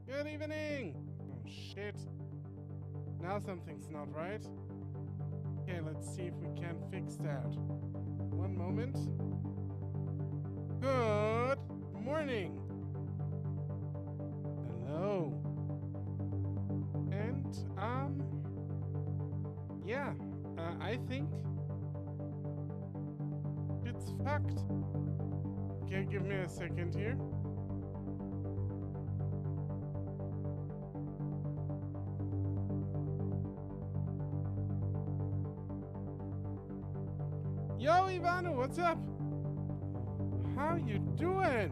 Good evening! Oh shit. Now something's not right. Okay, let's see if we can fix that. One moment. Good morning! Hello. And, yeah, I think it's fucked. Okay, give me a second here. Yo, Ivano, what's up? How you doing?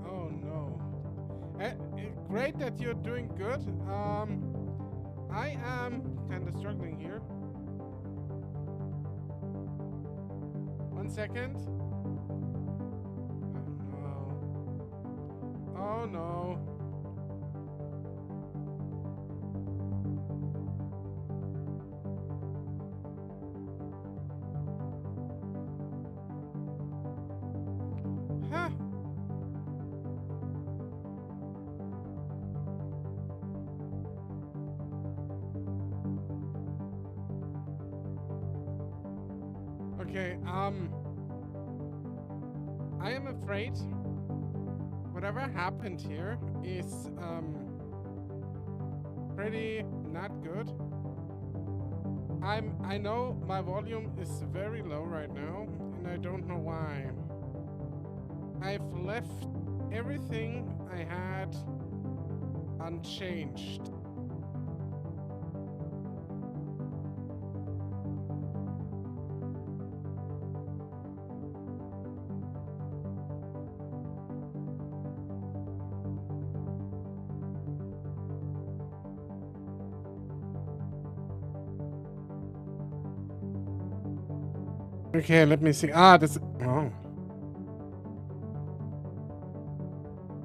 Oh no. Great that you're doing good. I am kind of struggling here. 1 second. Oh no. Oh no. Huh. Okay, I am afraid whatever happened here is, pretty not good. I know my volume is very low right now, and I don't know why. I've left everything I had unchanged. Okay, let me see. This. Oh.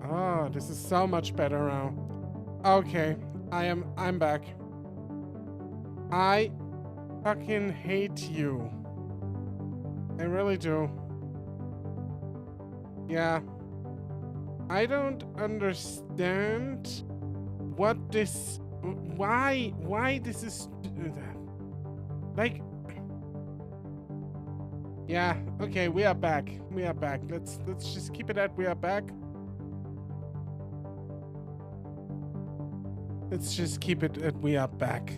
Oh, this is so much better now. Okay, I'm back. I fucking hate you. I really do. Yeah. I don't understand what this. Why this is. Like. Yeah, okay, we are back. We are back. Let's just keep it at we are back. Let's just keep it at we are back.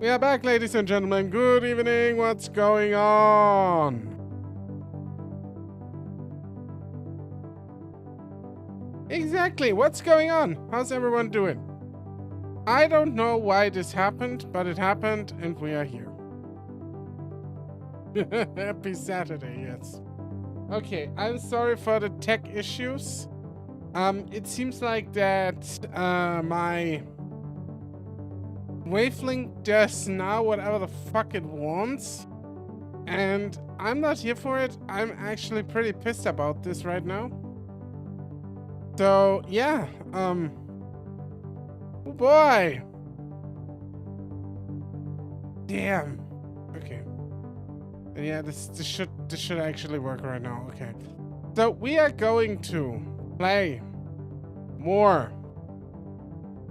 We are back, ladies and gentlemen. Good evening. What's going on? Exactly. What's going on? How's everyone doing? I don't know why this happened, but it happened and we are here. Happy Saturday, yes. Okay, I'm sorry for the tech issues. It seems like that my wavelength does now whatever the fuck it wants. And I'm not here for it. I'm actually pretty pissed about this right now. So, yeah, oh boy. Damn. Okay. Yeah, this should actually work right now. Okay. So we are going to play more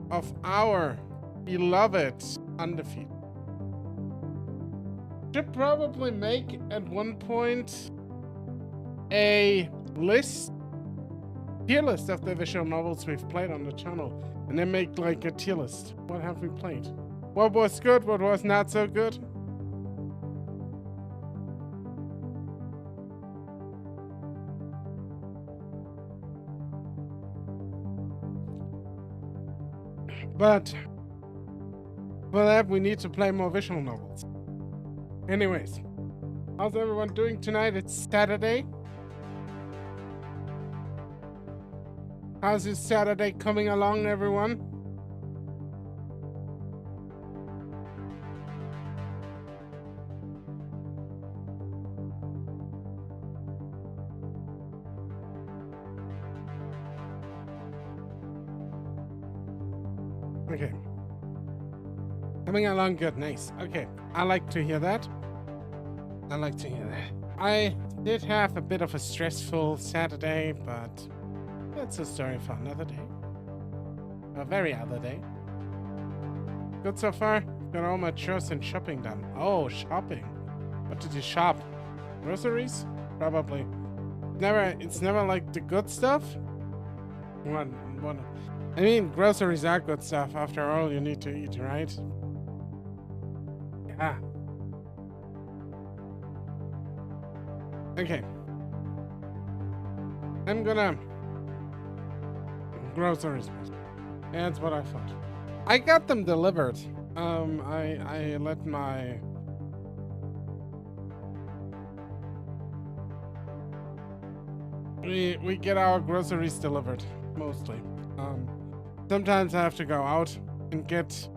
of our beloved Undefeated. Should probably make at one point a tier list of the visual novels we've played on the channel, and then make like a tier list. What have we played? What was good? What was not so good? But for that, we need to play more visual novels. Anyways, how's everyone doing tonight? It's Saturday. How's this Saturday coming along, everyone? Okay. Coming along good, nice. Okay, I like to hear that. I like to hear that. I did have a bit of a stressful Saturday, but that's a story for another day. A very other day. Good so far. Got all my chores and shopping done. Oh, shopping. What did you shop? Groceries? Probably. It's never like the good stuff. What? I mean, groceries are good stuff. After all, you need to eat, right? Yeah. Okay. I'm gonna... Groceries. That's what I thought. I got them delivered. I let my... We get our groceries delivered, mostly. Sometimes I have to go out and get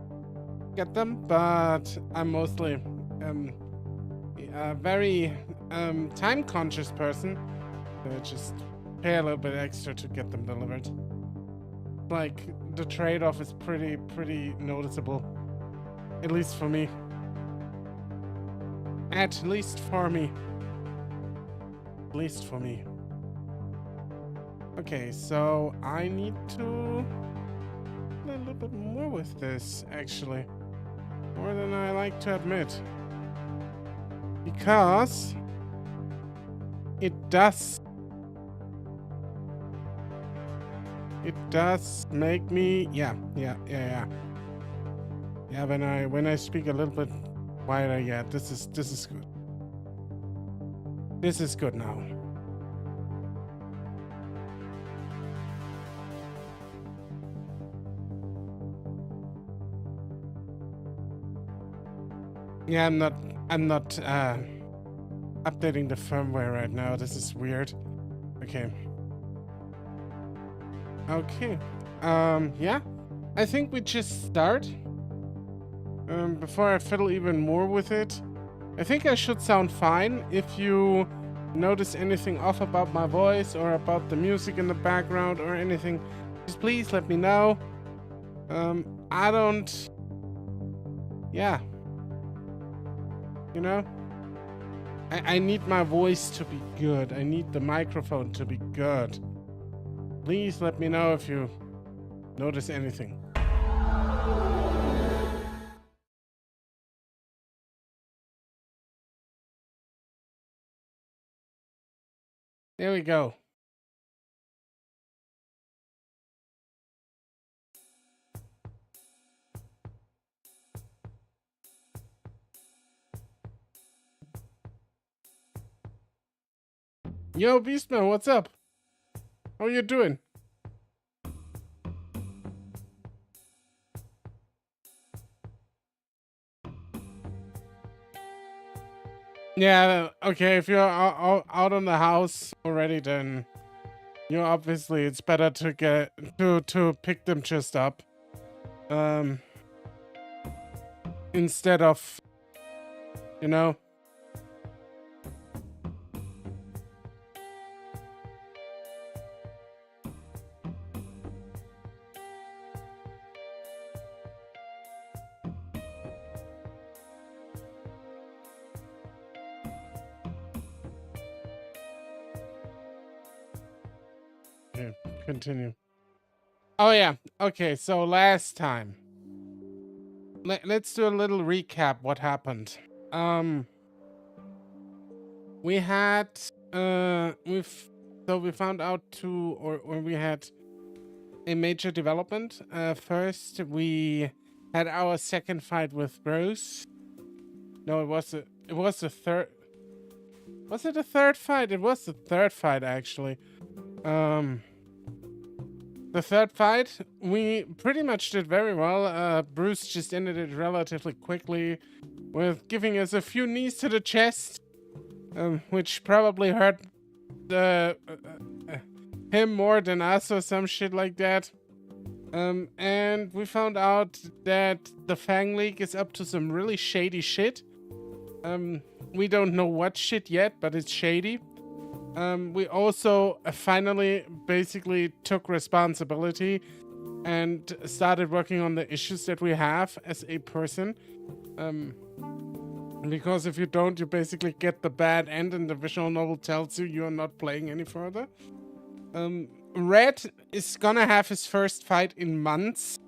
them, but I'm mostly a very time-conscious person. So I just pay a little bit extra to get them delivered. Like, the trade-off is pretty noticeable. At least for me. At least for me. At least for me. Okay, so I need to play a little bit more with this, actually. More than I like to admit. Because it does make me yeah, when I speak a little bit wider, yeah, this is good. This is good now. Yeah, I'm not updating the firmware right now. This is weird. Okay. Okay. Yeah. I think we just start. Before I fiddle even more with it. I think I should sound fine. If you notice anything off about my voice or about the music in the background or anything, just please let me know. I don't... Yeah. You know? I need my voice to be good. I need the microphone to be good. Please let me know if you notice anything. There we go. Yo, Beastman, what's up? How you doing? Yeah, okay, if you're out on the house already, then you obviously it's better to get to pick them just up. Instead of, you know. Okay, continue. Oh yeah, okay, so last time. Let's do a little recap what happened. We had we found out we had a major development. First we had our second fight with Bruce. No, it was the third. Was it the third fight? It was the third fight actually. The third fight, we pretty much did very well. Bruce just ended it relatively quickly with giving us a few knees to the chest, which probably hurt him more than us or some shit like that. And we found out that the FANG League is up to some really shady shit. We don't know what shit yet, but it's shady. We also finally basically took responsibility and started working on the issues that we have as a person. Because if you don't, you basically get the bad end, and the visual novel tells you you're not playing any further. Red is gonna have his first fight in months.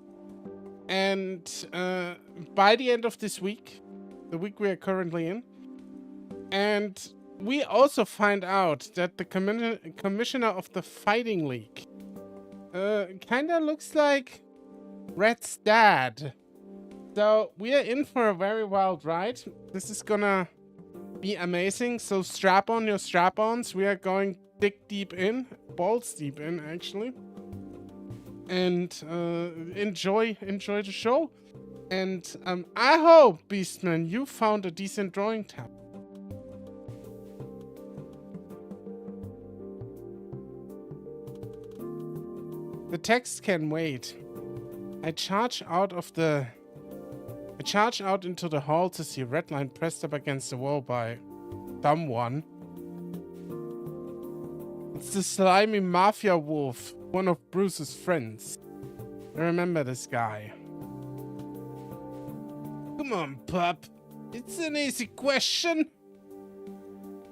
And by the end of this week, the week we are currently in, and we also find out that the commissioner of the fighting league kinda looks like Red's dad. So we are in for a very wild ride. This is gonna be amazing. So strap on your strap-ons. We are going dick deep in, balls deep in, actually. And enjoy the show. And I hope, Beastman, you found a decent drawing tab. The text can wait. I charge out into the hall to see Redline pressed up against the wall by someone. It's the slimy mafia wolf, one of Bruce's friends. I remember this guy. Come on, pup. It's an easy question.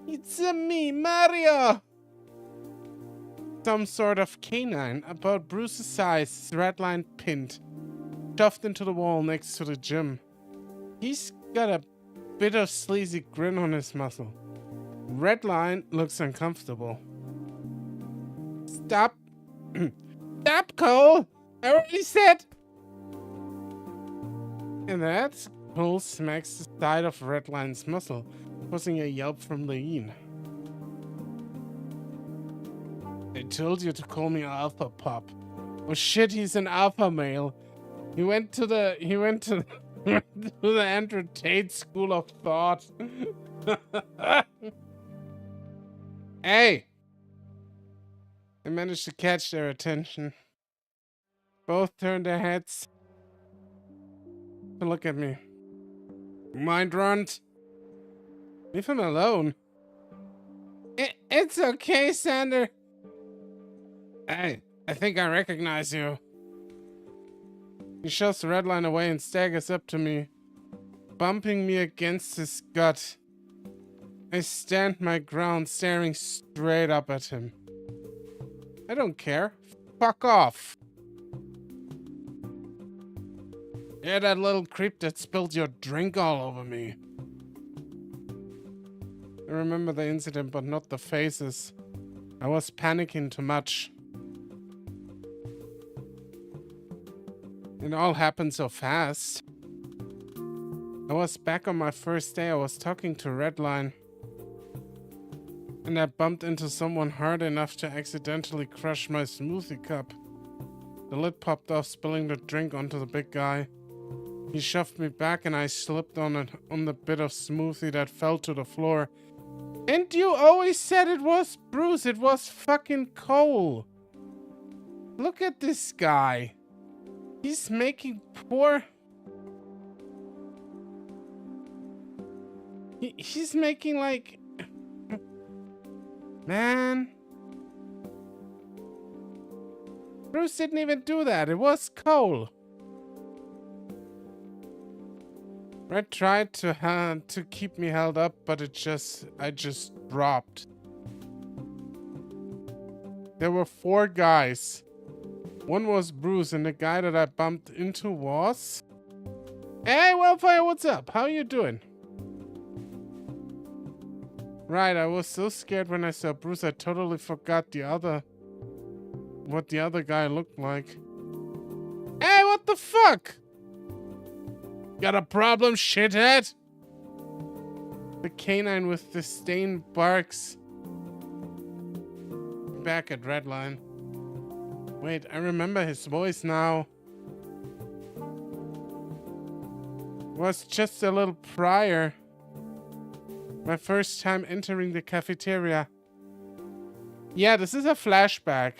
It's me, Mario. Some sort of canine about Bruce's size is Redline pinned, shoved into the wall next to the gym. He's got a bit of sleazy grin on his muzzle. Redline looks uncomfortable. Stop. Stop, Cole! I already said! And that, Cole smacks the side of Redline's muzzle, causing a yelp from Lean. I told you to call me Alpha Pup. Oh shit, he's an alpha male. He went to the Andrew Tate School of Thought. Hey! I managed to catch their attention. Both turned their heads to look at me. Mind runt? Leave him alone. It's okay, Zander. Hey, I think I recognize you. He shoves the Redline away and staggers up to me, bumping me against his gut. I stand my ground, staring straight up at him. I don't care. Fuck off. You're that little creep that spilled your drink all over me. I remember the incident, but not the faces. I was panicking too much. It all happened so fast. I was back on my first day. I was talking to Redline. And I bumped into someone hard enough to accidentally crush my smoothie cup. The lid popped off, spilling the drink onto the big guy. He shoved me back and I slipped on the bit of smoothie that fell to the floor. And you always said it was Bruce. It was fucking Cole. Look at this guy. He's making poor... He's making like... Man. Bruce didn't even do that. It was Cole. Red tried to keep me held up, but I just dropped. There were 4 guys. One was Bruce, and the guy that I bumped into was... Hey, Wildfire, what's up? How you doing? Right, I was so scared when I saw Bruce, I totally forgot what the other guy looked like. Hey, what the fuck? Got a problem, shithead? The canine with disdain barks back at Redline. Wait, I remember his voice now. It was just a little prior. My first time entering the cafeteria. Yeah, this is a flashback.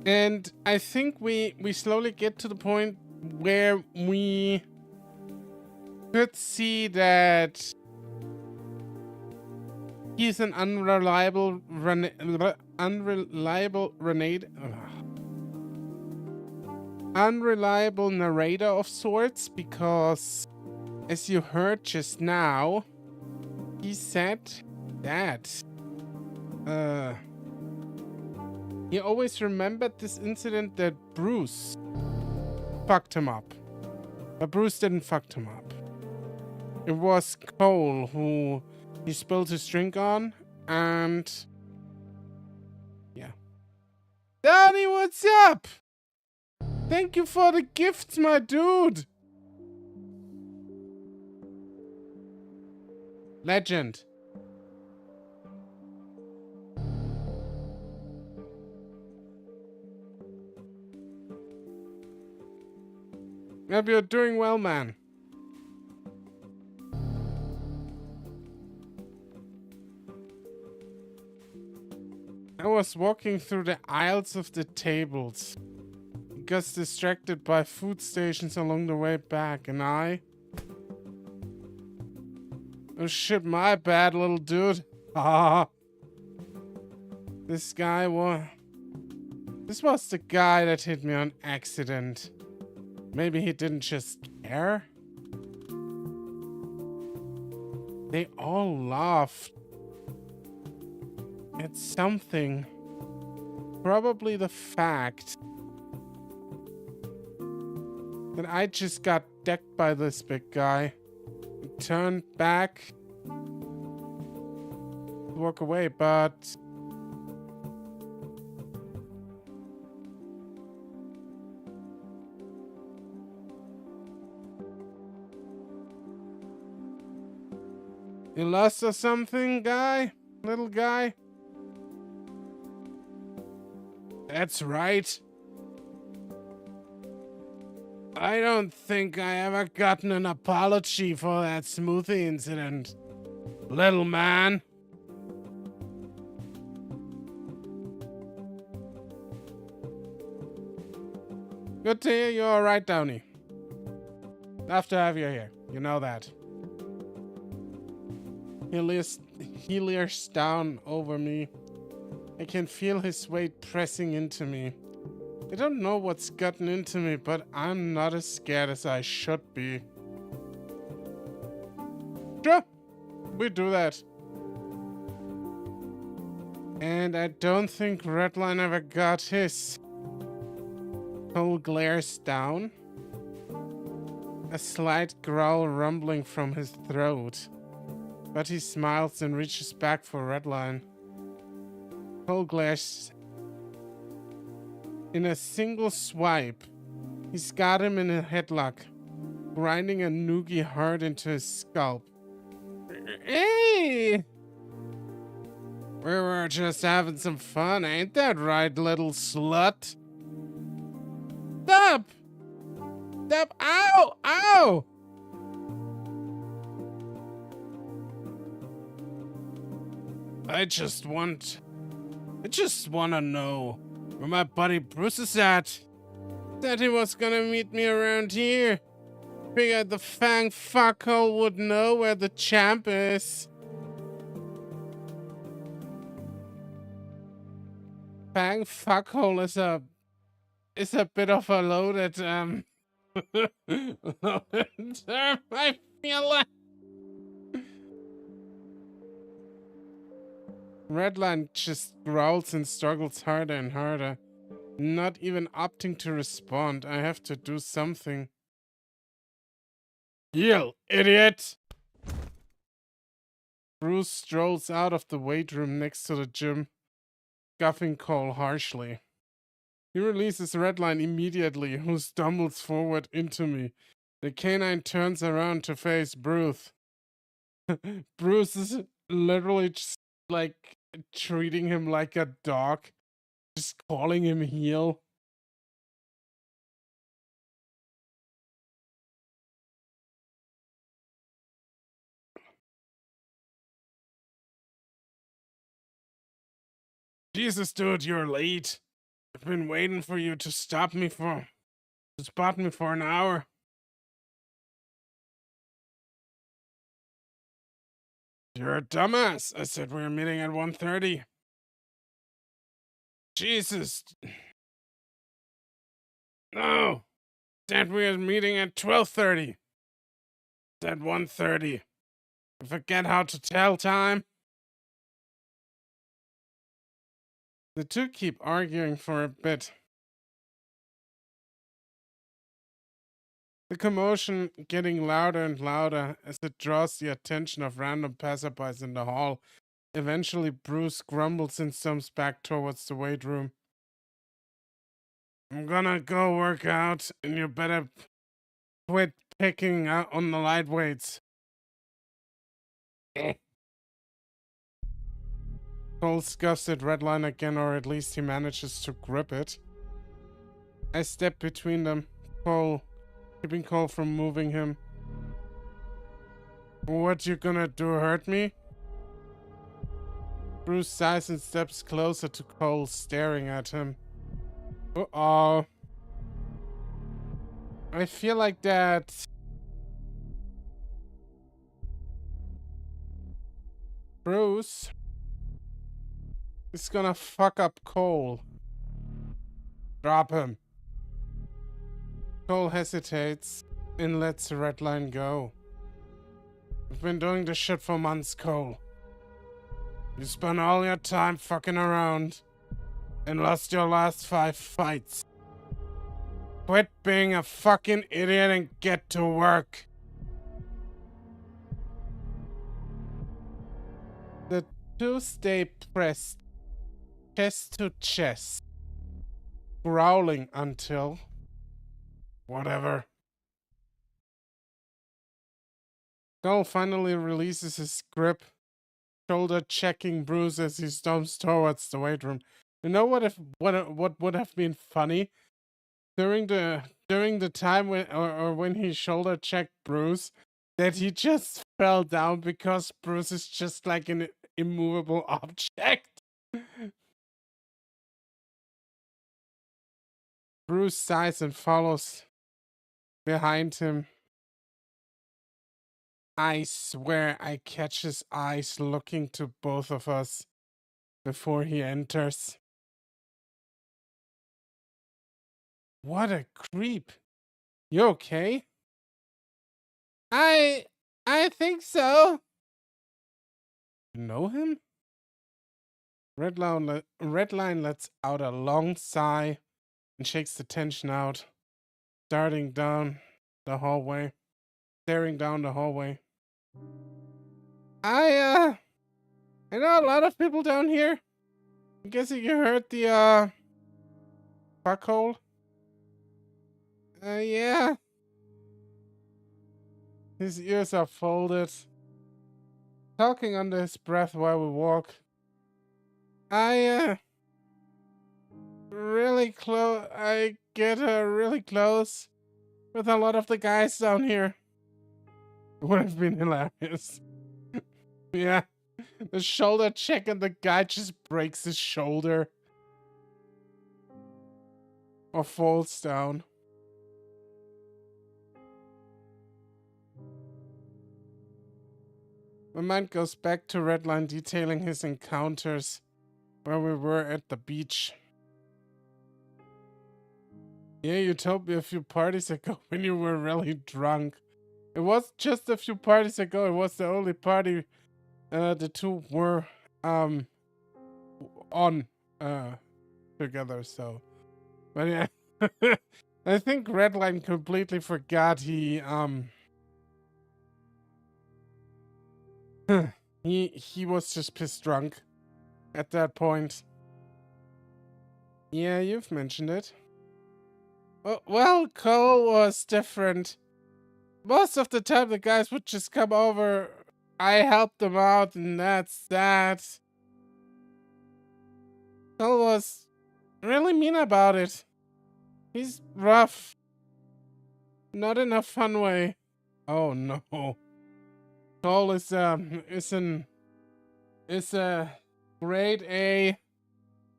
And I think we slowly get to the point where we could see that he's an unreliable unreliable narrator of sorts, because as you heard just now, he said that he always remembered this incident that Bruce fucked him up. But Bruce didn't fuck him up. It was Cole who he spilled his drink on, and yeah. Donnie, what's up? Thank you for the gifts, my dude. Legend. Yep, you're doing well, man. I was walking through the aisles of the tables. Got distracted by food stations along the way back, and I... Oh shit, my bad, little dude. Ah. This guy was... This was the guy that hit me on accident. Maybe he didn't just care? They all laughed. At something. Probably the fact that I just got decked by this big guy. I turned back to walk away, but you lost or something, guy? Little guy? That's right. I don't think I ever gotten an apology for that smoothie incident, little man. Good to hear you're alright, Downey. Love to have you here. You know that. He leers down over me. I can feel his weight pressing into me. I don't know what's gotten into me, but I'm not as scared as I should be. Sure, we do that. And I don't think Redline ever got his. Cole glares down. A slight growl rumbling from his throat. But he smiles and reaches back for Redline. Cole glares. In a single swipe, he's got him in a headlock, grinding a noogie hard into his scalp. Hey! We were just having some fun, ain't that right, little slut? Stop! Stop! Ow! Ow! I just wanna know where my buddy Bruce is at. Said he was gonna meet me around here. Figured the FANG fuckhole would know where the champ is. FANG fuckhole is a bit of a loaded term, I feel like. Redline just growls and struggles harder and harder. Not even opting to respond. I have to do something. You idiot! Bruce strolls out of the weight room next to the gym, scuffing Cole harshly. He releases Redline immediately, who stumbles forward into me. The canine turns around to face Bruce. Bruce is literally just like treating him like a dog, just calling him heel. Jesus, dude, you're late. I've been waiting for you to spot me for an hour. You're a dumbass. I said we were meeting at 1:30. Jesus. No! Said we are meeting at 12:30. Said 1:30. Forget how to tell time? The two keep arguing for a bit. The commotion getting louder and louder as it draws the attention of random passerbys in the hall. Eventually, Bruce grumbles and stumps back towards the weight room. I'm gonna go work out, and you better quit picking on the light weights. Cole scuffs at Redline again, or at least he manages to grip it. I step between them, keeping Cole from moving him. What you gonna do, hurt me? Bruce sighs and steps closer to Cole, staring at him. Uh-oh. I feel like that... Bruce is gonna fuck up Cole. Drop him. Cole hesitates and lets Redline go. We've been doing this shit for months, Cole. You spent all your time fucking around and lost your last 5 fights. Quit being a fucking idiot and get to work. The two stay pressed, chest to chest, growling until... whatever. Cole finally releases his grip, shoulder checking Bruce as he stomps towards the weight room. You know what would have been funny? During the time when he shoulder checked Bruce, that he just fell down because Bruce is just like an immovable object. Bruce sighs and follows behind him. I swear I catch his eyes looking to both of us before he enters. What a creep. You okay? I think so. You know him? Redline lets out a long sigh and shakes the tension out, staring down the hallway. I know a lot of people down here. I'm guessing you heard the fuckhole. Yeah. His ears are folded, talking under his breath while we walk. I get really close with a lot of the guys down here. It would have been hilarious. Yeah. The shoulder check and the guy just breaks his shoulder. Or falls down. My mind goes back to Redline detailing his encounters where we were at the beach. Yeah, you told me a few parties ago when you were really drunk. It was just a few parties ago. It was the only party the two were on together, so. But yeah. I think Redline completely forgot he was just pissed drunk at that point. Yeah, you've mentioned it. Well, Cole was different. Most of the time the guys would just come over. I helped them out and that's that. Cole was really mean about it. He's rough. Not in a fun way. Oh no. Cole is a grade A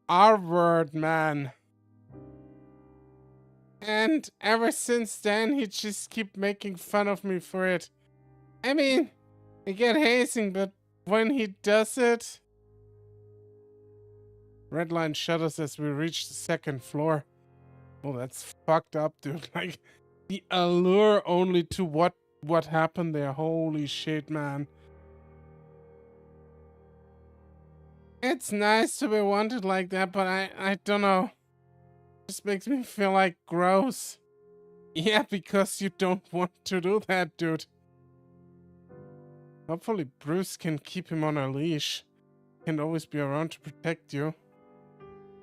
R-word man. And ever since then, he just keep making fun of me for it. I mean, I get hazing, but when he does it... Redline shudders as we reach the second floor. Oh, that's fucked up, dude. Like, the allure only to what happened there. Holy shit, man. It's nice to be wanted like that, but I don't know. It just makes me feel like gross. Yeah, because you don't want to do that, dude. Hopefully Bruce can keep him on a leash. Can always be around to protect you.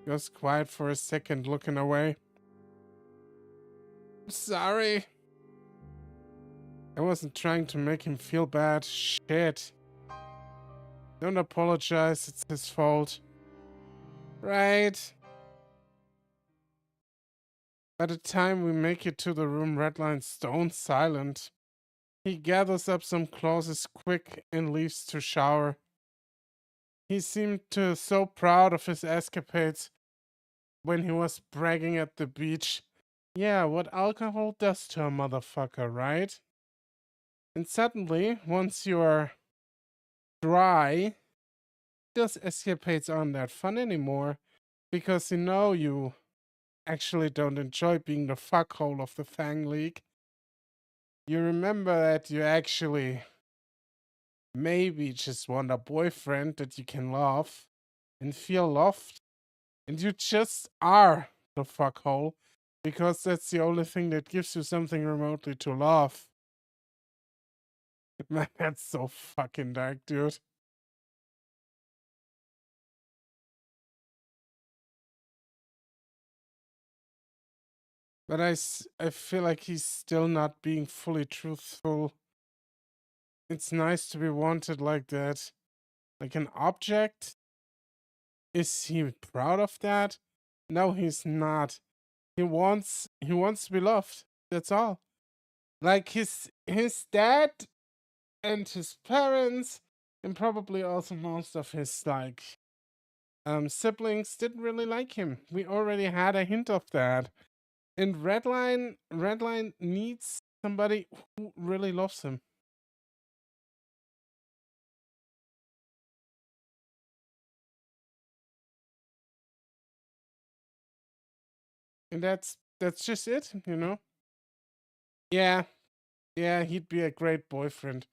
Goes quiet for a second, looking away. Sorry. I wasn't trying to make him feel bad. Shit. Don't apologize, it's his fault. Right. By the time we make it to the room, Redline's stone silent. He gathers up some clothes quick and leaves to shower. He seemed so proud of his escapades when he was bragging at the beach. Yeah, what alcohol does to a motherfucker, right? And suddenly, once you're dry, those escapades aren't that fun anymore. Because you actually don't enjoy being the fuckhole of the FANG League. You remember that you actually maybe just want a boyfriend that you can love and feel loved. And you just are the fuckhole because that's the only thing that gives you something remotely to love. Man, that's so fucking dark, dude. But I feel like he's still not being fully truthful. It's nice to be wanted like that. Like an object? Is he proud of that? No, he's not. He wants to be loved. That's all. Like his dad and his parents and probably also most of his siblings didn't really like him. We already had a hint of that. And Redline needs somebody who really loves him. And that's just it, you know? Yeah, yeah, he'd be a great boyfriend.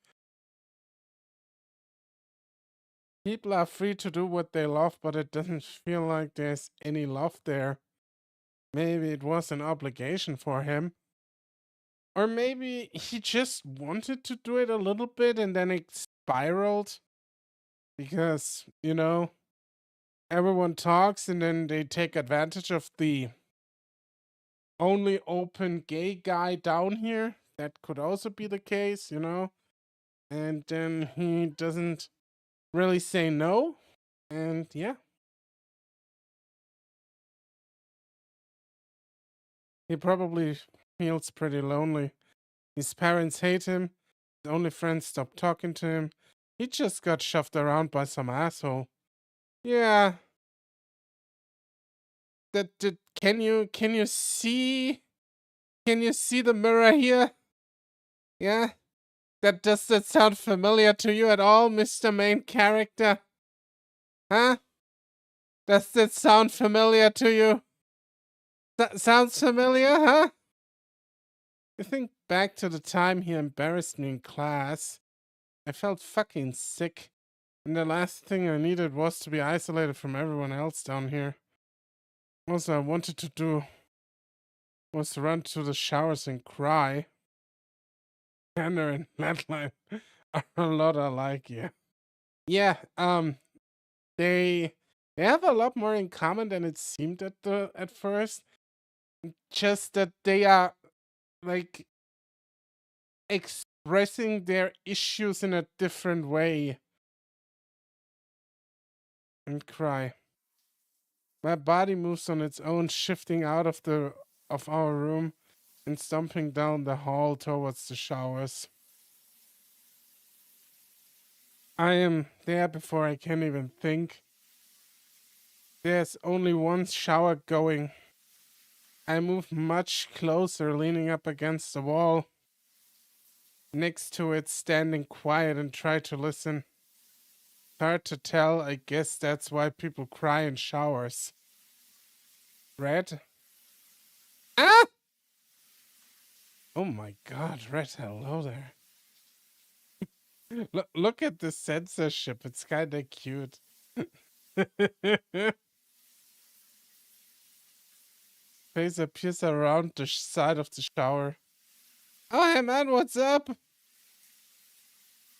People are free to do what they love, but it doesn't feel like there's any love there. Maybe it was an obligation for him. Or maybe he just wanted to do it a little bit and then it spiraled. Because, everyone talks and then they take advantage of the only open gay guy down here. That could also be the case, And then he doesn't really say no. And yeah. He probably feels pretty lonely. His parents hate him. His only friends stopped talking to him. He just got shoved around by some asshole. Yeah. That can you see the mirror here? Yeah? Does that sound familiar to you at all, Mr. Main Character? Huh? Does that sound familiar to you? Sounds familiar, huh? I think back to the time he embarrassed me in class. I felt fucking sick. And the last thing I needed was to be isolated from everyone else down here. Also, I wanted to do was to run to the showers and cry. Zander and Redline are a lot alike, yeah. Yeah, they have a lot more in common than it seemed at first. Just that they are like expressing their issues in a different way. And cry. My body moves on its own, shifting out of our room and stomping down the hall towards the showers. I am there before I can even think. There's only one shower going. I move much closer, leaning up against the wall. Next to it, standing quiet and try to listen. Hard to tell, I guess that's why people cry in showers. Red? Ah! Oh my god, Red, hello there. Look at the censorship. It's kinda cute. Face appears around the side of the shower. Oh, hey man, what's up?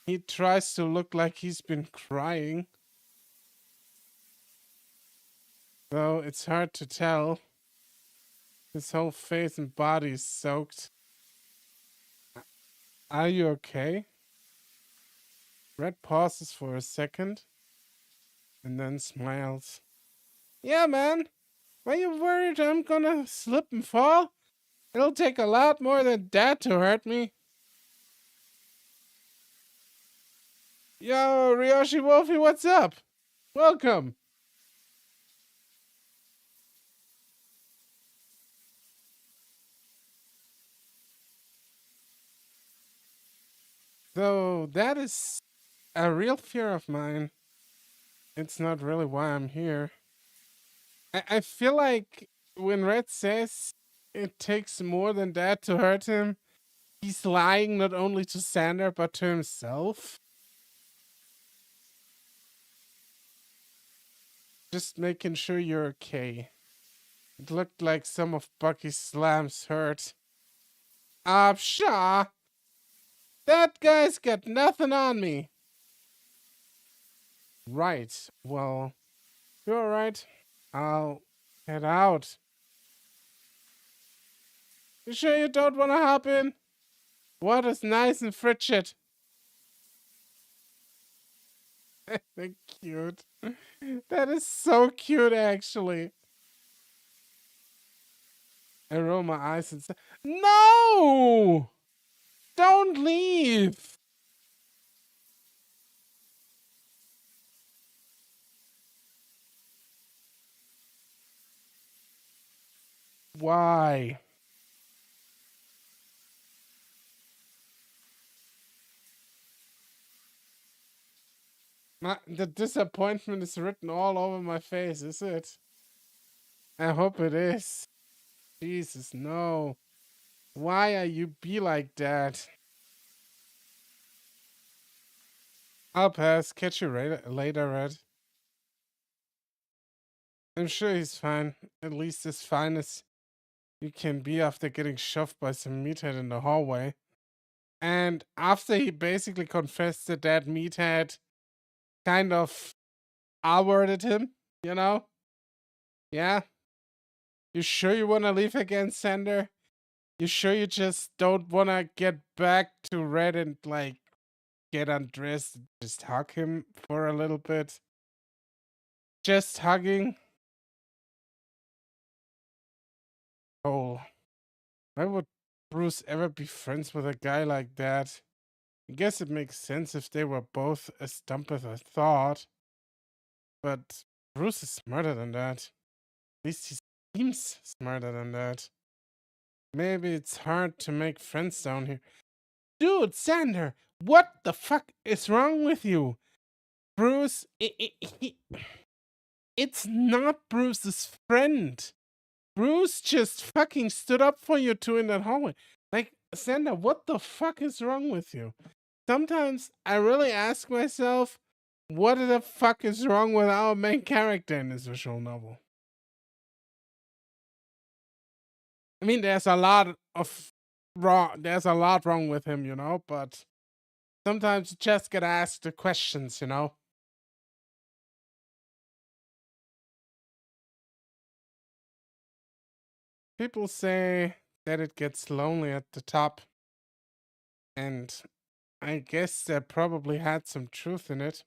He tries to look like he's been crying. Though it's hard to tell. His whole face and body is soaked. Are you okay? Red pauses for a second and then smiles. Yeah, man. Why you worried I'm gonna slip and fall? It'll take a lot more than that to hurt me. Yo, Ryoshi Wolfie, what's up? Welcome. So that is a real fear of mine. It's not really why I'm here. I feel like when Red says it takes more than that to hurt him, he's lying not only to Zander but to himself. Just making sure you're okay. It looked like some of Bucky's slams hurt. Pshaw! That guy's got nothing on me. Right, well, you're alright. I'll head out. You sure you don't want to hop in? Water's nice and frigid. They're cute. That is so cute, actually. I roll my eyes and say, no! Don't leave! Why? The disappointment is written all over my face, is it? I hope it is. Jesus, no. Why are you be like that? I'll pass. Catch you later, Red. I'm sure he's fine. At least as fine as you can be after getting shoved by some meathead in the hallway. And after he basically confessed that that meathead kind of awarded him, you know? Yeah? You sure you want to leave again, Zander? You sure you just don't want to get back to Red and, like, get undressed and just hug him for a little bit? Just hugging? Oh, why would Bruce ever be friends with a guy like that? I guess it makes sense if they were both as dumb as I thought. But Bruce is smarter than that. At least he seems smarter than that. Maybe it's hard to make friends down here. Dude, Zander, what the fuck is wrong with you? Bruce, it's not Bruce's friend. Bruce just fucking stood up for you two in that hallway. Like, Zander, what the fuck is wrong with you? Sometimes I really ask myself, what the fuck is wrong with our main character in this visual novel? I mean, there's a lot wrong with him, you know, but sometimes you just gotta ask the questions, you know? People say that it gets lonely at the top, and I guess that probably had some truth in it.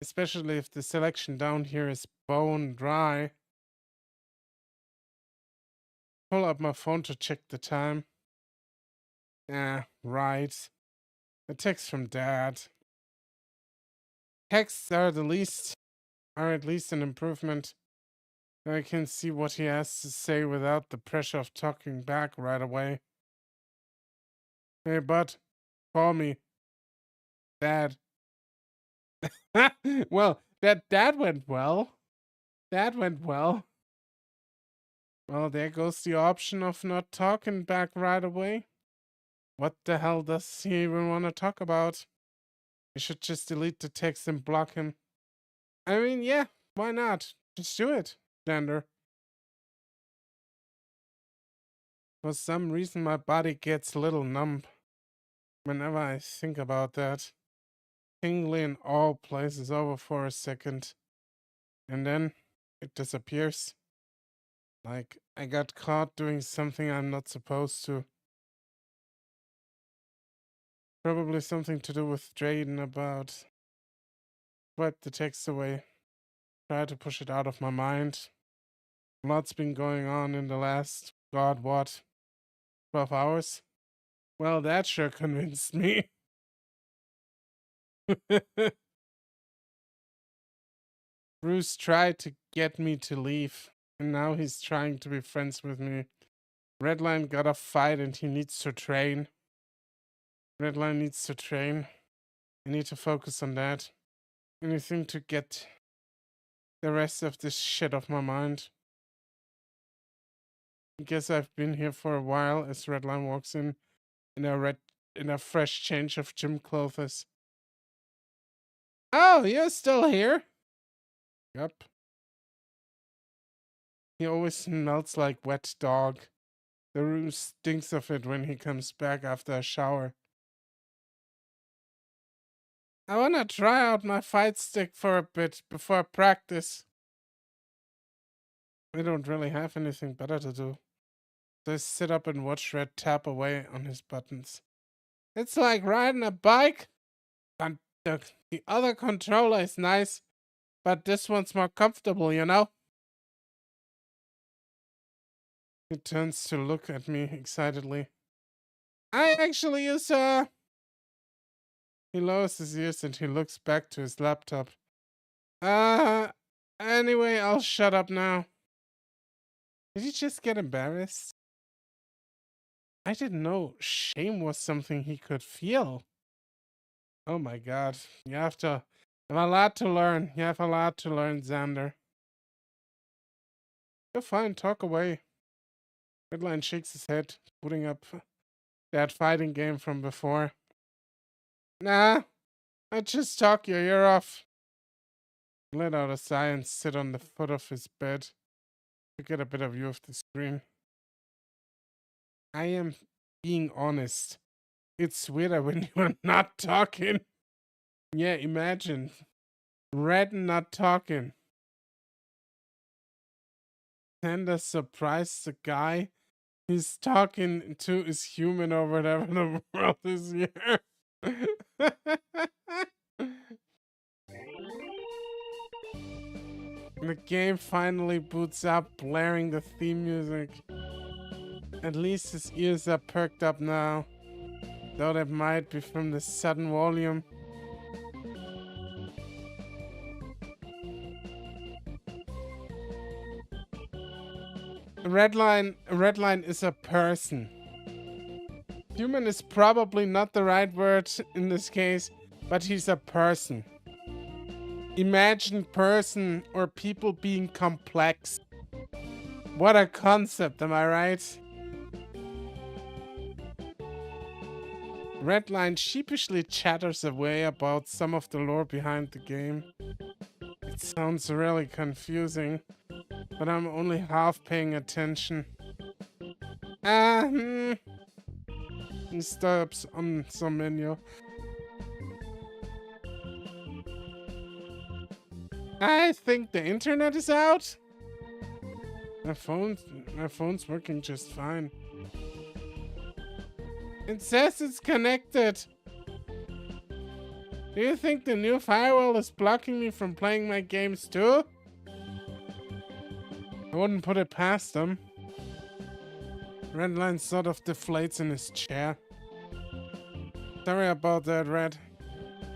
Especially if the selection down here is bone dry. Pull up my phone to check the time. Right. A text from Dad. Texts are at least an improvement. I can see what he has to say without the pressure of talking back right away. Hey, bud, call me. Dad. Well, that went well. That went well. Well, there goes the option of not talking back right away. What the hell does he even want to talk about? You should just delete the text and block him. I mean, yeah, why not? Just do it, Zander. For some reason, my body gets a little numb whenever I think about that. Tingly in all places over for a second. And then it disappears. Like I got caught doing something I'm not supposed to. Probably something to do with Drayden about. Wipe the text away. Try to push it out of my mind. Lots been going on in the last, God, what? 12 hours? Well, that sure convinced me. Bruce tried to get me to leave, and now he's trying to be friends with me. Redline got a fight and he needs to train. Redline needs to train. I need to focus on that. Anything to get the rest of this shit off my mind. I guess I've been here for a while as Redline walks in a fresh change of gym clothes. Oh, you're still here? Yep. He always smells like wet dog. The room stinks of it when he comes back after a shower. I wanna try out my fight stick for a bit before practice. I don't really have anything better to do. So I sit up and watch Red tap away on his buttons. It's like riding a bike. And the other controller is nice, but this one's more comfortable, you know? He turns to look at me excitedly. I actually use He lowers his ears and he looks back to his laptop. Anyway, I'll shut up now. Did he just get embarrassed? I didn't know shame was something he could feel. Oh my god. You have a lot to learn. You have a lot to learn, Zander. You're fine, talk away. Redline shakes his head, putting up that fighting game from before. Nah, I just talk your ear off. Let out a sigh and sit on the foot of his bed to get a better view of the screen. I am being honest. It's weirder when you're not talking. Yeah, imagine. Red not talking. Zander surprised the guy he's talking to is human or whatever the world is here. The game finally boots up, blaring the theme music. At least his ears are perked up now, though that might be from the sudden volume. Redline is a person. Human is probably not the right word in this case, but he's a person. Imagine person or people being complex. What a concept, am I right? Redline sheepishly chatters away about some of the lore behind the game. It sounds really confusing, but I'm only half paying attention. He stops on some menu. I think the internet is out. My phone's working just fine. It says it's connected. Do you think the new firewall is blocking me from playing my games too? I wouldn't put it past them. Redline sort of deflates in his chair. Sorry about that, Red.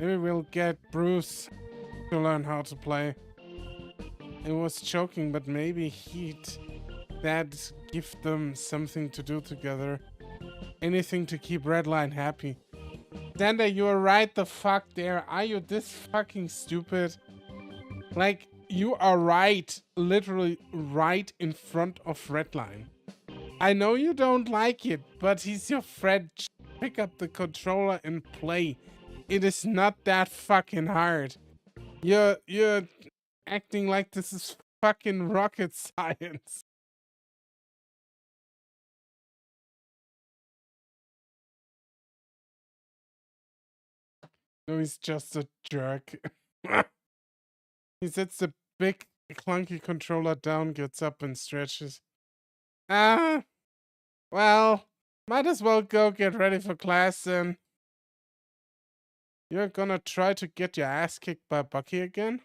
Maybe we'll get Bruce to learn how to play. It was joking, but maybe that'd give them something to do together. Anything to keep Redline happy. Zander, you were right the fuck there. Are you this fucking stupid? Like, You are right, literally right in front of Redline. I know you don't like it, but he's your friend. Just pick up the controller and play. It is not that fucking hard. You're acting like this is fucking rocket science. No, he's just a jerk. He sets the big clunky controller down, gets up and stretches. Ah, well, might as well go get ready for class then. You're gonna try to get your ass kicked by Bucky again?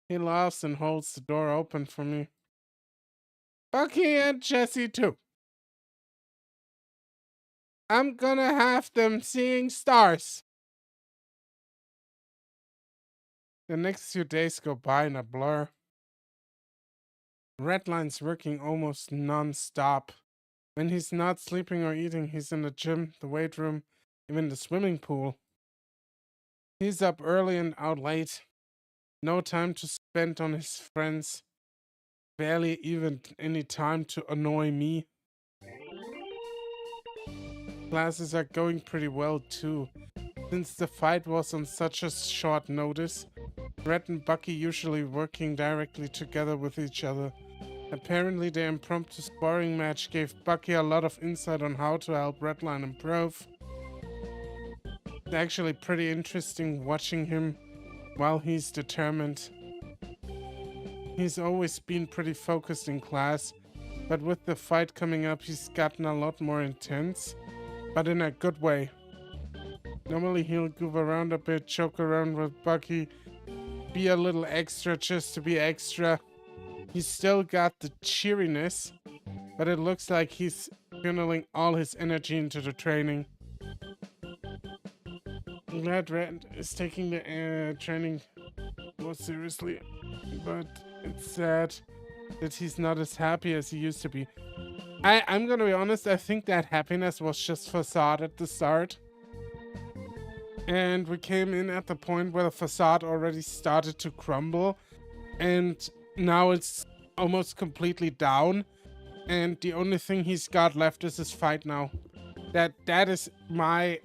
He laughs and holds the door open for me. Bucky and Jesse too. I'm gonna have them seeing stars. The next few days go by in a blur. Redline's working almost non-stop. When he's not sleeping or eating, he's in the gym, the weight room, even the swimming pool. He's up early and out late. No time to spend on his friends. Barely even any time to annoy me. Classes are going pretty well too. Since the fight was on such a short notice, Red and Bucky usually working directly together with each other. Apparently the impromptu sparring match gave Bucky a lot of insight on how to help Redline improve. It's actually pretty interesting watching him while he's determined. He's always been pretty focused in class, but with the fight coming up he's gotten a lot more intense, but in a good way. Normally he'll goof around a bit, joke around with Bucky, be a little extra just to be extra. He's still got the cheeriness, but it looks like he's funneling all his energy into the training. I'm glad Red is taking the training more seriously, but it's sad that he's not as happy as he used to be. I'm gonna be honest, I think that happiness was just facade at the start. And we came in at the point where the facade already started to crumble, and now it's almost completely down, and the only thing he's got left is his fight now. That is my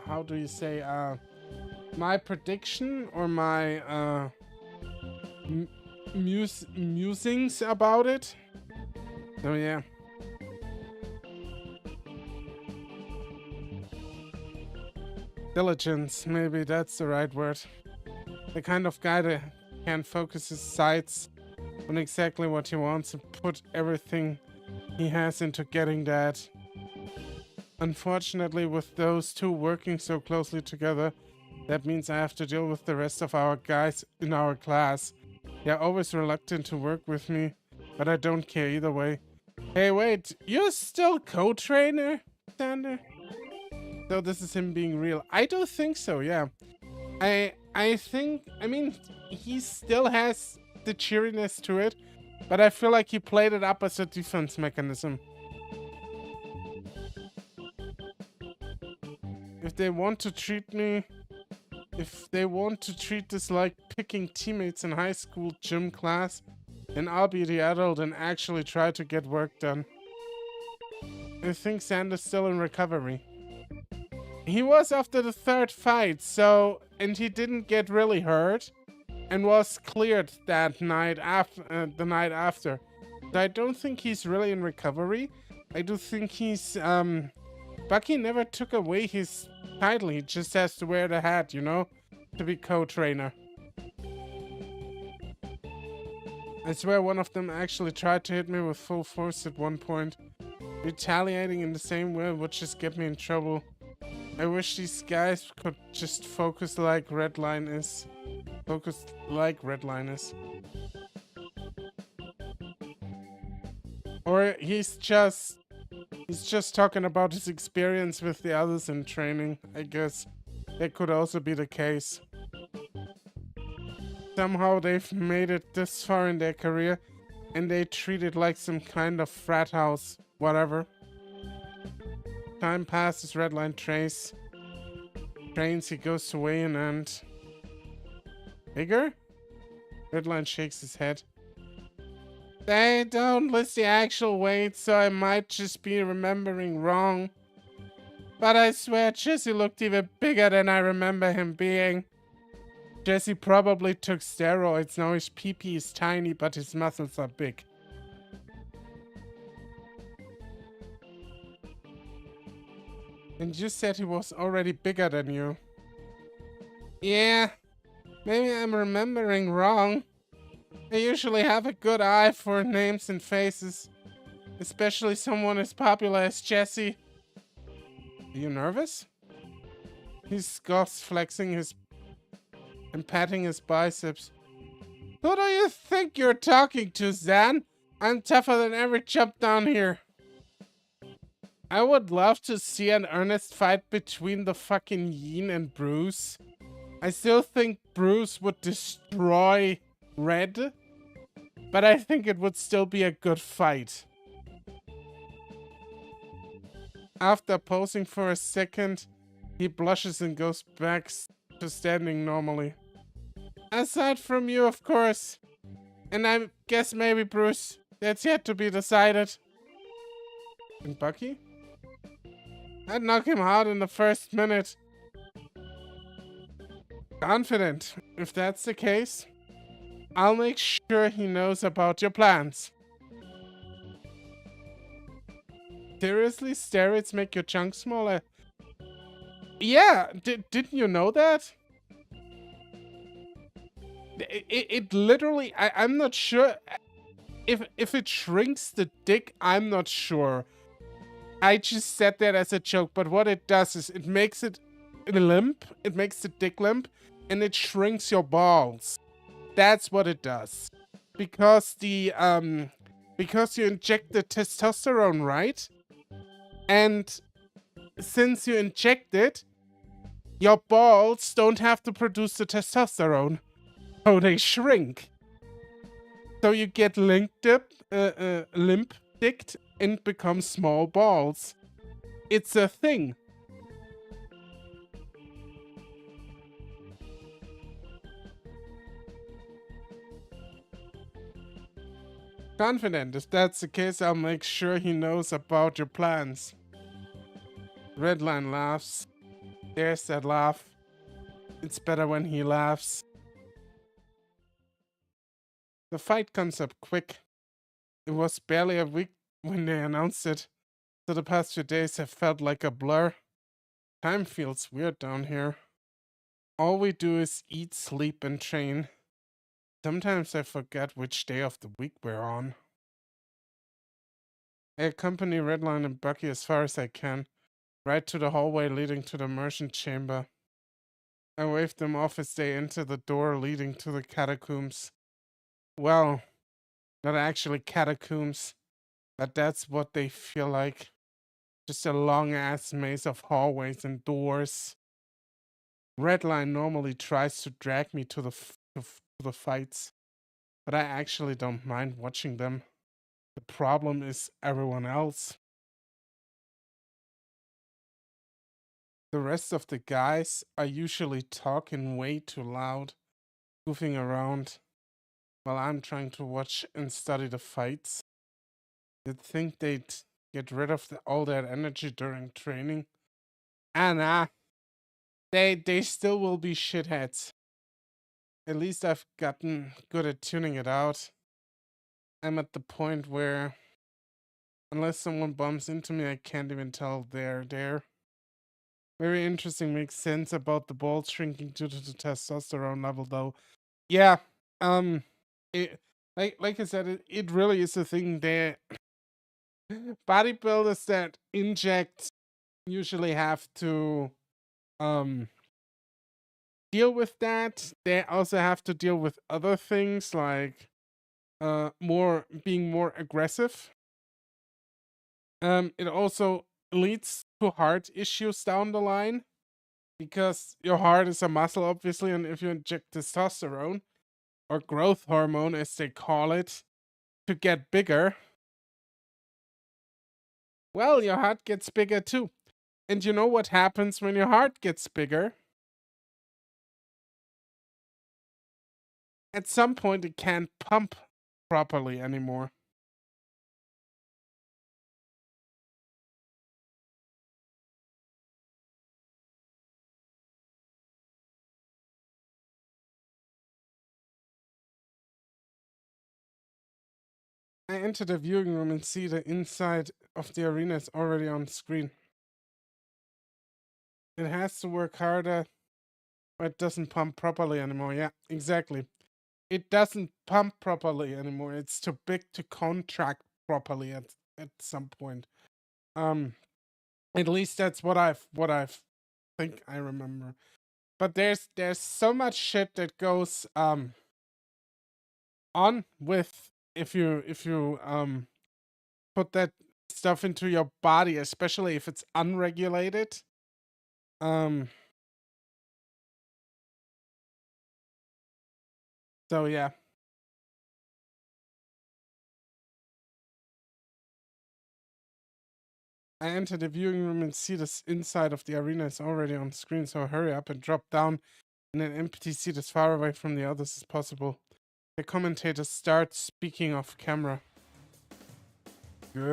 how do you say, my prediction or my musings about it. So yeah. Diligence, maybe that's the right word. The kind of guy that can focus his sights on exactly what he wants and put everything he has into getting that. Unfortunately, with those two working so closely together, that means I have to deal with the rest of our guys in our class. They're always reluctant to work with me, but I don't care either way. Hey, wait, you're still co-trainer, Zander? So this is him being real. I don't think so, yeah. I think, I mean, he still has the cheeriness to it, but I feel like he played it up as a defense mechanism. If they want to treat this like picking teammates in high school gym class, then I'll be the adult and actually try to get work done. I think Zander's still in recovery. He was after the third fight, so, and he didn't get really hurt, and was cleared that night after, the night after. So I don't think he's really in recovery. I do think he's, Bucky never took away his title, he just has to wear the hat, you know, to be co-trainer. I swear one of them actually tried to hit me with full force at one point. Retaliating in the same way would just get me in trouble. I wish these guys could just focus like Redline is. Or he's just talking about his experience with the others in training, I guess. That could also be the case. Somehow they've made it this far in their career, and they treat it like some kind of frat house, whatever. Time passes, Redline trains, he goes to weigh in, and Bigger? Redline shakes his head. They don't list the actual weight, so I might just be remembering wrong. But I swear Jesse looked even bigger than I remember him being. Jesse probably took steroids, now his pee-pee is tiny, but his muscles are big. And you said he was already bigger than you. Yeah, maybe I'm remembering wrong. I usually have a good eye for names and faces, especially someone as popular as Jesse. Are you nervous? He scoffs, flexing his and patting his biceps. Who do you think you're talking to, Zan? I'm tougher than every jump down here. I would love to see an earnest fight between the fucking Yin and Bruce. I still think Bruce would destroy Red, but I think it would still be a good fight. After posing for a second, he blushes and goes back to standing normally. Aside from you, of course. And I guess maybe Bruce. That's yet to be decided. And Bucky? I'd knock him out in the first minute. Confident. If that's the case, I'll make sure he knows about your plans. Seriously, steroids make your chunk smaller? Yeah, didn't you know that? It literally, I'm not sure. If it shrinks the dick, I'm not sure. I just said that as a joke, but what it does is it makes it limp, it makes the dick limp, and it shrinks your balls. That's what it does. Because because you inject the testosterone, right? And since you inject it, your balls don't have to produce the testosterone, so they shrink. So you get limp-dicked and become small balls. It's a thing. Confident. If that's the case, I'll make sure he knows about your plans. Redline laughs. There's that laugh. It's better when he laughs. The fight comes up quick. It was barely a week when they announced it, so the past few days have felt like a blur. Time feels weird down here. All we do is eat, sleep, and train. Sometimes I forget which day of the week we're on. I accompany Redline and Bucky as far as I can, right to the hallway leading to the immersion chamber. I wave them off as they enter the door leading to the catacombs. Well, not actually catacombs, but that's what they feel like. Just a long-ass maze of hallways and doors. Redline normally tries to drag me to the fights, but I actually don't mind watching them. The problem is everyone else. The rest of the guys are usually talking way too loud, goofing around, while I'm trying to watch and study the fights. You'd think they'd get rid of all that energy during training. Nah, they still will be shitheads. At least I've gotten good at tuning it out. I'm at the point where, unless someone bumps into me, I can't even tell they're there. Very interesting, makes sense about the balls shrinking due to the testosterone level, though. Yeah, it, like I said, it really is a thing that bodybuilders that inject usually have to deal with that. They also have to deal with other things like being more aggressive. It also leads to heart issues down the line because your heart is a muscle, obviously, and if you inject testosterone or growth hormone, as they call it, to get bigger, well, your heart gets bigger too. And you know what happens when your heart gets bigger? at some point it can't pump properly anymore. I enter the viewing room and see the inside of the arena is already on screen. It has to work harder, but it doesn't pump properly anymore. Yeah, exactly. It doesn't pump properly anymore. It's too big to contract properly at some point. At least that's what I think I remember. But there's so much shit that goes on with if you put that stuff into your body, especially if it's unregulated. So yeah. I enter the viewing room and see this inside of the arena is already on screen, so I hurry up and drop down in an empty seat as far away from the others as possible. The commentators start speaking off camera. Good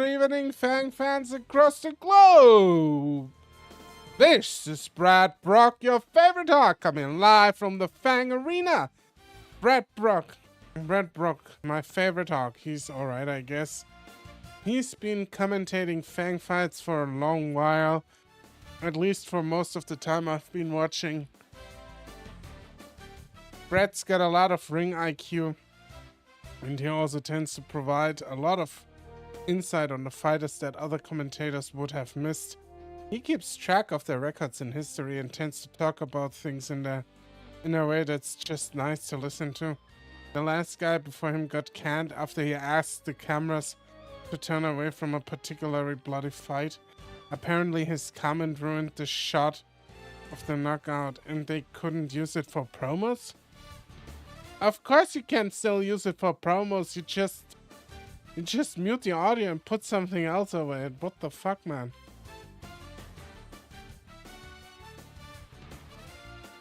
evening, FANG fans across the globe! This is Brad Brock, your favorite hawk, coming live from the FANG arena. Brad Brock, my favorite hawk. He's alright, I guess. He's been commentating FANG fights for a long while. At least for most of the time I've been watching. Brad's got a lot of ring IQ. And he also tends to provide a lot of insight on the fighters that other commentators would have missed. He keeps track of their records in history and tends to talk about things in a way that's just nice to listen to. The last guy before him got canned after he asked the cameras to turn away from a particularly bloody fight. Apparently his comment ruined the shot of the knockout and they couldn't use it for promos? Of course you can still use it for promos, you just mute the audio and put something else over it. What the fuck, man?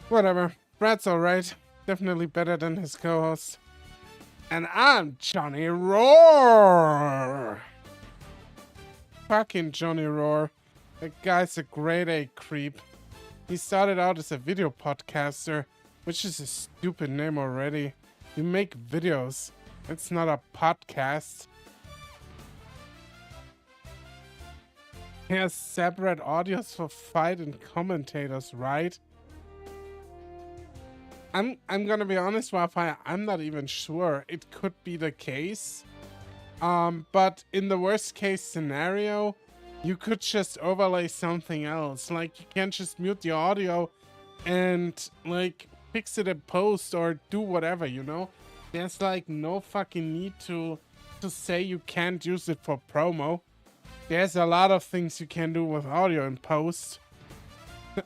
Whatever. Brad's alright. Definitely better than his co-host. And I'm Johnny Roar! Fucking Johnny Roar. That guy's a grade A creep. He started out as a video podcaster, which is a stupid name already. You make videos. It's not a podcast. He has separate audios for fight and commentators, right? I'm gonna be honest, Wi-Fi, I'm not even sure. It could be the case. But in the worst case scenario, you could just overlay something else. Like, you can't just mute the audio and, like, fix it in post or do whatever, you know? There's, like, no fucking need to say you can't use it for promo. There's a lot of things you can do with audio in post.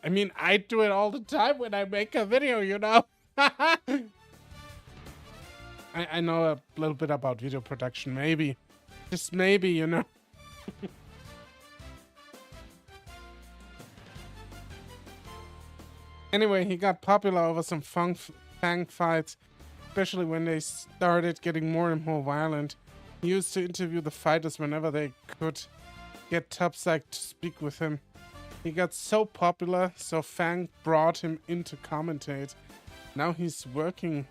I mean, I do it all the time when I make a video, you know? I know a little bit about video production, maybe. Just maybe, you know? Anyway, he got popular over some FANG fights, especially when they started getting more and more violent. He used to interview the fighters whenever they could get top psych to speak with him. He got so popular, so FANG brought him in to commentate. Now he's working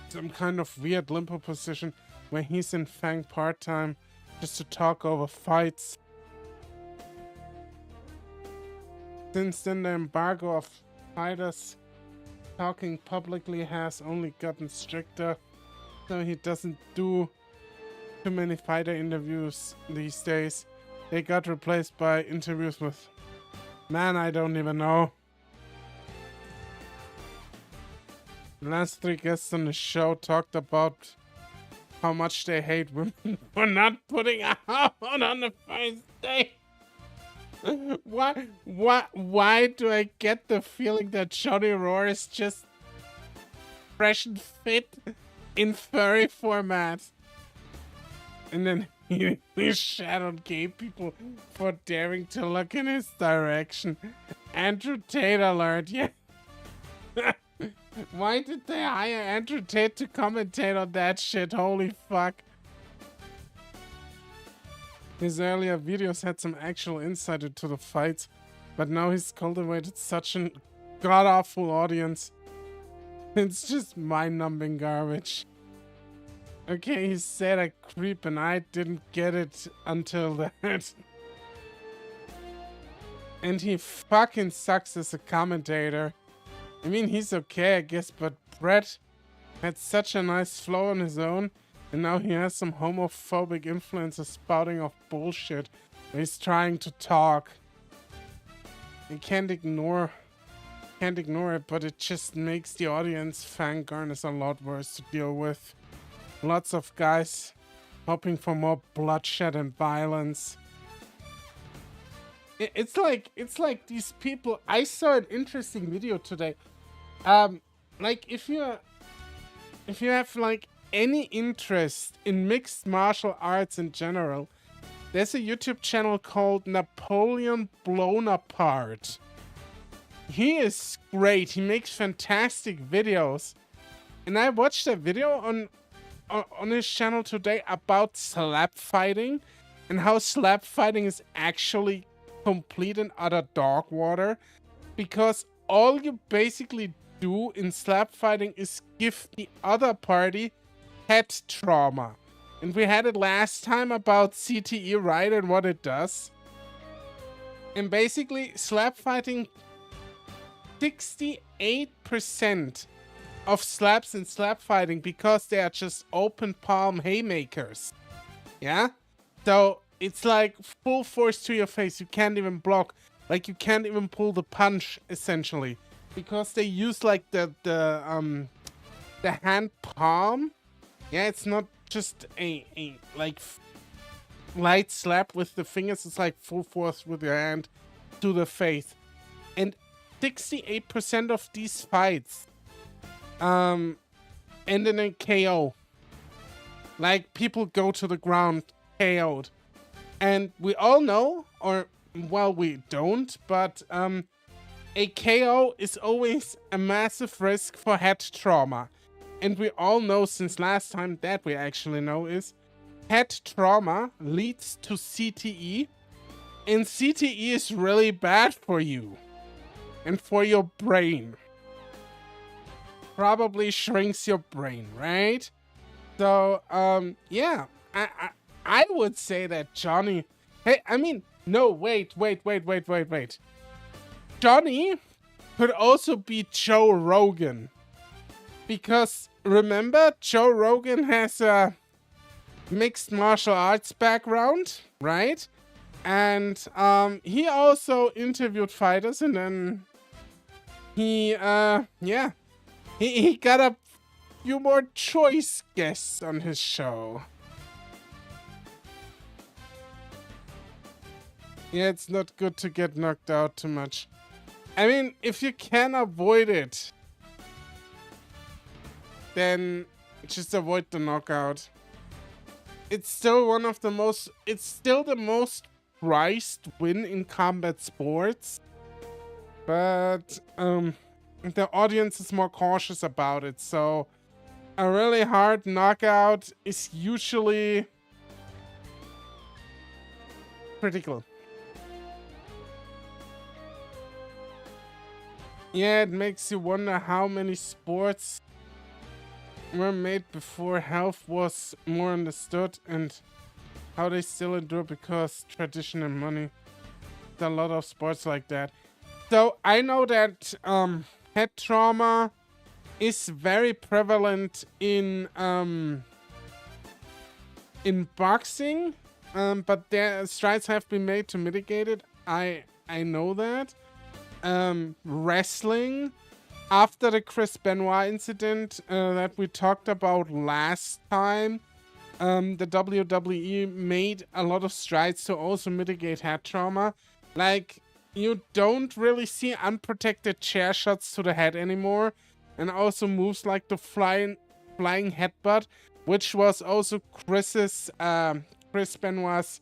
some kind of weird limbo position where he's in FANG part-time just to talk over fights. Since then, the embargo of fighters talking publicly has only gotten stricter, so he doesn't do too many fighter interviews these days. They got replaced by interviews with, man, I don't even know. The last 3 guests on the show talked about how much they hate women for not putting out on the first day. Why do I get the feeling that Johnny Roar is just fresh and fit in furry format? And then he shadowed gay people for daring to look in his direction. Andrew Tate alert, yeah. Why did they hire Andrew Tate to commentate on that shit? Holy fuck. His earlier videos had some actual insight into the fights, but now he's cultivated such a god-awful audience. It's just mind-numbing garbage. Okay, he said a creep and I didn't get it until that. And he fucking sucks as a commentator. I mean, he's okay, I guess, but Brett had such a nice flow on his own, and now he has some homophobic influences spouting off bullshit. He's trying to talk. You can't ignore it, but it just makes the audience FANG garners a lot worse to deal with. Lots of guys hoping for more bloodshed and violence. It's like these people. I saw an interesting video today. Like if you have like any interest in mixed martial arts in general, there's a YouTube channel called Napoleon Blown Apart. He is great. He makes fantastic videos, and I watched a video on his channel today about slap fighting and how slap fighting is actually complete and utter dog water, because all you basically do in slap fighting is give the other party head trauma. And we had it last time about CTE, right, and what it does. And basically, slap fighting, 68% of slaps in slap fighting, because they are just open palm haymakers. Yeah? So it's like full force to your face. You can't even block. Like, you can't even pull the punch, essentially. Because they use like the hand palm. Yeah, it's not just a like light slap with the fingers. It's like full force with your hand to the face. And 68% of these fights end in a KO. Like, people go to the ground KO'd. And we all know, or, well, we don't, but a KO is always a massive risk for head trauma. And we all know since last time, that we actually know, is head trauma leads to CTE. And CTE is really bad for you. And for your brain. Probably shrinks your brain, right? So, yeah. I would say that Johnny... Hey, I mean... No, wait. Johnny could also be Joe Rogan. Because, remember, Joe Rogan has a mixed martial arts background, right? And he also interviewed fighters, and then he got a few more choice guests on his show. Yeah, it's not good to get knocked out too much. I mean, if you can avoid it, then just avoid the knockout. It's still one of the most... It's still the most prized win in combat sports. But the audience is more cautious about it. So a really hard knockout is usually critical. Yeah, it makes you wonder how many sports were made before health was more understood, and how they still endure because tradition and money. There's a lot of sports like that. So I know that head trauma is very prevalent in boxing, but there strides have been made to mitigate it. I know that. Wrestling, after the Chris Benoit incident that we talked about last time, the WWE made a lot of strides to also mitigate head trauma. Like, you don't really see unprotected chair shots to the head anymore, and also moves like the flying headbutt, which was also Chris Benoit's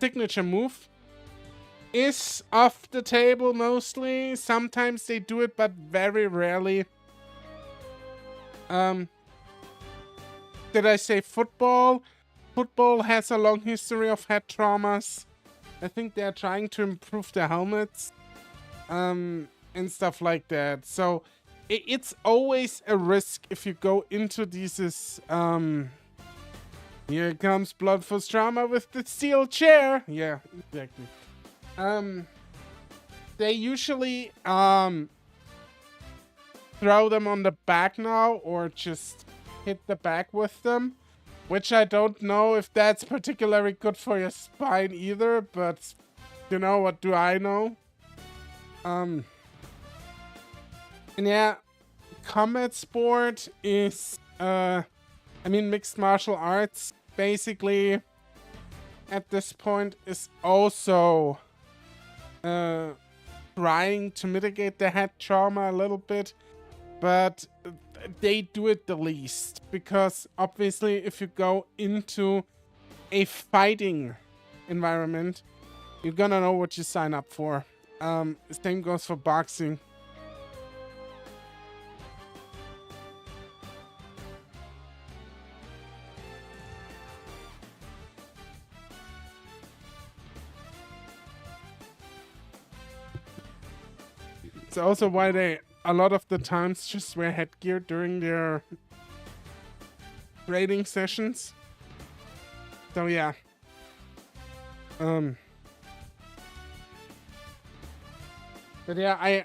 signature move. is off the table mostly. Sometimes they do it, but very rarely. Did I say football? Football has a long history of head traumas. I think they're trying to improve the helmets. And stuff like that. So it's always a risk if you go into these here comes Bloodforce Trauma with the steel chair. Yeah, exactly. They usually throw them on the back now or just hit the back with them, which I don't know if that's particularly good for your spine either, but you know, what do I know? And yeah, combat sport is, I mean, mixed martial arts, basically, at this point, is also trying to mitigate the head trauma a little bit, but they do it the least, because obviously if you go into a fighting environment, you're gonna know what you sign up for. Same goes for boxing. It's also why they, a lot of the times, just wear headgear during their training sessions. So yeah. But yeah,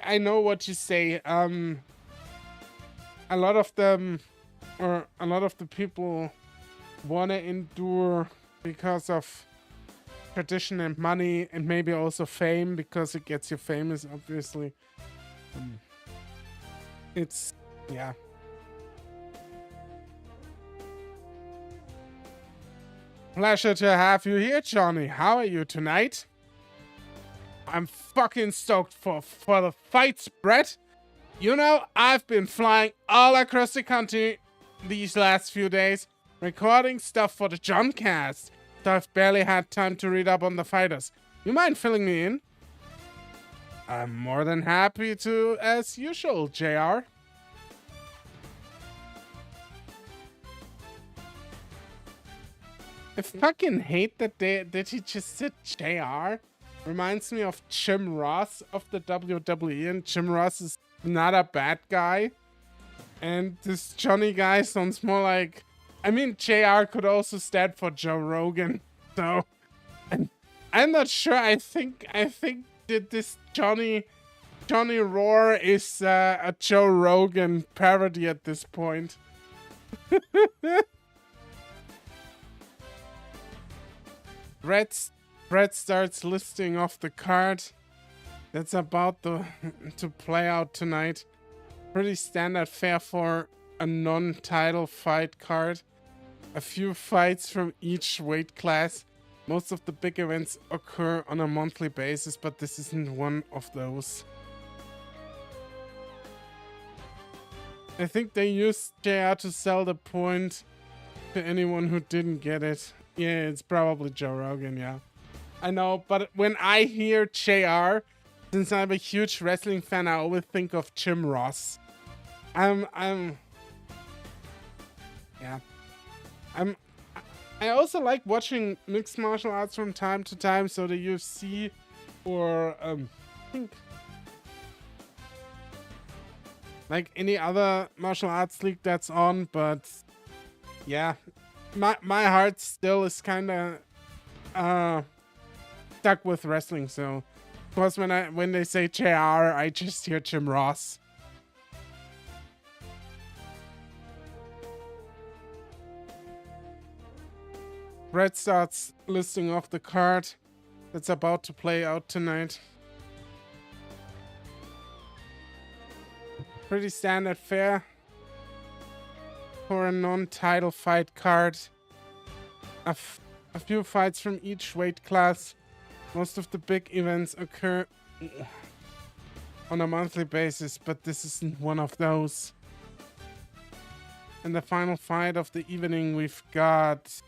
I know what you say. A lot of them, or a lot of the people, wanna endure because of tradition and money, and maybe also fame, because it gets you famous, obviously. It's, yeah. Pleasure to have you here, Johnny. How are you tonight? I'm fucking stoked for the fights, Brett. You know, I've been flying all across the country these last few days, recording stuff for the Johncast, so I've barely had time to read up on the fighters. You mind filling me in? I'm more than happy to, as usual, JR. I fucking hate that he just said JR. Reminds me of Jim Ross of the WWE, and Jim Ross is not a bad guy. And this Johnny guy sounds more like, I mean, JR could also stand for Joe Rogan. So I'm not sure. I think that this Johnny Roar is a Joe Rogan parody at this point. Brett starts listing off the card that's about to play out tonight. Pretty standard fare for a non-title fight card. A few fights from each weight class. Most of the big events occur on a monthly basis, but this isn't one of those. I think they used JR to sell the point to anyone who didn't get it. Yeah, it's probably Joe Rogan, yeah. I know, but when I hear JR, since I'm a huge wrestling fan, I always think of Jim Ross. I also like watching mixed martial arts from time to time, so the UFC or I think like any other martial arts league that's on, but yeah, my heart still is kind of stuck with wrestling. So of course when they say JR, I just hear Jim Ross. Brett starts listing off the card that's about to play out tonight. Pretty standard fare for a non-title fight card. A few fights from each weight class. Most of the big events occur on a monthly basis, but this isn't one of those. In the final fight of the evening, we've got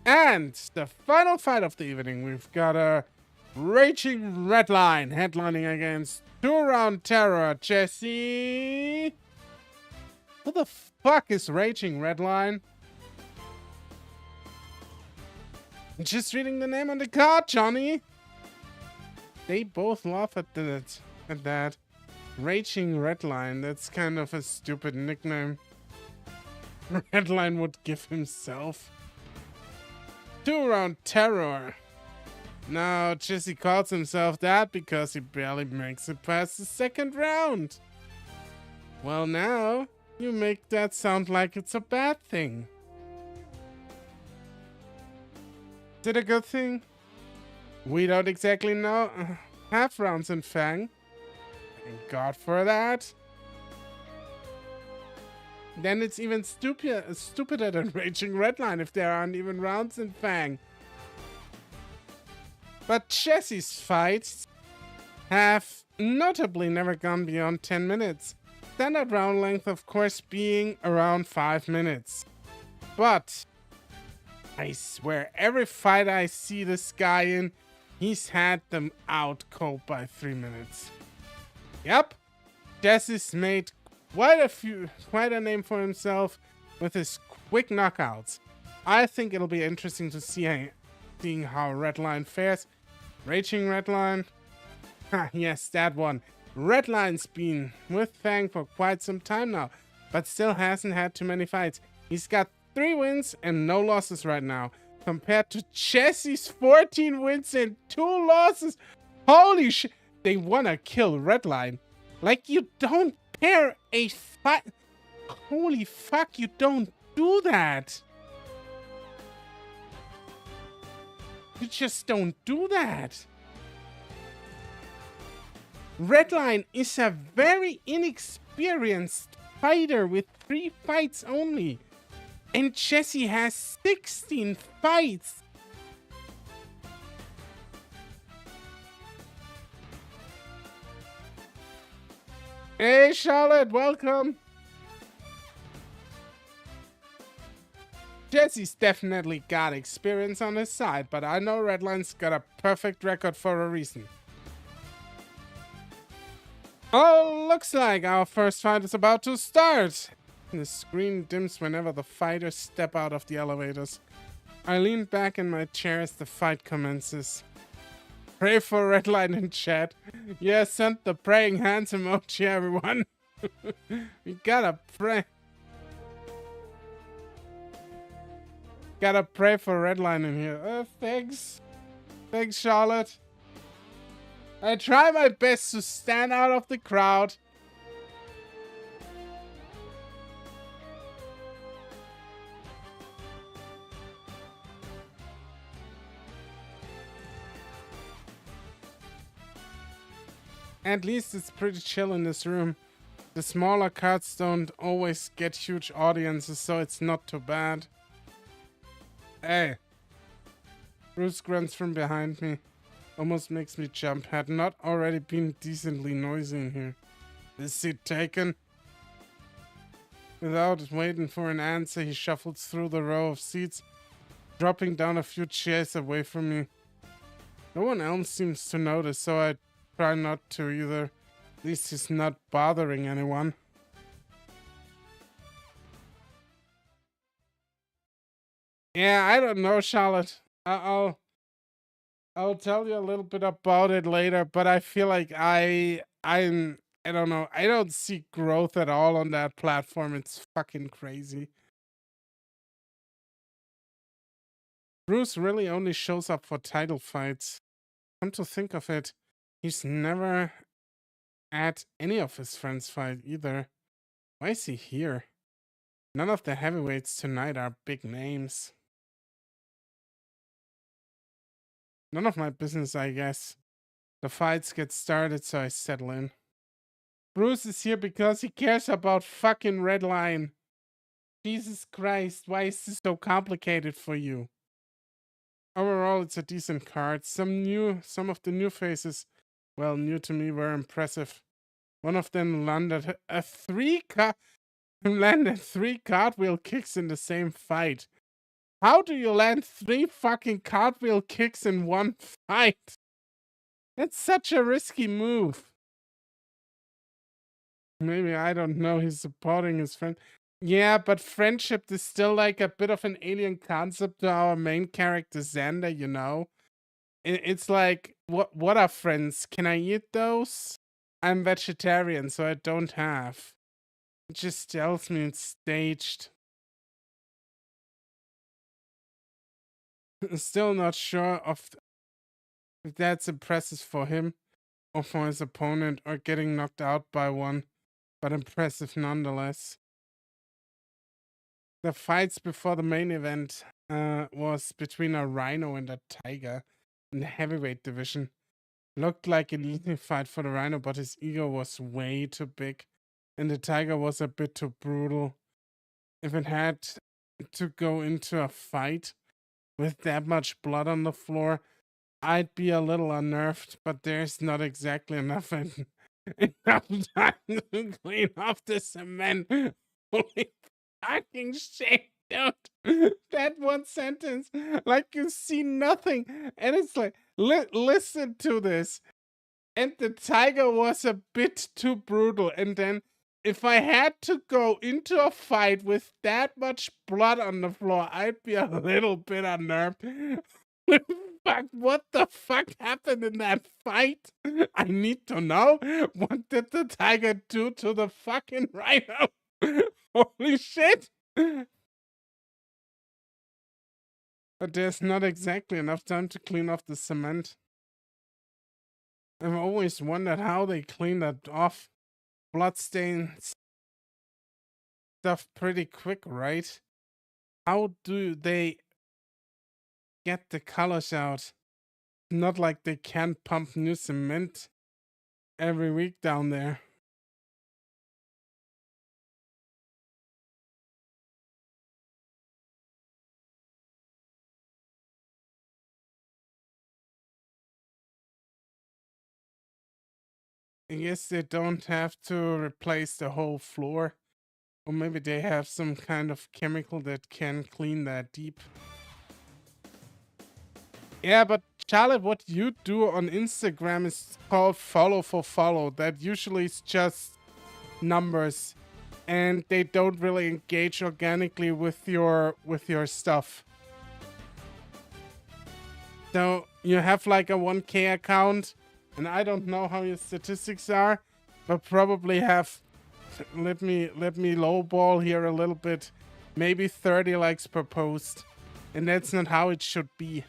And the final fight of the evening, we've got a Raging Redline headlining against 2-round terror Jesse. Who the fuck is Raging Redline? Just reading the name on the card, Johnny. They both laugh at that. Raging Redline, that's kind of a stupid nickname. Redline would give himself. 2-round terror. Now, Jesse calls himself that because he barely makes it past the second round. Well, now, you make that sound like it's a bad thing. Is it a good thing? We don't exactly know. Half rounds in FANG. Thank God for that. Then it's even stupider than Raging Redline if there aren't even rounds in FANG. But Jesse's fights have notably never gone beyond 10 minutes. Standard round length, of course, being around 5 minutes. But I swear, every fight I see this guy in, he's had them out cold by 3 minutes. Yep, Jesse's made quite a name for himself with his quick knockouts. I think it'll be interesting to seeing how Redline fares. Raging Redline. Yes, that one. Redline's been with FANG for quite some time now, but still hasn't had too many fights. He's got 3 wins and no losses right now, compared to Jesse's 14 wins and 2 losses. Holy shit. They wanna kill Redline. Like, you don't pair a fight. Holy fuck, you don't do that. You just don't do that. Redline is a very inexperienced fighter with 3 fights only. And Jesse has 16 fights. Hey Charlotte, welcome. Jesse's definitely got experience on his side, but I know Redline's got a perfect record for a reason. Oh, looks like our first fight is about to start. The screen dims whenever the fighters step out of the elevators. I lean back in my chair as the fight commences. Pray for Redline in chat. Yeah, send the praying hands emoji, everyone. We gotta pray. Gotta pray for Redline in here. Thanks. Thanks, Charlotte. I try my best to stand out of the crowd. At least it's pretty chill in this room. The smaller cards don't always get huge audiences, so it's not too bad. Hey. Bruce grunts from behind me. Almost makes me jump. Had not already been decently noisy in here. Is seat taken? Without waiting for an answer, he shuffles through the row of seats, dropping down a few chairs away from me. No one else seems to notice, so I try not to either. At least he's not bothering anyone. Yeah, I don't know, Charlotte. I'll tell you a little bit about it later, but I feel like I don't know. I don't see growth at all on that platform. It's fucking crazy. Bruce really only shows up for title fights. Come to think of it, he's never at any of his friends' fight either. Why is he here? None of the heavyweights tonight are big names. None of my business, I guess. The fights get started, so I settle in. Bruce is here because he cares about fucking Redline. Jesus Christ, why is this so complicated for you? Overall, it's a decent card. Some of the new faces, well, new to me, were impressive. One of them landed three cartwheel kicks in the same fight. How do you land 3 fucking cartwheel kicks in one fight? That's such a risky move. Maybe, I don't know, he's supporting his friend. Yeah, but friendship is still like a bit of an alien concept to our main character, Zander, you know? It's like, what are friends? Can I eat those? I'm vegetarian, so I don't have. It just tells me it's staged. Still not sure if that's impressive for him or for his opponent or getting knocked out by one, but impressive nonetheless. The fights before the main event was between a rhino and a tiger in the heavyweight division. Looked like an easy fight for the rhino, but his ego was way too big, and the tiger was a bit too brutal. If it had to go into a fight with that much blood on the floor, I'd be a little unnerved, but there's not exactly enough enough time to clean off the cement. Holy fucking shit, dude. That one sentence, like you see nothing. And it's like, listen to this. And the tiger was a bit too brutal. And then if I had to go into a fight with that much blood on the floor, I'd be a little bit unnerved. Fuck, what the fuck happened in that fight? I need to know. What did the tiger do to the fucking rhino? Holy shit. But there's not exactly enough time to clean off the cement. I've always wondered how they clean that off. Bloodstains stuff pretty quick, right? How do they get the colors out? Not like they can't pump new cement every week down there. I guess they don't have to replace the whole floor. Or maybe they have some kind of chemical that can clean that deep. Yeah, but Charlotte, what you do on Instagram is called follow for follow. That usually is just numbers. And they don't really engage organically with your stuff. So you have like a 1K account, and I don't know how your statistics are, but probably have, let me lowball here a little bit, maybe 30 likes per post, and that's not how it should be.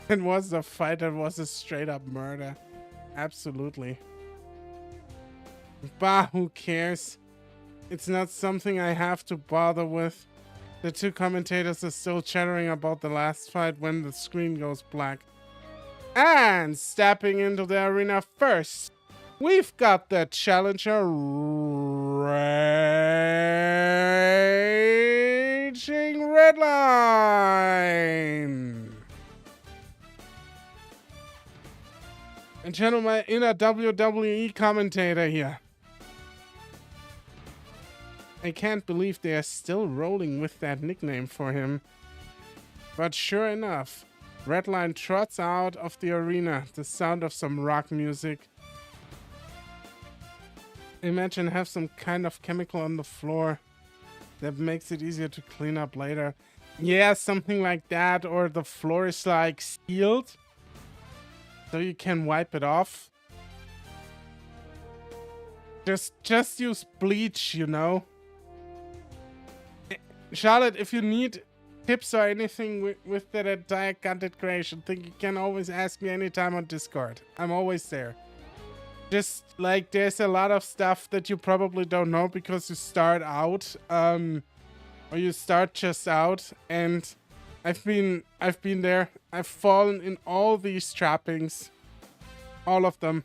It was a fight that was a straight up murder, absolutely. Bah, who cares? It's not something I have to bother with. The two commentators are still chattering about the last fight when the screen goes black. And stepping into the arena first, we've got the challenger Raging Redline. And channel my inner WWE commentator here. I can't believe they are still rolling with that nickname for him. But sure enough, Redline trots out of the arena, the sound of some rock music. Imagine have some kind of chemical on the floor that makes it easier to clean up later. Yeah, something like that, or the floor is like sealed, so you can wipe it off. Just use bleach, you know. Charlotte, if you need tips or anything with that entire content creation thing, you can always ask me anytime on Discord. I'm always there. Just like there's a lot of stuff that you probably don't know because you start out, or you start just out, and I've been there. I've fallen in all these trappings, all of them.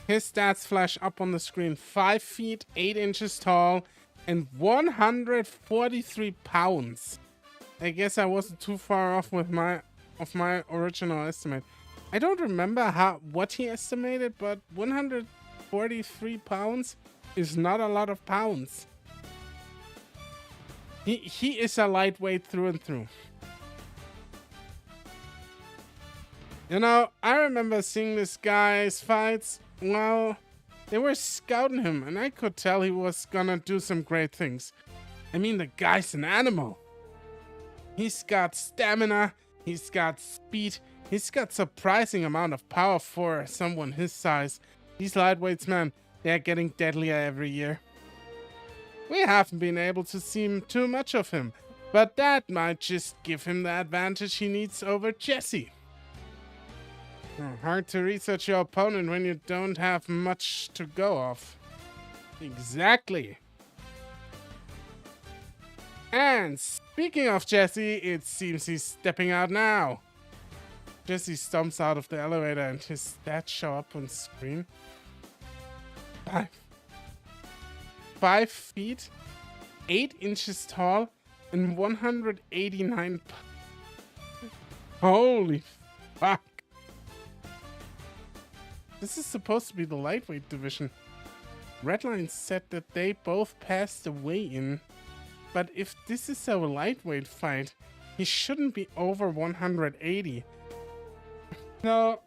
His stats flash up on the screen. 5 feet, 8 inches tall, and 143 pounds. I guess I wasn't too far off with my original estimate. I don't remember what he estimated, but 100 43 pounds is not a lot of pounds. He is a lightweight through and through. You know, I remember seeing this guy's fights. Well, they were scouting him, and I could tell he was gonna do some great things. I mean, the guy's an animal. He's got stamina, he's got speed, he's got surprising amount of power for someone his size. These lightweights, man, they're getting deadlier every year. We haven't been able to see too much of him, but that might just give him the advantage he needs over Jesse. Hard to research your opponent when you don't have much to go off. Exactly. And speaking of Jesse, it seems he's stepping out now. Jesse stomps out of the elevator and his stats show up on screen. 5 feet, 8 inches tall, and 189 pounds. Holy fuck. This is supposed to be the lightweight division. Redline said that they both passed the weigh-in. But if this is a lightweight fight, he shouldn't be over 180. No.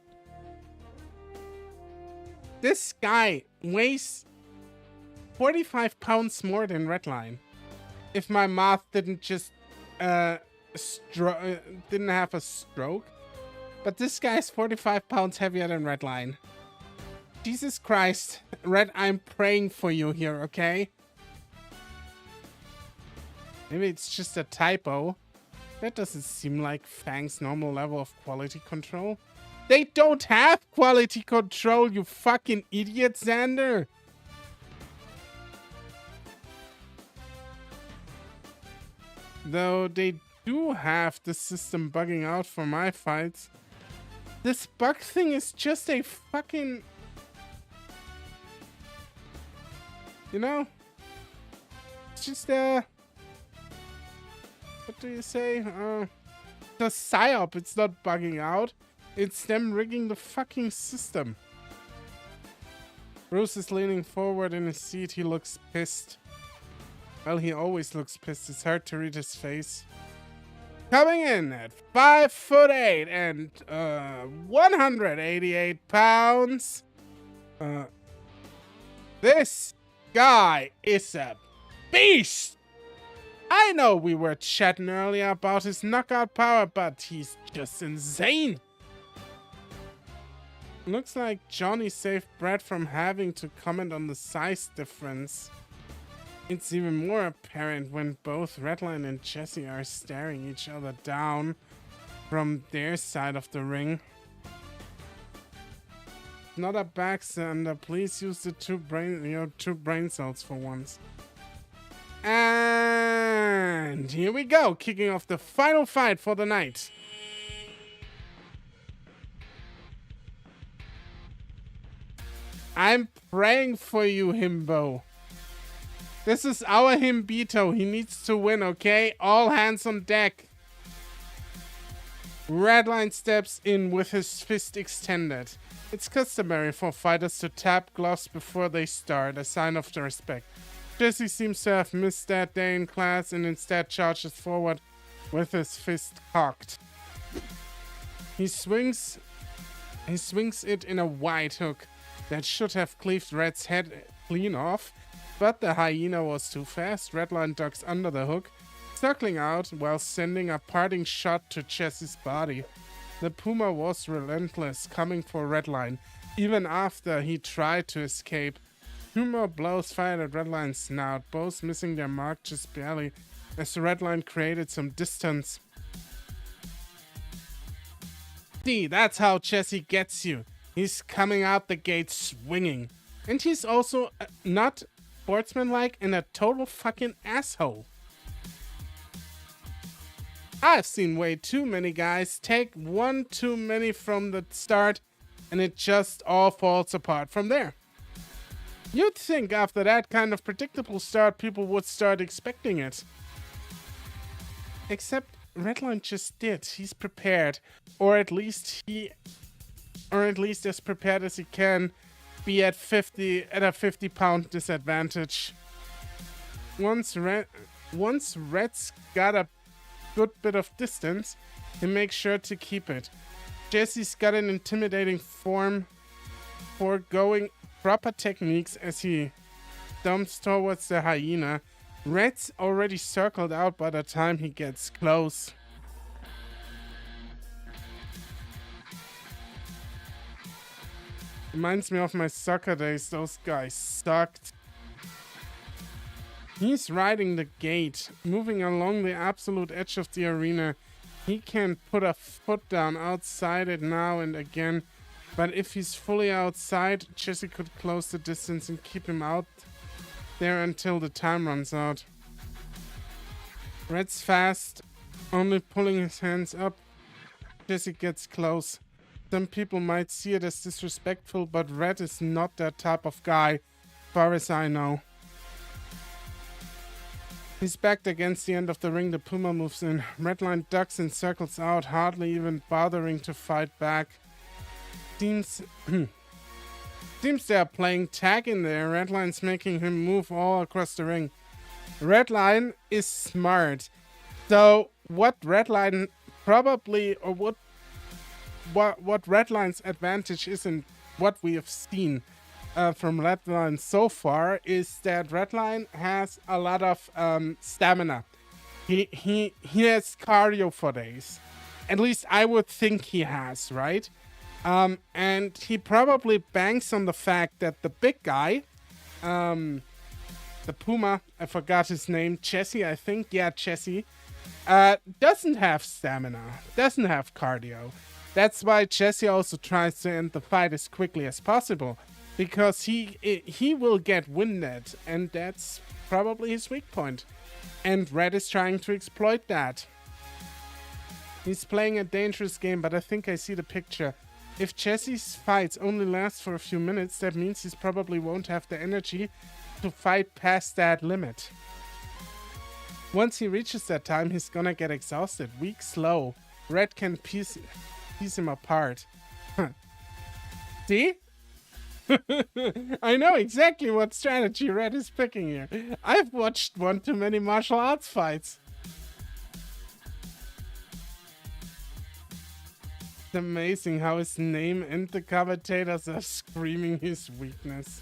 This guy weighs 45 pounds more than Redline. If my math didn't just didn't have a stroke. But this guy's 45 pounds heavier than Redline. Jesus Christ, Red, I'm praying for you here, okay? Maybe it's just a typo. That doesn't seem like FANG's normal level of quality control. They don't have quality control, you fucking idiot, Zander! Though they do have the system bugging out for my fights. This bug thing is just a fucking... You know? It's just what do you say? The psyop, it's not bugging out. It's them rigging the fucking system. Bruce is leaning forward in his seat. He looks pissed. Well, he always looks pissed. It's hard to read his face. Coming in at 5'8" and 188 pounds. This guy is a beast. I know we were chatting earlier about his knockout power, but he's just insane. Looks like Johnny saved Brad from having to comment on the size difference. It's even more apparent when both Redline and Jesse are staring each other down from their side of the ring. Not a back, Zander. Please use the two brain cells for once. And here we go, kicking off the final fight for the night. I'm praying for you, Himbo. This is our Himbito. He needs to win, okay? All hands on deck. Redline steps in with his fist extended. It's customary for fighters to tap gloves before they start, a sign of the respect. Jesse seems to have missed that day in class and instead charges forward with his fist cocked. He swings it in a wide hook that should have cleaved Red's head clean off, but the hyena was too fast. Redline ducks under the hook, circling out while sending a parting shot to Jesse's body. The puma was relentless, coming for Redline, even after he tried to escape. Two more blows fired at Redline's snout, both missing their mark just barely, as Redline created some distance. See, that's how Jesse gets you. He's coming out the gate swinging. And he's also not sportsmanlike and a total fucking asshole. I've seen way too many guys take one too many from the start, and it just all falls apart from there. You'd think after that kind of predictable start, people would start expecting it. Except Redline just did. He's prepared, or at least as prepared as he can. be at a 50-pound disadvantage. Once Red's got a good bit of distance, he makes sure to keep it. Jesse's got an intimidating form, foregoing proper techniques as he dumps towards the hyena. Red's already circled out by the time he gets close. Reminds me of my soccer days. Those guys sucked. He's riding the gate, moving along the absolute edge of the arena. He can put a foot down outside it now and again, but if he's fully outside, Jesse could close the distance and keep him out there until the time runs out. Red's fast, only pulling his hands up. Jesse gets close. Some people might see it as disrespectful, but Red is not that type of guy, far as I know. He's backed against the end of the ring. The Puma moves in. Redline ducks and circles out, hardly even bothering to fight back. Seems they're playing tag in there. Redline's making him move all across the ring. Redline is smart. So what Redline probably, or what Redline's advantage is, and what we have seen from Redline so far, is that Redline has a lot of stamina. He has cardio for days. At least I would think he has, right? And he probably banks on the fact that the big guy, the Puma, I forgot his name, Jesse, I think. Yeah, Jesse. Doesn't have stamina, doesn't have cardio. That's why Jesse also tries to end the fight as quickly as possible, because he will get winded, and that's probably his weak point. And Red is trying to exploit that. He's playing a dangerous game, but I think I see the picture. If Jesse's fights only last for a few minutes, that means he probably won't have the energy to fight past that limit. Once he reaches that time, he's gonna get exhausted, weak, slow. Red can piece him apart. See? I know exactly what strategy Red is picking here. I've watched one too many martial arts fights. It's amazing how his name and the commentators are screaming his weakness.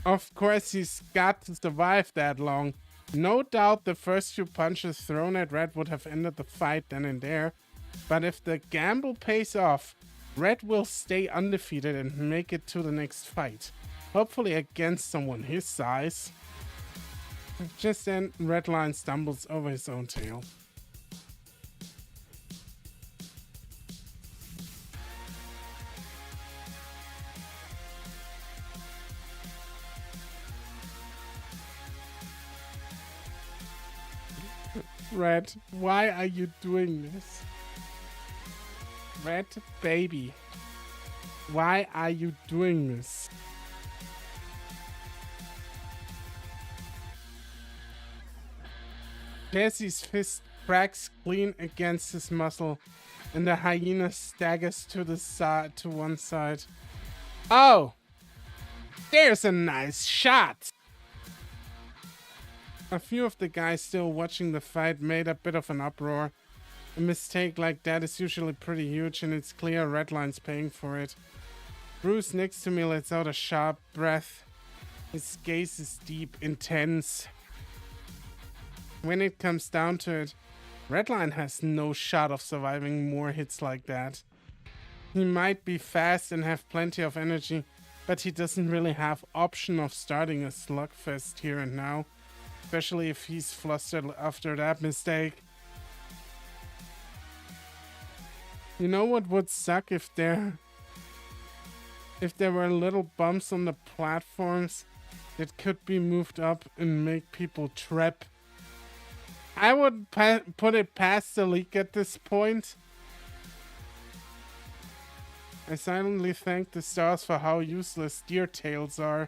Of course, he's got to survive that long. No doubt the first few punches thrown at Red would have ended the fight then and there. But if the gamble pays off, Red will stay undefeated and make it to the next fight. Hopefully against someone his size. Just then, Redline stumbles over his own tail. Red, why are you doing this? Red baby, why are you doing this? Jesse's fist cracks clean against his muscle, and the hyena staggers to one side. Oh! There's a nice shot! A few of the guys still watching the fight made a bit of an uproar. A mistake like that is usually pretty huge, and it's clear Redline's paying for it. Bruce next to me lets out a sharp breath. His gaze is deep, intense. When it comes down to it, Redline has no shot of surviving more hits like that. He might be fast and have plenty of energy, but he doesn't really have option of starting a slugfest here and now. Especially if he's flustered after that mistake. You know what would suck if there were little bumps on the platforms that could be moved up and make people trip. I would put it past the league at this point. I silently thank the stars for how useless deer tails are.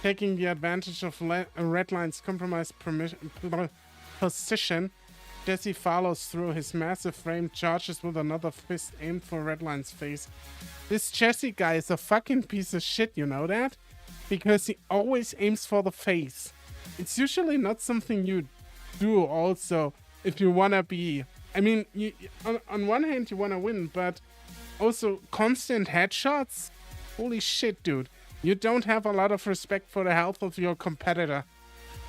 Taking the advantage of Redline's compromised position, Jesse follows through. His massive frame charges with another fist aimed for Redline's face. This Jesse guy is a fucking piece of shit, you know that? Because he always aims for the face. It's usually not something you do also if you wanna be... I mean, on one hand you wanna win, but also constant headshots? Holy shit, dude. You don't have a lot of respect for the health of your competitor.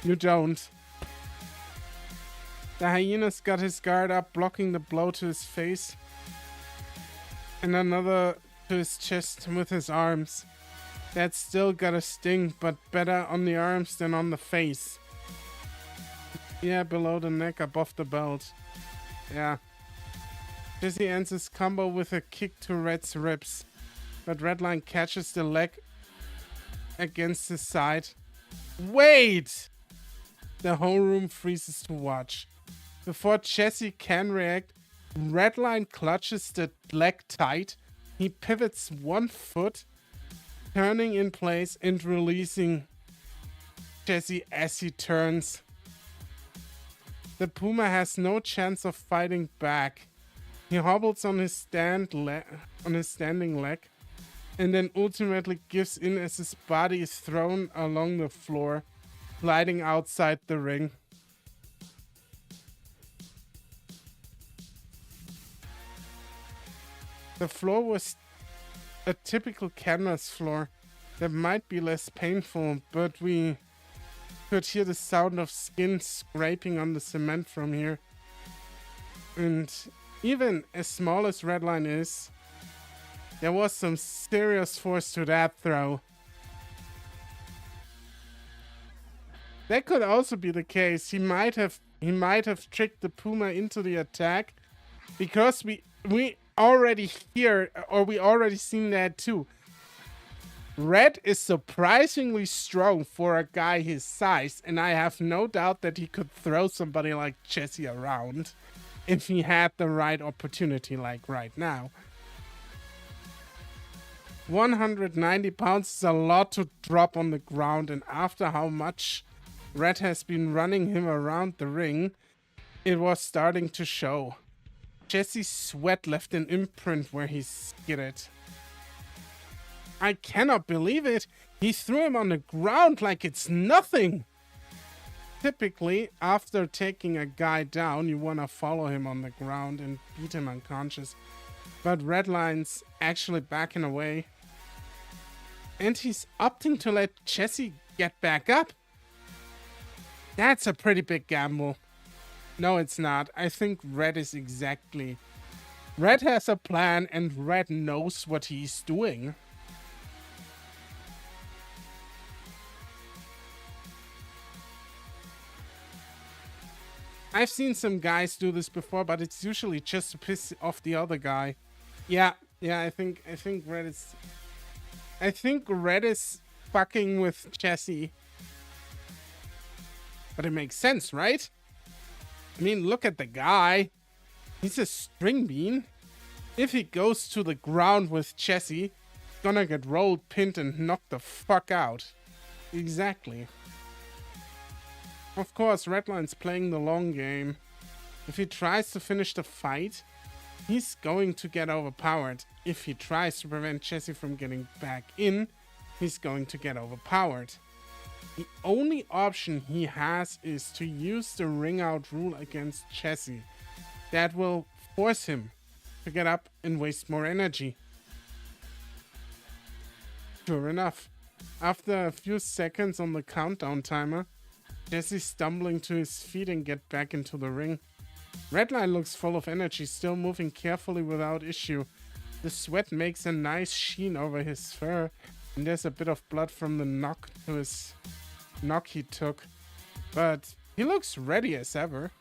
You don't. The hyena's got his guard up, blocking the blow to his face. And another to his chest with his arms. That's still got a sting, but better on the arms than on the face. Yeah, below the neck, above the belt. Yeah. Jesse ends his combo with a kick to Red's ribs. But Redline catches the leg against his side. Wait! The whole room freezes to watch. Before Jesse can react, Redline clutches the leg tight. He pivots one foot, turning in place and releasing Jesse as he turns. The Puma has no chance of fighting back. He hobbles on his standing leg, and then ultimately gives in as his body is thrown along the floor, gliding outside the ring. The floor was a typical canvas floor that might be less painful, but we could hear the sound of skin scraping on the cement from here. And even as small as Redline is, there was some serious force to that throw. That could also be the case. He might have tricked the Puma into the attack, because we already hear, or we already seen that too. Red is surprisingly strong for a guy his size, and I have no doubt that he could throw somebody like Jesse around if he had the right opportunity, like right now. 190 pounds is a lot to drop on the ground, and after how much Red has been running him around the ring, it was starting to show. Jesse's sweat left an imprint where he skidded. I cannot believe it! He threw him on the ground like it's nothing! Typically, after taking a guy down, you wanna follow him on the ground and beat him unconscious. But Redline's actually backing away. And he's opting to let Jesse get back up. That's a pretty big gamble. No, it's not. I think Red is exactly... Red has a plan, and Red knows what he's doing. I've seen some guys do this before, but it's usually just to piss off the other guy. Yeah, I think Red is... I think Red is fucking with Jesse. But it makes sense, right? I mean, look at the guy. He's a string bean. If he goes to the ground with Jesse, gonna get rolled, pinned, and knocked the fuck out. Exactly. Of course, Redline's playing the long game. If he tries to finish the fight, he's going to get overpowered. If he tries to prevent Jesse from getting back in, he's going to get overpowered. The only option he has is to use the ring out rule against Jesse. That will force him to get up and waste more energy. Sure enough, after a few seconds on the countdown timer, Jesse's stumbling to his feet and get back into the ring. Redline looks full of energy, still moving carefully without issue. The sweat makes a nice sheen over his fur, and there's a bit of blood from the knock he took. But he looks ready as ever.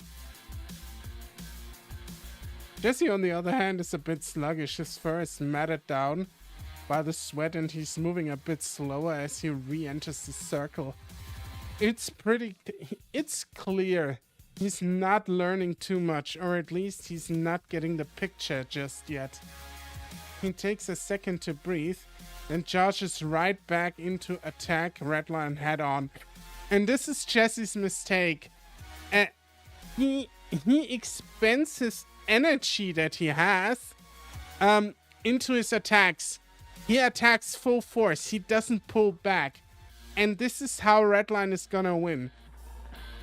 Jesse, on the other hand, is a bit sluggish. His fur is matted down by the sweat, and he's moving a bit slower as he re-enters the circle. It's clear he's not learning too much, or at least he's not getting the picture just yet. He takes a second to breathe, and charges right back into attack Redline head on. And this is Jesse's mistake. He he expends his energy that he has into his attacks. He attacks full force. He doesn't pull back. And this is how Redline is gonna win.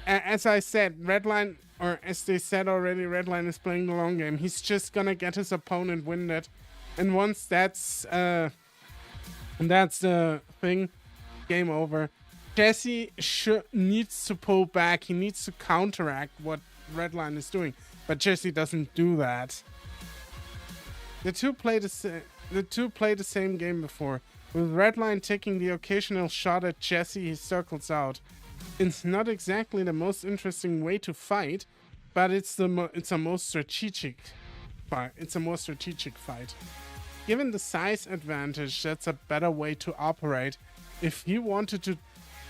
As I said, Redline, or as they said already, Redline is playing the long game. He's just gonna get his opponent winded. And once that's the thing, game over. Jesse needs to pull back. He needs to counteract what Redline is doing. But Jesse doesn't do that. The two play the same game before. With Redline taking the occasional shot at Jesse, he circles out. It's not exactly the most interesting way to fight, but it's a more strategic fight. Given the size advantage, that's a better way to operate. If he wanted to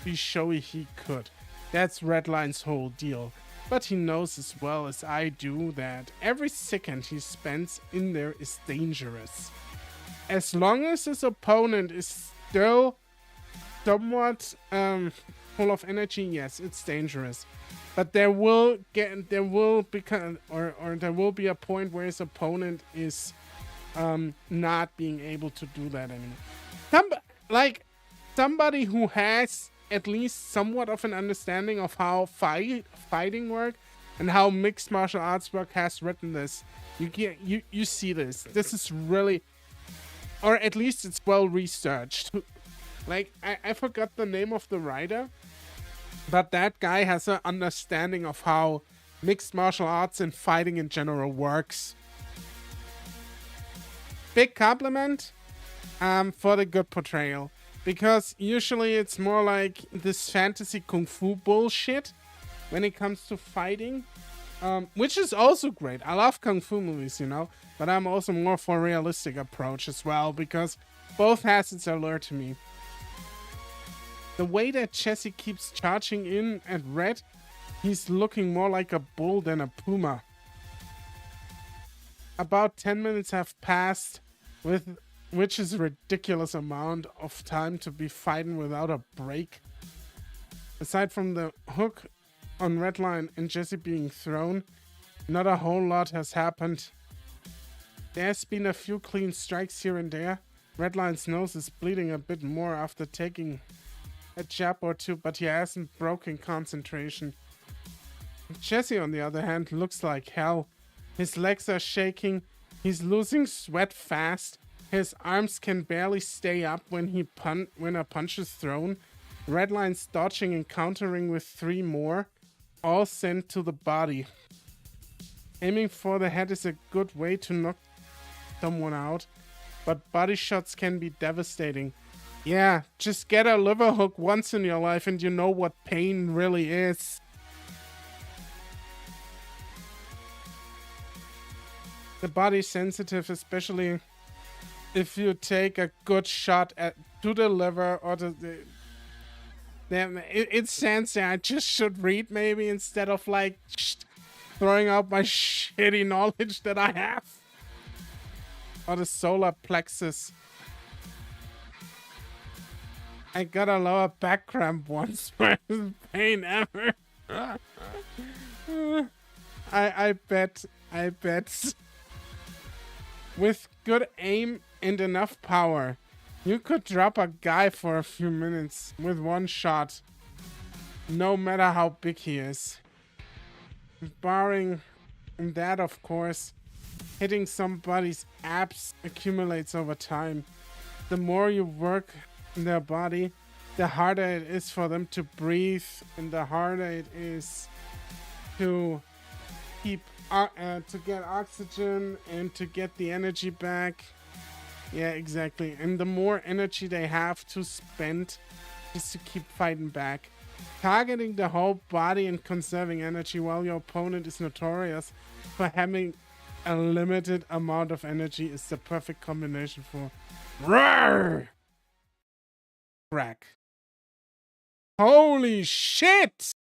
be showy, he could. That's Redline's whole deal. But he knows as well as I do that every second he spends in there is dangerous. As long as his opponent is still somewhat full of energy, yes, it's dangerous. But there will be a point where his opponent is not being able to do that anymore. Somebody who has at least somewhat of an understanding of how fighting work and how mixed martial arts work has written this. You see this. This is really, or at least it's well researched. Like, I forgot the name of the writer, but that guy has an understanding of how mixed martial arts and fighting in general works. Big compliment for the good portrayal. Because usually it's more like this fantasy kung fu bullshit when it comes to fighting. Which is also great. I love kung fu movies, you know. But I'm also more for a realistic approach as well. Because both has its allure to me. The way that Jesse keeps charging in at Red, he's looking more like a bull than a puma. About 10 minutes have passed, which is a ridiculous amount of time to be fighting without a break. Aside from the hook on Redline and Jesse being thrown, not a whole lot has happened. There's been a few clean strikes here and there. Redline's nose is bleeding a bit more after taking a jab or two, but he hasn't broken concentration. Jesse, on the other hand, looks like hell. His legs are shaking. He's losing sweat fast. His arms can barely stay up when a punch is thrown. Redline's dodging and countering with 3 more, all sent to the body. Aiming for the head is a good way to knock someone out, but body shots can be devastating. Yeah, just get a liver hook once in your life and you know what pain really is. The body's sensitive, especially if you take a good shot to the liver or it stands there. I just should read maybe instead of like throwing out my shitty knowledge that I have. Or the solar plexus. I got a lower back cramp once. Worst pain ever. I bet. With good aim and enough power, you could drop a guy for a few minutes with one shot, no matter how big he is. Barring that, of course, hitting somebody's abs accumulates over time. The more you work their body, the harder it is for them to breathe, and the harder it is to keep to get oxygen and to get the energy back. Yeah, exactly. And the more energy they have to spend is to keep fighting back. Targeting the whole body and conserving energy while your opponent is notorious for having a limited amount of energy is the perfect combination for roar. Crack. Holy shit!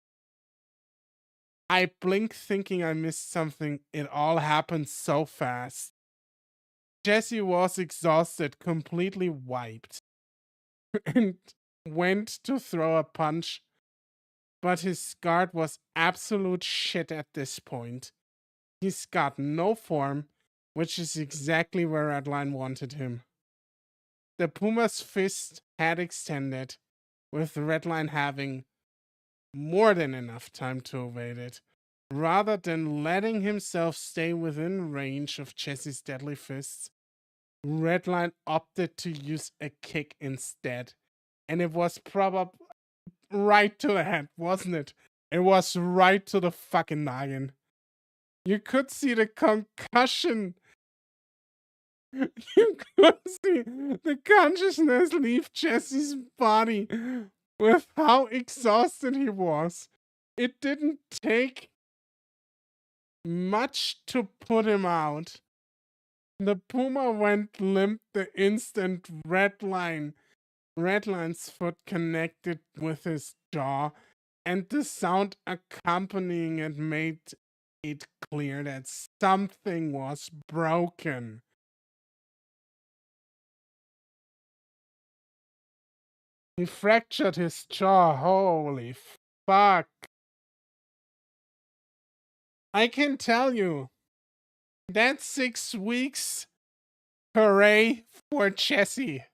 I blinked thinking I missed something. It all happened so fast. Jesse was exhausted, completely wiped, and went to throw a punch but his guard was absolute shit at this point. He's got no form, which is exactly where Redline wanted him. The puma's fist had extended, with Redline having more than enough time to evade it. Rather than letting himself stay within range of Jesse's deadly fists, Redline opted to use a kick instead. And it was probably right to the head, wasn't it? It was right to the fucking noggin. You could see the concussion. You could see the consciousness leave Jesse's body with how exhausted he was. It didn't take much to put him out. The puma went limp the instant Redline's foot connected with his jaw, and the sound accompanying it made it clear that something was broken. He fractured his jaw. Holy fuck. I can tell you, that's 6 weeks. Hooray for Jesse.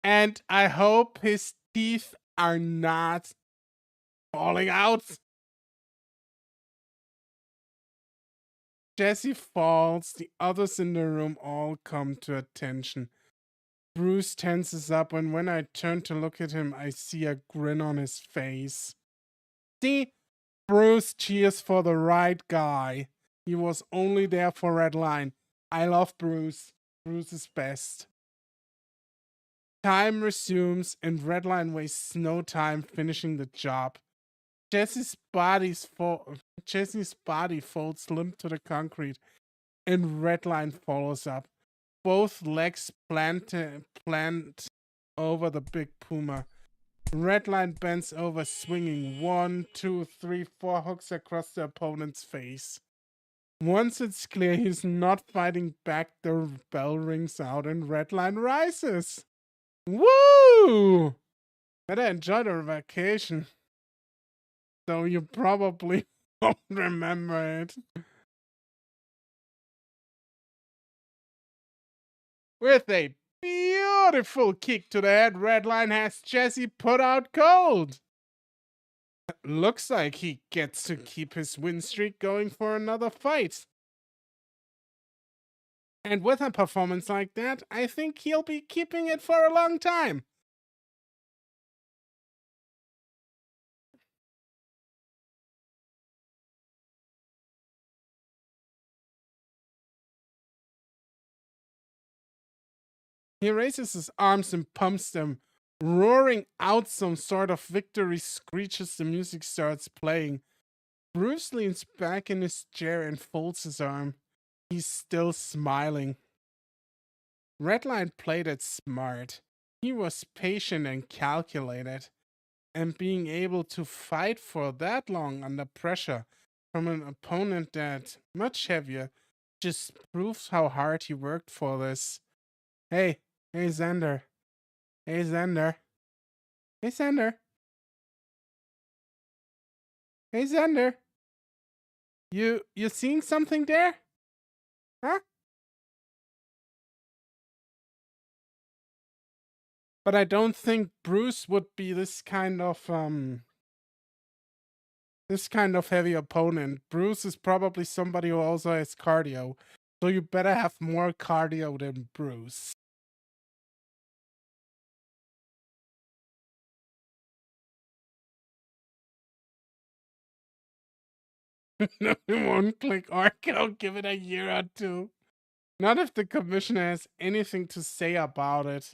And I hope his teeth are not falling out. Jesse falls. The others in the room all come to attention. Bruce tenses up, and when I turn to look at him, I see a grin on his face. See? Bruce cheers for the right guy. He was only there for Redline. I love Bruce. Bruce is best. Time resumes, and Redline wastes no time finishing the job. Jesse's body folds limp to the concrete, and Redline follows up. Both legs plant over the big puma. Redline bends over, swinging 1, 2, 3, 4 hooks across the opponent's face. Once it's clear he's not fighting back, the bell rings out and Redline rises. Woo! Better enjoy the vacation. Though you probably won't remember it. With a beautiful kick to the head, Redline has Jesse put out cold. Looks like he gets to keep his win streak going for another fight. And with a performance like that, I think he'll be keeping it for a long time. He raises his arms and pumps them, roaring out some sort of victory screech as the music starts playing. Bruce leans back in his chair and folds his arm. He's still smiling. Redline played it smart. He was patient and calculated. And being able to fight for that long under pressure from an opponent that much heavier just proves how hard he worked for this. Hey Zander. Hey Zander. Hey Zander. Hey Zander. You seeing something there? Huh? But I don't think Bruce would be this kind of heavy opponent. Bruce is probably somebody who also has cardio. So you better have more cardio than Bruce. No, it won't click Orco. Give it a year or two. Not if the commissioner has anything to say about it.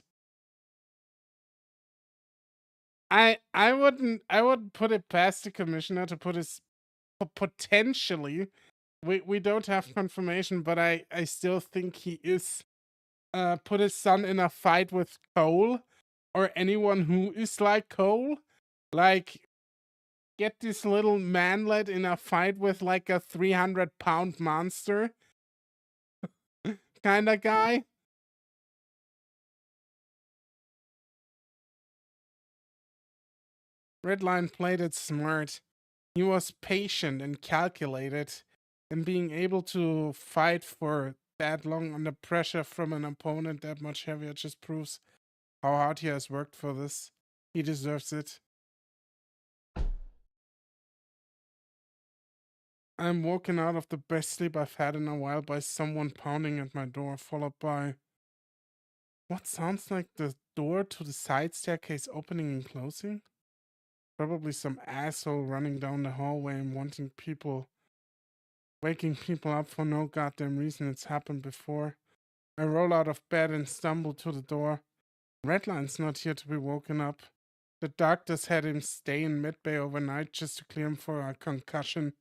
I wouldn't put it past the commissioner to put his potentially. We don't have confirmation, but I still think he is put his son in a fight with Cole or anyone who is like Cole. Like, get this little manlet in a fight with like a 300-pound monster kind of guy. Redline played it smart. He was patient and calculated, and being able to fight for that long under pressure from an opponent that much heavier just proves how hard he has worked for this. He deserves it. I'm woken out of the best sleep I've had in a while by someone pounding at my door, followed by what sounds like the door to the side staircase opening and closing. Probably some asshole running down the hallway and waking people up for no goddamn reason. It's happened before. I roll out of bed and stumble to the door. Redline's not here to be woken up. The doctors had him stay in medbay overnight just to clear him for a concussion.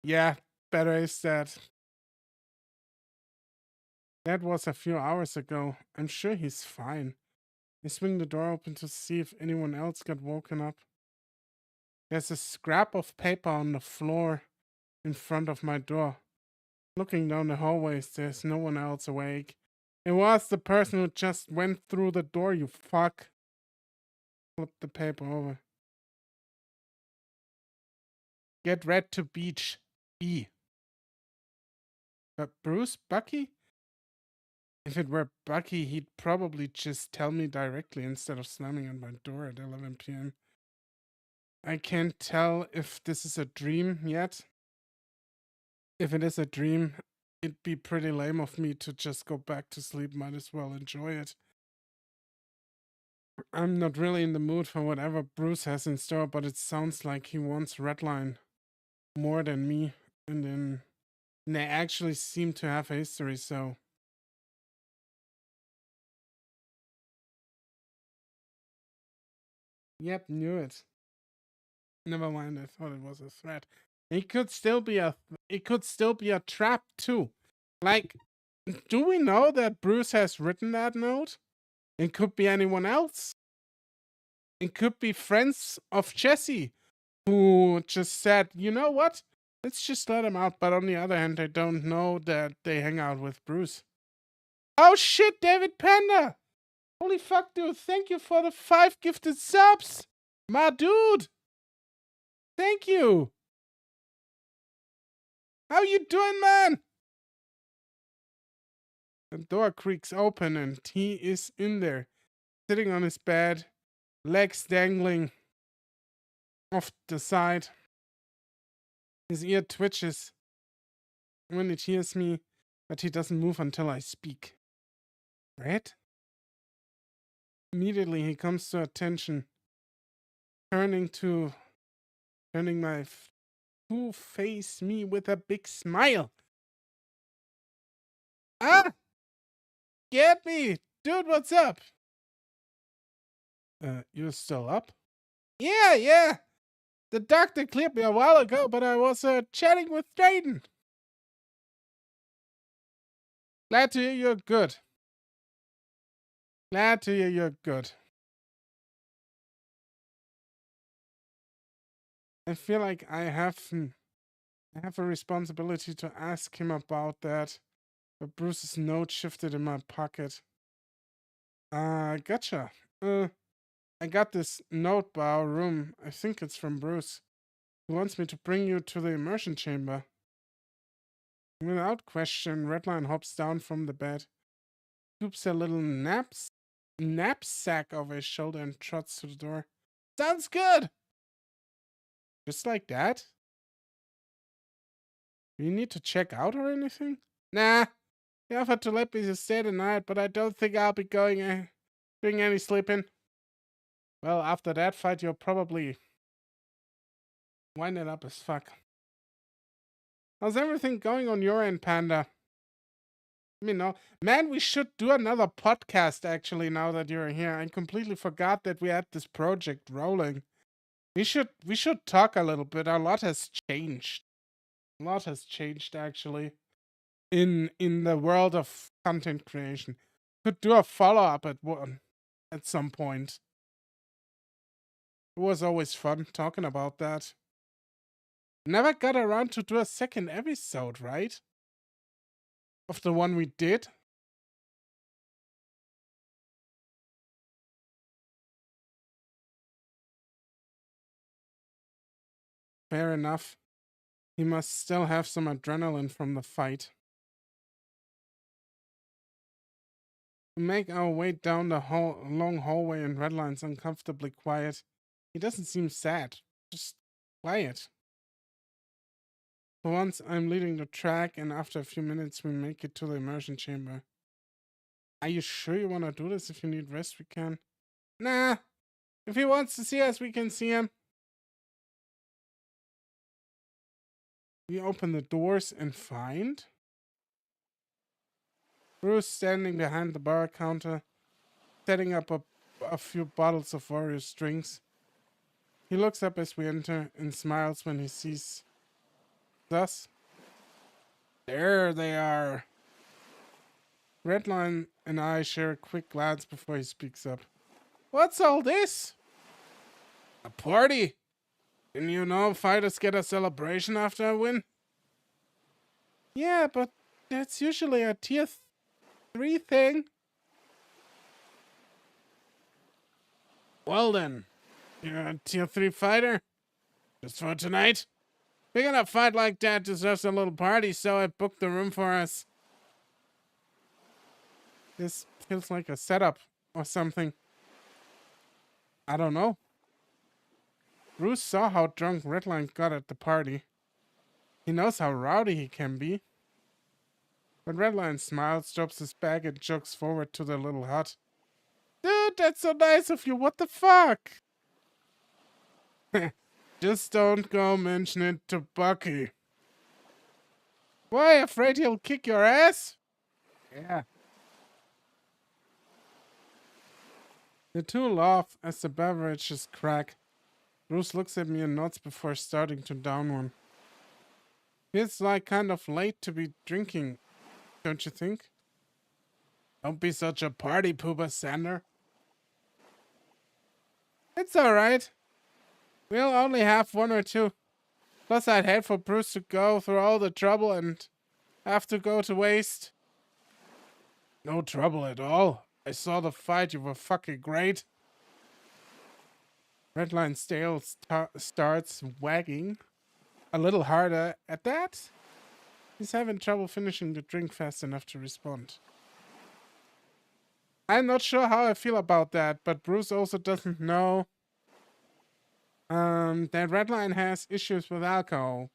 Yeah, better is that. That was a few hours ago. I'm sure he's fine. I swing the door open to see if anyone else got woken up. There's a scrap of paper on the floor in front of my door. Looking down the hallways, there's no one else awake. It was the person who just went through the door, you fuck. Flip the paper over. Get ready to beach. E. But Bruce? Bucky? If it were Bucky, he'd probably just tell me directly instead of slamming on my door at 11 p.m. I can't tell if this is a dream yet. If it is a dream, it'd be pretty lame of me to just go back to sleep. Might as well enjoy it. I'm not really in the mood for whatever Bruce has in store, but it sounds like he wants Redline more than me. And then they actually seem to have a history, so. Yep, knew it. Never mind, I thought it was a threat. It could still be a trap too. Like, do we know that Bruce has written that note? It could be anyone else. It could be friends of Jesse who just said, you know what? Let's just let him out. But on the other hand, I don't know that they hang out with Bruce. Oh shit, David Panda! Holy fuck, dude. Thank you for the 5 gifted subs. My dude. Thank you. How you doing, man? The door creaks open and he is in there, sitting on his bed, legs dangling off the side. His ear twitches when it hears me, but he doesn't move until I speak. Red? Immediately he comes to attention, turning my to face me with a big smile. Ah! Get me! Dude, what's up? You're still up? Yeah. The doctor cleared me a while ago, but I was chatting with Drayden. Glad to hear you're good. I feel like I have a responsibility to ask him about that. But Bruce's note shifted in my pocket. Gotcha. I got this note by our room. I think it's from Bruce. He wants me to bring you to the immersion chamber. Without question, Redline hops down from the bed, scoops a little knapsack over his shoulder and trots to the door. Sounds good! Just like that? Do you need to check out or anything? Nah. He offered to let me stay the night, but I don't think I'll be doing any sleeping. Well, after that fight, you'll probably wind it up as fuck. How's everything going on your end, Panda? Let me know. Man, we should do another podcast, actually, now that you're here. I completely forgot that we had this project rolling. We should talk a little bit. A lot has changed. Actually, in the world of content creation. Could do a follow-up at some point. It was always fun talking about that. Never got around to do a second episode, right? Of the one we did. fair enough. He must still have some adrenaline from the fight. We make our way down the long hallway and Redline's uncomfortably quiet. He doesn't seem sad, just quiet. For once, I'm leading the track, and after a few minutes, we make it to the immersion chamber. Are you sure you want to do this? If you need rest, we can. Nah. If he wants to see us, we can see him. We open the doors and find Bruce standing behind the bar counter, setting up a few bottles of various drinks. He looks up as we enter and smiles when he sees us. There they are. Redline and I share a quick glance before he speaks up. What's all this? A party. Didn't you know fighters get a celebration after a win? Yeah, but that's usually a tier 3 thing. Well then, you're a tier 3 fighter? Just for tonight? Picking a fight like that deserves a little party, so I booked the room for us. This feels like a setup or something. I don't know. Bruce saw how drunk Redline got at the party. He knows how rowdy he can be. But Redline smiles, drops his bag, and jogs forward to the little hut. Dude, that's so nice of you. What the fuck? Just don't go mention it to Bucky. Why, afraid he'll kick your ass? Yeah. The two laugh as the beverages crack. Bruce looks at me and nods before starting to down one. Feels like kind of late to be drinking, don't you think? Don't be such a party pooper, Zander. It's alright. We'll only have one or two. Plus, I'd hate for Bruce to go through all the trouble and have to go to waste. No trouble at all. I saw the fight. You were fucking great. Redline's tail starts wagging a little harder at that. He's having trouble finishing the drink fast enough to respond. I'm not sure how I feel about that, but Bruce also doesn't know that Redline has issues with alcohol.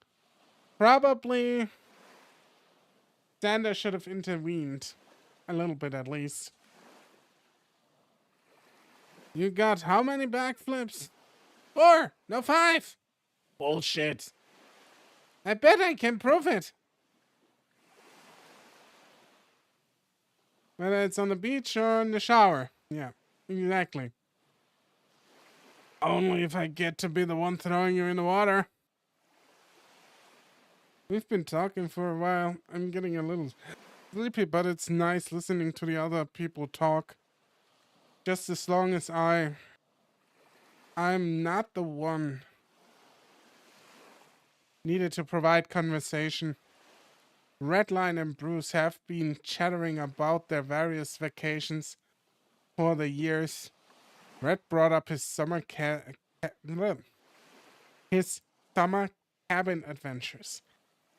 Probably Zander should have intervened. A little bit at least. You got how many backflips? 4, no 5. Bullshit. I bet I can prove it. Whether it's on the beach or in the shower. Yeah, exactly. Only if I get to be the one throwing you in the water. We've been talking for a while. I'm getting a little sleepy, but it's nice listening to the other people talk. Just as long as I'm not the one needed to provide conversation. Redline and Bruce have been chattering about their various vacations for the years. Red brought up his summer cabin adventures,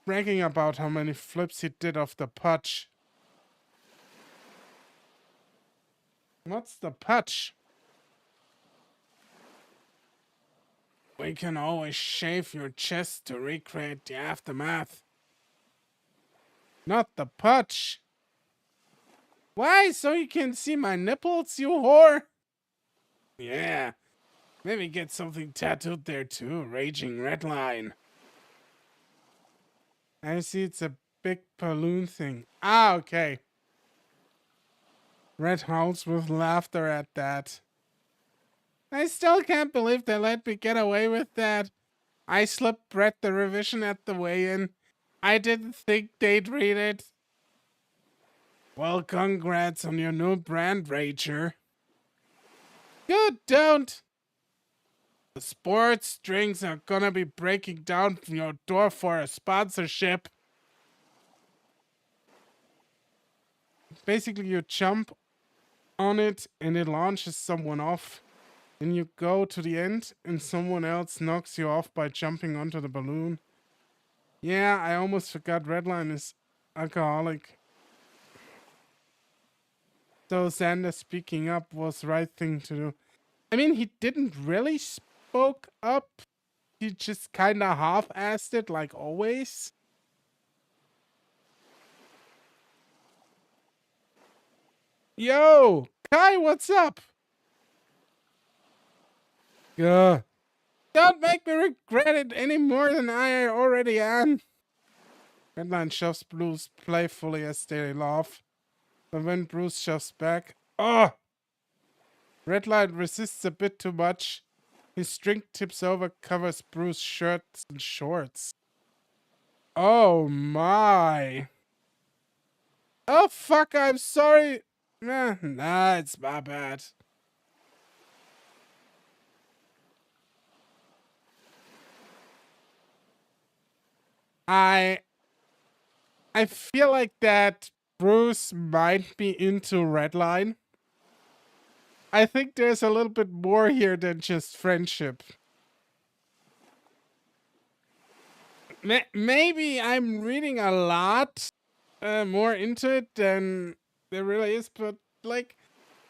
bragging about how many flips he did off the putch. What's the putch? We can always shave your chest to recreate the aftermath. Not the putch. Why? So you can see my nipples, you whore? Yeah. Maybe get something tattooed there too. Raging Redline. I see it's a big balloon thing. Ah, okay. Red howls with laughter at that. I still can't believe they let me get away with that. I slipped Brett the revision at the weigh-in. I didn't think they'd read it. Well, congrats on your new brand, Rager. Good, don't. The sports drinks are gonna be breaking down your door for a sponsorship. Basically, you jump on it and it launches someone off. Then you go to the end and someone else knocks you off by jumping onto the balloon. Yeah, I almost forgot Redline is alcoholic. So Zander speaking up was the right thing to do. I mean, he didn't really spoke up. He just kind of half-assed it, like always. Yo, Kai, what's up? Yeah. Don't make me regret it any more than I already am. Redline shoves Bruce playfully as they laugh. But when Bruce shoves back, oh! Redline resists a bit too much. His drink tips over, covers Bruce's shirts and shorts. Oh my. Oh fuck, I'm sorry. Nah, it's my bad. I feel like that Bruce might be into Redline. I think there's a little bit more here than just friendship. Maybe I'm reading a lot more into it than there really is, but like,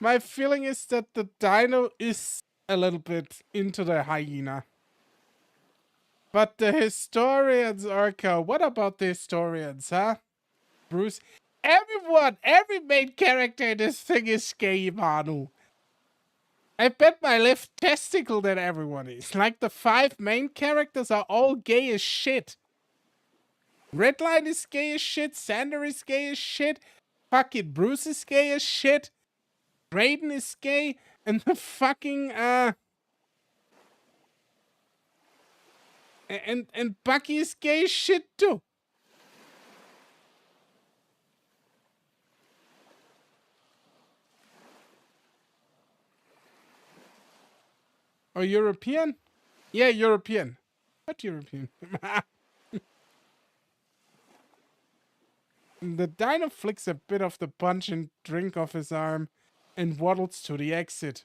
my feeling is that the dino is a little bit into the hyena. But the historians, Orca, what about the historians, huh? Bruce, every main character in this thing is gay, Manu. I bet my left testicle that everyone is. Like, the 5 main characters are all gay as shit. Redline is gay as shit, Zander is gay as shit, fucking Bruce is gay as shit, Brayden is gay, and the fucking, and Bucky is gay as shit too. Or European? Yeah, European. What European? The dino flicks a bit of the punch and drink off his arm and waddles to the exit.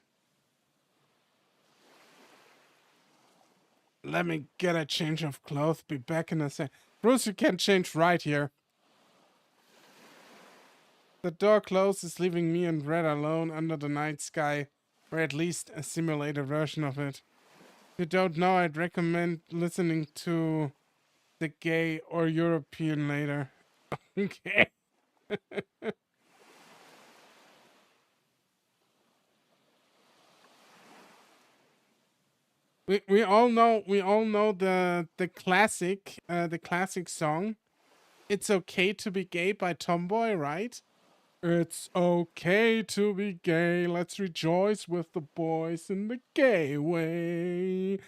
Let me get a change of clothes, be back in a sec. Bruce, you can change right here. The door closes, leaving me and Red alone under the night sky, or at least a simulated version of it. If you don't know, I'd recommend listening to the gay or European later. Okay. we all know the classic song. It's okay to be gay by Tomboy, right? It's okay to be gay. Let's rejoice with the boys in the gay way.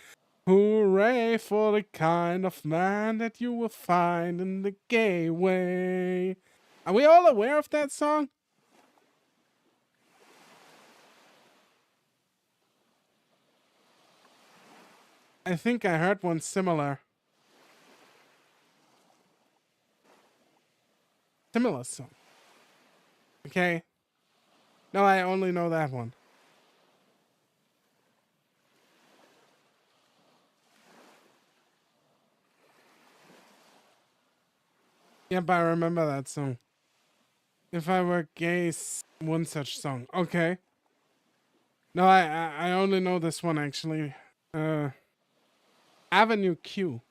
Hooray for the kind of man that you will find in the gay way. Are we all aware of that song? I think I heard one similar. Similar song. Okay. No, I only know that one. Yep, I remember that song. If I Were Gay, one such song. Okay. No, I only know this one actually. Avenue Q.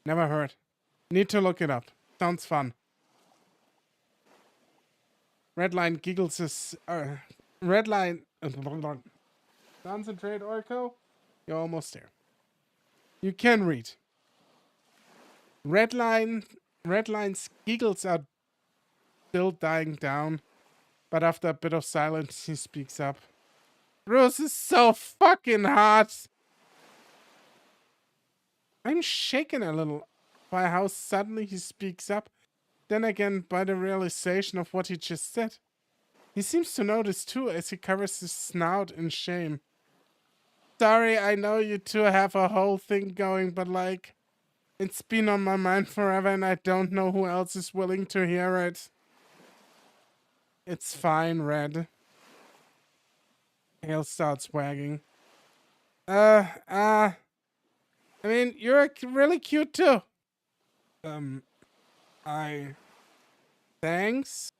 Never heard. Need to look it up. Sounds fun. Redline giggles his Redline concentrate, Orko. You're almost there. You can read. Redline's giggles are still dying down, but after a bit of silence, he speaks up. Bruce is so fucking hot. I'm shaken a little by how suddenly he speaks up, then again by the realization of what he just said. He seems to notice too as he covers his snout in shame. Sorry, I know you two have a whole thing going, but like, it's been on my mind forever and I don't know who else is willing to hear it. It's fine, Red. Hale starts wagging. I mean, you're really cute too. I... Thanks?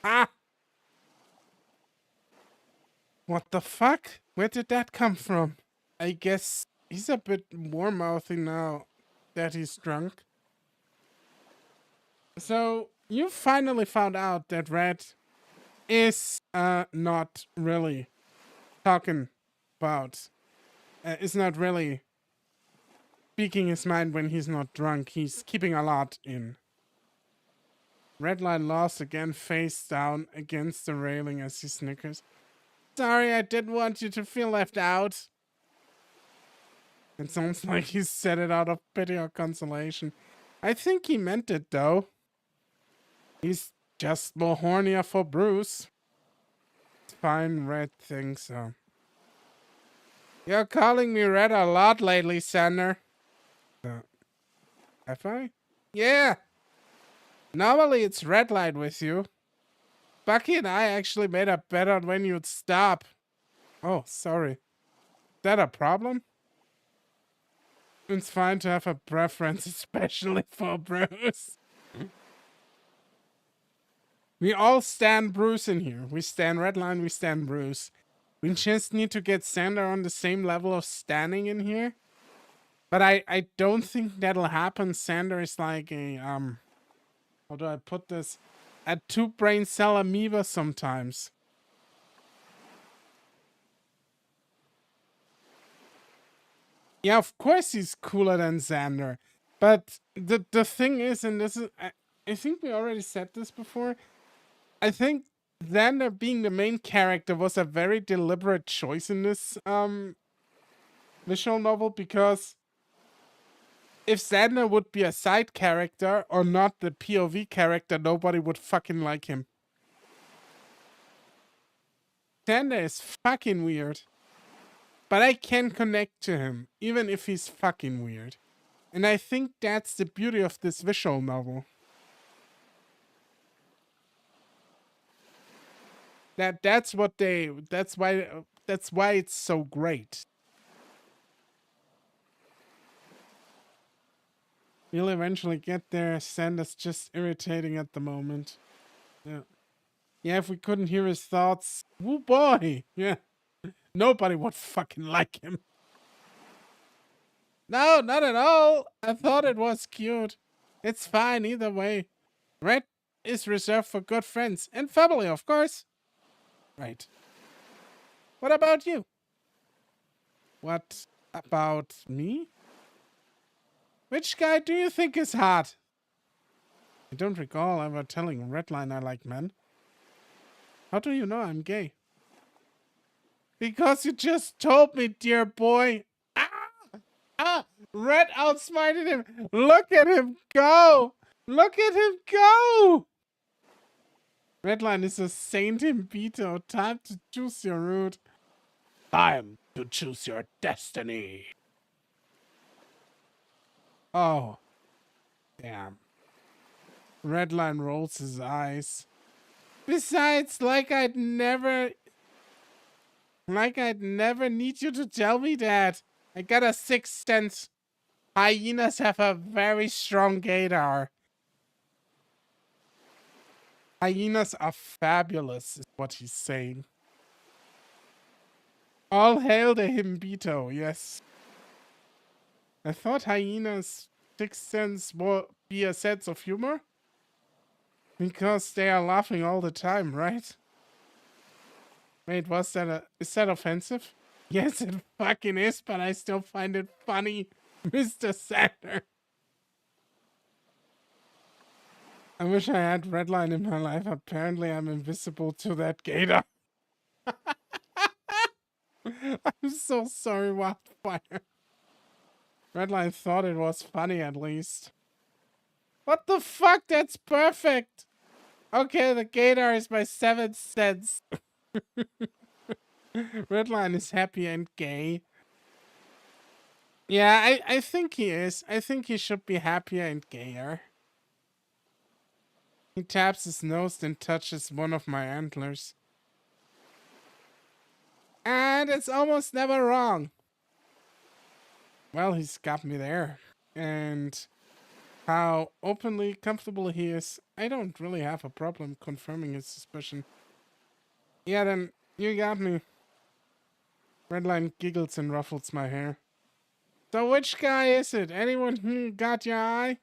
Ah! What the fuck? Where did that come from? I guess he's a bit more mouthy now that he's drunk. So, you finally found out that Red is, not really talking about... is not really speaking his mind when he's not drunk. He's keeping a lot in. Redline lost again, face down against the railing as he snickers. Sorry, I didn't want you to feel left out. It sounds like he said it out of pity or consolation. I think he meant it, though. He's just more hornier for Bruce. It's fine, Red thinks so. You're calling me Red a lot lately, Zander. Have I? Yeah. Normally it's Redline with you. Bucky and I actually made a bet on when you'd stop. Oh, sorry. Is that a problem? It's fine to have a preference, especially for Bruce. We all stand Bruce in here. We stand Redline, we stand Bruce. We just need to get Zander on the same level of standing in here. But I don't think that'll happen. Zander is like a, how do I put this? A two-brain cell amoeba sometimes. Yeah, of course he's cooler than Zander. But the thing is, and this is, I think we already said this before, I think Zander being the main character was a very deliberate choice in this visual novel, because if Zander would be a side character or not the POV character, nobody would fucking like him. Zander is fucking weird. But I can connect to him, even if he's fucking weird. And I think that's the beauty of this visual novel. That's why it's so great. We'll eventually get there. Zander's just irritating at the moment. Yeah. Yeah, if we couldn't hear his thoughts. Woo boy! Yeah. Nobody would fucking like him. No, not at all. I thought it was cute. It's fine either way. Red is reserved for good friends and family, of course. Right. What about you? What about me? Which guy do you think is hot? I don't recall ever telling Redline I like men. How do you know I'm gay? Because you just told me, dear boy. Ah! Red outsmarted him. Look at him go. Look at him go. Redline is a saint in Beto. Time to choose your route. Time to choose your destiny. Oh. Damn. Redline rolls his eyes. Besides, like I'd never need you to tell me that. I got a sixth sense. Hyenas have a very strong gaydar. Hyenas are fabulous, is what he's saying. All hail the Himbito, yes. I thought hyenas' sixth sense would be a sense of humor. Because they are laughing all the time, right? Wait, is that offensive? Yes, it fucking is, but I still find it funny, Mr. Zander. I wish I had Redline in my life. Apparently I'm invisible to that gator. I'm so sorry, Wildfire. Redline thought it was funny at least. What the fuck? That's perfect. Okay, the gator is my seventh sense. Redline is happy and gay. Yeah, I think he is. I think he should be happier and gayer. He taps his nose and touches one of my antlers. And it's almost never wrong. Well, he's got me there. And how openly comfortable he is, I don't really have a problem confirming his suspicion. Yeah, then you got me. Redline giggles and ruffles my hair. So which guy is it? Anyone who got your eye?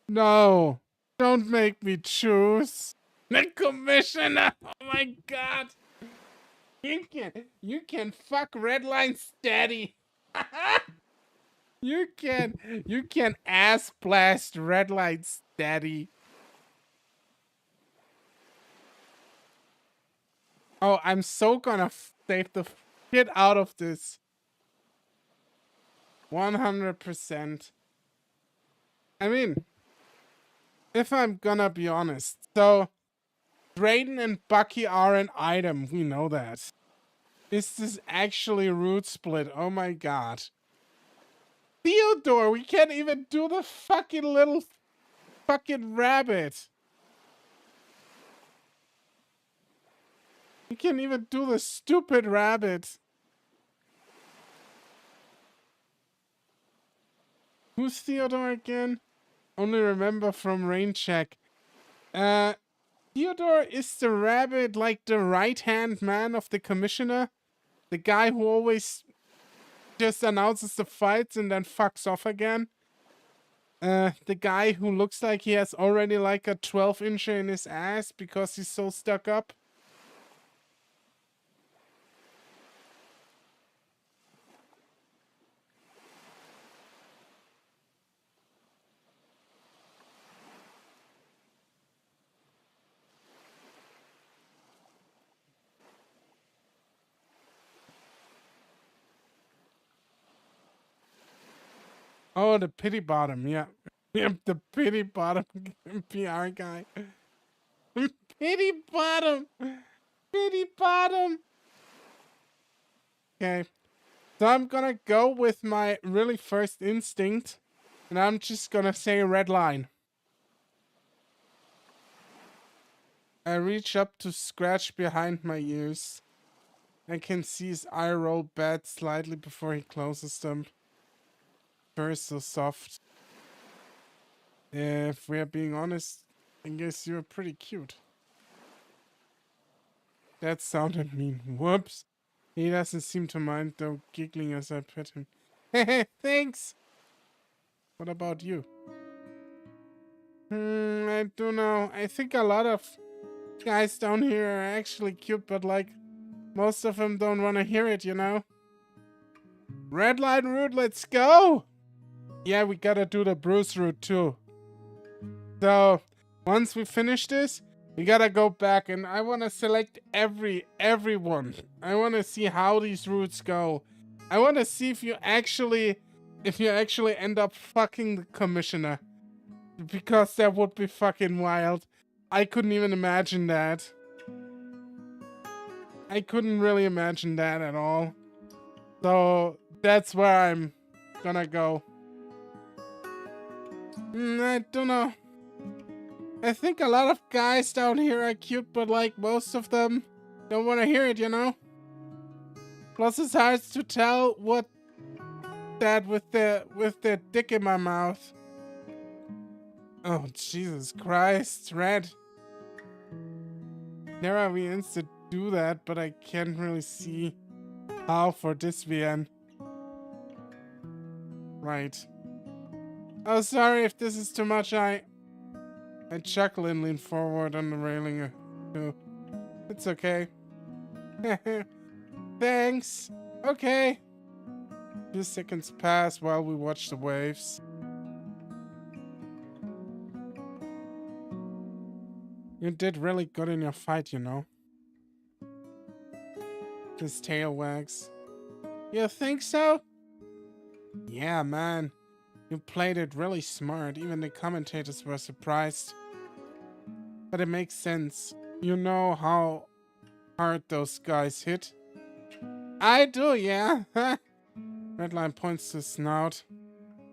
No, don't make me choose. The commissioner. Oh my god. You can fuck Redline's daddy. You can ass blast Redline's daddy. Oh, I'm so gonna save the shit out of this. 100%. I mean, if I'm gonna be honest, so Drayden and Bucky are an item. We know that. Is this actually root split? Oh my god. Theodore, we can't even do the fucking little fucking rabbit. We can't even do the stupid rabbit. Who's Theodore again? Only remember from Rain Check. Theodore is the rabbit, like the right-hand man of the commissioner. The guy who always just announces the fights and then fucks off again. The guy who looks like he has already like a 12-incher in his ass because he's so stuck up. Oh, the pity bottom, yeah. Yep, the pity bottom PR guy. Pity bottom! Pity bottom! Okay. So I'm gonna go with my really first instinct. And I'm just gonna say Redline. I reach up to scratch behind my ears. I can see his eye roll back slightly before he closes them. Fur is so soft. If we're being honest, I guess you're pretty cute. That sounded mean. Whoops. He doesn't seem to mind, though, giggling as I pet him. Hehe, thanks! What about you? I don't know. I think a lot of guys down here are actually cute, but like, most of them don't want to hear it, you know? Redline route, let's go! Yeah, we gotta do the Bruce route too. So, once we finish this, we gotta go back and I wanna select everyone. I wanna see how these routes go. I wanna see if you actually end up fucking the commissioner. Because that would be fucking wild. I couldn't even imagine that. I couldn't really imagine that at all. So, that's where I'm gonna go. I don't know. I think a lot of guys down here are cute, but like most of them don't want to hear it, you know? Plus it's hard to tell what that with the dick in my mouth. Oh, Jesus Christ, Red. There are VNs that do that, but I can't really see how for this VN. Right. Oh, sorry if this is too much. I chuckle and lean forward on the railing. It's okay. Thanks. Okay. A few seconds pass while we watch the waves. You did really good in your fight, you know. His tail wags. You think so? Yeah, man. You played it really smart. Even the commentators were surprised. But it makes sense. You know how hard those guys hit? I do, yeah. Redline points to his snout.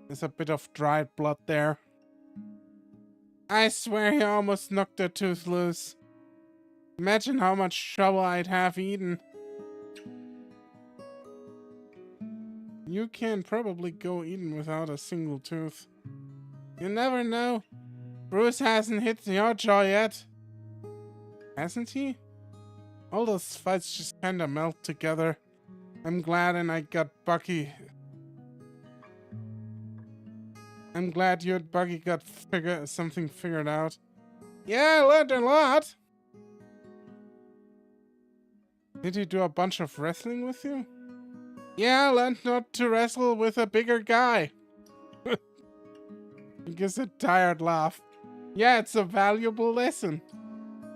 There's a bit of dried blood there. I swear he almost knocked a tooth loose. Imagine how much trouble I'd have eaten. You can probably go eaten without a single tooth. You never know. Bruce hasn't hit your jaw yet. Hasn't he? All those fights just kinda melt together. I'm glad and I got Bucky. I'm glad you and Bucky got something figured out. Yeah, I learned a lot. Did he do a bunch of wrestling with you? Yeah, I learned not to wrestle with a bigger guy. He gives a tired laugh. Yeah, it's a valuable lesson.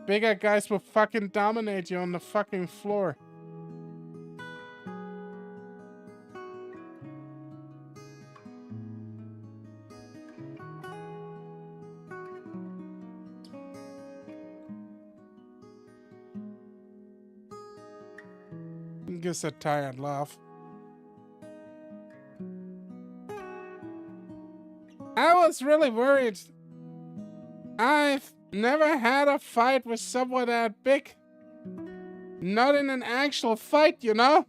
Bigger guys will fucking dominate you on the fucking floor. He gives a tired laugh. I was really worried. I've never had a fight with someone that big. Not in an actual fight, you know?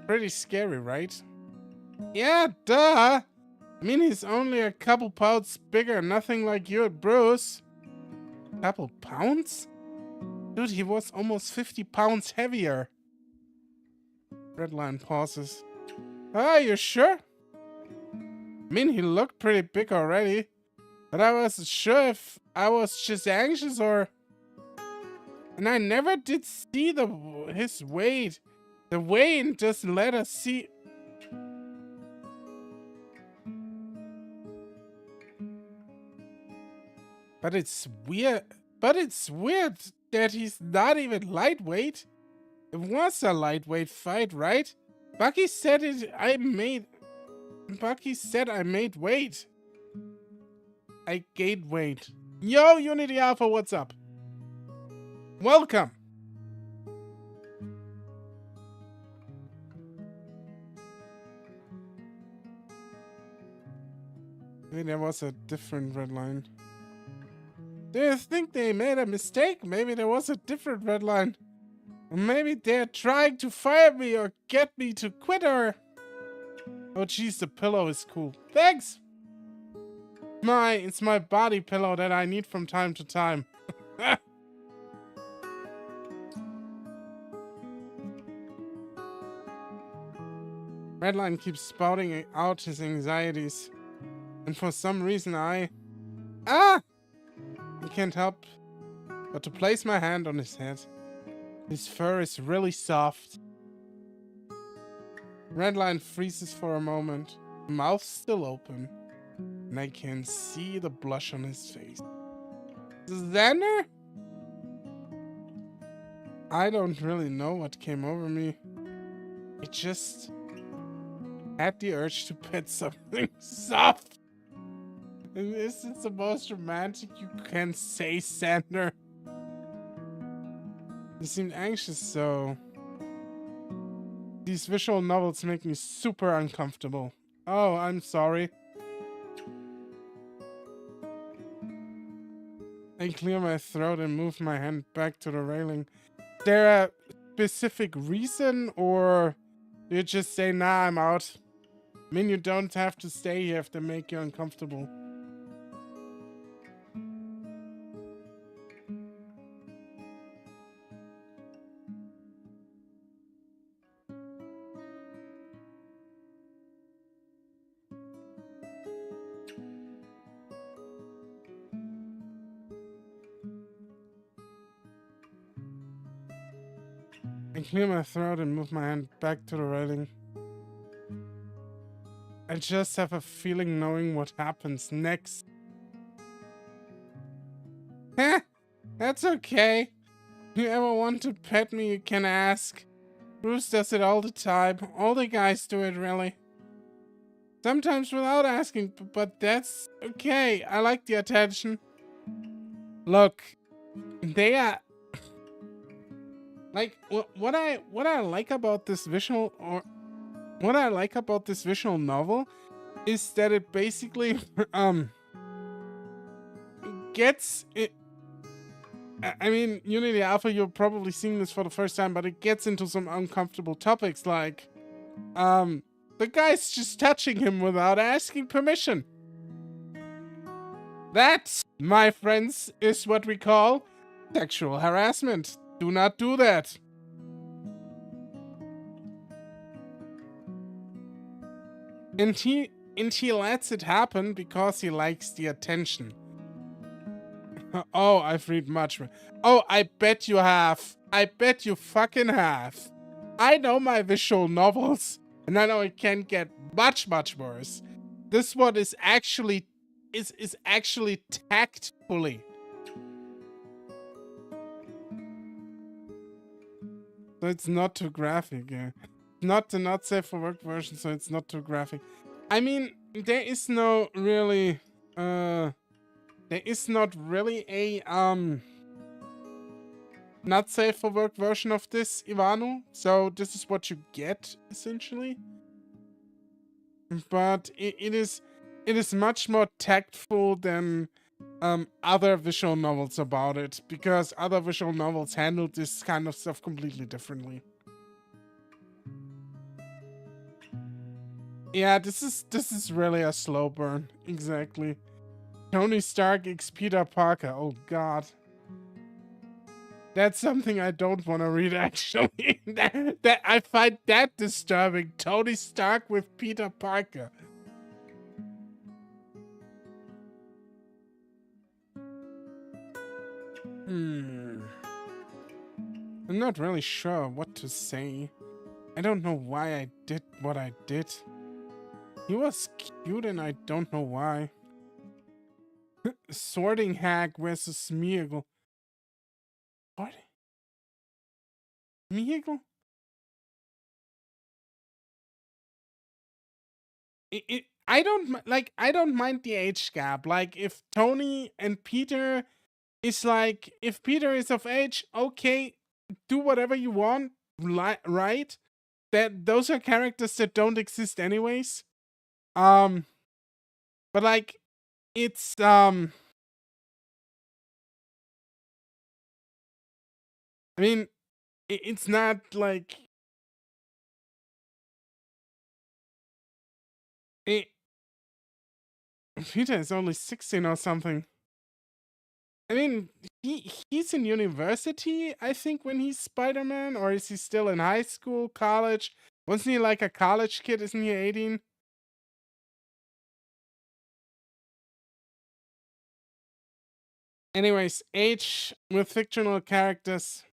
Pretty scary, right? Yeah, duh. I mean, he's only a couple pounds bigger, nothing like you and Bruce. Couple pounds? Dude, he was almost 50 pounds heavier. Redline pauses. Are you sure? I mean, he looked pretty big already. But I wasn't sure if I was just anxious or... And I never did see his weight. The weigh-in doesn't let us see... But it's weird that he's not even lightweight. It was a lightweight fight, right? Bucky said I made weight. I gained weight. Yo, Unity Alpha, what's up? Welcome. Maybe there was a different Redline. Do you think they made a mistake? Maybe there was a different Redline. Or maybe they're trying to fire me or get me to quit or... Oh jeez, the pillow is cool. Thanks! It's my body pillow that I need from time to time. Redline keeps spouting out his anxieties. And for some reason I can't help but to place my hand on his head. His fur is really soft. Redline freezes for a moment, mouth still open, and I can see the blush on his face. Zander? I don't really know what came over me. I just had the urge to pet something soft. And this is the most romantic you can say, Zander. You seemed anxious, so... These visual novels make me super uncomfortable. Oh, I'm sorry. I clear my throat and move my hand back to the railing. Is there a specific reason, or do you just say, nah, I'm out? I mean, you don't have to stay here if they make you uncomfortable. I clear my throat and move my hand back to the railing. I just have a feeling knowing what happens next. Heh, that's okay. If you ever want to pet me, you can ask. Bruce does it all the time. All the guys do it, really. Sometimes without asking, but that's okay. I like the attention. Look, they are... Like, what I like about this visual, or what I like about this visual novel is that it basically gets it. I mean, Unity Alpha, you're probably seeing this for the first time, but it gets into some uncomfortable topics like, the guy's just touching him without asking permission. That, my friends, is what we call sexual harassment. Do not do that. And he lets it happen because he likes the attention. Oh, I've read much. Oh, I bet you have. I bet you fucking have. I know my visual novels, and I know it can get much, much worse. This one is actually actually tactfully. So it's not too graphic, yeah. Not the not safe for work version, so it's not too graphic. I mean, there is no really there is not really a not safe for work version of this, Ivano. So this is what you get, essentially. But it is much more tactful than other visual novels about it, because other visual novels handle this kind of stuff completely differently. Yeah, this is really a slow burn. Exactly. Tony Stark x Peter Parker. Oh god. That's something I don't want to read, actually. that I find that disturbing. Tony Stark with Peter Parker. I'm not really sure what to say. I don't know why I did what I did. He was cute and I don't know why. Sorting Hag versus Smeagol. What? Smeagol? I don't mind the age gap. Like, if Tony and Peter is like, if Peter is of age, okay, do whatever you want, right? That those are characters that don't exist anyways. But like, it's I mean, it's not like it. Peter is only 16 or something. I mean, he's in university, I think, when he's Spider-Man, or is he still in high school, college? Wasn't he like a college kid? Isn't he 18? Anyways, age with fictional characters,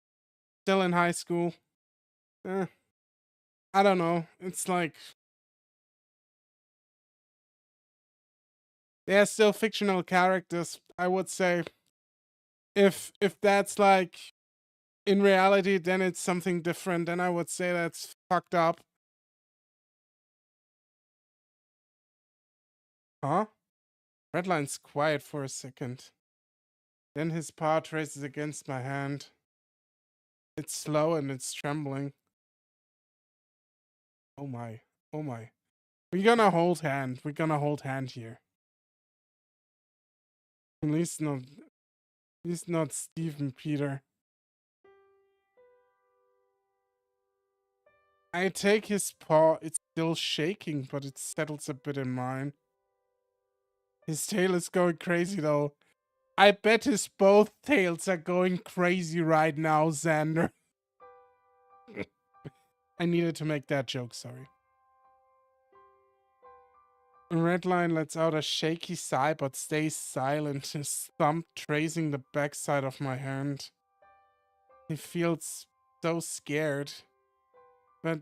still in high school. I don't know. It's like, they're still fictional characters, I would say. If that's like in reality, then it's something different. Then I would say that's fucked up. Huh? Redline's quiet for a second. Then his paw traces against my hand. It's slow and it's trembling. Oh my. Oh my. We're gonna hold hand. We're gonna hold hand here. At least not Steve and Peter. I take his paw. It's still shaking, but it settles a bit in mine. His tail is going crazy though. I bet his both tails are going crazy right now, Zander. I needed to make that joke, sorry. Redline lets out a shaky sigh but stays silent, his thumb tracing the backside of my hand. He feels so scared. But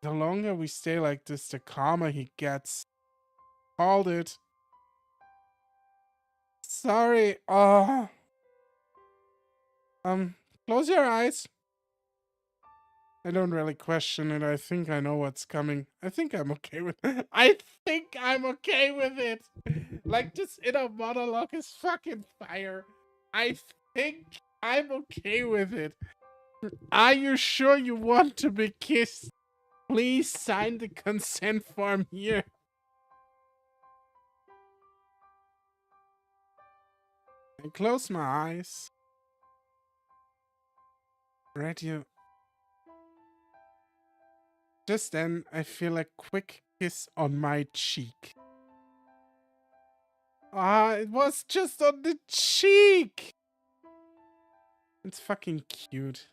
the longer we stay like this, the calmer he gets. Called it. Sorry. Close your eyes. I don't really question it. I think I know what's coming. I think I'm okay with it. I think I'm okay with it. Like, this inner monologue is fucking fire. I think I'm okay with it. Are you sure you want to be kissed? Please sign the consent form here. I close my eyes. Radio. Just then, I feel a quick kiss on my cheek. Ah, it was just on the cheek! It's fucking cute.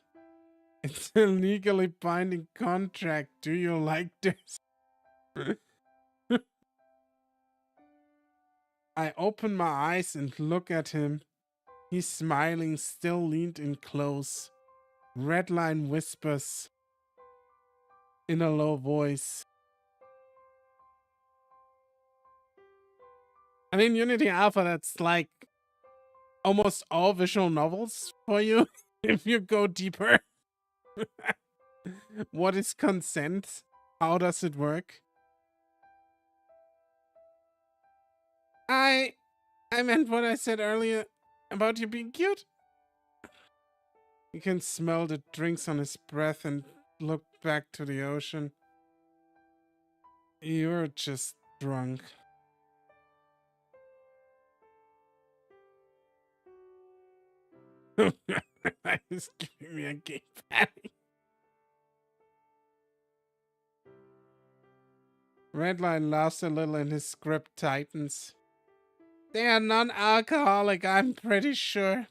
It's a legally binding contract. Do you like this? I open my eyes and look at him. He's smiling, still leaned in close. Redline whispers in a low voice. I mean, Unity Alpha, that's like almost all visual novels for you if you go deeper. What is consent? How does it work? I meant what I said earlier about you being cute. You can smell the drinks on his breath and look back to the ocean. You're just drunk. He's giving me a gay patty. Redline laughs a little and his grip tightens. They are non-alcoholic, I'm pretty sure.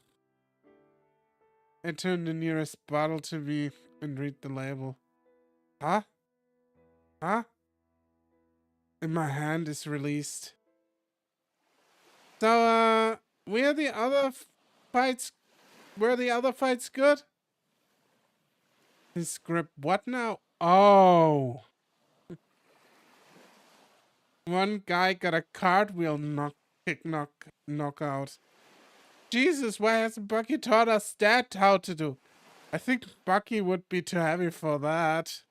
I turn the nearest bottle to me and read the label. Huh? Huh? And my hand is released. So, were the other fights good? His grip, what now? Oh. One guy got a cartwheel knockout. Jesus, why hasn't Bucky taught us that how to do? I think Bucky would be too heavy for that.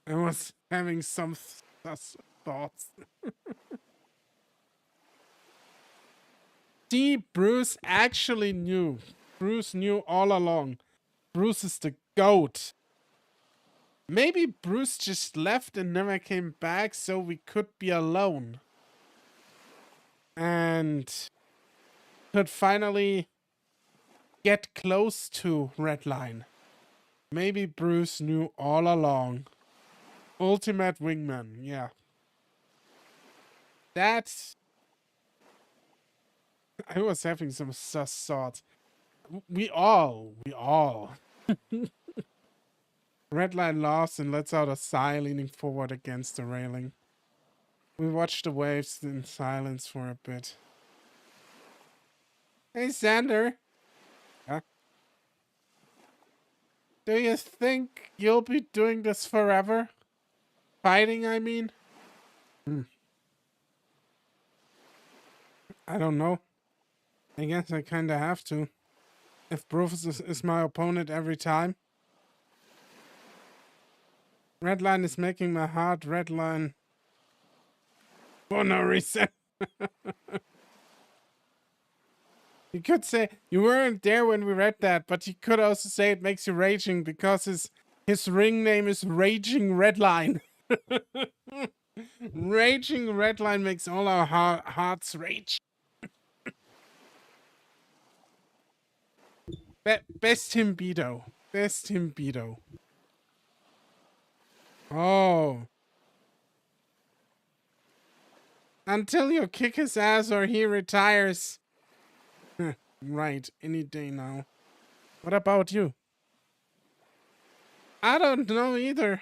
I was having some thoughts. See, Bruce actually knew. Bruce knew all along. Bruce is the GOAT. Maybe Bruce just left and never came back so we could be alone. And could finally get close to Redline. Maybe Bruce knew all along. Ultimate wingman, yeah. That's... I was having some sus thoughts. We all. Redline laughs and lets out a sigh, leaning forward against the railing. We watch the waves in silence for a bit. Hey, Zander. Huh? Do you think you'll be doing this forever? Fighting, I mean? I don't know. I guess I kinda have to. If Bruce is my opponent every time. Redline is making my heart redline. For no reason. You could say you weren't there when we read that, but you could also say it makes you raging because his ring name is Raging Redline. Raging Redline makes all our hearts rage. Best Himbido. Best Himbido. Oh. Until you kick his ass or he retires. Right, any day now. What about you? I don't know either.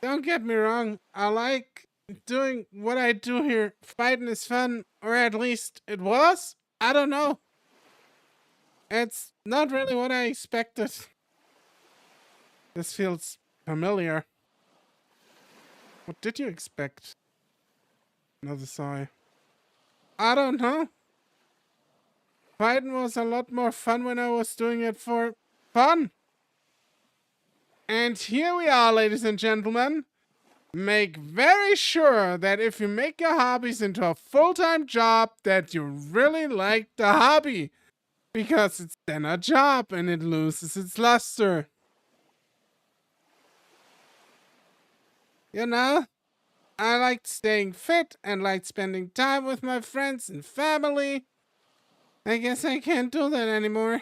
Don't get me wrong, I like doing what I do here. Fighting is fun, or at least it was. I don't know. It's not really what I expected. This feels familiar. What did you expect? Another sigh. I don't know. Fighting was a lot more fun when I was doing it for fun. And here we are, ladies and gentlemen. Make very sure that if you make your hobbies into a full-time job, that you really like the hobby. Because it's then a job and it loses its luster. You know, I liked staying fit and liked spending time with my friends and family. I guess I can't do that anymore.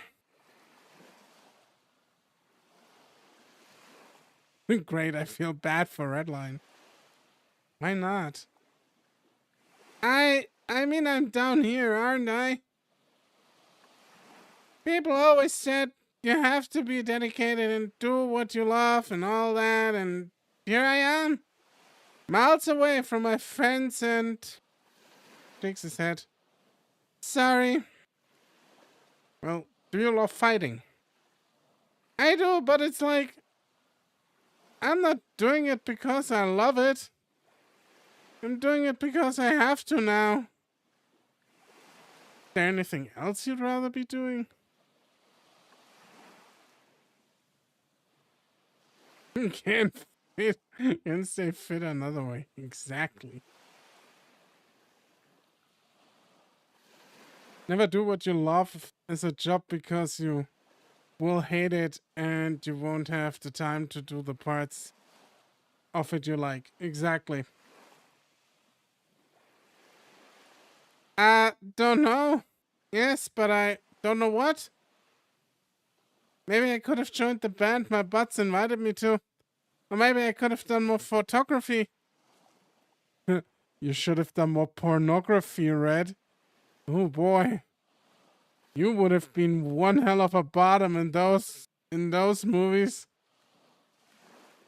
Great, I feel bad for Redline. Why not? I mean I'm down here, aren't I? People always said you have to be dedicated and do what you love and all that, and here I am. Miles away from my friends and shakes his head. Sorry. Well, do you love fighting? I do, but it's like I'm not doing it because I love it. I'm doing it because I have to now. Is there anything else you'd rather be doing? Can't fit. Can't stay fit another way. Exactly. Never do what you love as a job because you will hate it and you won't have the time to do the parts of it you like. Exactly. Don't know. Yes, but I don't know what. Maybe I could have joined the band my butts invited me to. Or maybe I could have done more photography. You should have done more pornography, Red. Oh boy. You would have been one hell of a bottom in those movies.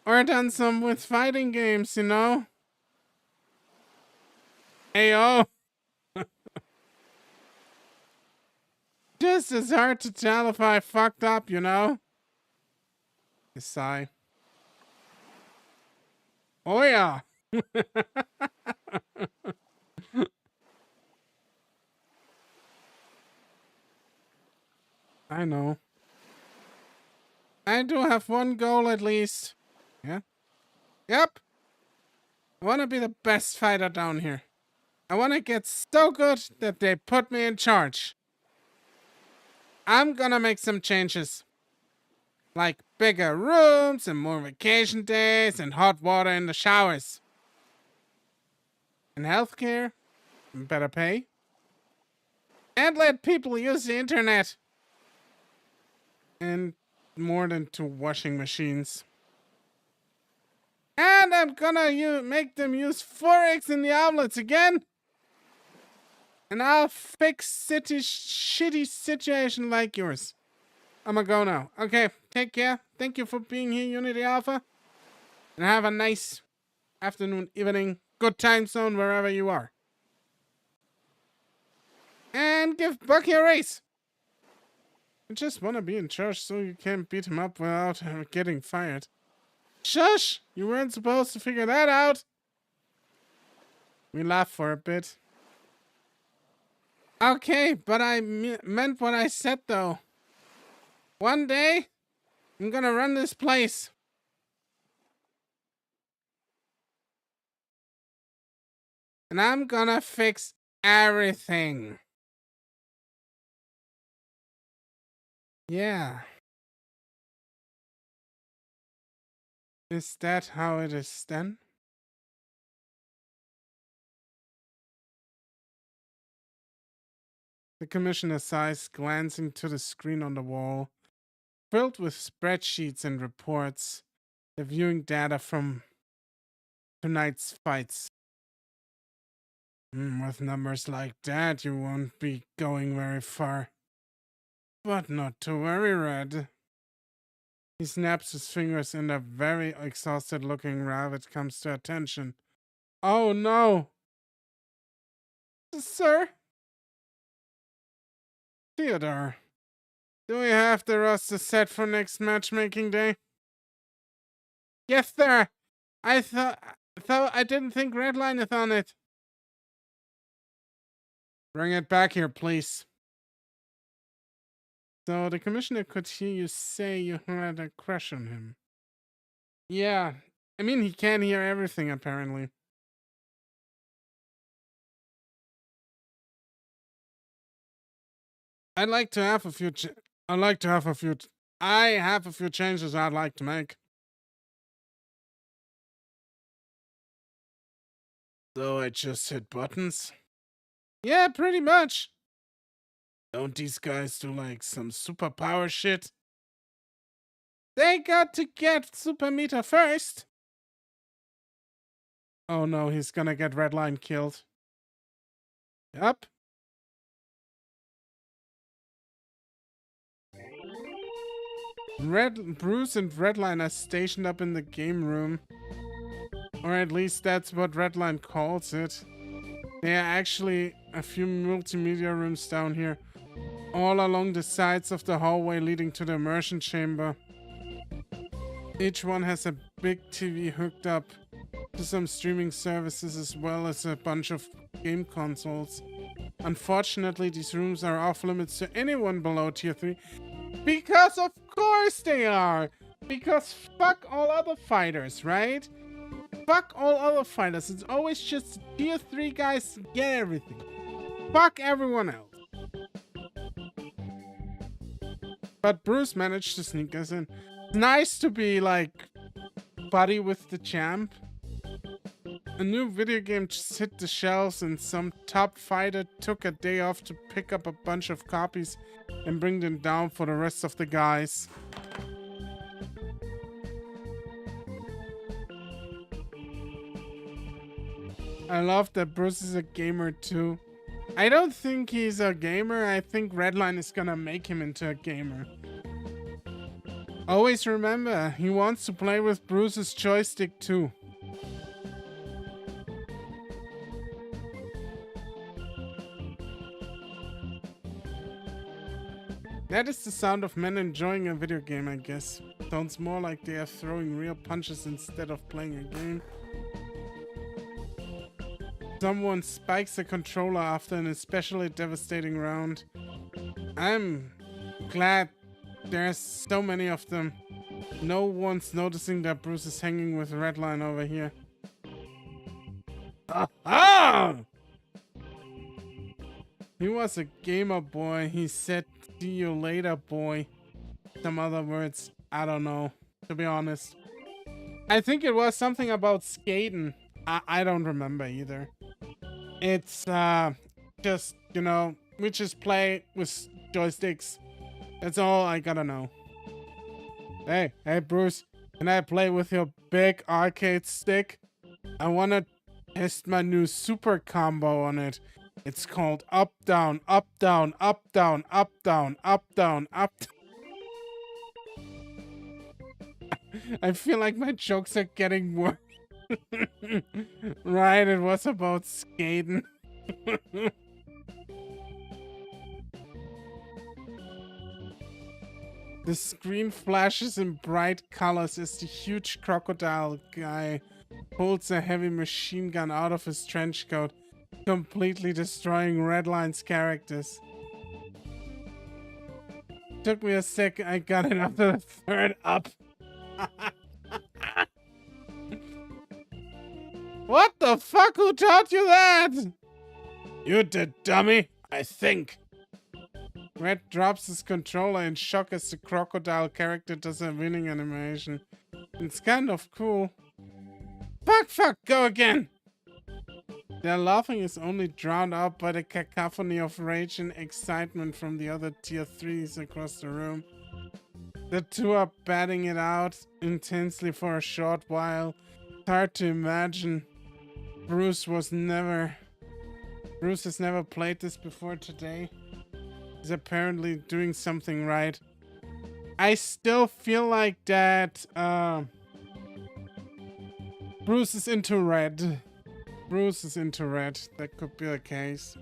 Or done some with fighting games, you know? Ayo. Just as hard to tell if I fucked up, you know? I sigh. Oh yeah. I know. I do have one goal at least. Yeah? Yep. I want to be the best fighter down here. I want to get so good that they put me in charge. I'm gonna make some changes. Like bigger rooms and more vacation days and hot water in the showers. And healthcare. And better pay. And let people use the internet. And more than 2 washing machines. And I'm gonna make them use 4x in the outlets again. And I'll fix shitty situation like yours. I'ma go now. Okay, take care. Thank you for being here, Unity Alpha. And have a nice afternoon, evening, good time zone wherever you are. And give Bucky a raise. I just wanna be in charge so you can't beat him up without getting fired. Shush! You weren't supposed to figure that out. We laughed for a bit. Okay, but I meant what I said though. One day, I'm gonna run this place. And I'm gonna fix everything. Yeah. Is that how it is then? The commissioner sighs, glancing to the screen on the wall, filled with spreadsheets and reports, reviewing data from tonight's fights. With numbers like that, you won't be going very far. But not to worry, Red. He snaps his fingers and a very exhausted-looking rabbit comes to attention. Oh no! Sir? Theodore, do we have the roster set for next matchmaking day? Yes, sir. I thought I didn't think Redline is on it. Bring it back here, please. So the commissioner could hear you say you had a crush on him. Yeah, I mean he can't hear everything apparently. I'd like to have a few. I have a few changes I'd like to make. So I just hit buttons? Yeah, pretty much. Don't these guys do like some superpower shit? They got to get super meter first. Oh no, he's gonna get Redline killed. Yup. Bruce and Redline are stationed up in the game room. Or at least that's what Redline calls it. There are actually a few multimedia rooms down here, all along the sides of the hallway leading to the immersion chamber. Each one has a big TV hooked up to some streaming services as well as a bunch of game consoles. Unfortunately, these rooms are off limits to anyone below tier 3. Because of course they are! Because fuck all other fighters, right? Fuck all other fighters. It's always just tier 3 guys get everything. Fuck everyone else. But Bruce managed to sneak us in. It's nice to be like buddy with the champ. A new video game just hit the shelves and some top fighter took a day off to pick up a bunch of copies and bring them down for the rest of the guys. I love that Bruce is a gamer too. I don't think he's a gamer. I think Redline is gonna make him into a gamer. Always remember, he wants to play with Bruce's joystick too. That is the sound of men enjoying a video game, I guess. Sounds more like they are throwing real punches instead of playing a game. Someone spikes a controller after an especially devastating round. I'm glad there's so many of them. No one's noticing that Bruce is hanging with Redline over here. Ah! He was a gamer boy. He said, "See you later, boy." Some other words, I don't know, to be honest. I think it was something about skating. I don't remember either. It's just, you know, we just play with joysticks. That's all I gotta know. Hey Bruce, can I play with your big arcade stick? I wanna test my new super combo on it. It's called up, down, up, down, up, down, up, down, up, down, up. I feel like my jokes are getting worse. Right, it was about skating. The screen flashes in bright colors as the huge crocodile guy pulls a heavy machine gun out of his trench coat, completely destroying Redline's characters. Took me a sec, I got it after the third up. What the fuck? Who taught you that? You did, dummy, I think. Red drops his controller in shock as the crocodile character does a winning animation. It's kind of cool. Fuck, go again! Their laughing is only drowned out by the cacophony of rage and excitement from the other tier 3s across the room. The two are batting it out intensely for a short while. It's hard to imagine. Bruce has never played this before today. He's apparently doing something right. I still feel like that Bruce is into red. Bruce is into red. That could be the case.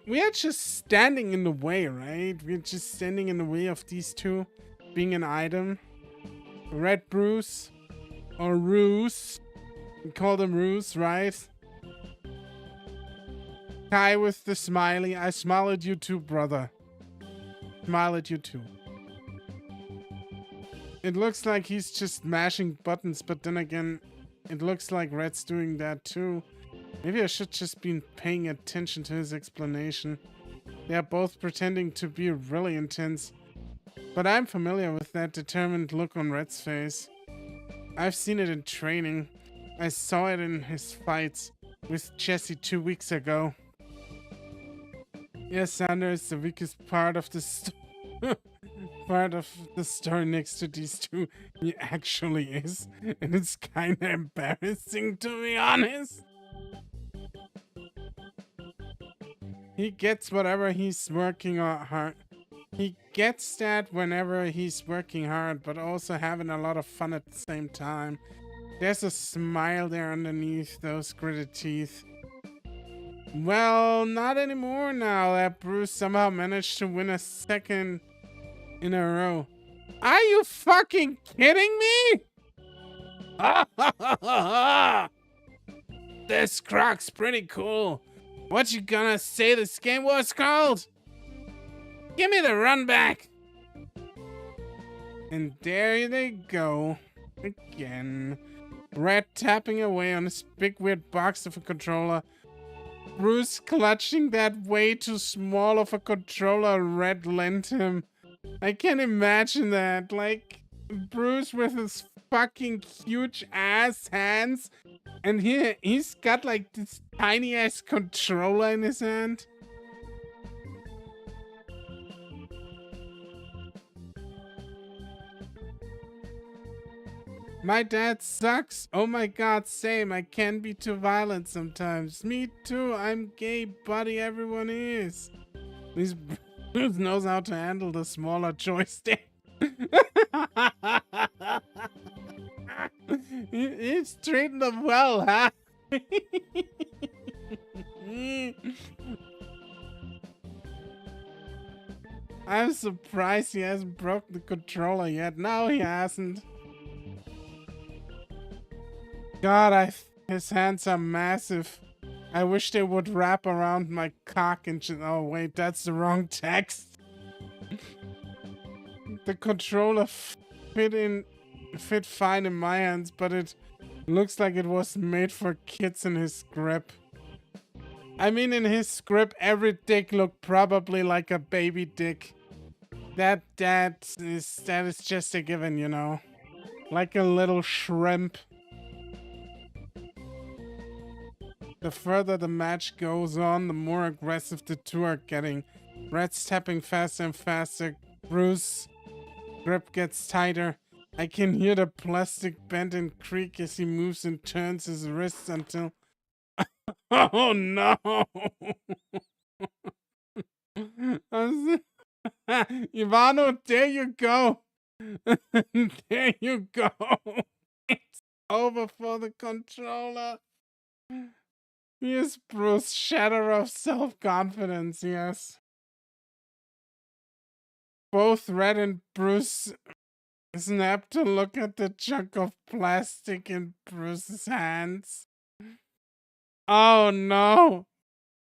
We are just standing in the way, right? We're just standing in the way of these two being an item. Red Bruce or Roos. We call them Roos, right? Kai with the smiley. I smile at you too, brother. Smile at you too. It looks like he's just mashing buttons, but then again, it looks like Red's doing that too. Maybe I should just be paying attention to his explanation. They are both pretending to be really intense, but I'm familiar with that determined look on Red's face. I've seen it in training. I saw it in his fights with Jesse 2 weeks ago. Yes, Zander is the weakest part of the story next to these two. He actually is, and it's kind of embarrassing, to be honest. He gets whatever he's working hard. He gets that whenever he's working hard, but also having a lot of fun at the same time. There's a smile there underneath those gritted teeth. Well, not anymore now that Bruce somehow managed to win a second in a row. Are you fucking kidding me? This croc's pretty cool. What you gonna say this game was called? Give me the run back. And there they go. Again. Red tapping away on his big weird box of a controller. Bruce clutching that way too small of a controller Red lent him. I can imagine that. Like, Bruce with his fucking huge ass hands. And he's got like this tiny ass controller in his hand. My dad sucks. Oh my god, same. I can be too violent sometimes. Me too. I'm gay, buddy. Everyone is. This Bruce knows how to handle the smaller joystick. He's treating them well, huh? I'm surprised he hasn't broke the controller yet. No, he hasn't. God, his hands are massive. I wish they would wrap around my cock and oh wait, that's the wrong text. The controller fit fine in my hands, but it looks like it was made for kids in his grip. I mean, in his grip, every dick looked probably like a baby dick. That is just a given, you know, like a little shrimp. The further the match goes on, the more aggressive the two are getting. Red's tapping faster and faster. Bruce's grip gets tighter. I can hear the plastic bend and creak as he moves and turns his wrists until... Oh no! Ivano, there you go! There you go! It's over for the controller. Here's Bruce, shatter of self-confidence, yes. Both Red and Bruce snap to look at the chunk of plastic in Bruce's hands. Oh no!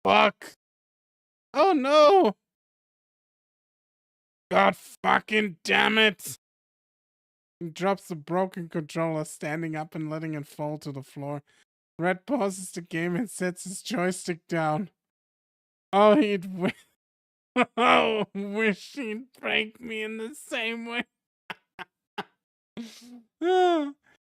Fuck! Oh no! God fucking damn it! He drops the broken controller, standing up and letting it fall to the floor. Red pauses the game and sets his joystick down. Oh, wish he'd break me in the same way.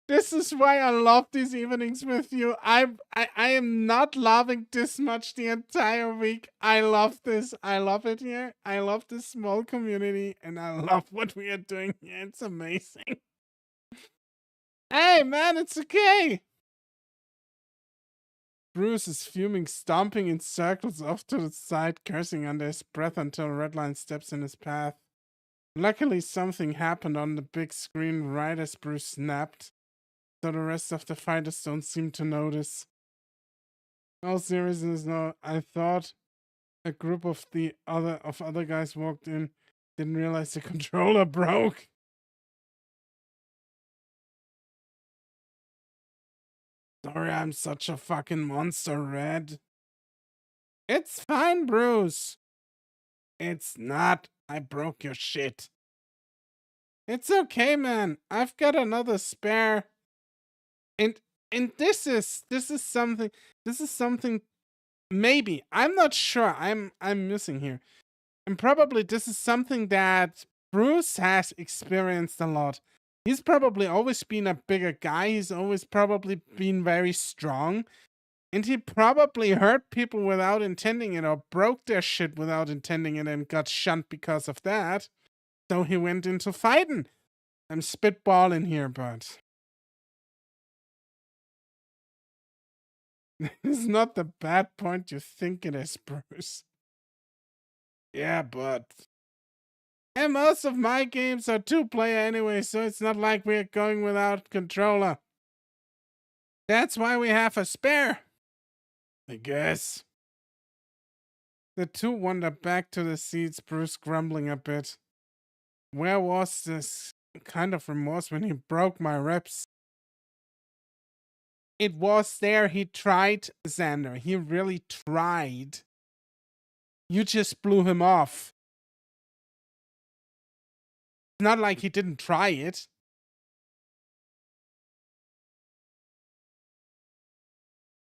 This is why I love these evenings with you. I am not laughing this much the entire week. I love this. I love it here. I love this small community, and I love what we are doing here. It's amazing. Hey, man, it's okay. Bruce is fuming, stomping in circles off to the side, cursing under his breath until Redline steps in his path. Luckily, something happened on the big screen right as Bruce snapped, so the rest of the fighters don't seem to notice. All seriousness, no, I thought a group of other guys walked in, didn't realize the controller broke. Sorry, I'm such a fucking monster, Red. It's fine, Bruce. It's not. I broke your shit. It's okay, man. I've got another spare. And this is something maybe. I'm not sure. I'm missing here. And probably this is something that Bruce has experienced a lot. He's probably always been a bigger guy. He's always probably been very strong. And he probably hurt people without intending it or broke their shit without intending it and got shunned because of that. So he went into fighting. I'm spitballing here, but it's not the bad point you think it is, Bruce. Yeah, but... And most of my games are two-player anyway, so it's not like we're going without controller. That's why we have a spare, I guess. The two wander back to the seats, Bruce grumbling a bit. Where was this kind of remorse when he broke my ribs? It was there. He tried, Zander. He really tried. You just blew him off. It's not like he didn't try it.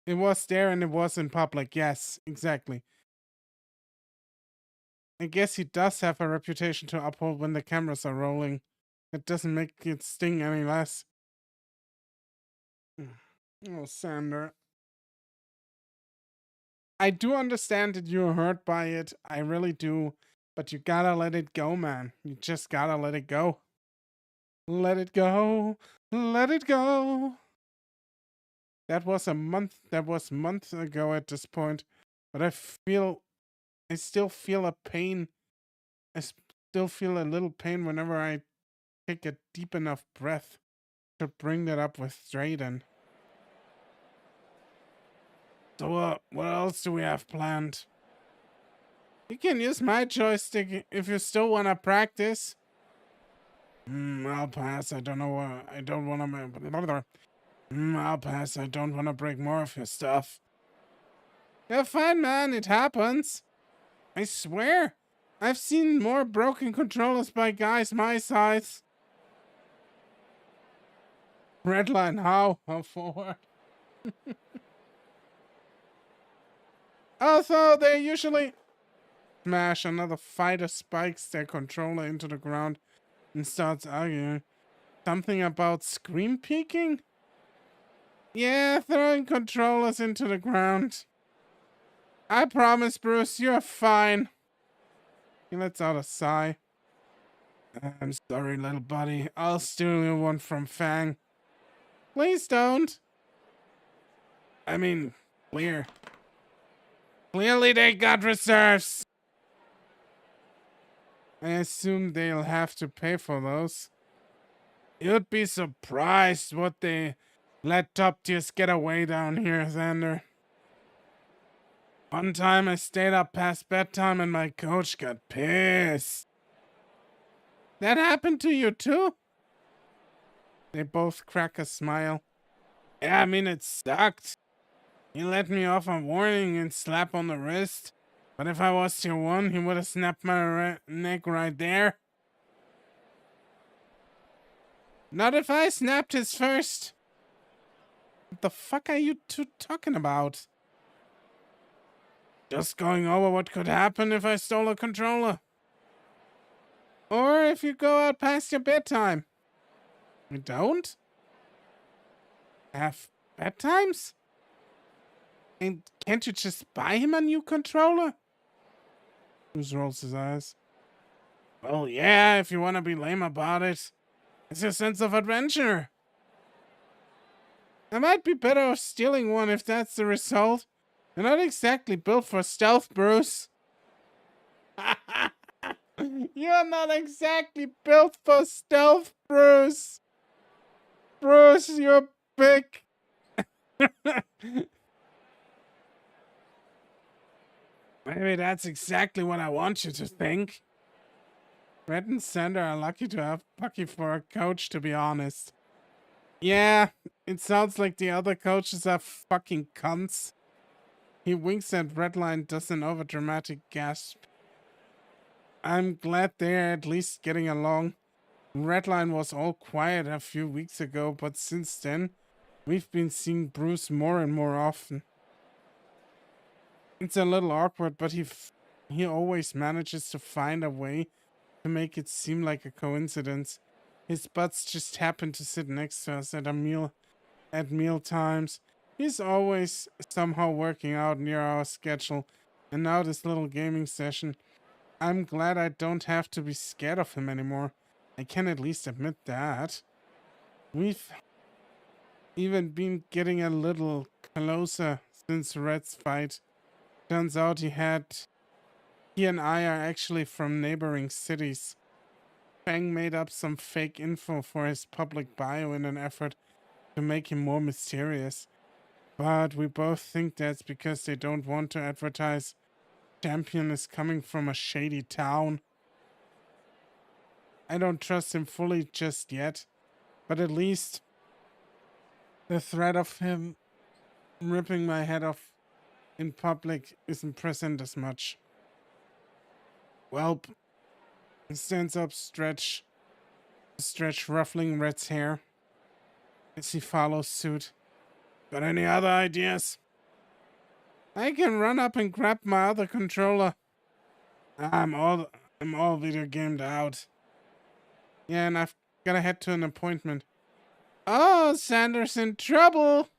It was there and it was in public. Yes, exactly. I guess he does have a reputation to uphold when the cameras are rolling. It doesn't make it sting any less. Oh, Zander. I do understand that you're hurt by it. I really do. But you gotta let it go, man. You just gotta let it go. Let it go. Let it go. That was months ago at this point. But I still feel a pain. I still feel a little pain whenever I take a deep enough breath to bring that up with Drayden. So what else do we have planned? You can use my joystick if you still want to practice. I'll pass. I don't know. I don't want to... I'll pass. I don't want to break more of your stuff. You're fine, man. It happens. I swear. I've seen more broken controllers by guys my size. Redline, how? How forward? Although they usually... Smash. Another fighter spikes their controller into the ground and starts arguing. Something about screen peeking? Yeah, throwing controllers into the ground. I promise, Bruce, you're fine. He lets out a sigh. I'm sorry, little buddy. I'll steal you one from FANG. Please don't. I mean, clearly they got reserves. I assume they'll have to pay for those. You'd be surprised what they let top tiers get away down here, Zander. One time I stayed up past bedtime and my coach got pissed. That happened to you too? They both crack a smile. Yeah, I mean, it sucked. He let me off a warning and slap on the wrist. But if I was tier 1, he would have snapped my neck right there. Not if I snapped his first. What the fuck are you two talking about? Just going over what could happen if I stole a controller. Or if you go out past your bedtime. We don't? Have bedtimes? And can't you just buy him a new controller? Bruce rolls his eyes. Well, yeah, if you want to be lame about it. It's your sense of adventure. I might be better off stealing one if that's the result. You're not exactly built for stealth, Bruce. You're not exactly built for stealth, Bruce. Bruce, you're big. Maybe that's exactly what I want you to think. Red and Zander are lucky to have Pucky for a coach, to be honest. Yeah, it sounds like the other coaches are fucking cunts. He winks at Redline, does an overdramatic gasp. I'm glad they're at least getting along. Redline was all quiet a few weeks ago, but since then, we've been seeing Bruce more and more often. It's a little awkward, but he always manages to find a way to make it seem like a coincidence. His butts just happen to sit next to us at meal times. He's always somehow working out near our schedule. And now this little gaming session. I'm glad I don't have to be scared of him anymore. I can at least admit that. We've even been getting a little closer since Red's fight. Turns out he and I are actually from neighboring cities. FANG made up some fake info for his public bio in an effort to make him more mysterious. But we both think that's because they don't want to advertise Champion is coming from a shady town. I don't trust him fully just yet, but at least the threat of him ripping my head off in public isn't present as much. Welp. He stands up, stretch ruffling Red's hair as he follows suit. Got any other ideas? I can run up and grab my other controller. I'm all video gamed out. Yeah, and I've gotta head to an appointment. Oh, Zander's in trouble!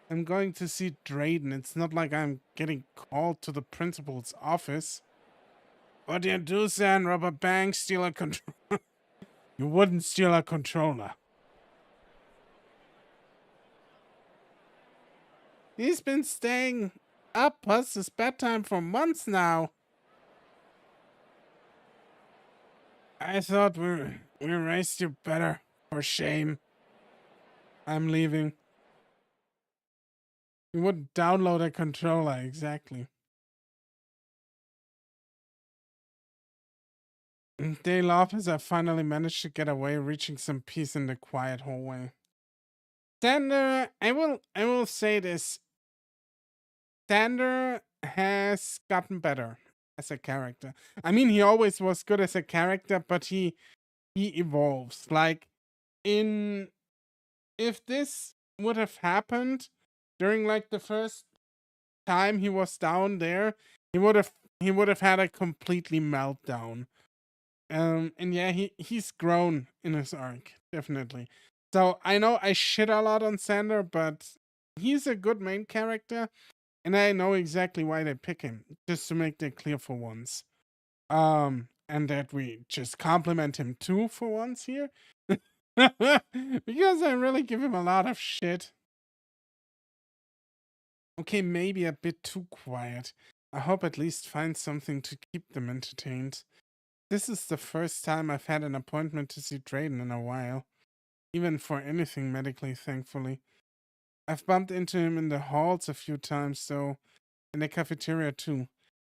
I'm going to see Drayden. It's not like I'm getting called to the principal's office. What do you do, Zan? Rob a bank, steal a controller? You wouldn't steal a controller. He's been staying up past his bedtime for months now. I thought we raised you better. For shame. I'm leaving. You wouldn't download a controller, exactly. Day off as I finally managed to get away, reaching some peace in the quiet hallway. Zander, I will say this. Zander has gotten better as a character. I mean, he always was good as a character, but he evolves. Like, if this would have happened during like the first time he was down there, he would have had a completely meltdown. And yeah, he's grown in his arc, definitely. So I know I shit a lot on Zander, but he's a good main character, and I know exactly why they pick him, just to make that clear for once. And that we just compliment him too for once here. Because I really give him a lot of shit. Okay, maybe a bit too quiet. I hope at least find something to keep them entertained. This is the first time I've had an appointment to see Drayden in a while. Even for anything medically, thankfully. I've bumped into him in the halls a few times, though. In the cafeteria, too.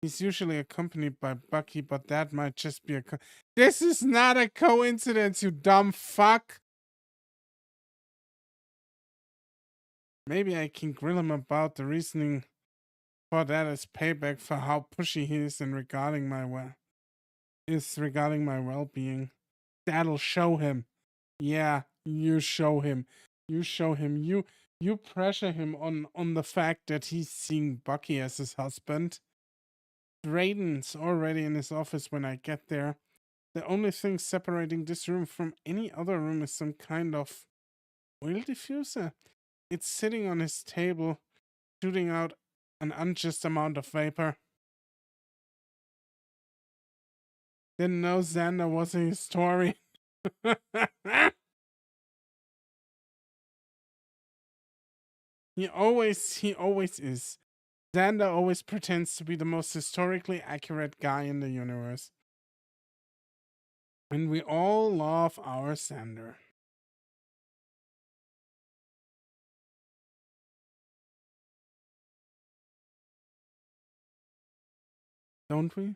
He's usually accompanied by Bucky, but that might just be This is not a coincidence, you dumb fuck! Maybe I can grill him about the reasoning for that as payback for how pushy he is regarding my well-being. That'll show him. Yeah, you show him. You show him. You pressure him on the fact that he's seeing Bucky as his husband. Drayden's already in his office when I get there. The only thing separating this room from any other room is some kind of oil diffuser. It's sitting on his table, shooting out an unjust amount of vapor. Didn't know Zander was a historian. He always is. Zander always pretends to be the most historically accurate guy in the universe. And we all love our Zander. Don't we?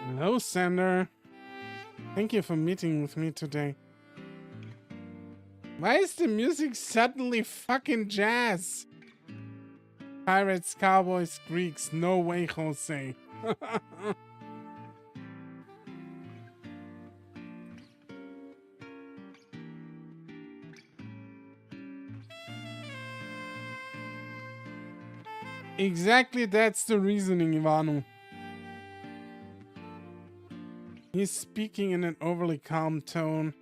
Hello, Zander. Thank you for meeting with me today. Why is the music suddenly fucking jazz? Pirates, cowboys, Greeks, no way, Jose. Exactly, that's the reasoning, Ivanu. He's speaking in an overly calm tone.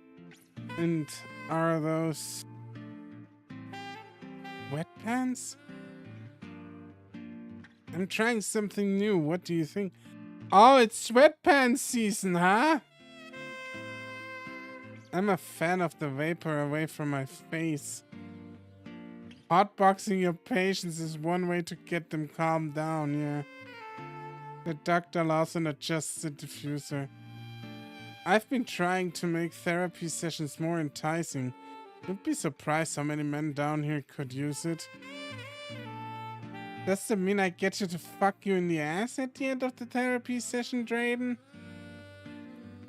And are those sweatpants? I'm trying something new. What do you think? Oh, it's sweatpants season, huh? I'm a fan of the vapor away from my face. Hotboxing your patients is one way to get them calmed down, yeah. The doctor Lawson adjusts the diffuser. I've been trying to make therapy sessions more enticing. You'd be surprised how many men down here could use it. Does that mean I get you to fuck you in the ass at the end of the therapy session, Drayden?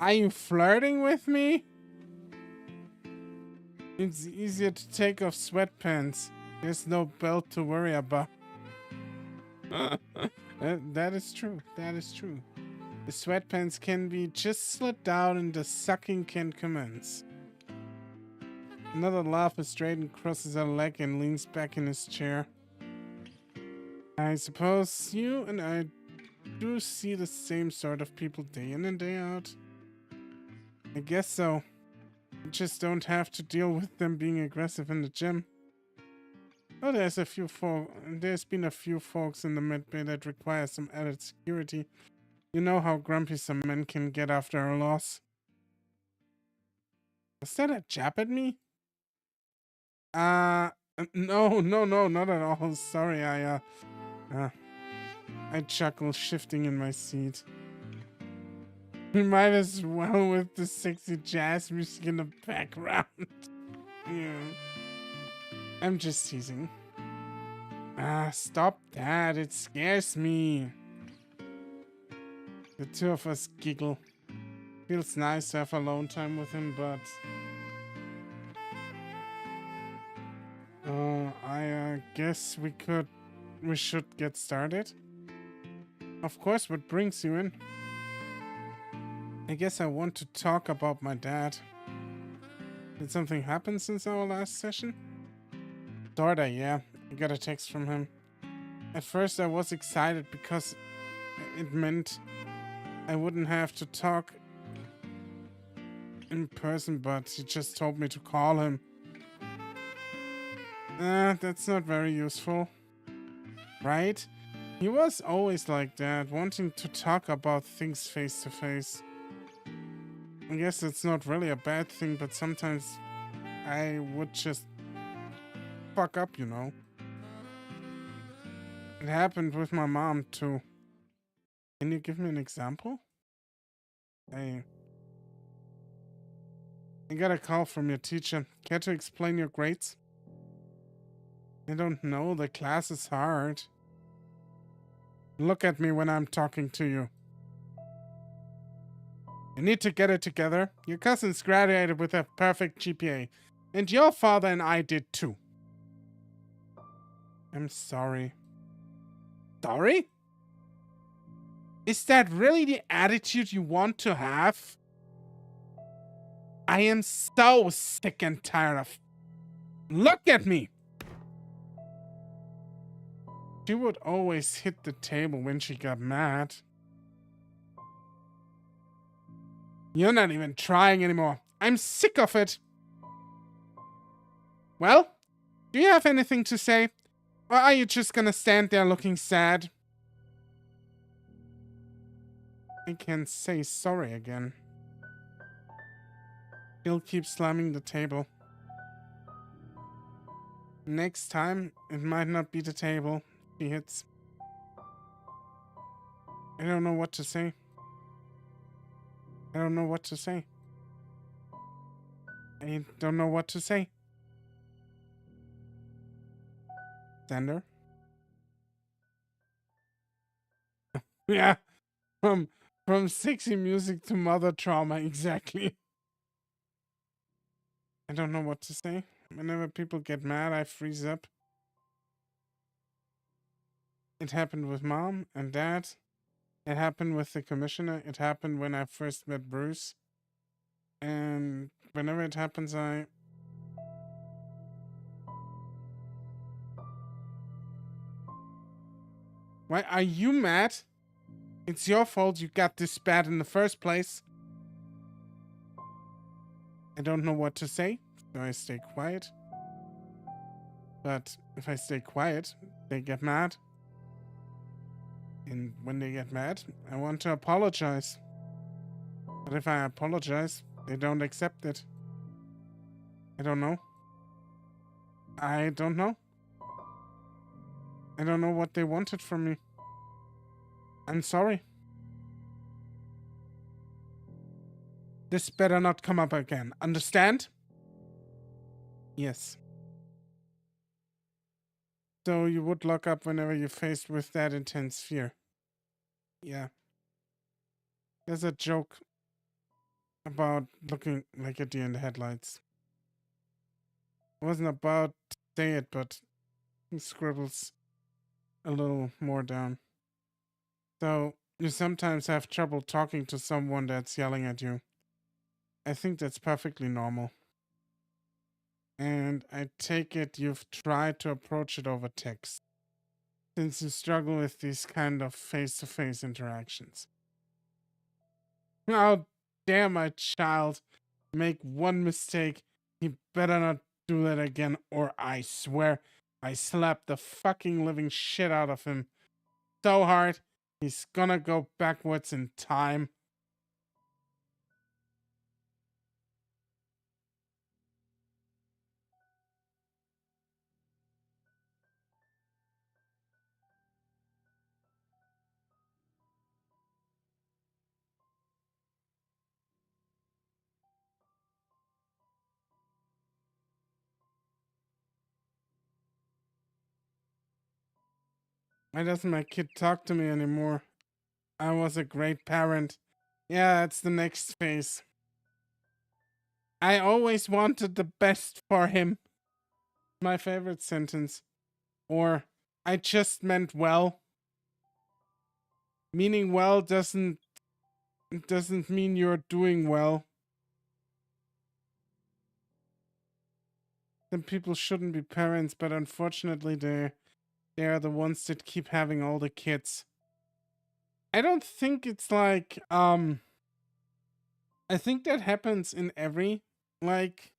Are you flirting with me? It's easier to take off sweatpants. There's no belt to worry about. That is true. That is true. The sweatpants can be just slid down and the sucking can commence. Another laugh as Drayden crosses a leg and leans back in his chair. I suppose you and I do see the same sort of people day in and day out. I guess so. You just don't have to deal with them being aggressive in the gym. Oh, there's been a few folks in the medbay that require some added security. You know how grumpy some men can get after a loss. Was that a jab at me? No, not at all. Sorry, I chuckle, shifting in my seat. We might as well with the sexy jazz music in the background. Yeah. I'm just teasing. Stop that. It scares me. The two of us giggle. Feels nice to have alone time with him, but... I guess we should get started. Of course, what brings you in? I guess I want to talk about my dad. Did something happen since our last session? Sorta, yeah. I got a text from him. At first I was excited because it meant I wouldn't have to talk in person, but he just told me to call him. That's not very useful. Right? He was always like that, wanting to talk about things face to face. I guess it's not really a bad thing, but sometimes I would just fuck up, you know. It happened with my mom, too. Can you give me an example? Hey. I got a call from your teacher. Care to explain your grades? I don't know. The class is hard. Look at me when I'm talking to you. You need to get it together. Your cousins graduated with a perfect GPA. And your father and I did too. I'm sorry. Sorry? Is that really the attitude you want to have? I am so sick and tired of... Look at me! She would always hit the table when she got mad. You're not even trying anymore. I'm sick of it. Well, do you have anything to say? Or are you just gonna stand there looking sad? I can say sorry again. He'll keep slamming the table. Next time, it might not be the table he hits. I don't know what to say. I don't know what to say. I don't know what to say. Zander? Yeah, from sexy music to mother trauma, exactly. I don't know what to say. Whenever people get mad, I freeze up. It happened with mom and dad. It happened with the commissioner. It happened when I first met Bruce. And whenever it happens, I... Why are you mad? It's your fault you got this bad in the first place. I don't know what to say, so I stay quiet. But if I stay quiet, they get mad. And when they get mad, I want to apologize. But if I apologize, they don't accept it. I don't know. I don't know. I don't know what they wanted from me. I'm sorry. This better not come up again. Understand? Yes. So you would lock up whenever you're faced with that intense fear. Yeah. There's a joke about looking like a deer in the headlights. I wasn't about to say it, but he scribbles a little more down. So you sometimes have trouble talking to someone that's yelling at you. I think that's perfectly normal. And I take it you've tried to approach it over text, since you struggle with these kind of face-to-face interactions. How dare my child make one mistake? He better not do that again, or I swear I slap the fucking living shit out of him so hard he's gonna go backwards in time. Why doesn't my kid talk to me anymore? I was a great parent. Yeah, that's the next phase. I always wanted the best for him. My favorite sentence. Or, I just meant well. Meaning well doesn't mean you're doing well. Then people shouldn't be parents, but unfortunately they are the ones that keep having all the kids. I don't think it's like I think that happens in every like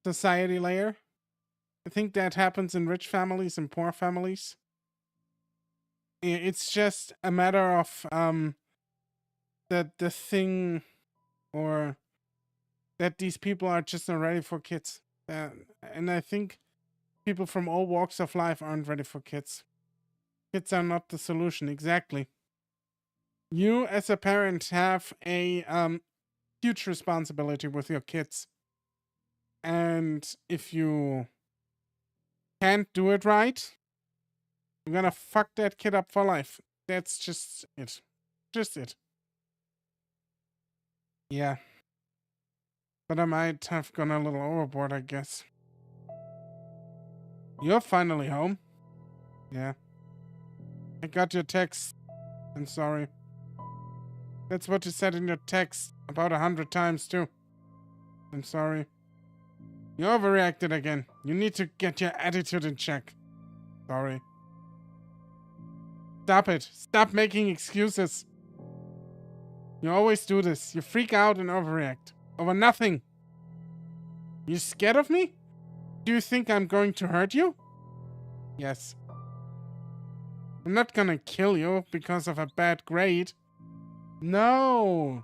society layer. I think that happens in rich families and poor families. It's just a matter of that the thing, or that these people are just not ready for kids. And I think people from all walks of life aren't ready for kids. Kids are not the solution, exactly. You as a parent have a huge responsibility with your kids. And if you can't do it right, you're gonna fuck that kid up for life. That's just it. Just it. Yeah. But I might have gone a little overboard, I guess. You're finally home. Yeah. I got your text. I'm sorry. That's what you said in your text about 100 times, too. I'm sorry. You overreacted again. You need to get your attitude in check. Sorry. Stop it. Stop making excuses. You always do this. You freak out and overreact. Over nothing. You scared of me? Do you think I'm going to hurt you? Yes. I'm not gonna kill you because of a bad grade. No.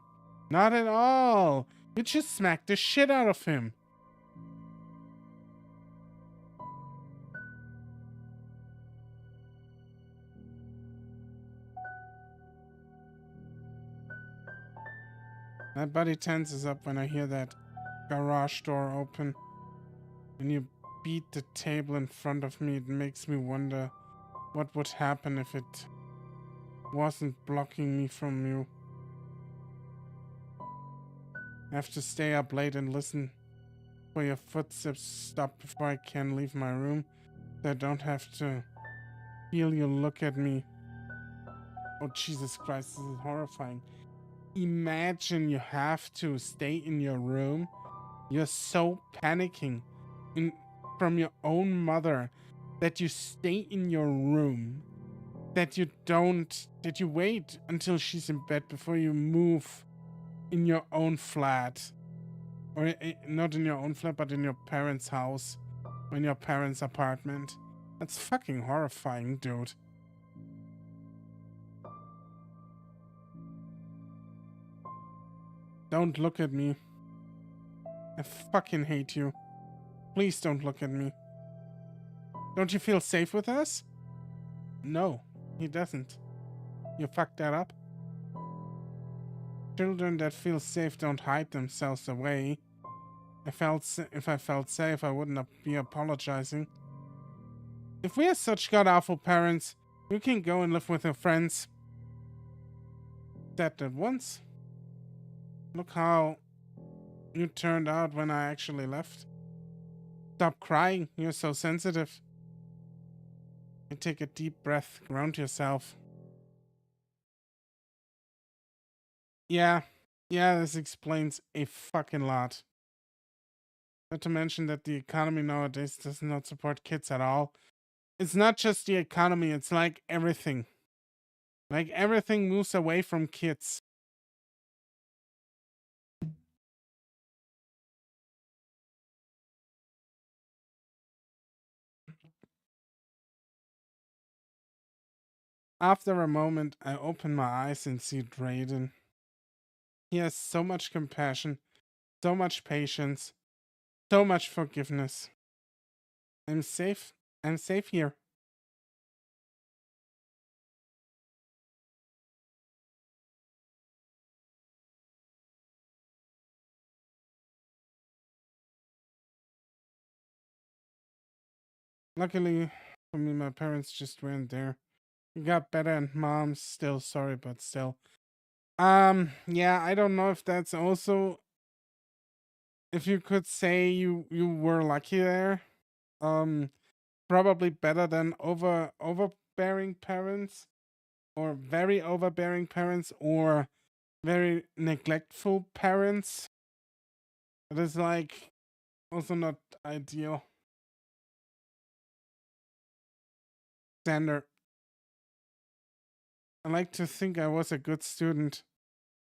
Not at all. You just smacked the shit out of him. My body tenses up when I hear that garage door open. When you beat the table in front of me, it makes me wonder what would happen if it wasn't blocking me from you. I have to stay up late and listen for your footsteps stop before I can leave my room, so I don't have to feel you look at me. Oh, Jesus Christ, this is horrifying. Imagine you have to stay in your room. You're so panicking from your own mother that you stay in your room that you wait until she's in bed before you move in your own flat. Or not in your own flat, but in your parents' house. Or in your parents' apartment. That's fucking horrifying, dude. Don't look at me. I fucking hate you. Please don't look at me. Don't you feel safe with us? No, he doesn't. You fucked that up. Children that feel safe don't hide themselves away. If I felt safe, I wouldn't be apologizing. If we are such god-awful parents, you can go and live with your friends. Said that once. Look how you turned out when I actually left. Stop crying, you're so sensitive. And take a deep breath, ground yourself. Yeah, this explains a fucking lot. Not to mention that the economy nowadays does not support kids at all. It's not just the economy, it's like everything. Like everything moves away from kids. After a moment, I open my eyes and see Drayden. He has so much compassion, so much patience, so much forgiveness. I'm safe. I'm safe here. Luckily for me, my parents just weren't there. It got better and mom's still sorry, but still. Yeah, I don't know if that's also, if you could say you were lucky there. Probably better than overbearing parents, or very overbearing parents, or very neglectful parents. It is like also not ideal. Zander, I like to think I was a good student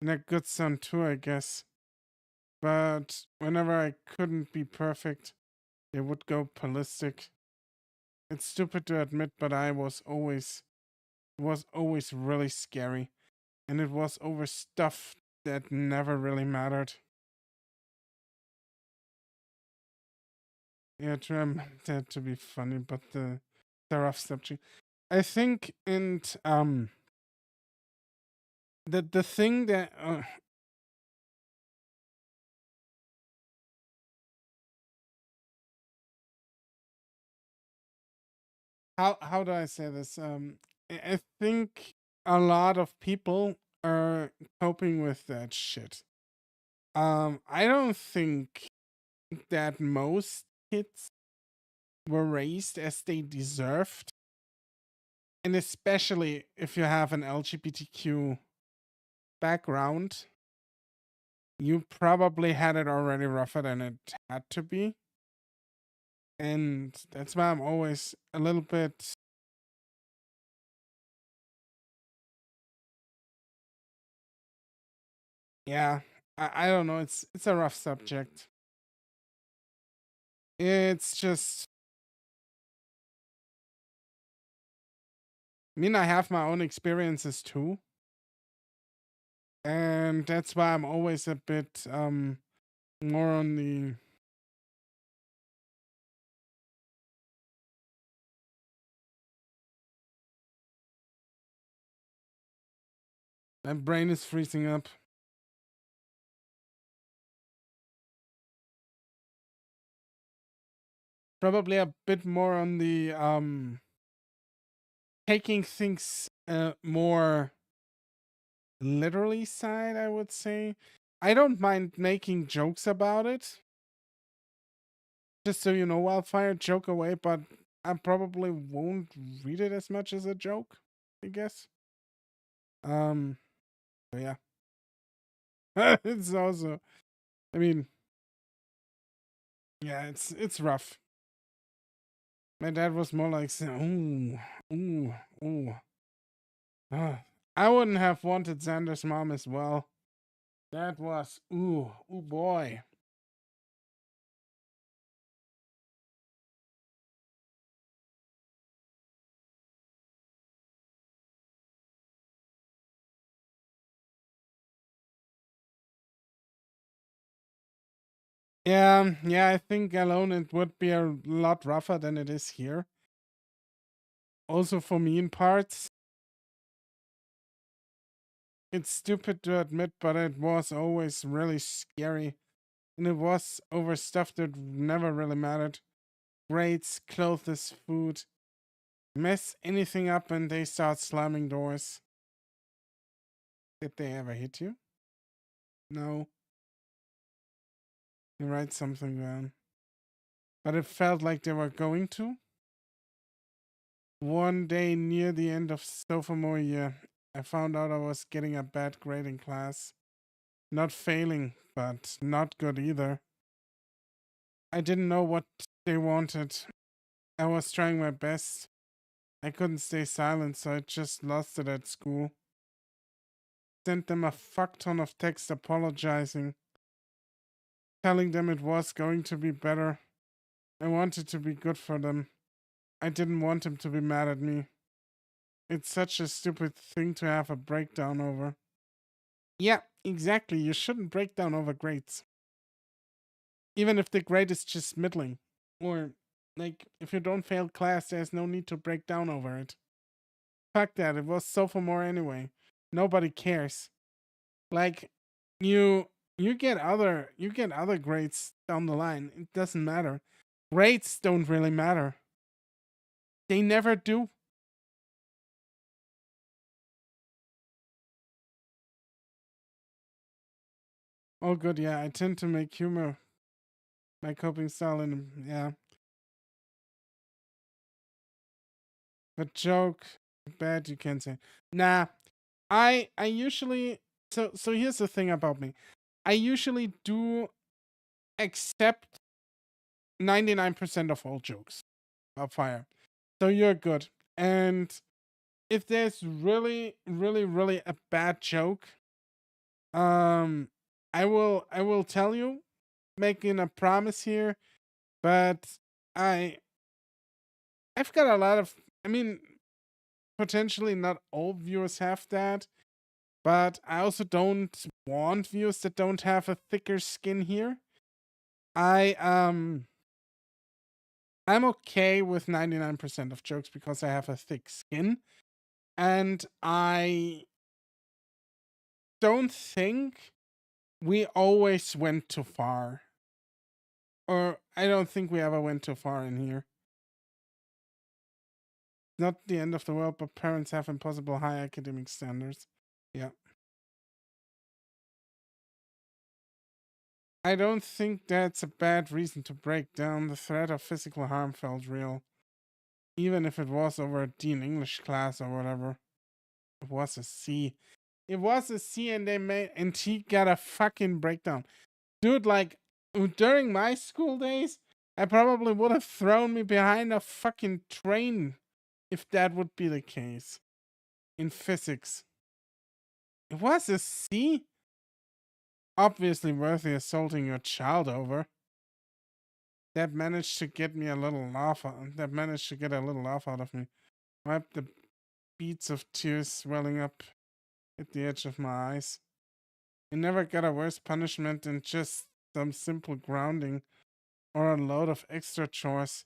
and a good son too, I guess. But whenever I couldn't be perfect, they would go ballistic. It's stupid to admit, but I was always really scary. And it was over stuff that never really mattered. Yeah, I meant that to be funny, but the rough subject. I think, and the thing that how do I say this? I think a lot of people are coping with that shit. I don't think that most kids were raised as they deserved. And especially if you have an LGBTQ background, you probably had it already rougher than it had to be. And that's why I'm always a little bit, yeah, I don't know, it's a rough subject. It's just, I mean, I have my own experiences too. And that's why I'm always a bit more on the, my brain is freezing up. Probably a bit more on the taking things more literally side, I would say. I don't mind making jokes about it. Just so you know, Wildfire, joke away, but I probably won't read it as much as a joke, I guess. But yeah. It's also, I mean, yeah, it's rough. My dad was more like, ooh, ooh, ooh. I wouldn't have wanted Zander's mom as well. That was, ooh boy. Yeah, I think alone it would be a lot rougher than it is here. Also for me in parts. It's stupid to admit, but it was always really scary. And it was over stuff that never really mattered. Grades, clothes, food. Mess anything up and they start slamming doors. Did they ever hit you? No. You write something down. But it felt like they were going to. One day near the end of sophomore year, I found out I was getting a bad grade in class. Not failing, but not good either. I didn't know what they wanted. I was trying my best. I couldn't stay silent, so I just lost it at school. Sent them a fuck ton of text apologizing, telling them it was going to be better. I wanted to be good for them. I didn't want them to be mad at me. It's such a stupid thing to have a breakdown over. Yeah, exactly. You shouldn't break down over grades. Even if the grade is just middling. Or, like, if you don't fail class, there's no need to break down over it. Fuck that. It was sophomore anyway. Nobody cares. Like, you get other grades down the line. It doesn't matter. Grades don't really matter. They never do. Oh good, yeah. I tend to make humor my coping style and yeah. But joke bad you can say. Nah. I usually so here's the thing about me. I usually do accept 99% of all jokes of fire. So you're good. And if there's really a bad joke, um I will tell you, making a promise here, but I I've got a lot of I mean, potentially not all viewers have that, but I also don't want viewers that don't have a thicker skin here. I I'm okay with 99% of jokes because I have a thick skin. And I don't think we always went too far. Or I don't think we ever went too far in here. Not the end of the world, but parents have impossible high academic standards. Yeah. I don't think that's a bad reason to break down. The threat of physical harm felt real. Even if it was over a D in English class or whatever. It was a C. It was a C and he got a fucking breakdown. Dude, like, during my school days, I probably would have thrown me behind a fucking train if that would be the case. In physics. It was a C? Obviously worthy assaulting your child over. That managed to get me a little laugh that managed to get a little laugh out of me. Wipe the beads of tears swelling up at the edge of my eyes. I never got a worse punishment than just some simple grounding or a load of extra chores.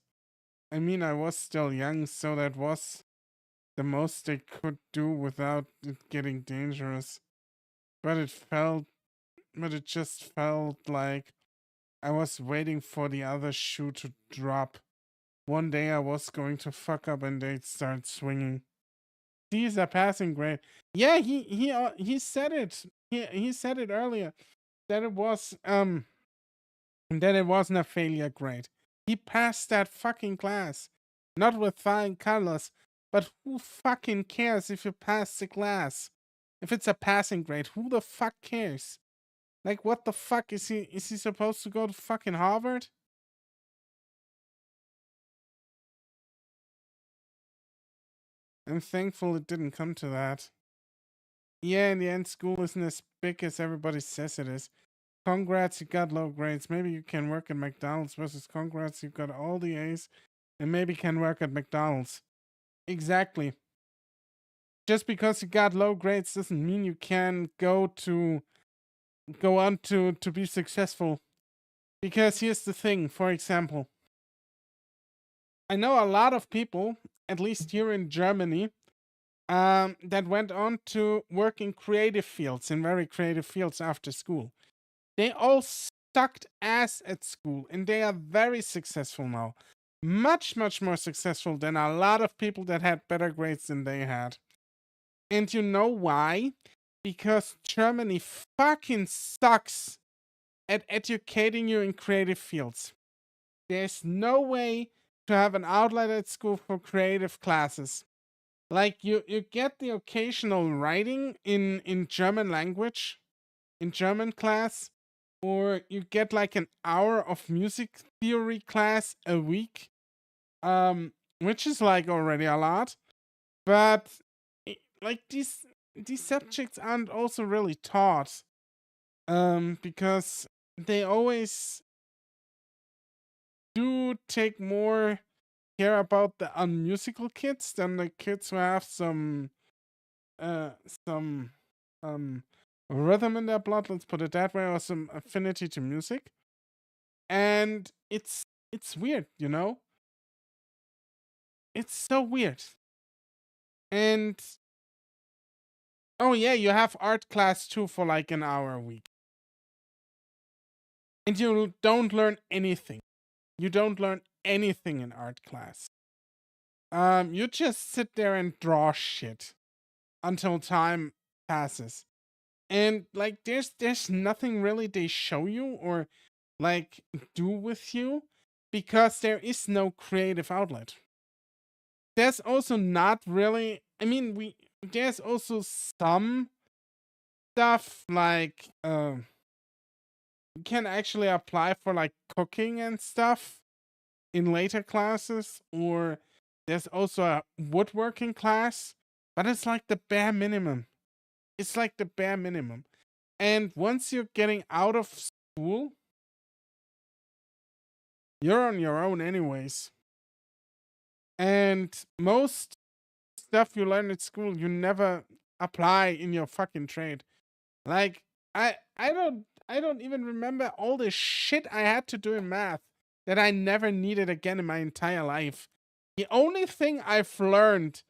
I mean, I was still young, so that was the most they could do without it getting dangerous. But it just felt like I was waiting for the other shoe to drop. One day I was going to fuck up and they'd start swinging. These are passing grade. Yeah, he said it. He said it earlier that it wasn't a failure grade. He passed that fucking class. Not with flying colors, but who fucking cares if you pass the class? If it's a passing grade, who the fuck cares? Like, what the fuck is he supposed to go to fucking Harvard? I'm thankful it didn't come to that. Yeah, in the end, school isn't as big as everybody says it is. Congrats, you got low grades. Maybe you can work at McDonald's versus congrats, you got all the A's and maybe can work at McDonald's. Exactly. Just because you got low grades doesn't mean you can go on to be successful. Because here's the thing, for example, I know a lot of people, at least here in Germany, that went on to work in creative fields, in very creative fields after school. They all sucked ass at school and they are very successful now. Much, much more successful than a lot of people that had better grades than they had. And you know why? Because Germany fucking sucks at educating you in creative fields. There's no way to have an outlet at school for creative classes. Like you get the occasional writing in German language, in German class, or you get like an hour of music theory class a week, which is like already a lot. But like these subjects aren't also really taught, because they always do take more care about the unmusical kids than the kids who have some some um rhythm in their blood, let's put it that way, or some affinity to music. And it's weird, you know? It's so weird. And oh yeah, you have art class too for like an hour a week. And you don't learn anything. You don't learn anything in art class. You just sit there and draw shit until time passes. And like there's nothing really they show you or like do with you because there is no creative outlet. There's also not really, I mean, there's also some stuff like you can actually apply for like cooking and stuff in later classes, or there's also a woodworking class, but it's like the bare minimum. It's like the bare minimum. And once you're getting out of school, you're on your own anyways. And most stuff you learn at school, you never apply in your fucking trade. Like I don't even remember all the shit I had to do in math that I never needed again in my entire life. The only thing I've learned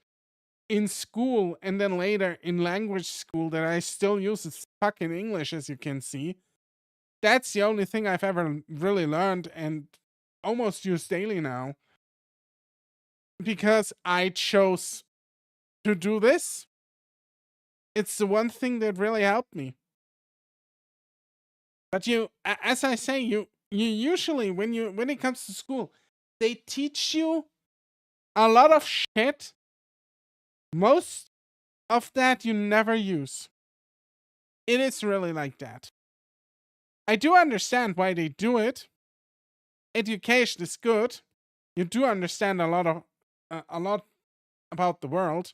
in school and then later in language school that I still use is fucking English, as you can see. That's the only thing I've ever really learned and almost use daily now. Because I chose to do this. It's the one thing that really helped me. But as I say, you usually when it comes to school, they teach you a lot of shit. Most of that you never use. It is really like that. I do understand why they do it. Education is good. You do understand a lot about the world.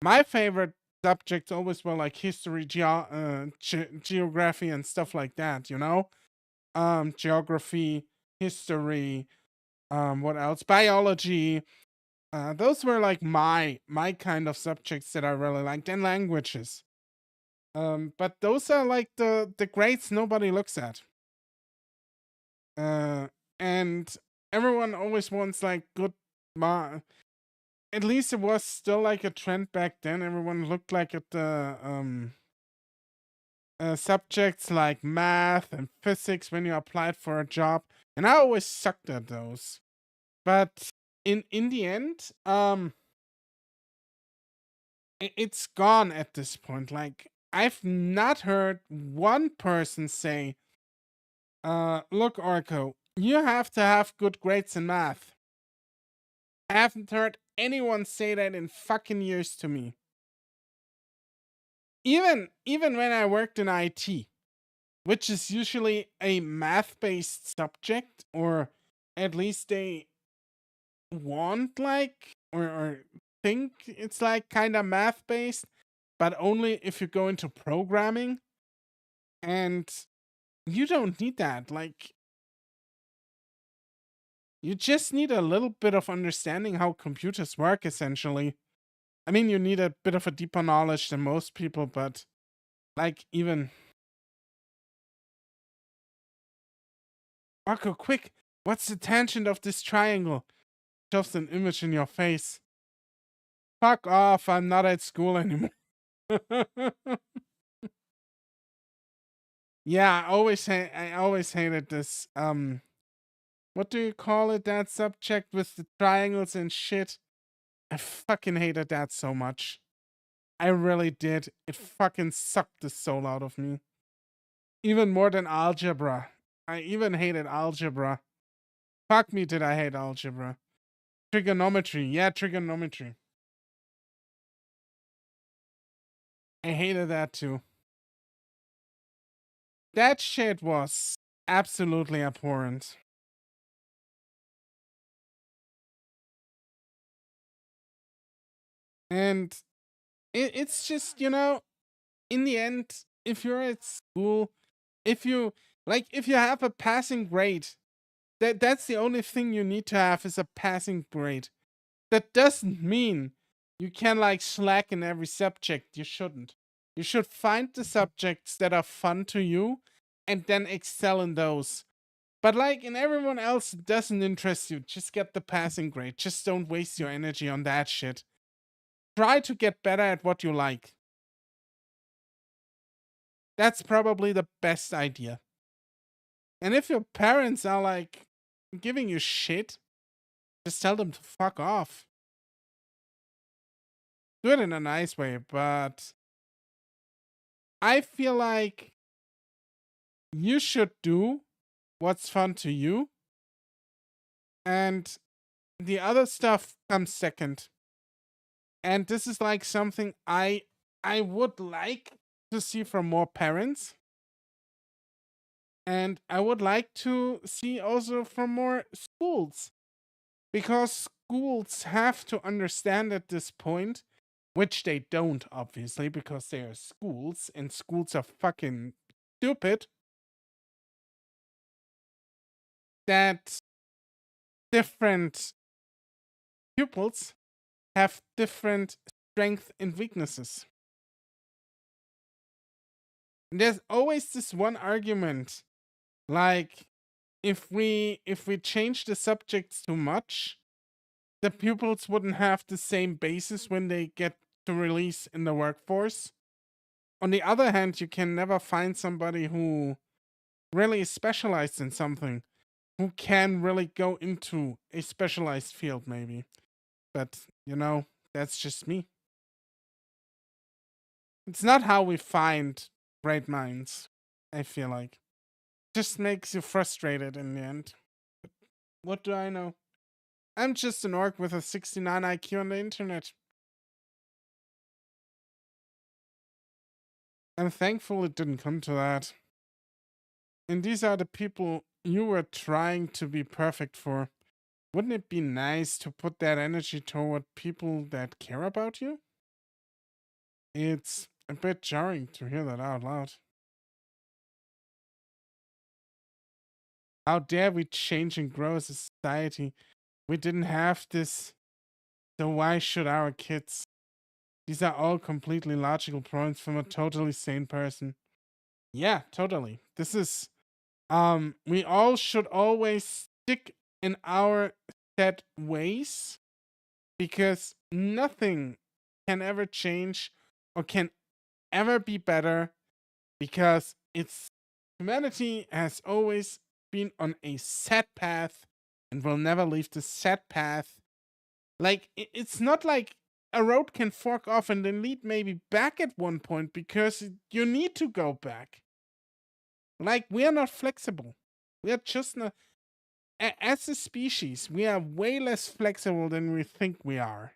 My favorite subjects always were like history, geography, and stuff like that. You know, geography, history, what else? Biology. Those were like my kind of subjects that I really liked, and languages. But those are like the grades nobody looks at. And everyone always wants like good at least it was still like a trend back then. Everyone looked like at the subjects like math and physics when you applied for a job, and I always sucked at those. But in the end, it's gone at this point. Like I've not heard one person say, "Look, Orko, you have to have good grades in math." I haven't heard anyone say that in fucking years to me. Even when I worked in IT, which is usually a math-based subject, or at least they want like or think it's like kind of math-based, but only if you go into programming. And you don't need that. Like, you just need a little bit of understanding how computers work, essentially. I mean, you need a bit of a deeper knowledge than most people, but like, even... Marco, quick! What's the tangent of this triangle? Shoves an image in your face. Fuck off, I'm not at school anymore. Yeah, I always hated this, what do you call it, that subject with the triangles and shit? I fucking hated that so much. I really did. It fucking sucked the soul out of me. Even more than algebra. I even hated algebra. Fuck me, did I hate algebra. Trigonometry. Yeah, trigonometry. I hated that too. That shit was absolutely abhorrent. And it's just, you know, in the end, if you're at school, if you have a passing grade, that's the only thing you need to have is a passing grade. That doesn't mean you can like slack in every subject. You shouldn't. You should find the subjects that are fun to you and then excel in those. But like in everyone else, it doesn't interest you. Just get the passing grade. Just don't waste your energy on that shit. Try to get better at what you like. That's probably the best idea. And if your parents are like giving you shit, just tell them to fuck off. Do it in a nice way, but I feel like you should do what's fun to you, and the other stuff comes second. And this is like something I would like to see from more parents. And I would like to see also from more schools. Because schools have to understand at this point, which they don't, obviously, because they are schools, and schools are fucking stupid, that different pupils have different strengths and weaknesses. And there's always this one argument, like if we change the subjects too much, the pupils wouldn't have the same basis when they get to release in the workforce. On the other hand, you can never find somebody who really is specialized in something, who can really go into a specialized field, maybe. But, you know, that's just me. It's not how we find great minds, I feel like. It just makes you frustrated in the end. But what do I know? I'm just an orc with a 69 IQ on the internet. I'm thankful it didn't come to that. And these are the people you were trying to be perfect for. Wouldn't it be nice to put that energy toward people that care about you? It's a bit jarring to hear that out loud. How dare we change and grow as a society? We didn't have this, so why should our kids? These are all completely logical points from a totally sane person. Yeah, totally. This is, we all should always stick in our set ways, because nothing can ever change or can ever be better, because humanity has always been on a set path and will never leave the set path. Like, it's not like a road can fork off and then lead maybe back at one point, because you need to go back. Like, we are not flexible. We are just not. As a species, we are way less flexible than we think we are.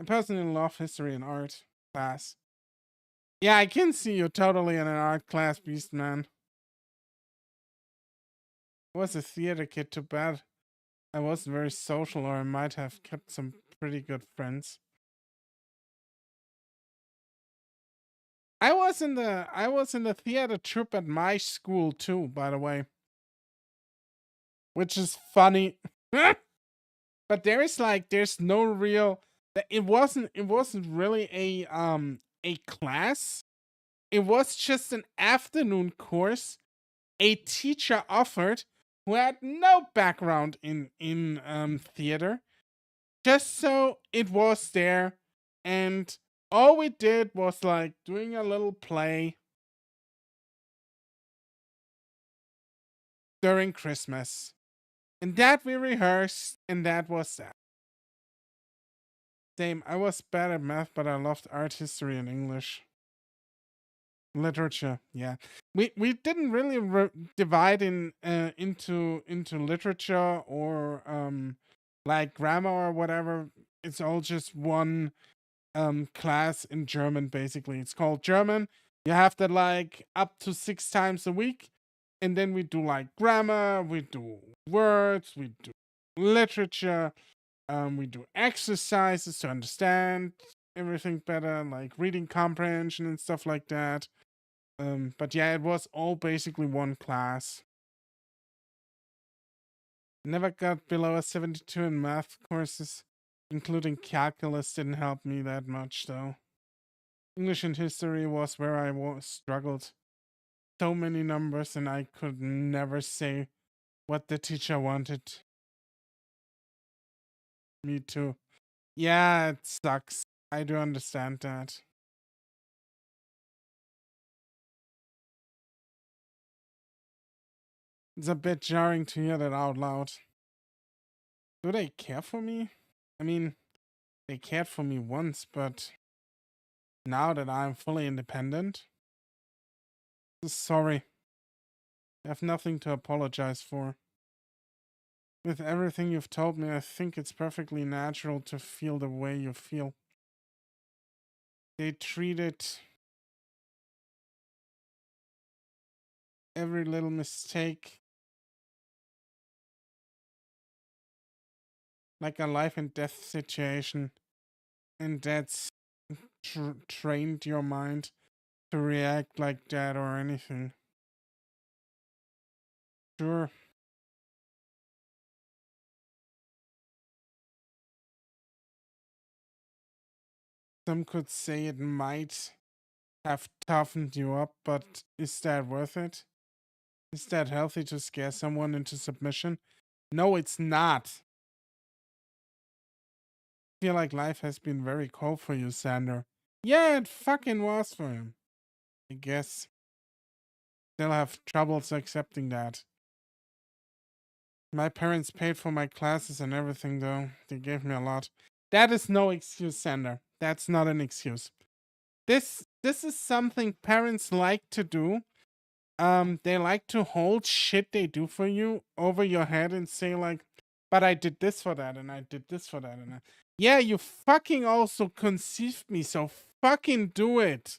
I personally love history and art class. Yeah, I can see you totally in an art class, beast man. I was a theater kid, too bad. I wasn't very social, or I might have kept some pretty good friends. I was in the theater troupe at my school too, by the way, which is funny. But there's no real. It wasn't really a class. It was just an afternoon course a teacher offered who had no background in theater, just so it was there, and all we did was like doing a little play during Christmas, and that we rehearsed, and that was that. Same. I was bad at math, but I loved art, history, and English. Literature, yeah. We didn't really divide into literature or like grammar or whatever. It's all just one class in German basically. It's called German. You have that like up to 6 times a week, and then we do like grammar, we do words, we do literature, we do exercises to understand everything better, like reading comprehension and stuff like that. But yeah, it was all basically one class. Never got below a 72 in math courses, including calculus didn't help me that much though. English and history was where I struggled. So many numbers and I could never say what the teacher wanted. Me too. Yeah, it sucks. I do understand that. It's a bit jarring to hear that out loud. Do they care for me? I mean, they cared for me once, but now that I'm fully independent, sorry. I have nothing to apologize for. With everything you've told me, I think it's perfectly natural to feel the way you feel. They treated every little mistake like a life and death situation, and that's trained your mind to react like that or anything. Sure. Some could say it might have toughened you up, but is that worth it? Is that healthy to scare someone into submission? No, it's not. I feel like life has been very cold for you, Zander. Yeah, it fucking was for him. I guess. Still have troubles accepting that. My parents paid for my classes and everything, though. They gave me a lot. That is no excuse, Zander. That's not an excuse. This is something parents like to do. They like to hold shit they do for you over your head and say like, but I did this for that and I did this for that and yeah, you fucking also conceived me, so fucking do it.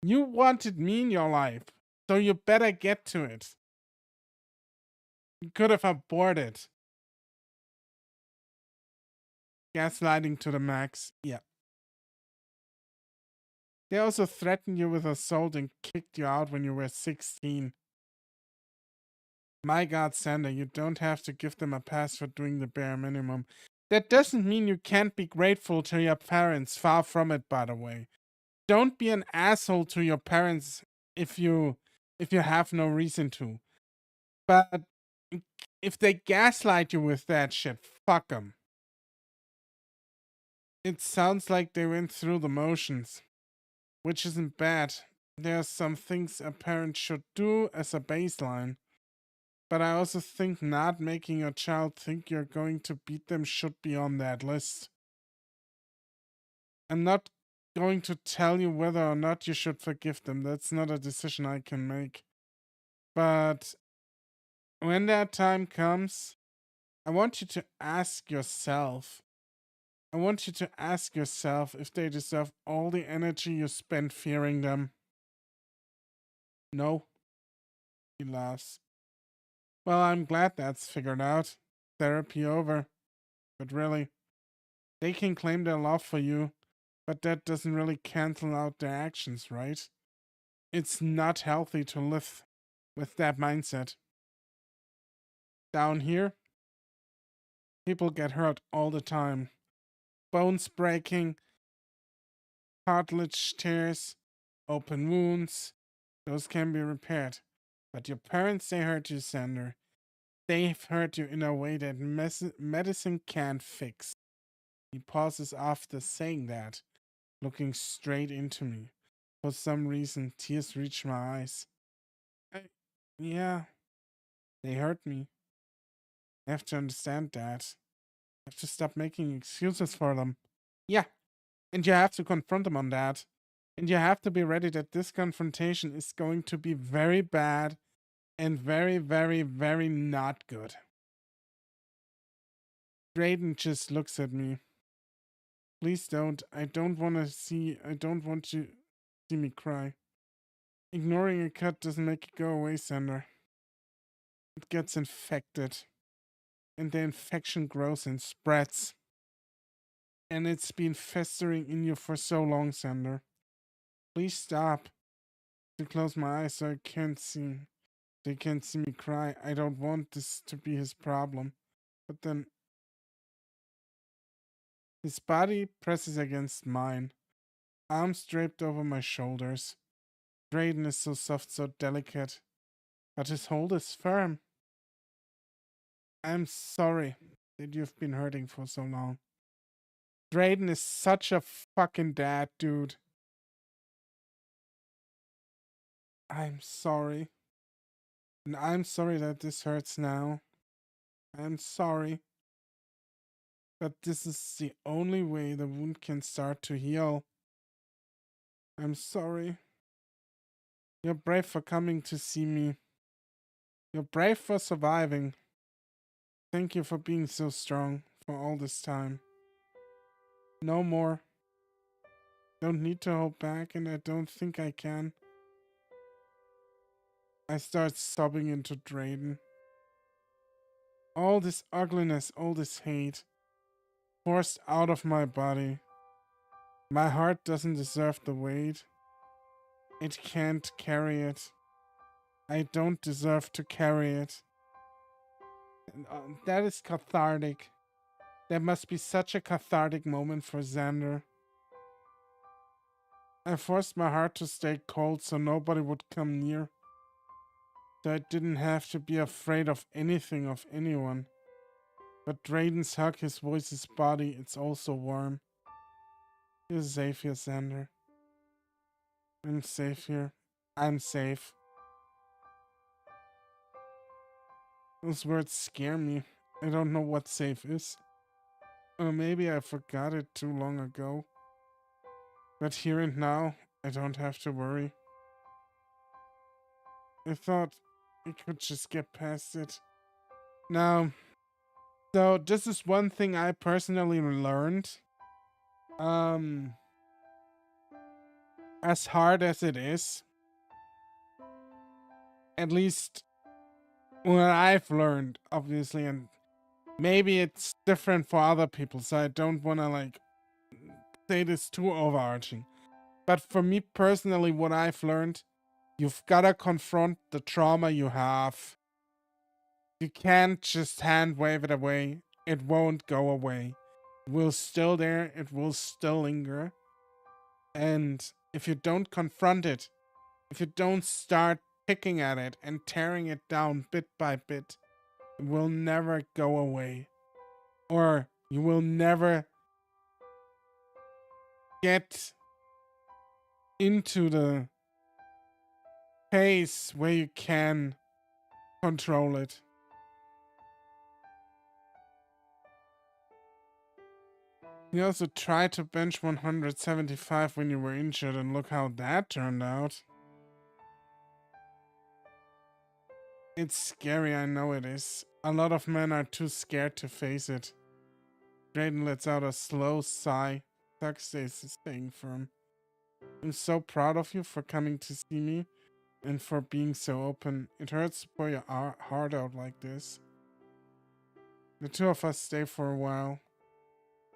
You wanted me in your life, so you better get to it. You could have aborted. Gaslighting to the max. Yeah. They also threatened you with assault and kicked you out when you were 16. My god, Zander, you don't have to give them a pass for doing the bare minimum. That doesn't mean you can't be grateful to your parents. Far from it, by the way. Don't be an asshole to your parents if you have no reason to. But if they gaslight you with that shit, fuck them. It sounds like they went through the motions, which isn't bad. There are some things a parent should do as a baseline. But I also think not making your child think you're going to beat them should be on that list. I'm not going to tell you whether or not you should forgive them. That's not a decision I can make. But when that time comes, I want you to ask yourself. I want you to ask yourself if they deserve all the energy you spend fearing them. No. He laughs. Well, I'm glad that's figured out. Therapy over. But really, they can claim their love for you, but that doesn't really cancel out their actions, right? It's not healthy to live with that mindset. Down here, people get hurt all the time. Bones breaking, cartilage tears, open wounds. Those can be repaired. But your parents, they hurt you, Zander. They've hurt you in a way that medicine can't fix. He pauses after saying that, looking straight into me. For some reason, tears reach my eyes. Yeah, they hurt me. I have to understand that. I have to stop making excuses for them. Yeah, and you have to confront them on that. And you have to be ready that this confrontation is going to be very bad and very, very, very not good. Drayden just looks at me. Please don't. I don't want to see me cry. Ignoring a cut doesn't make it go away, Zander. It gets infected. And the infection grows and spreads. And it's been festering in you for so long, Zander. Please stop. To close my eyes so I can't see. They can't see me cry. I don't want this to be his problem. But then his body presses against mine, arms draped over my shoulders. Drayden is so soft, so delicate, but his hold is firm. I'm sorry that you've been hurting for so long. Drayden is such a fucking dad, dude. I'm sorry. And I'm sorry that this hurts now. I'm sorry. But this is the only way the wound can start to heal. I'm sorry. You're brave for coming to see me. You're brave for surviving. Thank you for being so strong for all this time. No more. Don't need to hold back, and I don't think I can. I start sobbing into Drayden. All this ugliness, all this hate, forced out of my body. My heart doesn't deserve the weight. It can't carry it. I don't deserve to carry it. That is cathartic. That must be such a cathartic moment for Zander. I forced my heart to stay cold so nobody would come near. So I didn't have to be afraid of anything, of anyone. But Drayden's hug, his voice, his body, it's also warm. You're safe here, Zander. I'm safe here. I'm safe. Those words scare me. I don't know what safe is. Or maybe I forgot it too long ago. But here and now, I don't have to worry. I thought I could just get past it. Now, so this is one thing I personally learned. As hard as it is, at least what I've learned, obviously, and maybe it's different for other people, so I don't want to like say this too overarching. But for me personally, what I've learned, you've got to confront the trauma you have. You can't just hand wave it away. It won't go away. It will still there. It will still linger. And if you don't confront it, if you don't start picking at it and tearing it down bit by bit, it will never go away. Or you will never get into the pace where you can control it. You also tried to bench 175 when you were injured, and look how that turned out. It's scary, I know it is. A lot of men are too scared to face it. Drayden lets out a slow sigh. Tuck stays staying firm. I'm so proud of you for coming to see me. and for being so open. It hurts to pour your heart out like this. The two of us stay for a while.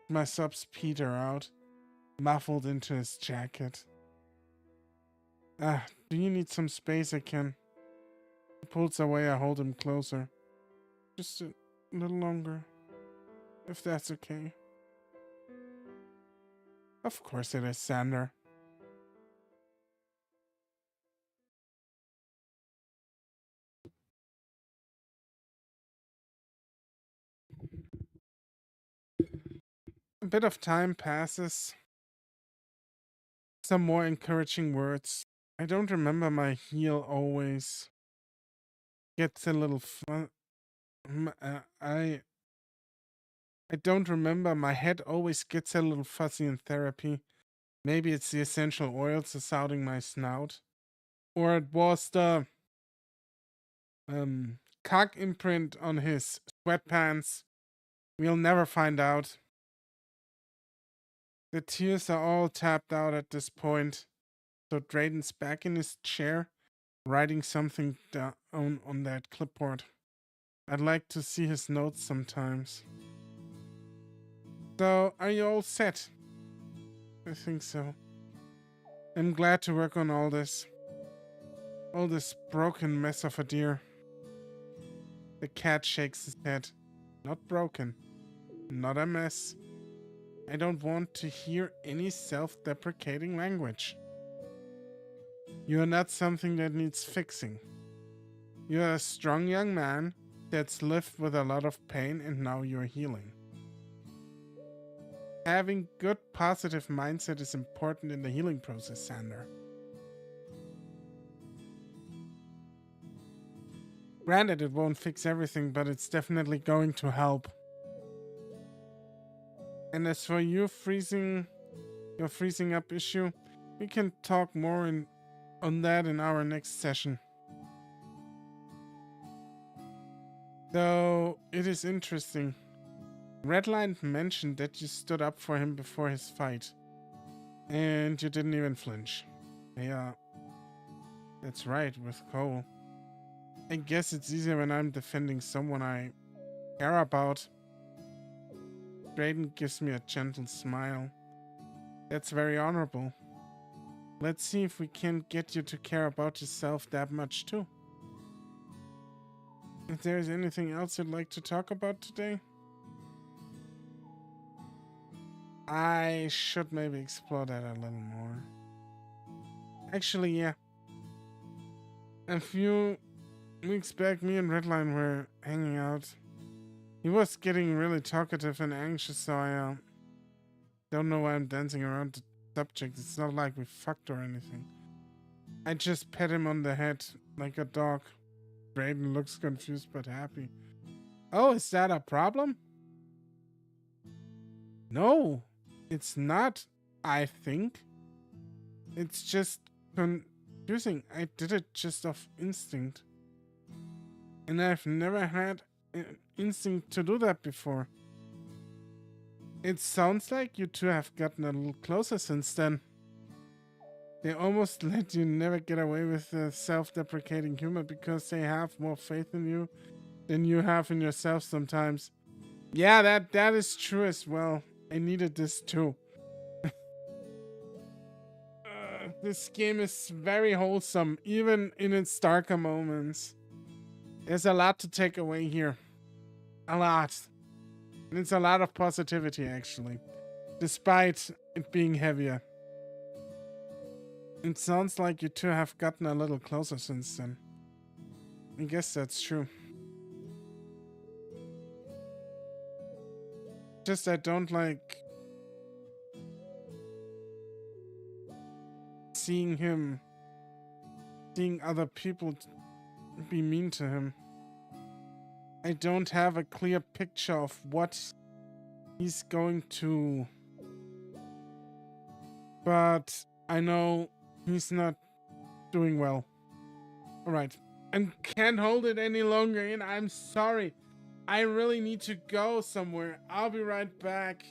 My subs peter out, muffled into his jacket. Do you need some space? I can. He pulls away, I hold him closer. Just a little longer, if that's okay. Of course it is, Zander. A bit of time passes. Some more encouraging words. I don't remember my heel always gets a little fun. I don't remember. My head always gets a little fuzzy in therapy. Maybe it's the essential oils souting my snout. Or it was the cock imprint on his sweatpants. We'll never find out. The tears are all tapped out at this point. So Drayden's back in his chair, writing something down on that clipboard. I'd like to see his notes sometimes. So, are you all set? I think so. I'm glad to work on all this. All this broken mess of a deer. The cat shakes his head. Not broken. Not a mess. I don't want to hear any self-deprecating language. You are not something that needs fixing. You are a strong young man that's lived with a lot of pain and now you're healing. Having good positive mindset is important in the healing process, Zander. Granted, it won't fix everything, but it's definitely going to help. And as for your freezing up issue, we can talk more on that in our next session. Though it is interesting. Redline mentioned that you stood up for him before his fight. And you didn't even flinch. Yeah. That's right, with Cole. I guess it's easier when I'm defending someone I care about. Drayden gives me a gentle smile. That's very honorable. Let's see if we can get you to care about yourself that much too. If there's anything else you'd like to talk about today? I should maybe explore that a little more. Actually, yeah. A few weeks back, me and Redline were hanging out. He was getting really talkative and anxious, so I don't know why I'm dancing around the subject. It's not like we fucked or anything. I just pet him on the head like a dog. Drayden looks confused but happy. Oh, is that a problem? No, it's not, I think. It's just confusing. I did it just off instinct. And I've never had an instinct to do that before. It sounds like you two have gotten a little closer since then. They almost let you never get away with the self-deprecating humor because they have more faith in you than you have in yourself sometimes. Yeah, that is true as well. I needed this too. This game is very wholesome, even in its darker moments. There's a lot to take away here. A lot. And it's a lot of positivity, actually. Despite it being heavier. It sounds like you two have gotten a little closer since then. I guess that's true. Just I don't like seeing other people be mean to him. I don't have a clear picture of what he's going to, but I know he's not doing well. Alright, I can't hold it any longer and I'm sorry. I really need to go somewhere. I'll be right back.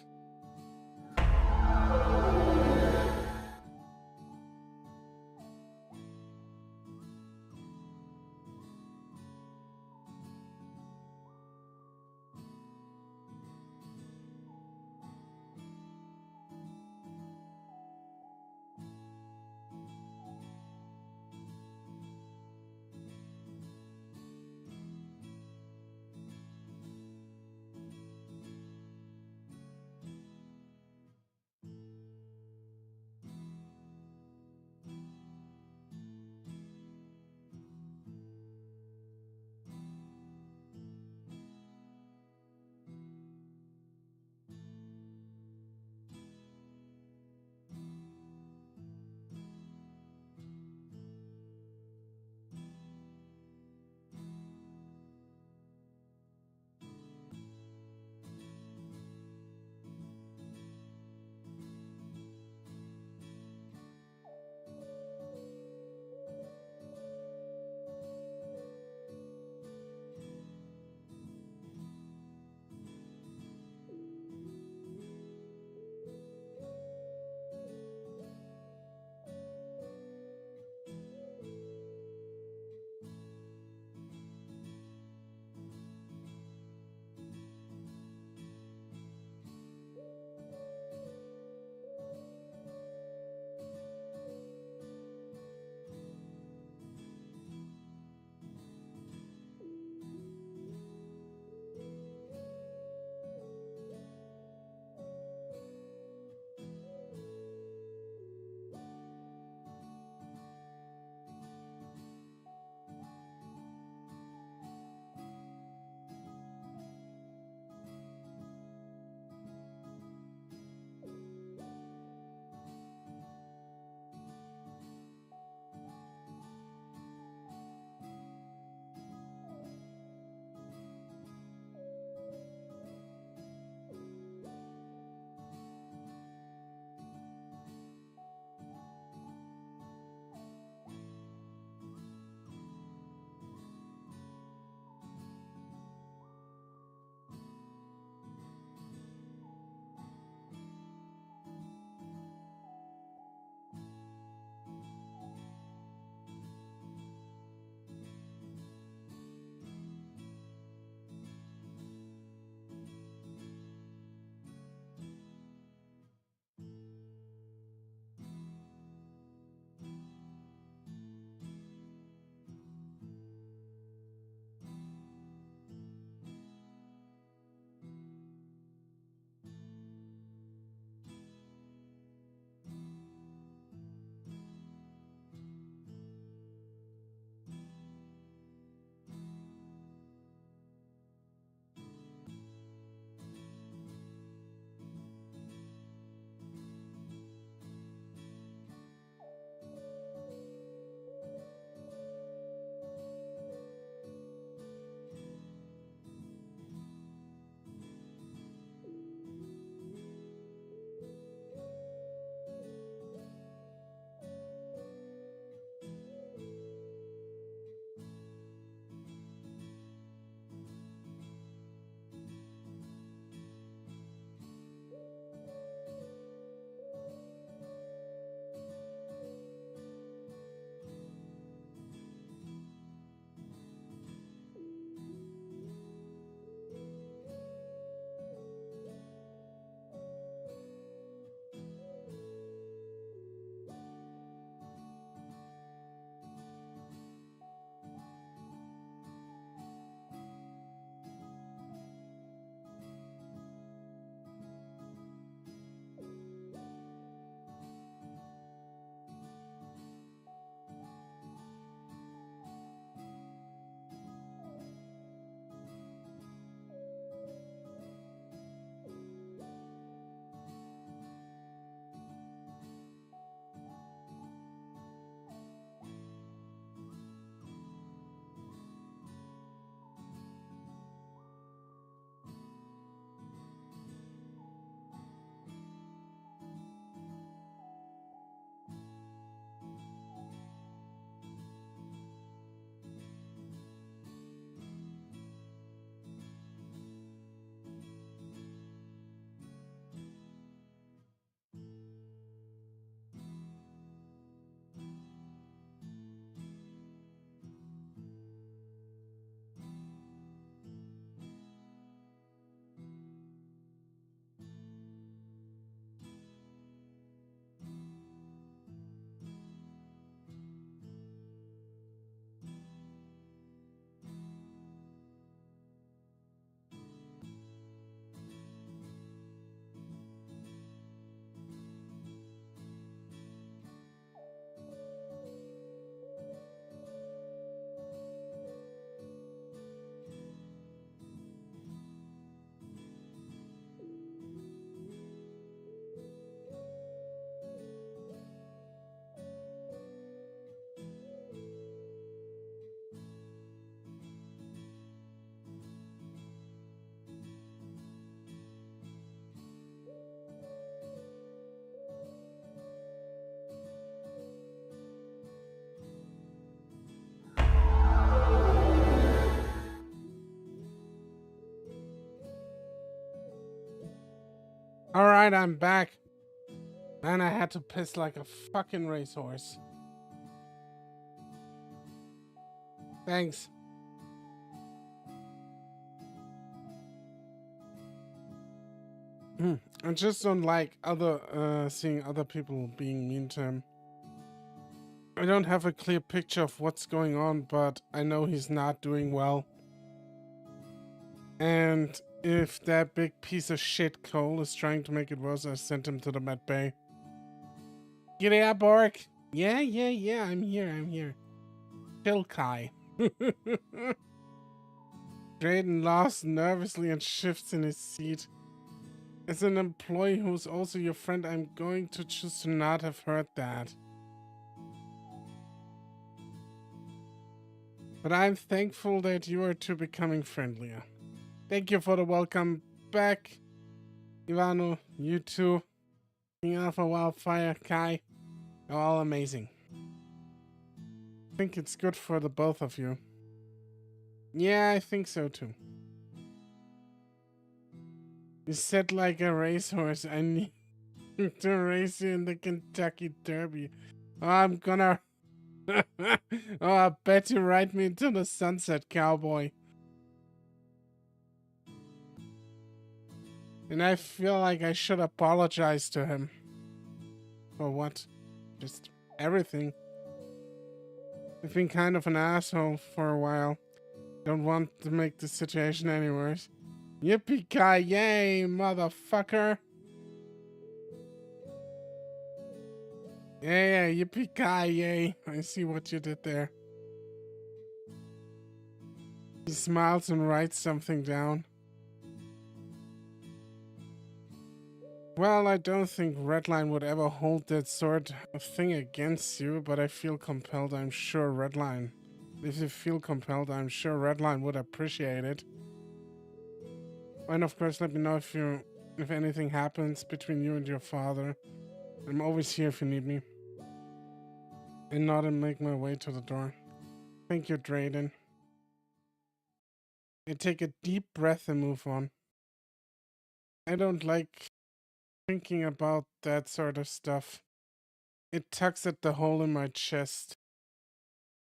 Alright, I'm back. Man, I had to piss like a fucking racehorse. Thanks. I just don't like seeing other people being mean to him. I don't have a clear picture of what's going on, but I know he's not doing well. And if that big piece of shit Cole is trying to make it worse, I sent him to the med bay. Giddy up, Bork. Yeah, I'm here. Chill, Kai. Drayden laughs nervously and shifts in his seat. As an employee who's also your friend, I'm going to choose to not have heard that. But I'm thankful that you are two becoming friendlier. Thank you for the welcome back, Ivano, you two, King Alpha Wildfire, Kai. You're all amazing. I think it's good for the both of you. Yeah, I think so too. You said like a racehorse, I need to race you in the Kentucky Derby. Oh, I'm gonna... oh, I bet you ride me into the sunset, cowboy. And I feel like I should apologize to him. For what? Just everything. I've been kind of an asshole for a while. Don't want to make the situation any worse. Yippee-ki-yay, motherfucker! Yeah, yippee-ki-yay. I see what you did there. He smiles and writes something down. Well, I don't think Redline would ever hold that sort of thing against you, but I feel compelled, I'm sure Redline. If you feel compelled, I'm sure Redline would appreciate it. And of course, let me know if anything happens between you and your father. I'm always here if you need me. And nod and make my way to the door. Thank you, Drayden. I take a deep breath and move on. I don't like thinking about that sort of stuff. It tugs at the hole in my chest.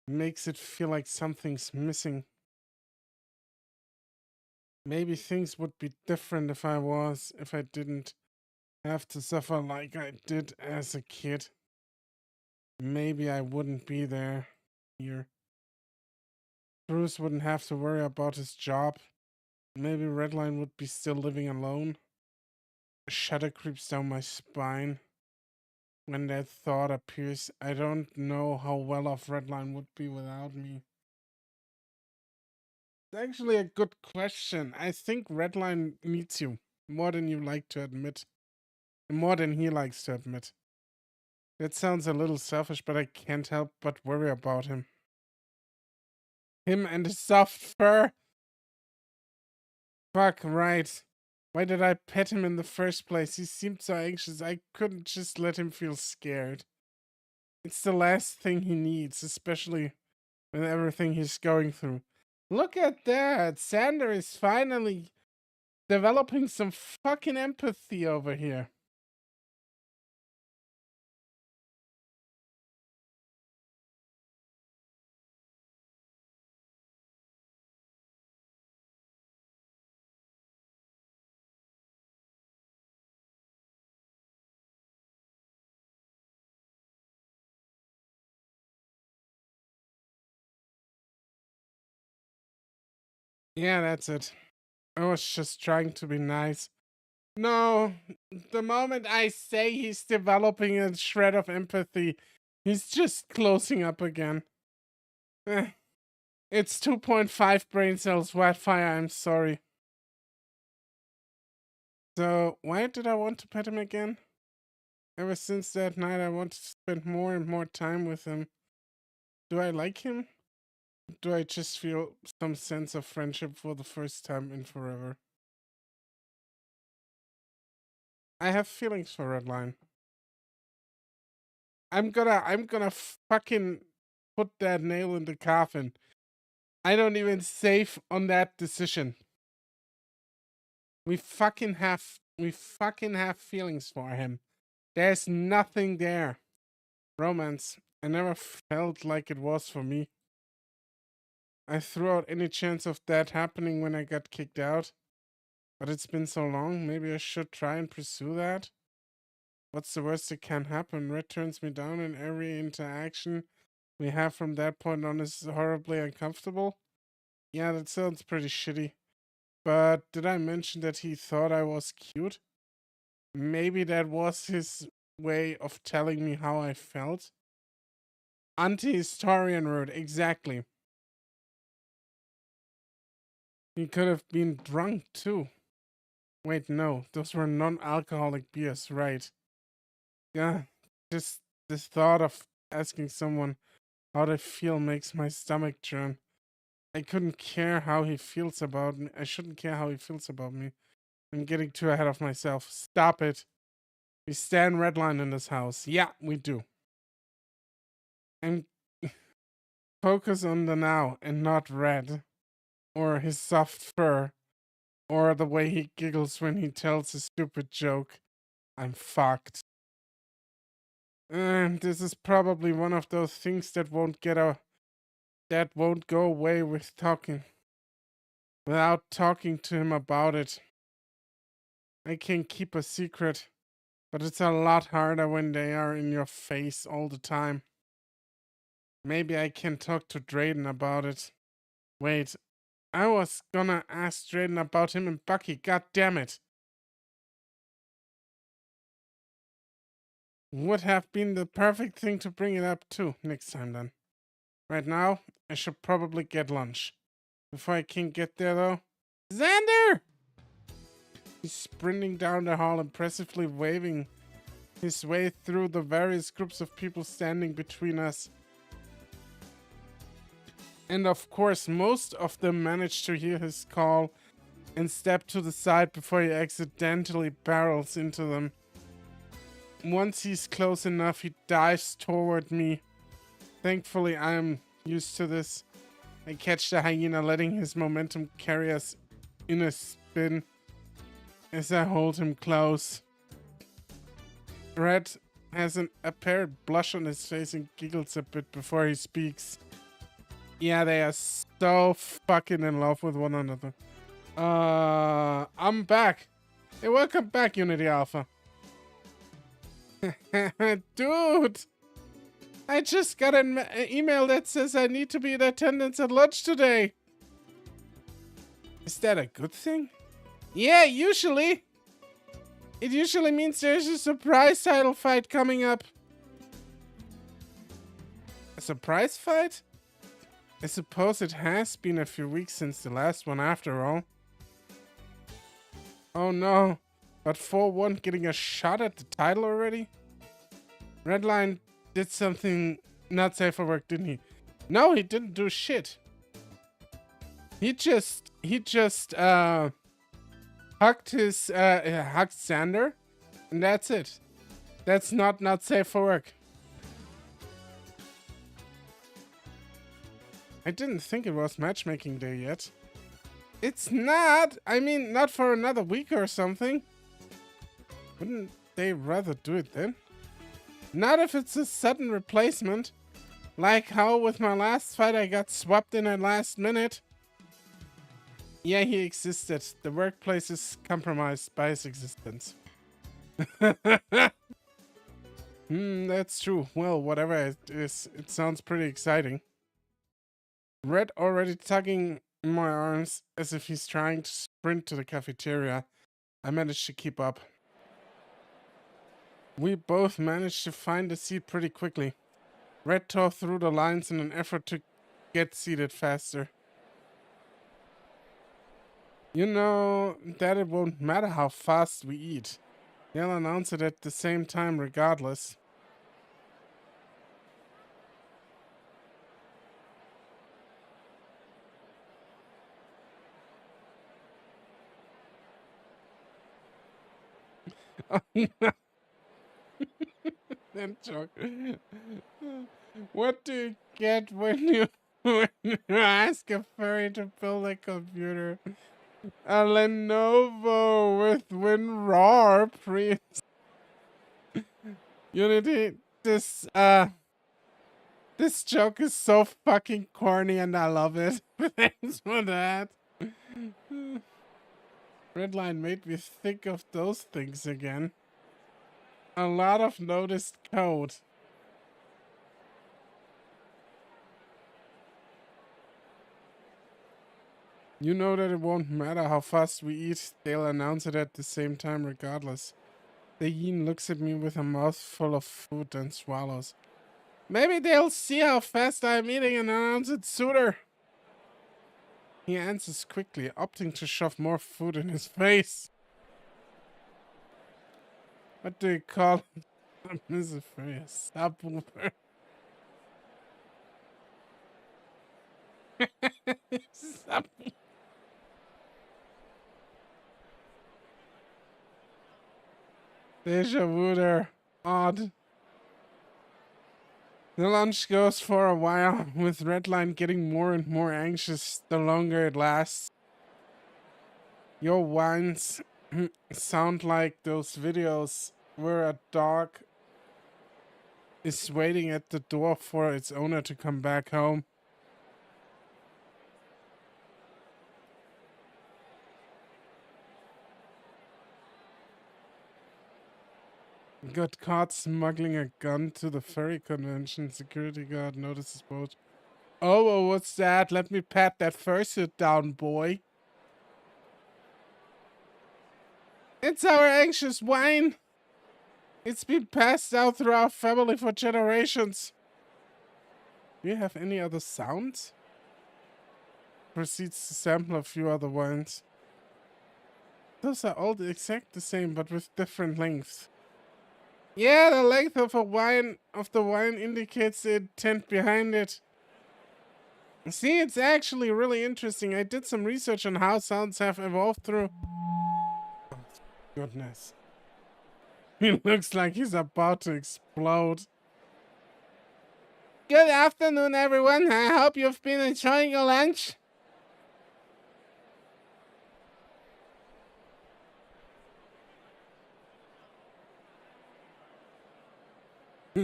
It makes it feel like something's missing. Maybe things would be different if I didn't have to suffer like I did as a kid. Maybe I wouldn't be here. Bruce wouldn't have to worry about his job. Maybe Redline would be still living alone. A shudder creeps down my spine when that thought appears. I don't know how well off Redline would be without me. It's actually a good question. I think Redline needs you more than you like to admit. More than he likes to admit. That sounds a little selfish, but I can't help but worry about him. Him and his soft fur. Fuck, right. Why did I pet him in the first place? He seemed so anxious. I couldn't just let him feel scared. It's the last thing he needs, especially with everything he's going through. Look at that! Zander is finally developing some fucking empathy over here. Yeah, that's it. I was just trying to be nice. No, the moment I say he's developing a shred of empathy, he's just closing up again. It's 2.5 brain cells, Wildfire, I'm sorry. So, why did I want to pet him again? Ever since that night, I wanted to spend more and more time with him. Do I like him? Do I just feel some sense of friendship for the first time in forever? I have feelings for Redline. I'm gonna fucking put that nail in the coffin. I don't even save on that decision. We fucking have we fucking have feelings for him. There's nothing there. Romance. I never felt like it was for me. I threw out any chance of that happening when I got kicked out. But it's been so long, maybe I should try and pursue that? What's the worst that can happen? Red turns me down and every interaction we have from that point on is horribly uncomfortable. Yeah, that sounds pretty shitty. But did I mention that he thought I was cute? Maybe that was his way of telling me how I felt? Anti-historian word, exactly. He could have been drunk too. Wait, no, those were non-alcoholic beers, right? Yeah, just the thought of asking someone how they feel makes my stomach churn. I couldn't care how he feels about me. I shouldn't care how he feels about me. I'm getting too ahead of myself. Stop it. We stand Redline in this house. Yeah, we do. And focus on the now and not Red. Or his soft fur. Or the way he giggles when he tells a stupid joke. I'm fucked. And this is probably one of those things that won't go away without talking to him about it. I can keep a secret, but it's a lot harder when they are in your face all the time. Maybe I can talk to Drayden about it. Wait, I was gonna ask Drayden about him and Bucky, god damn it. Would have been the perfect thing to bring it up too next time then. Right now, I should probably get lunch. Before I can get there though. Zander! He's sprinting down the hall, impressively waving his way through the various groups of people standing between us. And of course, most of them manage to hear his call and step to the side before he accidentally barrels into them. Once he's close enough, he dives toward me. Thankfully, I am used to this. I catch the hyena, letting his momentum carry us in a spin as I hold him close. Red has an apparent blush on his face and giggles a bit before he speaks. Yeah, they are so fucking in love with one another. I'm back. Hey, welcome back, Unity Alpha. Dude! I just got an email that says I need to be in attendance at lunch today. Is that a good thing? Yeah, usually. It usually means there's a surprise title fight coming up. A surprise fight? I suppose it has been a few weeks since the last one after all. Oh no, but 4-1 getting a shot at the title already? Redline did something not safe for work, didn't he? No, he didn't do shit. He just hugged Zander, and that's it. That's not safe for work. I didn't think it was matchmaking day yet. It's not. I mean, not for another week or something. Wouldn't they rather do it then? Not if it's a sudden replacement. Like how with my last fight I got swapped in at last minute. Yeah, he existed. The workplace is compromised by his existence. That's true. Well, whatever it is, it sounds pretty exciting. Red already tugging my arms as if he's trying to sprint to the cafeteria. I managed to keep up. We both managed to find a seat pretty quickly. Red tore through the lines in an effort to get seated faster. You know that it won't matter how fast we eat. They'll announce it at the same time regardless. That joke. What do you get when you ask a furry to build a computer? A Lenovo with WinRAR pre Unity. This joke is so fucking corny and I love it. Thanks for that. Redline made me think of those things again. A lot of noticed code. You know that it won't matter how fast we eat, they'll announce it at the same time regardless. The yin looks at me with a mouthful of food and swallows. Maybe they'll see how fast I'm eating and announce it sooner. He answers quickly, opting to shove more food in his face. What do you call it? This is a subwoofer. Deja vu there. Odd. The lunch goes for a while, with Redline getting more and more anxious the longer it lasts. Your whines sound like those videos where a dog is waiting at the door for its owner to come back home. Got caught smuggling a gun to the furry convention. Security guard notices both. Oh, what's that? Let me pat that fursuit down, boy. It's our anxious whine. It's been passed down through our family for generations. Do you have any other sounds? Proceeds to sample a few other whines. Those are all exact the same, but with different lengths. Yeah, the length of the wine indicates the intent behind it. See, it's actually really interesting. I did some research on how sounds have evolved through. Oh, goodness. He looks like he's about to explode. Good afternoon, everyone. I hope you've been enjoying your lunch.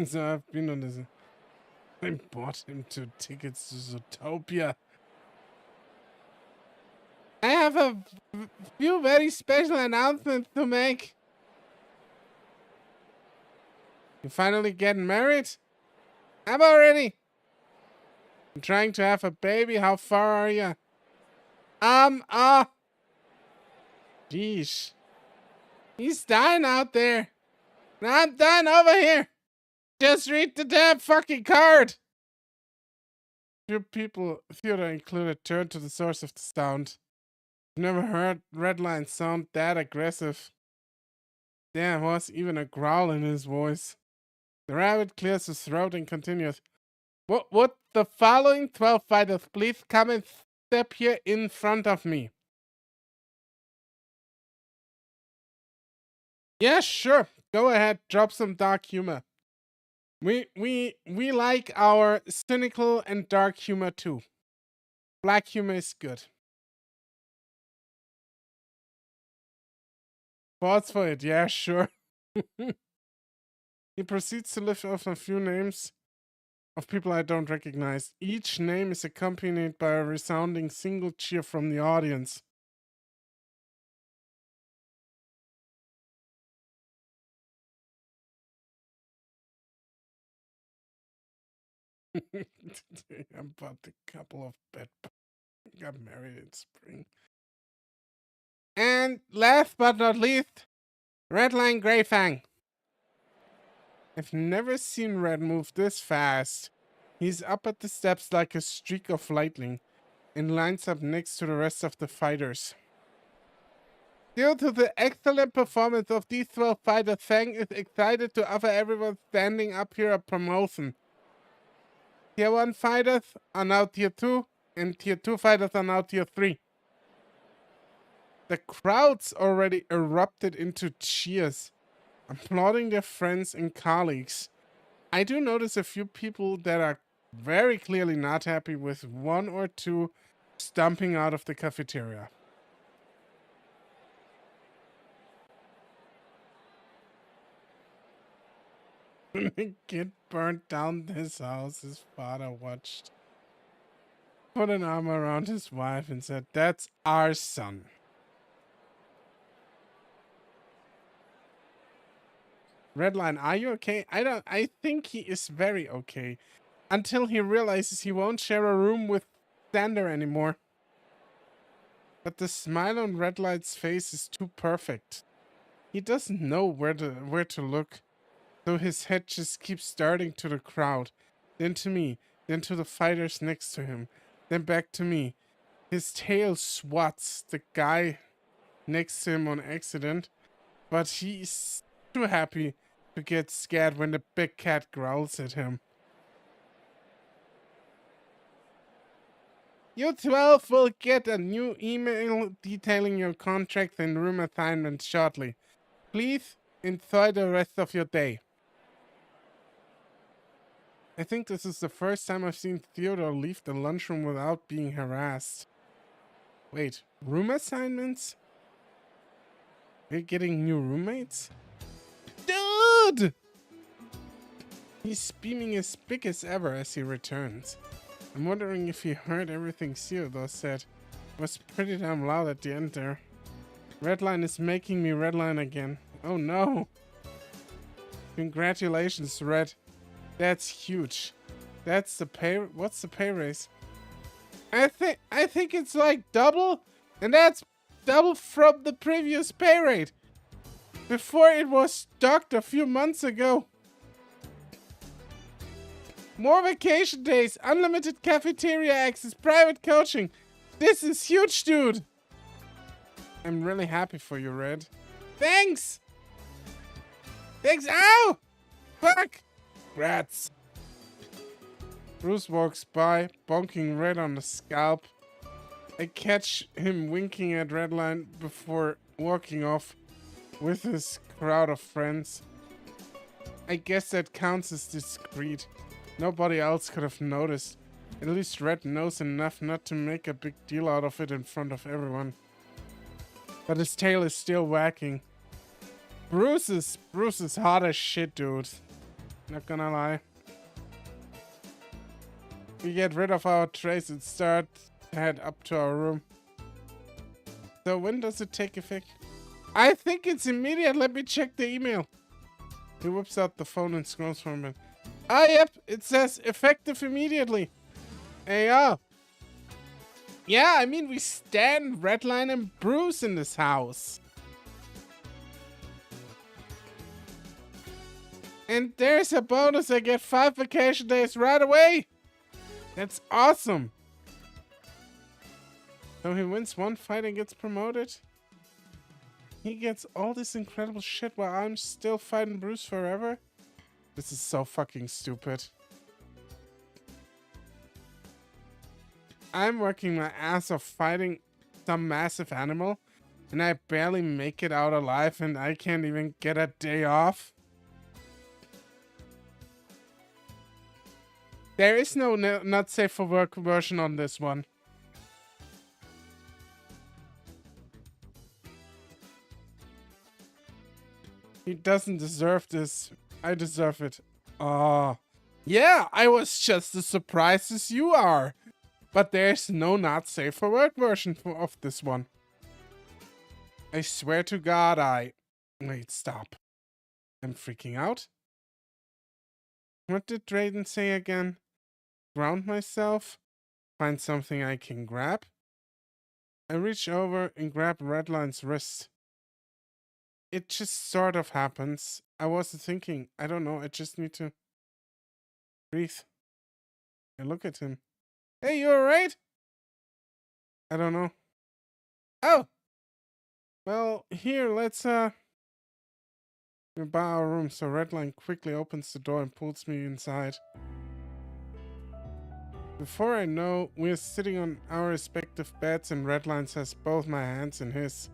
So I've been on this. I bought him 2 tickets to Zootopia. I have a few very special announcements to make. You finally getting married? I'm already. I'm trying to have a baby. How far are you? Geesh. He's dying out there. Now I'm done over here. Just read the damn fucking card. Few people, theater included, turned to the source of the sound. Never heard Redline sound that aggressive. There was even a growl in his voice. The rabbit clears his throat and continues. Would the following 12 fighters please come and step here in front of me? Yeah, sure. Go ahead, drop some dark humor. We like our cynical and dark humor too. Black humor is good. Thoughts for it, yeah, sure. He proceeds to lift off a few names of people I don't recognize. Each name is accompanied by a resounding single cheer from the audience. Today I bought a couple of bed. Got married in spring. And last but not least, Redline Greyfang. I've never seen Red move this fast. He's up at the steps like a streak of lightning and lines up next to the rest of the fighters. Due to the excellent performance of these 12 fighters, FANG is excited to offer everyone standing up here a promotion. Tier 1 fighters are now Tier 2, and Tier 2 fighters are now Tier 3. The crowds already erupted into cheers, applauding their friends and colleagues. I do notice a few people that are very clearly not happy with 1 or 2 stomping out of the cafeteria. When the kid burnt down his house, his father watched, put an arm around his wife and said, "That's our son." Redline, are you okay? I think he is very okay. Until he realizes he won't share a room with Zander anymore. But the smile on Redline's face is too perfect. He doesn't know where to look. So his head just keeps darting to the crowd, then to me, then to the fighters next to him, then back to me. His tail swats the guy next to him on accident, but he's too happy to get scared when the big cat growls at him. You 12 will get a new email detailing your contract and room assignment shortly. Please enjoy the rest of your day. I think this is the first time I've seen Theodore leave the lunchroom without being harassed. Wait, room assignments? We're getting new roommates? Dude! He's beaming as big as ever as he returns. I'm wondering if he heard everything Theodore said. It was pretty damn loud at the end there. Redline is making me redline again. Oh no! Congratulations, Red. That's huge. That's the pay. What's the pay raise? I think it's like double, and that's double from the previous pay rate. Before it was docked a few months ago. More vacation days, unlimited cafeteria access, private coaching. This is huge, dude. I'm really happy for you, Red. Thanks. Thanks. Ow! Fuck. Rats. Bruce walks by, bonking Red on the scalp. I catch him winking at Redline before walking off with his crowd of friends. I guess that counts as discreet. Nobody else could have noticed. At least Red knows enough not to make a big deal out of it in front of everyone. But his tail is still wagging. Bruce is hot as shit, dude. Not gonna lie. We get rid of our trays and start to head up to our room. So when does it take effect? I think it's immediate. Let me check the email. He whips out the phone and scrolls for a minute. Ah, yep. It says effective immediately. Yeah. Yeah, I mean, we stand Redline and Bruce in this house. And there's a bonus. I get 5 vacation days right away. That's awesome. So he wins one fight and gets promoted. He gets all this incredible shit while I'm still fighting Bruce forever. This is so fucking stupid. I'm working my ass off fighting some massive animal, and I barely make it out alive, and I can't even get a day off. There is no not safe for work version on this one. He doesn't deserve this. I deserve it. Yeah, I was just as surprised as you are. But there's no not safe for work version of this one. I swear to God Wait, stop. I'm freaking out. What did Drayden say again? Ground myself? Find something I can grab? I reach over and grab Redline's wrist. It just sort of happens. I wasn't thinking. I don't know. I just need to breathe. I look at him. Hey, you alright? I don't know. Oh! Well, here, let's, we're by our room, so Redline quickly opens the door and pulls me inside. Before I know, we're sitting on our respective beds and Redline has both my hands in his.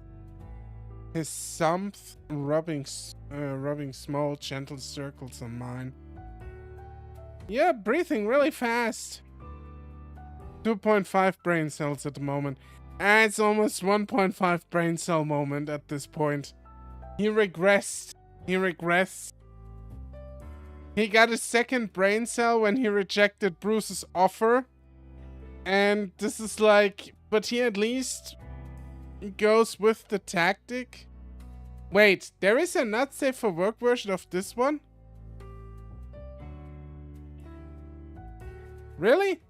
His thumbs rubbing small, gentle circles on mine. Yeah, breathing really fast. 2.5 brain cells at the moment. And it's almost 1.5 brain cell moment at this point. He regressed. He got a second brain cell when he rejected Bruce's offer. And this is like, but he at least goes with the tactic. Wait, there is a not safe for work version of this one? Really?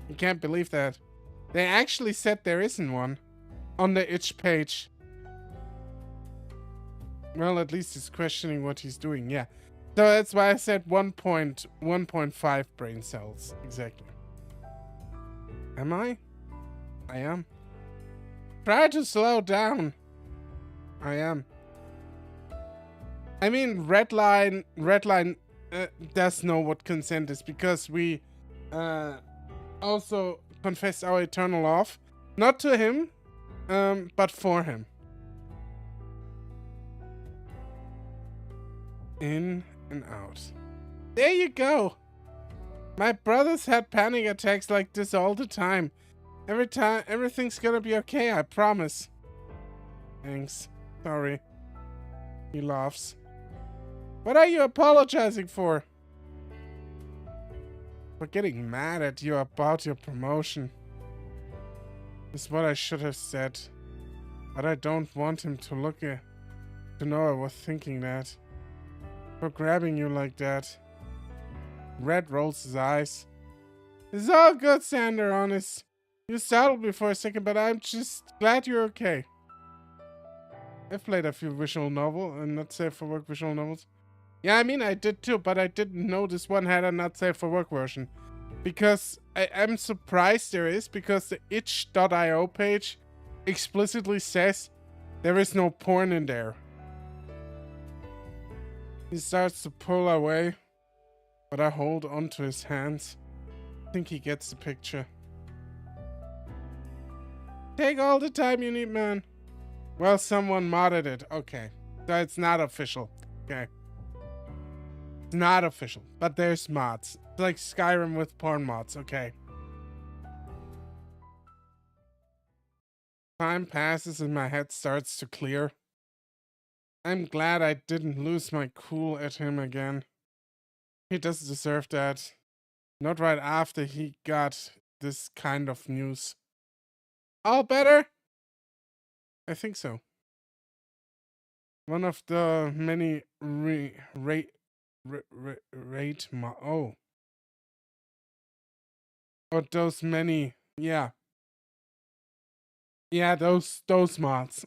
I can't believe that. They actually said there isn't one on the itch page. Well, at least he's questioning what he's doing, yeah. So that's why I said 1.5 brain cells. Exactly. Am I? I am. Try to slow down. I am. I mean, Redline does know what consent is because we also confessed our eternal love. Not to him, but for him. In and out. There you go. My brothers had panic attacks like this all the time. Every time, everything's gonna be okay, I promise. Thanks. Sorry. He laughs. What are you apologizing for? For getting mad at you about your promotion. Is what I should have said. But I don't want him to know I was thinking that. For grabbing you like that. Red rolls his eyes. It's all good, Zander, honest. You startled me for a second, but I'm just glad you're okay. I've played a few visual novel and not safe for work visual novels. Yeah, I mean, I did too, but I didn't know this one had a not safe for work version. Because I'm surprised there is, because the itch.io page explicitly says there is no porn in there. He starts to pull away, but I hold onto his hands. I think he gets the picture. Take all the time you need, man. Well, someone modded it. Okay. So it's not official. Okay. It's not official, but there's mods. It's like Skyrim with porn mods. Okay. Time passes and my head starts to clear. I'm glad I didn't lose my cool at him again. He doesn't deserve that. Not right after he got this kind of news. All better? I think so. One of the many or those many, yeah. Yeah, those mods.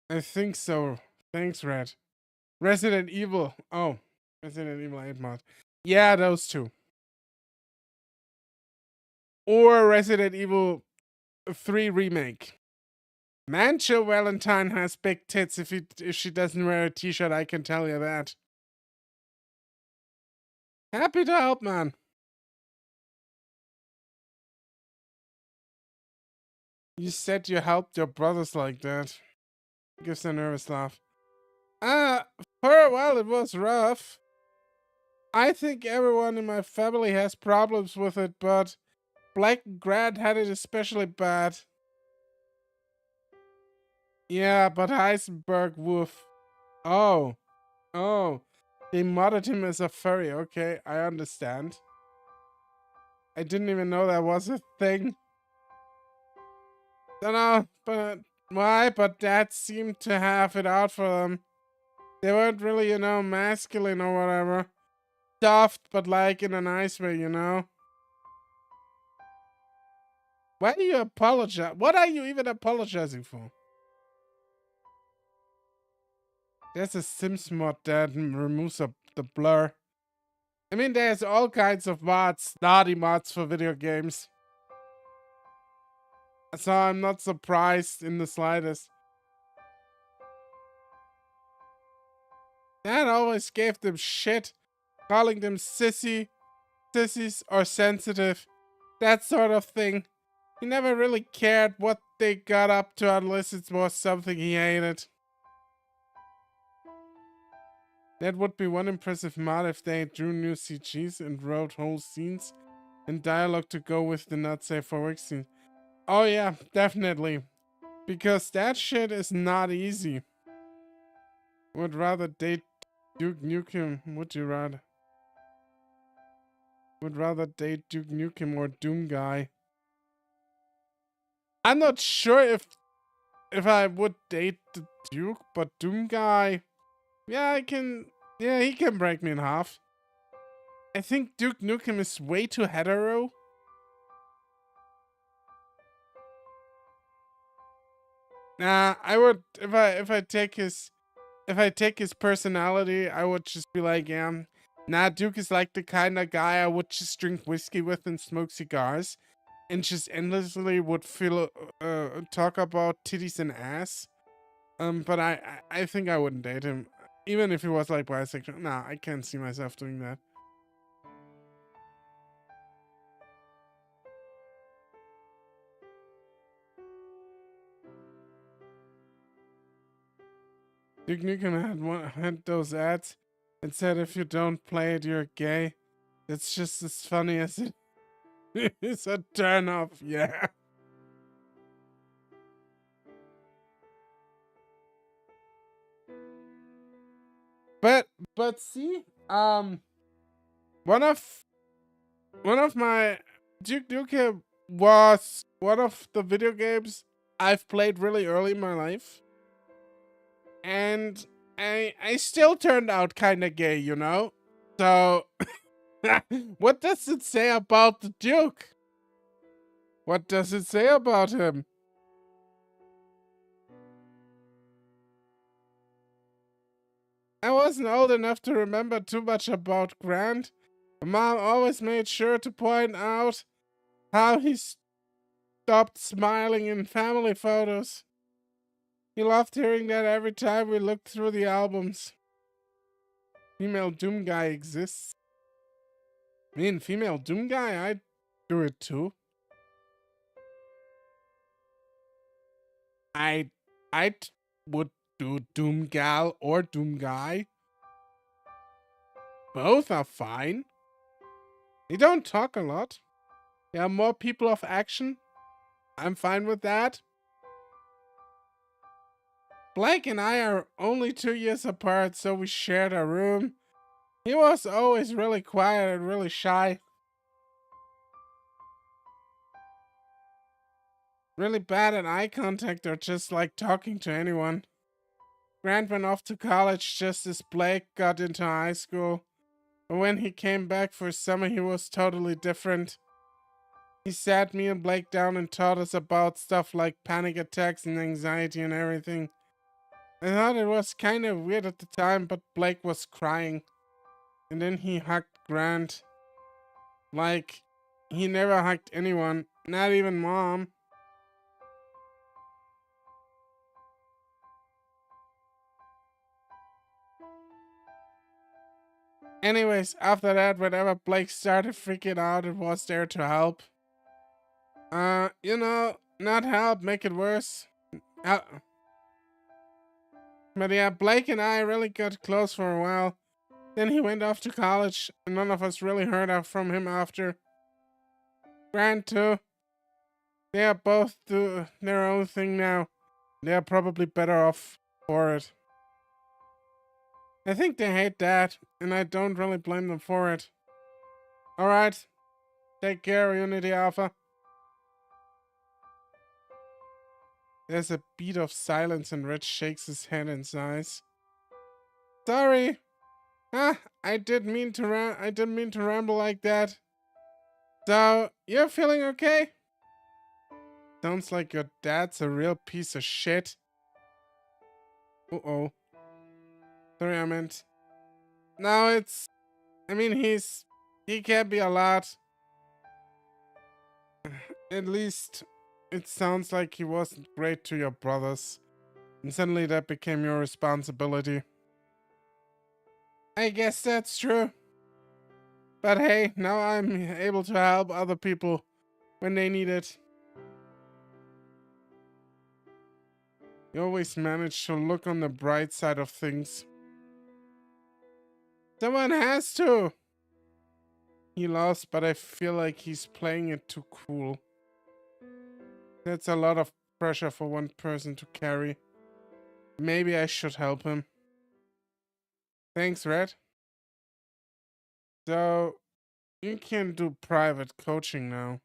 I think so. Thanks, Red. Resident Evil. Oh, Resident Evil 8 mod. Yeah, those two. Or Resident Evil 3 remake. Mancho Valentine has big tits. If she doesn't wear a t-shirt, I can tell you that. Happy to help, man. You said you helped your brothers like that. Gives a nervous laugh. For a while it was rough. I think everyone in my family has problems with it, but Black Grad had it especially bad. Yeah, but Heisenberg woof. Oh. They modded him as a furry. Okay, I understand. I didn't even know that was a thing. Don't know, but why? But Dad seemed to have it out for them. They weren't really, masculine or whatever. Soft, but like in a nice way, Why do you apologize? What are you even apologizing for? There's a Sims mod that removes the blur. I mean, there's all kinds of mods, naughty mods for video games. So I'm not surprised in the slightest. Dad always gave them shit, calling them sissies or sensitive, that sort of thing. He never really cared what they got up to unless it was something he hated. That would be one impressive mod if they drew new CGs and wrote whole scenes and dialogue to go with the not safe for work scene. Oh yeah, definitely. Because that shit is not easy. Would rather date Duke Nukem. Would you rather? Would rather date Duke Nukem or Doom Guy. I'm not sure if I would date the Duke, but Doom Guy, yeah, I can. Yeah, he can break me in half. I think Duke Nukem is way too hetero. Nah, I would if I take his personality, I would just be like, yeah, nah, Duke is like the kind of guy I would just drink whiskey with and smoke cigars, and just endlessly would feel talk about titties and ass. But I think I wouldn't date him, even if he was like bisexual. Nah, I can't see myself doing that. Duke Nukem had those ads and said if you don't play it, you're gay. It's just as funny as it is a turn off. Yeah. But see, one of my Duke Nukem was one of the video games I've played really early in my life, and I still turned out kind of gay, you know. So, what does it say about the Duke? What does it say about him? I wasn't old enough to remember too much about Grant. Mom always made sure to point out how he stopped smiling in family photos. He loved hearing that every time we looked through the albums. Female Doom Guy exists. Me and female Doom Guy, I'd do it too. I I would do Doom Gal or Doom Guy. Both are fine. They don't talk a lot. They are more people of action. I'm fine with that. Blake and I are only 2 years apart, so we shared a room. He was always really quiet and really shy. Really bad at eye contact or just like talking to anyone. Grant went off to college just as Blake got into high school. But when he came back for summer, he was totally different. He sat me and Blake down and taught us about stuff like panic attacks and anxiety and everything. I thought it was kind of weird at the time, but Blake was crying. And then he hugged Grant. Like, he never hugged anyone, not even Mom. Anyways, after that, whenever Blake started freaking out, it was there to help. Not help, make it worse. But yeah, Blake and I really got close for a while. Then he went off to college, and none of us really heard from him after. Grant too. They are both do their own thing now. They are probably better off for it. I think they hate that, and I don't really blame them for it. Alright, take care, Unity Alpha. There's a beat of silence and Red shakes his head in sighs. Sorry. I didn't mean to ramble like that. So, you're feeling okay? Sounds like your dad's a real piece of shit. Uh-oh. Sorry, I meant. No, he can be a lot. At least, it sounds like he wasn't great to your brothers. And suddenly that became your responsibility. I guess that's true. But hey, now I'm able to help other people when they need it. You always manage to look on the bright side of things. Someone has to! He lost, but I feel like he's playing it too cool. That's a lot of pressure for one person to carry. Maybe I should help him. Thanks, Red. So, you can do private coaching now.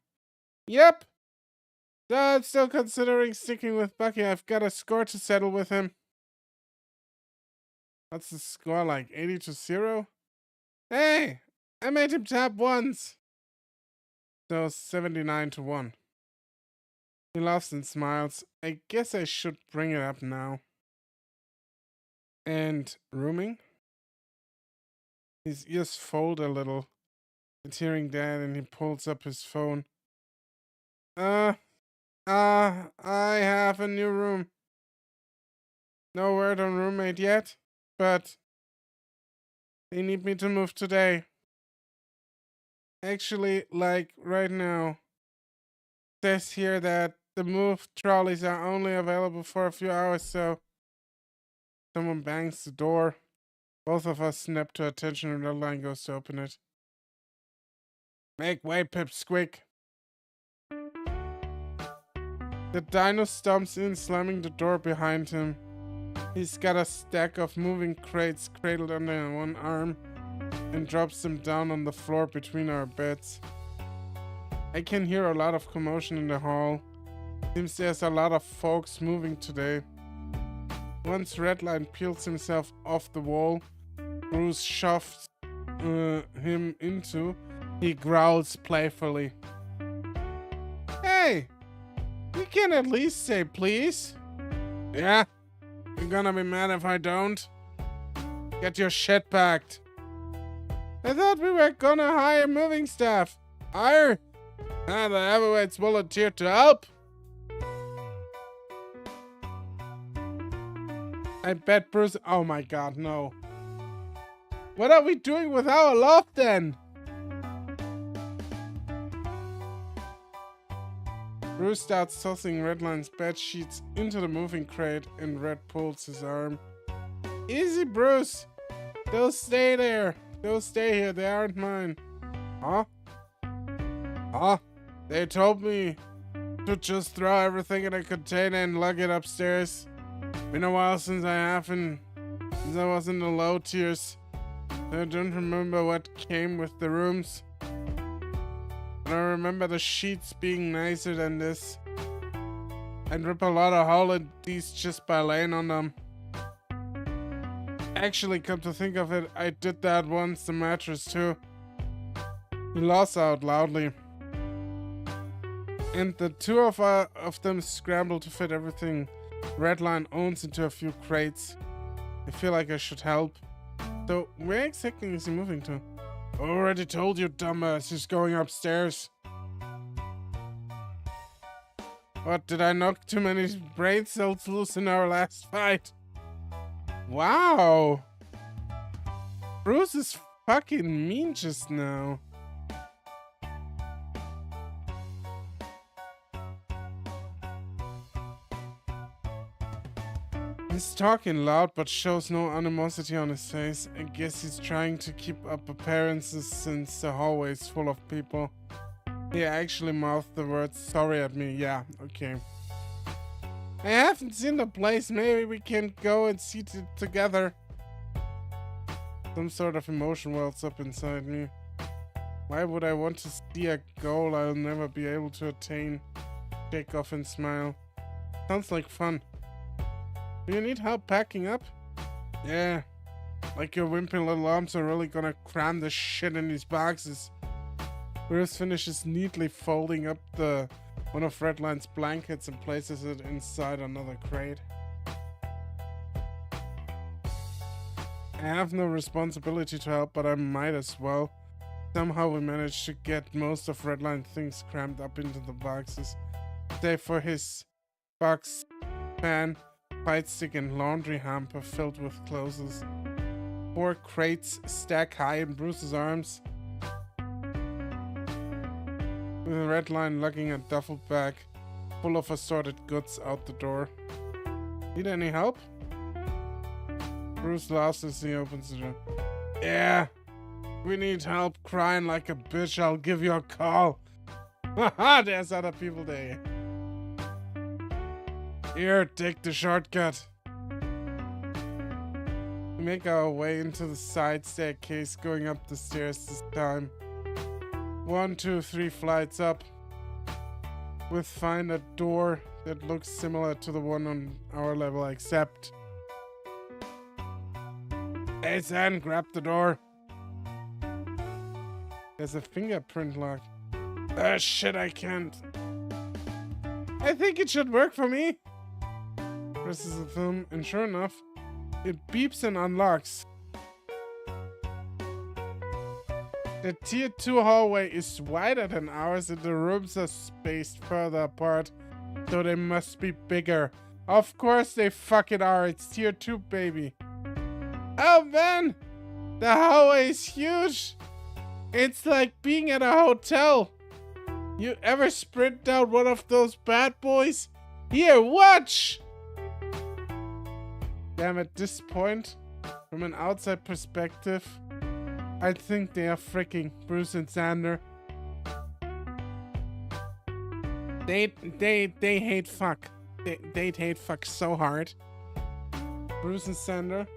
Yep! So I'm still considering sticking with Bucky. I've got a score to settle with him. What's the score, like 80-0? Hey! I made him tap once! So 79-1. He laughs and smiles. I guess I should bring it up now. And rooming? His ears fold a little. It's hearing that and he pulls up his phone. I have a new room. No word on roommate yet, but they need me to move today. Actually, like right now. It says here that the move trolleys are only available for a few hours, so someone bangs the door. Both of us snap to attention and Redline goes to open it. Make way, Pipsqueak. The dino stomps in, slamming the door behind him. He's got a stack of moving crates cradled under one arm and drops them down on the floor between our beds. I can hear a lot of commotion in the hall. Seems there's a lot of folks moving today. Once Redline peels himself off the wall, Bruce shoves him into. He growls playfully. Hey! You can at least say please. Yeah? You're gonna be mad if I don't? Get your shit packed. I thought we were gonna hire moving staff. Hire? The heavyweights volunteered to help. I bet Bruce... Oh my god, no. What are we doing with our loft then? Bruce starts tossing Redline's bed sheets into the moving crate and Red pulls his arm. Easy, Bruce. They'll stay there. They'll stay here. They aren't mine. Huh? Huh? They told me to just throw everything in a container and lug it upstairs. Been a while since I was in the low tiers. I don't remember what came with the rooms. But I remember the sheets being nicer than this. I'd rip a lot of hole in these just by laying on them. Actually, come to think of it, I did that once, the mattress too. He laughs out loudly. And the two of them scramble to fit everything Redline owns into a few crates. I feel like I should help. So, where exactly is he moving to? Already told you, dumbass, he's going upstairs. What, did I knock too many brain cells loose in our last fight? Wow! Bruce is fucking mean just now. He's talking loud but shows no animosity on his face. I guess he's trying to keep up appearances since the hallway is full of people. He actually mouthed the words sorry at me. Yeah, okay. I haven't seen the place. Maybe we can go and see it together. Some sort of emotion wells up inside me. Why would I want to see a goal I'll never be able to attain? Shake off and smile. Sounds like fun. Do you need help packing up? Yeah. Like your wimpy little arms are really gonna cram the shit in these boxes. Bruce finishes neatly folding up one of Redline's blankets and places it inside another crate. I have no responsibility to help, but I might as well. Somehow we managed to get most of Redline's things crammed up into the boxes. Save for his box fan, fight stick and laundry hamper filled with clothes. 4 crates stack high in Bruce's arms. With a Redline lugging a duffel bag full of assorted goods out the door. Need any help? Bruce laughs as he opens the door. Yeah, we need help crying like a bitch. I'll give you a call. Haha, there's other people there. Here, take the shortcut. We make our way into the side staircase, going up the stairs this time. 1, 2, 3 flights up. We find a door that looks similar to the one on our level, except... Hey, San, grab the door. There's a fingerprint lock. Ah, shit, I can't. I think it should work for me. Presses the thumb, and sure enough, it beeps and unlocks. The tier 2 hallway is wider than ours and the rooms are spaced further apart, so they must be bigger. Of course they fucking are, it's tier 2, baby. Oh man, the hallway is huge. It's like being at a hotel. You ever sprint down one of those bad boys? Here, watch! Damn, at this point, from an outside perspective, I think they are freaking Bruce and Zander. They hate fuck. They hate fuck so hard. Bruce and Zander.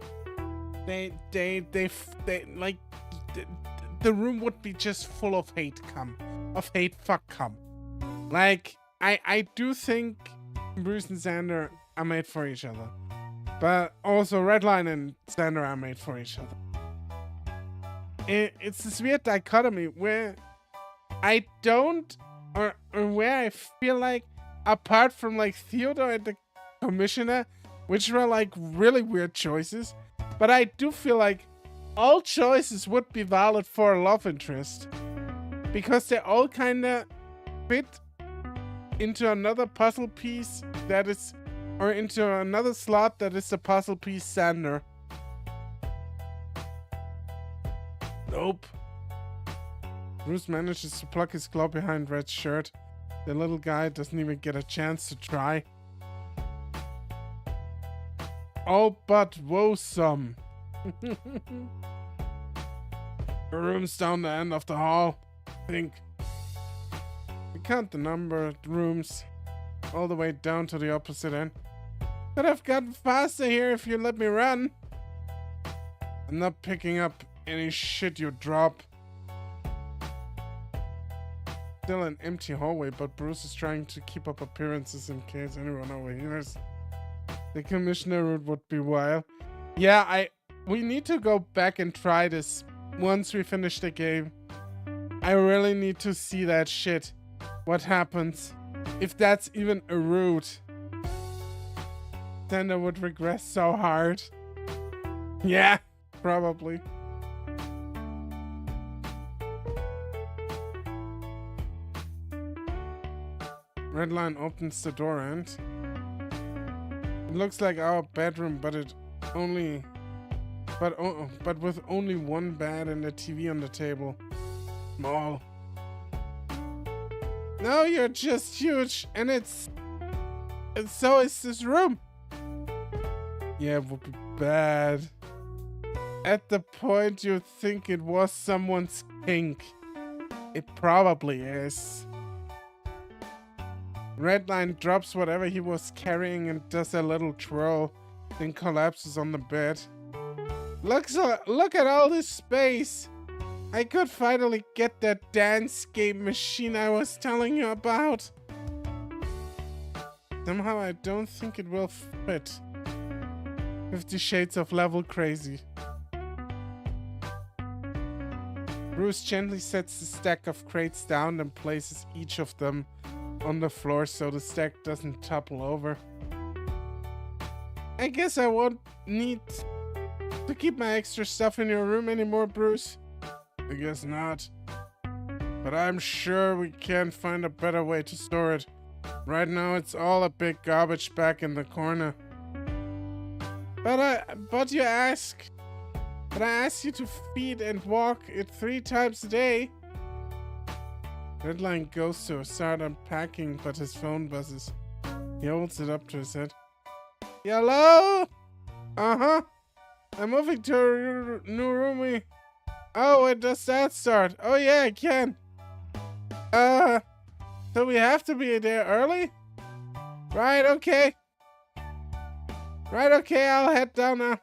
They like the room would be just full of hate cum. Of hate fuck cum. Like, I do think Bruce and Zander are made for each other. But also Redline and Zander are made for each other. It's this weird dichotomy where I don't, or where I feel like, apart from like Theodore and the Commissioner, which were like really weird choices, but I do feel like all choices would be valid for a love interest. Because they all kinda fit into another puzzle piece that is, or into another slot that is the puzzle piece Zander. Nope. Bruce manages to plug his claw behind Red's shirt. The little guy doesn't even get a chance to try. All but woesome. The room's down the end of the hall. Think. We count the number of rooms all the way down to the opposite end. But I've gotten faster here if you let me run. I'm not picking up any shit you drop. Still an empty hallway, but Bruce is trying to keep up appearances in case anyone overhears. The Commissioner route would be wild. Yeah, we need to go back and try this once we finish the game. I really need to see that shit. What happens? If that's even a route. Then I would regress so hard. Yeah, probably. Redline opens the door and... It looks like our bedroom, but with only one bed and a TV on the table. Small. No, you're just huge, and so is this room. Yeah, it would be bad. At the point you think it was someone's kink. It probably is. Redline drops whatever he was carrying and does a little twirl, then collapses on the bed. Look at all this space! I could finally get that dance game machine I was telling you about. Somehow I don't think it will fit. 50 Shades of Level Crazy. Bruce gently sets the stack of crates down and places each of them on the floor so the stack doesn't topple over. I guess I won't need to keep my extra stuff in your room anymore, Bruce. I guess not. But I'm sure we can find a better way to store it. Right now it's all a big garbage bag in the corner. But I ask you to feed and walk it 3 times a day. Redline goes to start unpacking, but his phone buzzes. He holds it up to his head. Hello? Uh-huh. I'm moving to a new room. Oh, when does that start? Oh yeah, I can. So we have to be there early? Right, okay. Right, okay, I'll head down now.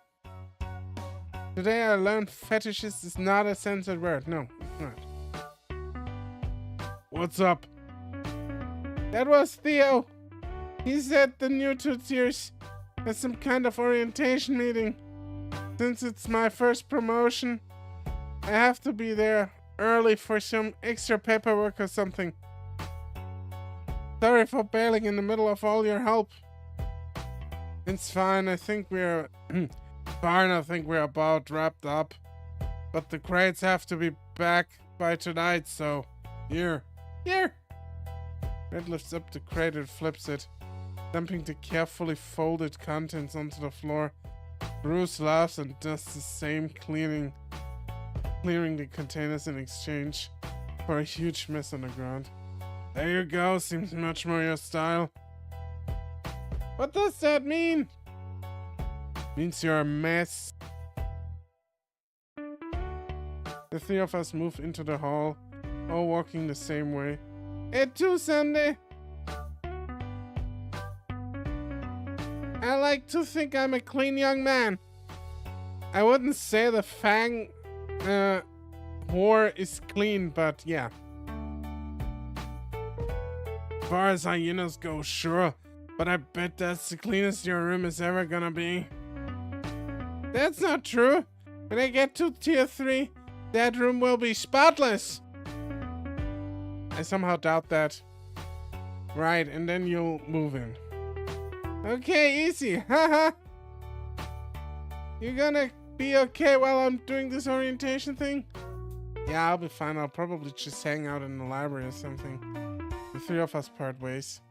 Today I learned fetishist is not a censored word. No, it's not. What's up? That was Theo. He said the new 2 tiers has some kind of orientation meeting. Since it's my first promotion, I have to be there early for some extra paperwork or something. Sorry for bailing in the middle of all your help. It's fine, I think we're... fine, I think we're about wrapped up. But the crates have to be back by tonight, so... Here. Red lifts up the crate and flips it, dumping the carefully folded contents onto the floor. Bruce laughs and does the same, clearing the containers in exchange for a huge mess on the ground. There you go, seems much more your style. What does that mean? Means you're a mess. The 3 of us move into the hall, all walking the same way. Hey, too, Zander. I like to think I'm a clean young man. I wouldn't say the FANG whore is clean, but yeah. As far as hyenas go, sure. But I bet that's the cleanest your room is ever gonna be. That's not true. When I get to tier 3, that room will be spotless. I somehow doubt that. Right, and then you'll move in. Okay, easy, haha. You gonna be okay while I'm doing this orientation thing? Yeah, I'll be fine. I'll probably just hang out in the library or something. The 3 of us part ways.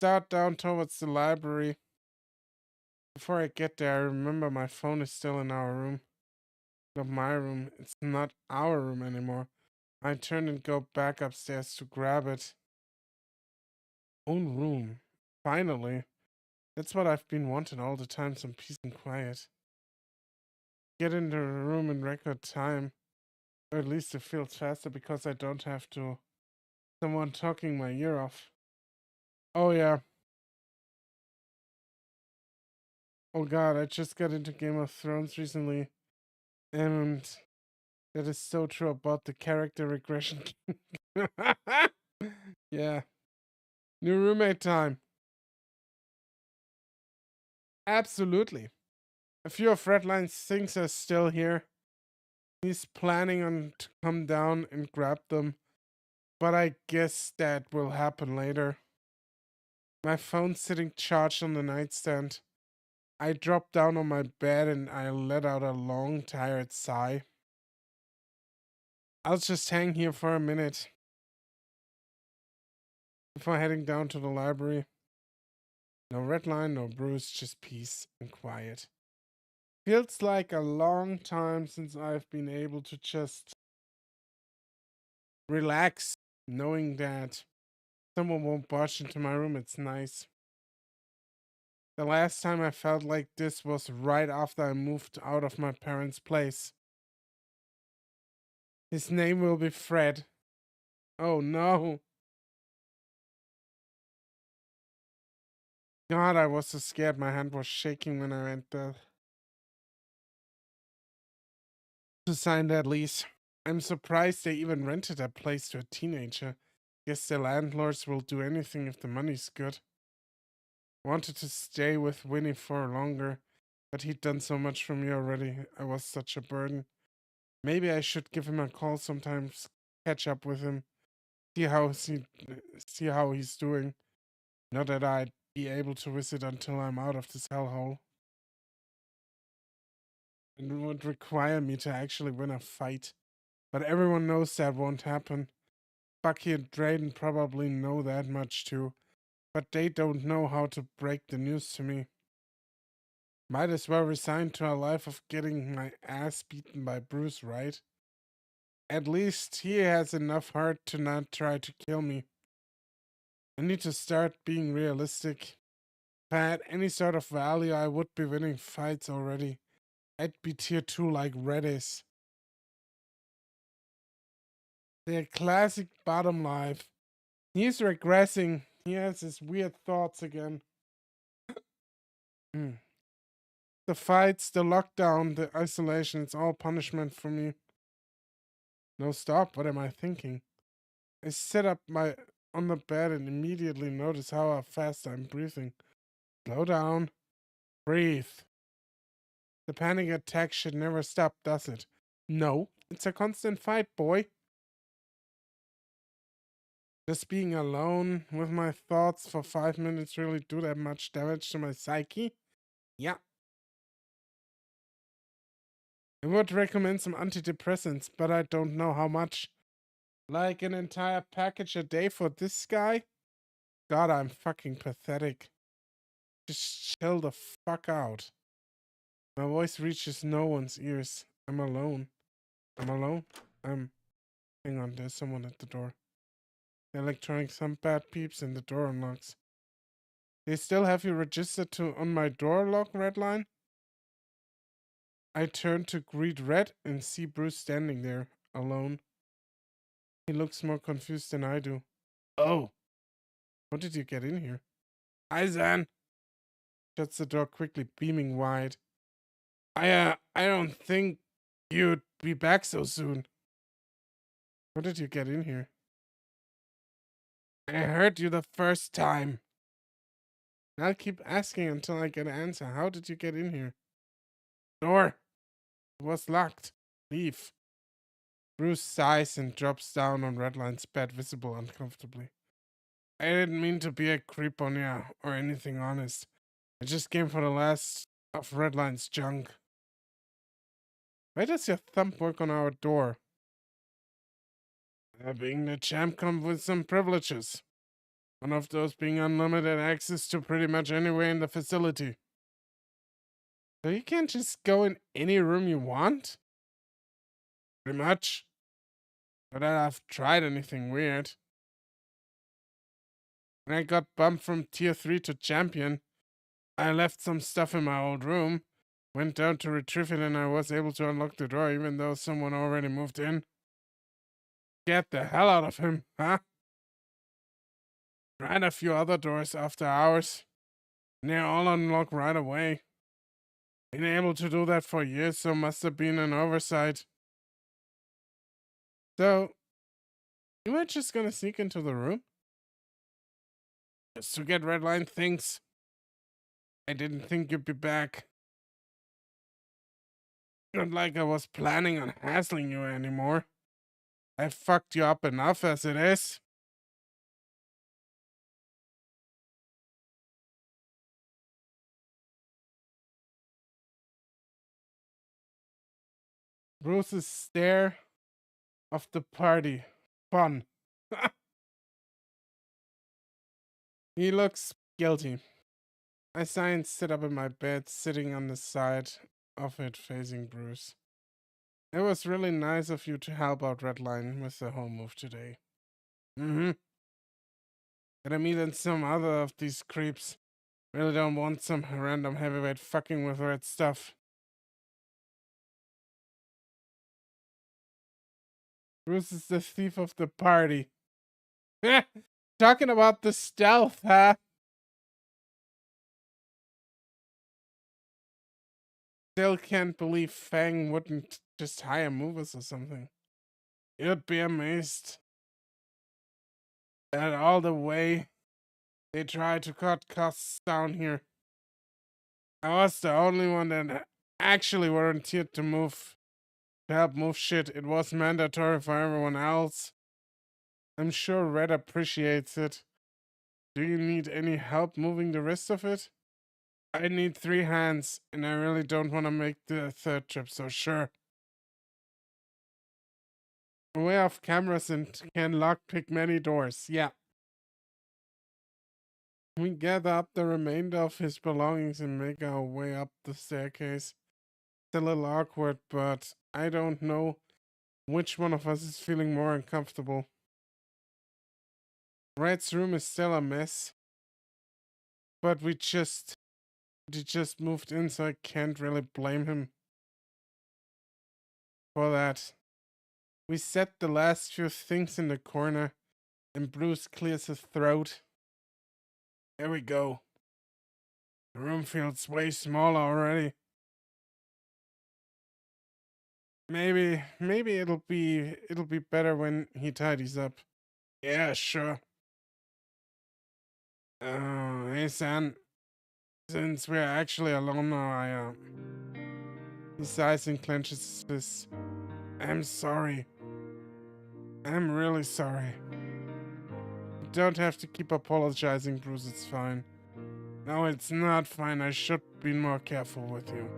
Start down towards the library. Before I get there, I remember my phone is still in our room. Not my room. It's not our room anymore. I turn and go back upstairs to grab it. Own room. Finally. That's what I've been wanting all the time, some peace and quiet. Get into the room in record time. Or at least it feels faster because I don't have to... someone talking my ear off. Oh yeah. Oh god, I just got into Game of Thrones recently. And that is so true about the character regression. Yeah. New roommate time. Absolutely. A few of Redline's things are still here. He's planning on to come down and grab them. But I guess that will happen later. My phone's sitting charged on the nightstand. I drop down on my bed and I let out a long, tired sigh. I'll just hang here for a minute before heading down to the library. No Redline, no Bruce, just peace and quiet. Feels like a long time since I've been able to just relax, knowing that someone won't barge into my room. It's nice. The last time I felt like this was right after I moved out of my parents' place. His name will be Fred. Oh no. God, I was so scared. My hand was shaking when I went there to sign that lease. I'm surprised they even rented that place to a teenager. Guess the landlords will do anything if the money's good. Wanted to stay with Winnie for longer, but he'd done so much for me already. I was such a burden. Maybe I should give him a call sometimes, catch up with him, see how he's doing. Not that I'd be able to visit until I'm out of this hellhole. It would require me to actually win a fight. But everyone knows that won't happen. Bucky and Drayden probably know that much too. But they don't know how to break the news to me. Might as well resign to a life of getting my ass beaten by Bruce, right? At least he has enough heart to not try to kill me. I need to start being realistic. If I had any sort of value, I would be winning fights already. I'd be tier 2 like Red is. Their classic bottom life. He's regressing. He has his weird thoughts again. Mm. The fights, the lockdown, the isolation, it's all punishment for me. No, stop. What am I thinking? I sit up on the bed and immediately notice how fast I'm breathing. Slow down. Breathe. The panic attack should never stop, does it? No. It's a constant fight, boy. Just being alone with my thoughts for 5 minutes really do that much damage to my psyche? Yeah. I would recommend some antidepressants, but I don't know how much. Like an entire package a day for this guy? God, I'm fucking pathetic. Just chill the fuck out. My voice reaches no one's ears. I'm alone. I'm alone. Hang on, there's someone at the door. The electronic thumb pad peeps and the door unlocks. They still have you registered on my door lock, Redline? I turn to greet Red and see Bruce standing there, alone. He looks more confused than I do. Oh. How did you get in here? Hi, Zan. Shuts the door quickly, beaming wide. I don't think you'd be back so soon. How did you get in here? I heard you the first time. I'll keep asking until I get an answer. How did you get in here? Door. It was locked. Leave. Bruce sighs and drops down on Redline's bed, visible uncomfortably. I didn't mean to be a creep on you or anything, honest. I just came for the last of Redline's junk. Why does your thumb work on our door? Being the champ comes with some privileges. One of those being unlimited access to pretty much anywhere in the facility. So you can't just go in any room you want? Pretty much. Not that I've tried anything weird. When I got bumped from tier 3 to champion, I left some stuff in my old room, went down to retrieve it, and I was able to unlock the door even though someone already moved in. Get the hell out of him, huh? Tried a few other doors after hours, and they all unlocked right away. Been able to do that for years, so must have been an oversight. So, you were just gonna sneak into the room? Just to get Redline things. I didn't think you'd be back. Not like I was planning on hassling you anymore. I fucked you up enough as it is. Bruce's stare of the party. Fun. He looks guilty. I sigh and sit up in my bed, sitting on the side of it facing Bruce. It was really nice of you to help out Redline with the home move today. Mm-hmm. But I mean that some other of these creeps really don't want some random heavyweight fucking with red stuff. Bruce is the thief of the party. Talking about the stealth, huh? Still can't believe FANG wouldn't just hire movers or something. You'd be amazed at all the way they try to cut costs down here. I was the only one that actually volunteered to help move shit. It was mandatory for everyone else. I'm sure Red appreciates it. Do you need any help moving the rest of it? I need 3 hands, and I really don't want to make the 3rd trip, so sure. Aware of cameras and can lockpick many doors, yeah. We gather up the remainder of his belongings and make our way up the staircase. It's a little awkward, but I don't know which one of us is feeling more uncomfortable. Red's room is still a mess, but he just moved in, so I can't really blame him for that. We set the last few things in the corner, and Bruce clears his throat. There we go. The room feels way smaller already. Maybe it'll be better when he tidies up. Yeah, sure. Oh, hey, son. Since we're actually alone now, he sighs and clenches his fist. I'm sorry. I'm really sorry. You don't have to keep apologizing, Bruce. It's fine. No, it's not fine. I should be more careful with you.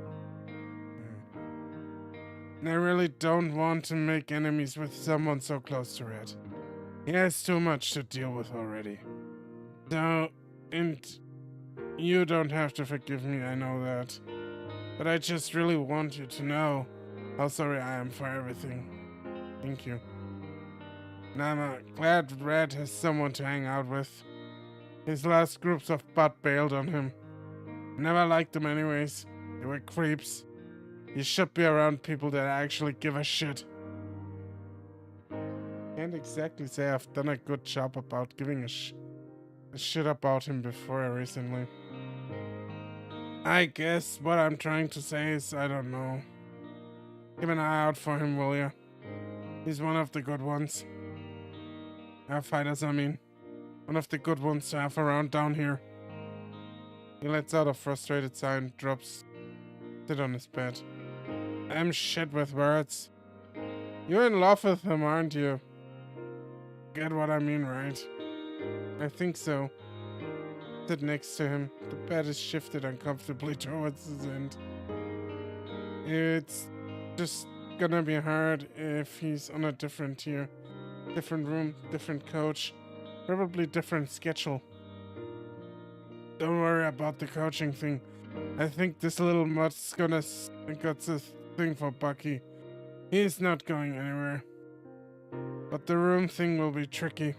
And I really don't want to make enemies with someone so close to Red. He has too much to deal with already. So, and you don't have to forgive me, I know that. But I just really want you to know how sorry I am for everything. Thank you. And I'm glad Red has someone to hang out with. His last groups of butt bailed on him. Never liked them anyways. They were creeps. You should be around people that actually give a shit. Can't exactly say I've done a good job about giving a shit about him before recently. I guess what I'm trying to say is, I don't know. Keep an eye out for him, will ya? He's one of the good ones. Fighters, I mean. One of the good ones to have around down here. He lets out a frustrated sigh and drops sit on his bed. I'm shit with words. You're in love with him, aren't you? Get what I mean, right? I think so. Sit next to him. The bed is shifted uncomfortably towards his end. It's just gonna be hard if he's on a different tier. Different room, different coach, probably different schedule. Don't worry about the coaching thing. I think this little mutt's got a thing for Bucky. He's not going anywhere. But the room thing will be tricky.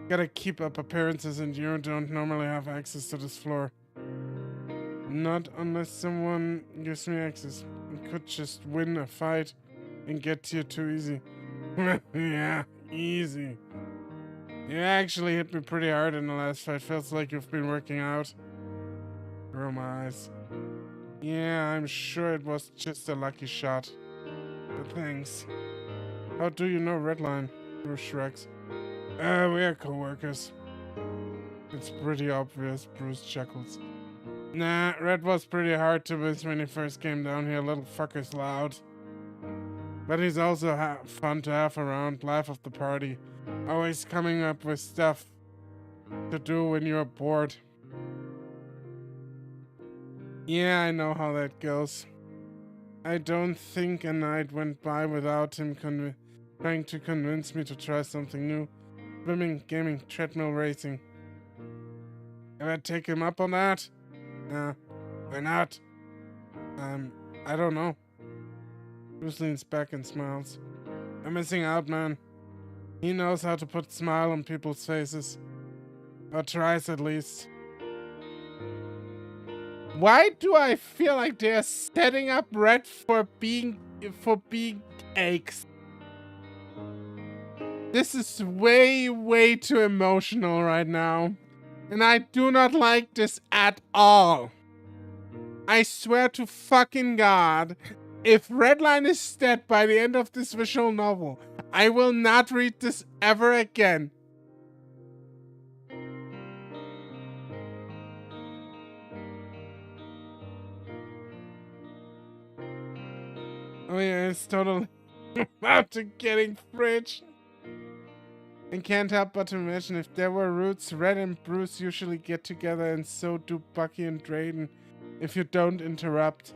Gotta keep up appearances and you don't normally have access to this floor. Not unless someone gives me access. I could just win a fight and get to you too easy. Yeah, easy. You actually hit me pretty hard in the last fight. Feels like you've been working out. Roll my eyes. Yeah, I'm sure it was just a lucky shot. But thanks. How do you know Redline? Bruce shrugs. We are co-workers. It's pretty obvious, Bruce chuckles. Nah, Red was pretty hard to miss when he first came down here. Little fucker's loud. But he's also fun to have around, life of the party. Always coming up with stuff to do when you're bored. Yeah, I know how that goes. I don't think a night went by without him trying to convince me to try something new. Swimming, gaming, treadmill racing. Ever take him up on that? Why not? I don't know. Bruce leans back and smiles. I'm missing out, man. He knows how to put a smile on people's faces. Or tries at least. Why do I feel like they're setting up Red for being eggs? This is way too emotional right now. And I do not like this at all. I swear to fucking God, if Redline is dead by the end of this visual novel, I will not read this ever again. Oh yeah, it's totally about to getting fridge. And can't help but to imagine if there were roots, Red and Bruce usually get together and so do Bucky and Drayden, if you don't interrupt.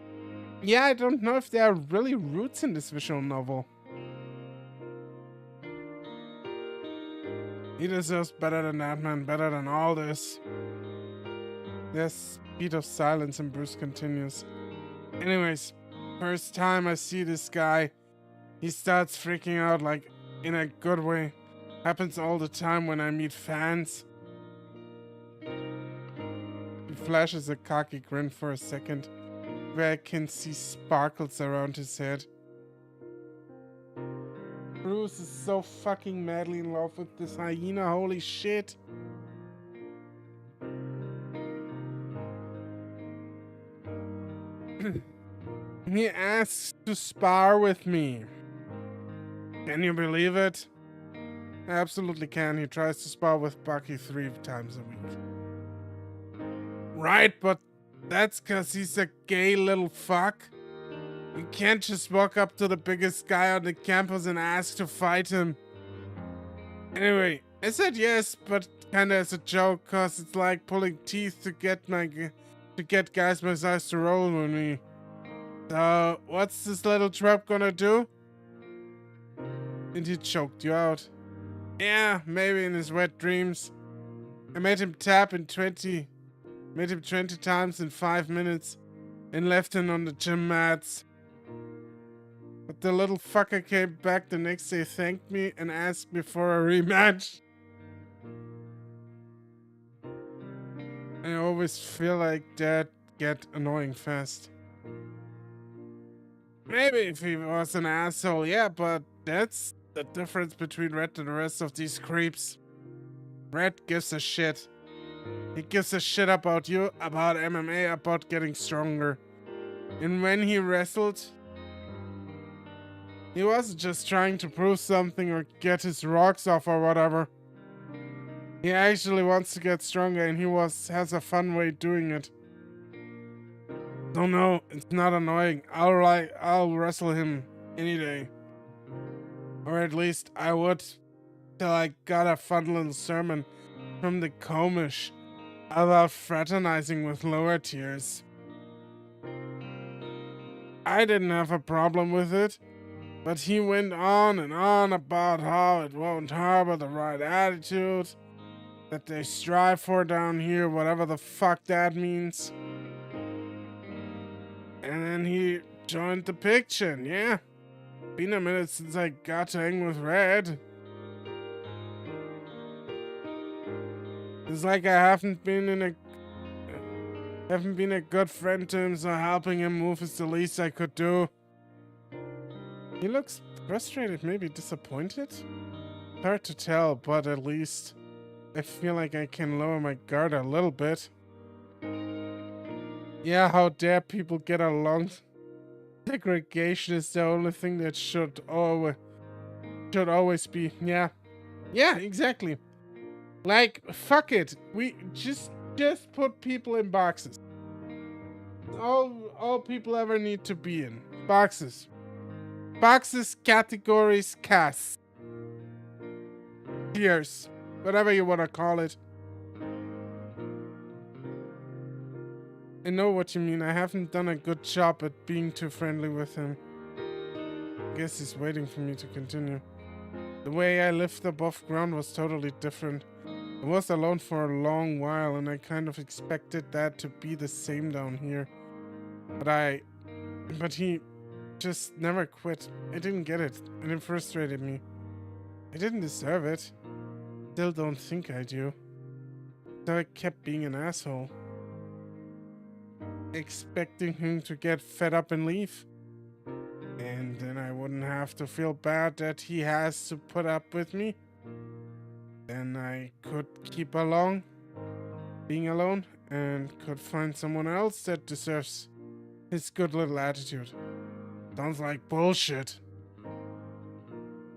Yeah, I don't know if there are really roots in this visual novel. He deserves better than that, man, better than all this. There's a beat of silence and Bruce continues. Anyways, first time I see this guy, he starts freaking out, like, in a good way. Happens all the time when I meet fans. He flashes a cocky grin for a second, where I can see sparkles around his head. Bruce is so fucking madly in love with this hyena, holy shit. He asks to spar with me. Can you believe it? I absolutely can. He tries to spar with Bucky 3 times a week. Right, but that's cause he's a gay little fuck. You can't just walk up to the biggest guy on the campus and ask to fight him. Anyway, I said yes, but kinda as a joke, cause it's like pulling teeth to get guys my size to roll with me. So, what's this little trap gonna do? And he choked you out. Yeah, maybe in his wet dreams. I made him 20 times in 5 minutes and left him on the gym mats. But the little fucker came back the next day, thanked me, and asked me for a rematch. I always feel like that get annoying fast. Maybe if he was an asshole, yeah, but that's the difference between Red and the rest of these creeps. Red gives a shit. He gives a shit about you, about MMA, about getting stronger. And when he wrestled, he wasn't just trying to prove something or get his rocks off or whatever. He actually wants to get stronger, and he has a fun way doing it. So no, it's not annoying. I'll wrestle him any day. Or at least I would, till I got a fun little sermon from the Komish about fraternizing with lower tiers. I didn't have a problem with it, but he went on and on about how it won't harbor the right attitude that they strive for down here, whatever the fuck that means. And then he joined the picture, and yeah. Been a minute since I got to hang with Red. It's like I haven't been a good friend to him, so helping him move is the least I could do. He looks frustrated, maybe disappointed? Hard to tell, but at least I feel like I can lower my guard a little bit. Yeah, how dare people get along? Segregation is the only thing that should always be. Yeah, exactly. Like, fuck it. We just put people in boxes. All people ever need to be in boxes. Boxes, categories, castes, tiers, whatever you want to call it. I know what you mean. I haven't done a good job at being too friendly with him. Guess he's waiting for me to continue. The way I lived above ground was totally different. I was alone for a long while, and I kind of expected that to be the same down here. But he just never quit. I didn't get it, and it frustrated me. I didn't deserve it. Still don't think I do. So I kept being an asshole. Expecting him to get fed up and leave. And then I wouldn't have to feel bad that he has to put up with me. Then I could keep being alone, and could find someone else that deserves his good little attitude. Sounds like bullshit.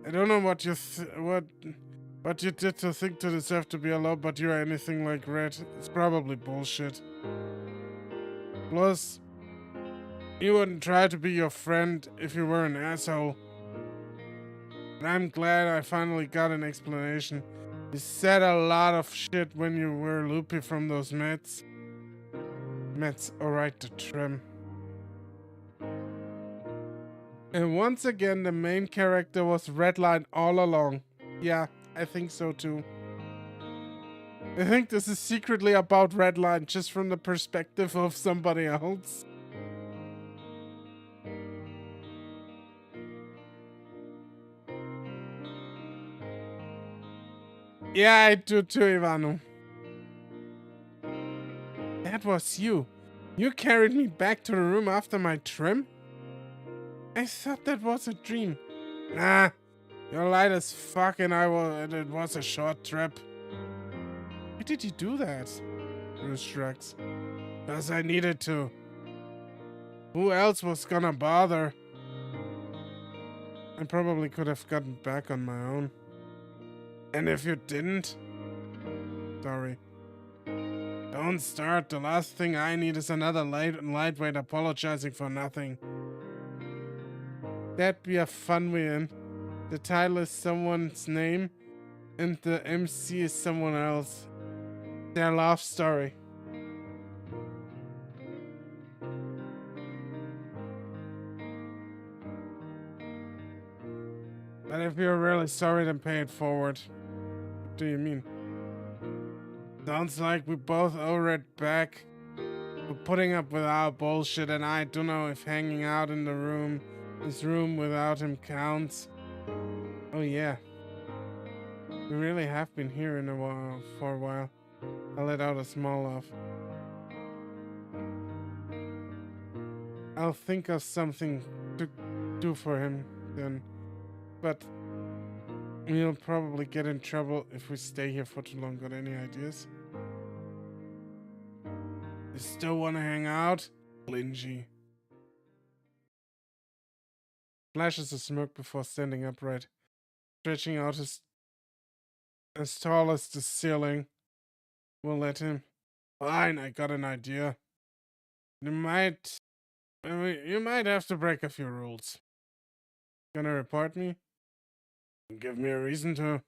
I don't know what you did to think to deserve to be alone, but you're anything like Red. It's probably bullshit. Plus, he wouldn't try to be your friend if you were an asshole. And I'm glad I finally got an explanation. You said a lot of shit when you were loopy from those meds. Meds, alright to trim. And once again, the main character was Redline all along. Yeah, I think so too. I think this is secretly about Redline, just from the perspective of somebody else. Yeah, I do too, Ivano. That was you. You carried me back to the room after my trim? I thought that was a dream. Nah, you're light as fuck, and it was a short trip. Why did you do that? Bruce shrugs. Because I needed to. Who else was gonna bother? I probably could have gotten back on my own. And if you didn't? Sorry. Don't start. The last thing I need is another lightweight apologizing for nothing. That'd be a fun win. The title is someone's name, and the MC is someone else. Their love story. But if you're really sorry, then pay it forward. What do you mean? Sounds like we both owe it back. We're putting up with our bullshit, and I don't know if hanging out in this room without him counts. Oh yeah. We really have been here for a while. I let out a small laugh. I'll think of something to do for him then. But we'll probably get in trouble if we stay here for too long. Got any ideas? You still want to hang out? Clingy. Flashes a smirk before standing upright, stretching out as tall as the ceiling. We'll let him. Fine, I got an idea. You might have to break a few rules. Gonna report me? Give me a reason to.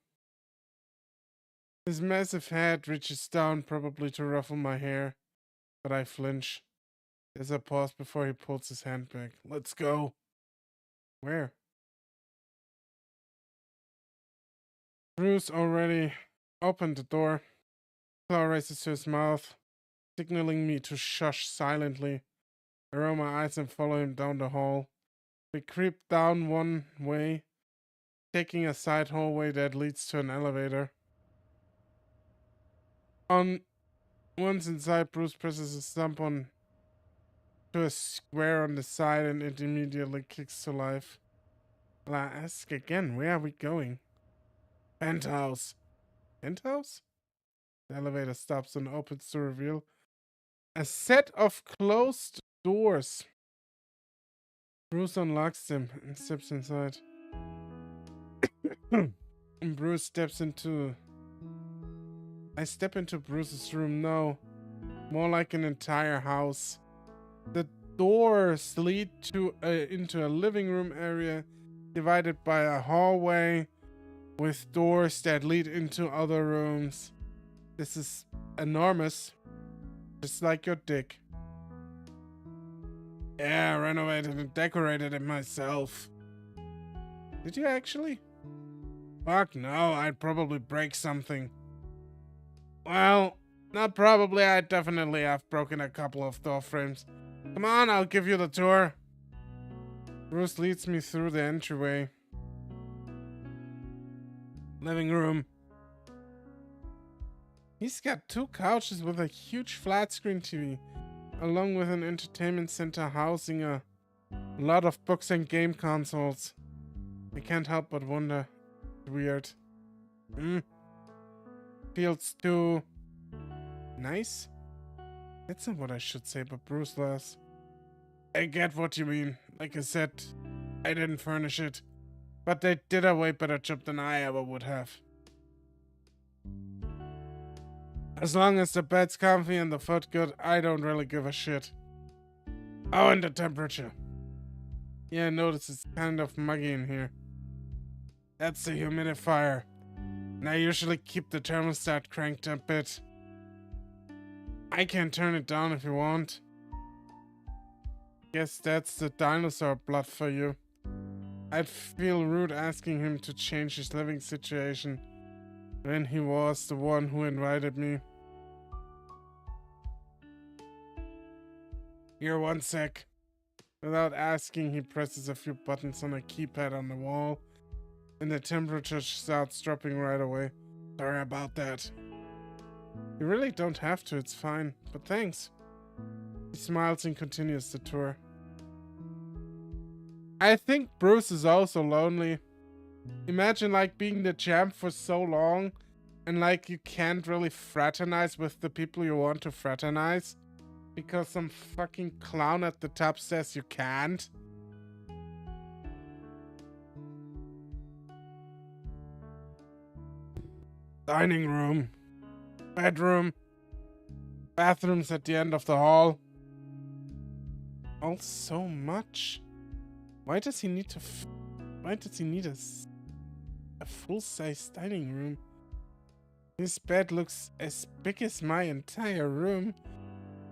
His massive head reaches down, probably to ruffle my hair, but I flinch. There's a pause before he pulls his hand back. Let's go. Where? Bruce already opened the door. Claw races to his mouth, signaling me to shush silently. I roll my eyes and follow him down the hall. We creep down one way, taking a side hallway that leads to an elevator. Once inside, Bruce presses his thumb on to a square on the side and it immediately kicks to life. Well, I ask again, where are we going? Penthouse. Penthouse? The elevator stops and opens to reveal a set of closed doors. Bruce unlocks them and steps inside. And Bruce steps into... I step into Bruce's room. No, more like an entire house. The doors lead to into a living room area divided by a hallway with doors that lead into other rooms. This is enormous, just like your dick. Yeah, I renovated and decorated it myself. Did you actually? Fuck no, I'd probably break something. Well, not probably, I definitely have broken a couple of door frames. Come on, I'll give you the tour. Bruce leads me through the entryway. Living room. He's got 2 couches with a huge flat screen TV, along with an entertainment center housing a lot of books and game consoles. I can't help but wonder. Weird. Feels too nice? That's not what I should say, but Bruce laughs. I get what you mean. Like I said, I didn't furnish it. But they did a way better job than I ever would have. As long as the bed's comfy and the food good, I don't really give a shit. Oh, and the temperature. Yeah, I notice it's kind of muggy in here. That's the humidifier. And I usually keep the thermostat cranked a bit. I can turn it down if you want. Guess that's the dinosaur blood for you. I'd feel rude asking him to change his living situation when he was the one who invited me. Here, one sec. Without asking, he presses a few buttons on a keypad on the wall, and the temperature starts dropping right away. Sorry about that. You really don't have to, it's fine, but thanks. He smiles and continues the tour. I think Bruce is also lonely. Imagine like being the champ for so long and like you can't really fraternize with the people you want to fraternize. because some fucking clown at the top says you can't. Dining room. Bedroom. Bathrooms at the end of the hall. All so much. Why does he need to... Why does he need a full-size dining room? His bed looks as big as my entire room.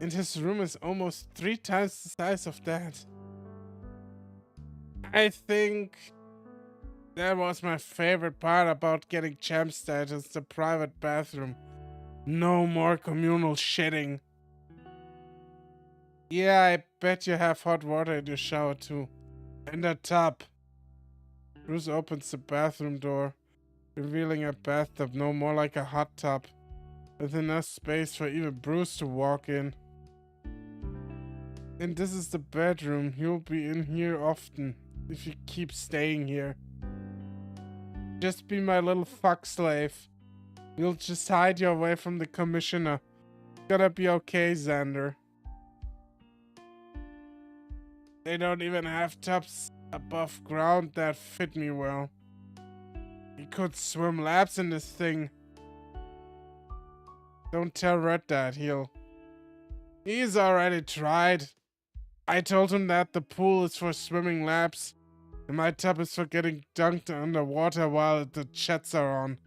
And his room is almost 3 times the size of that. I think that was my favorite part about getting champ status, the private bathroom. No more communal shitting. Yeah, I bet you have hot water in your shower too. And a tub. Bruce opens the bathroom door, revealing a bathtub no more like a hot tub, with enough space for even Bruce to walk in. And this is the bedroom. You'll be in here often if you keep staying here. Just be my little fuck slave. You'll just hide you away from the commissioner. Gonna be okay, Zander. They don't even have tubs above ground that fit me well. You could swim laps in this thing. Don't tell Red that, He's already tried. I told him that the pool is for swimming laps, and my tub is for getting dunked underwater while the jets are on.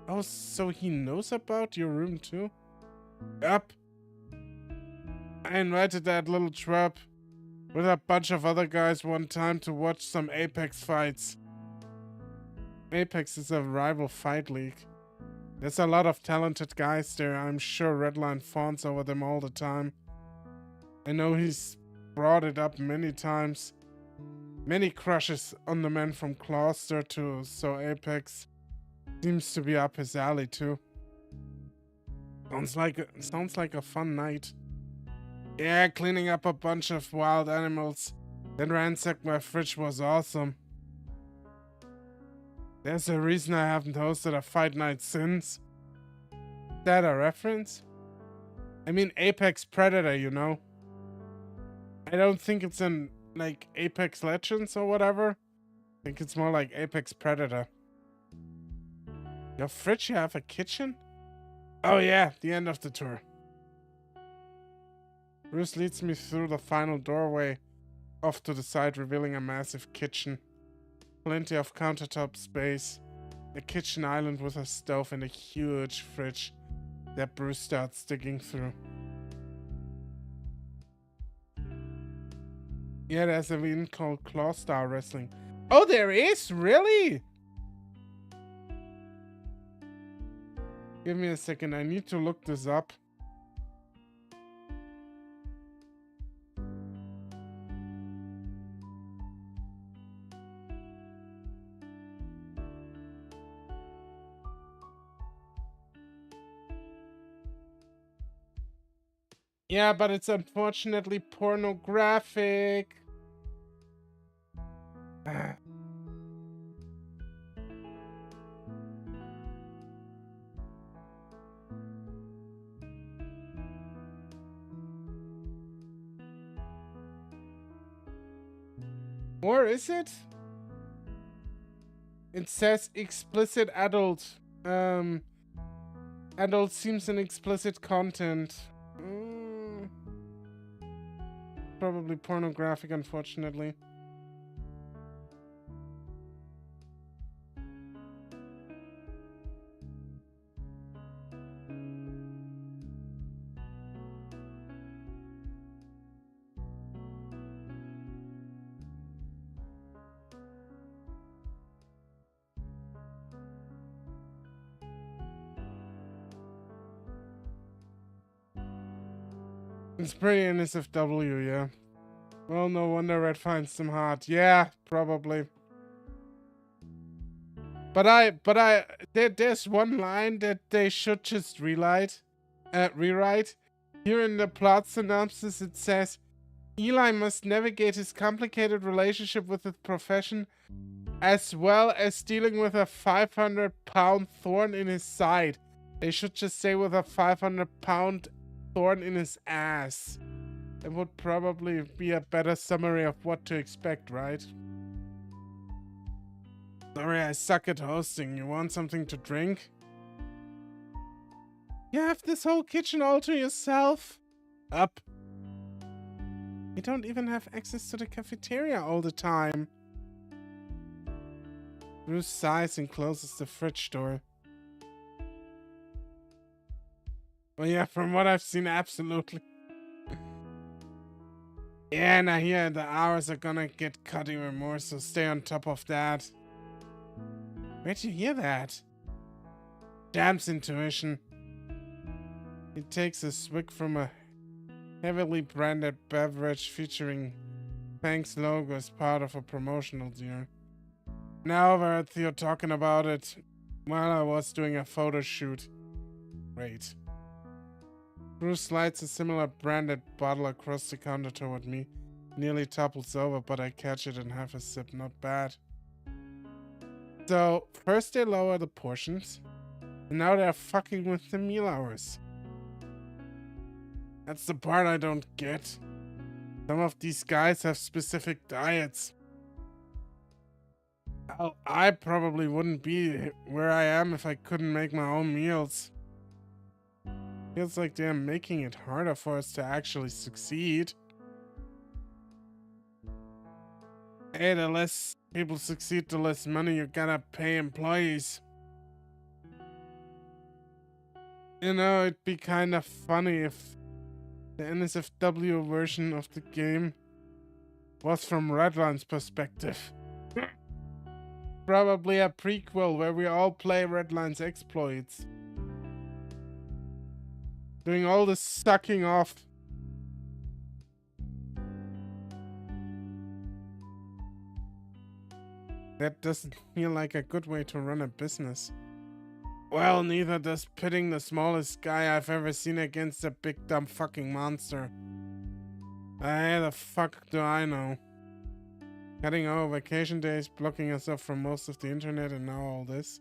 Oh, so he knows about your room too? Yup. I invited that little twerp with a bunch of other guys one time to watch some Apex fights. Apex is a rival fight league. There's a lot of talented guys there. I'm sure Redline fawns over them all the time. I know he's brought it up many times. Many crushes on the men from Gloucester too, so Apex seems to be up his alley too. Sounds like a fun night. Yeah, cleaning up a bunch of wild animals that ransacked my fridge was awesome. There's a reason I haven't hosted a fight night since. Is that a reference? I mean Apex Predator, you know. I don't think it's in, like, Apex Legends or whatever. I think it's more like Apex Predator. Your fridge, you have a kitchen? Oh yeah, the end of the tour. Bruce leads me through the final doorway, off to the side, revealing a massive kitchen. Plenty of countertop space. A kitchen island with a stove and a huge fridge that Bruce starts digging through. Yeah, there's an event called Claw Star Wrestling. Oh, there is? Really? Give me a second. I need to look this up. Yeah, but it's unfortunately pornographic. Or is it? It says explicit adult. Adult seems an explicit content. Probably pornographic, unfortunately. It's pretty NSFW, yeah. Well, no wonder Red finds them hard. Yeah, probably. But there's one line that they should just rewrite. Here in the plot synopsis, it says, Eli must navigate his complicated relationship with his profession, as well as dealing with a 500-pound thorn in his side. They should just say with a 500-pound thorn in his ass. It would probably be a better summary of what to expect, right? Sorry, I suck at hosting. You want something to drink? You have this whole kitchen all to yourself? Up. You don't even have access to the cafeteria all the time. Bruce sighs and closes the fridge door. Well, yeah, from what I've seen, absolutely. Yeah, and I hear the hours are gonna get cut even more, so stay on top of that. Where'd you hear that? Damn's intuition. He takes a swig from a heavily branded beverage featuring FANG's logo as part of a promotional deal. Now I've heard Theo talking about it while I was doing a photo shoot. Great. Bruce slides a similar branded bottle across the counter toward me. Nearly topples over, but I catch it and have a sip. Not bad. So, first they lower the portions, and now they're fucking with the meal hours. That's the part I don't get. Some of these guys have specific diets. Hell, I probably wouldn't be where I am if I couldn't make my own meals. Feels like they're making it harder for us to actually succeed. Hey, the less people succeed, the less money you gotta pay employees. You know, it'd be kind of funny if the NSFW version of the game was from Redline's perspective. Probably a prequel where we all play Redline's exploits. Doing all the sucking off. That doesn't feel like a good way to run a business. Well, neither does pitting the smallest guy I've ever seen against a big dumb fucking monster. Hey, the fuck do I know? Cutting our vacation days, blocking us off from most of the internet, and now all this.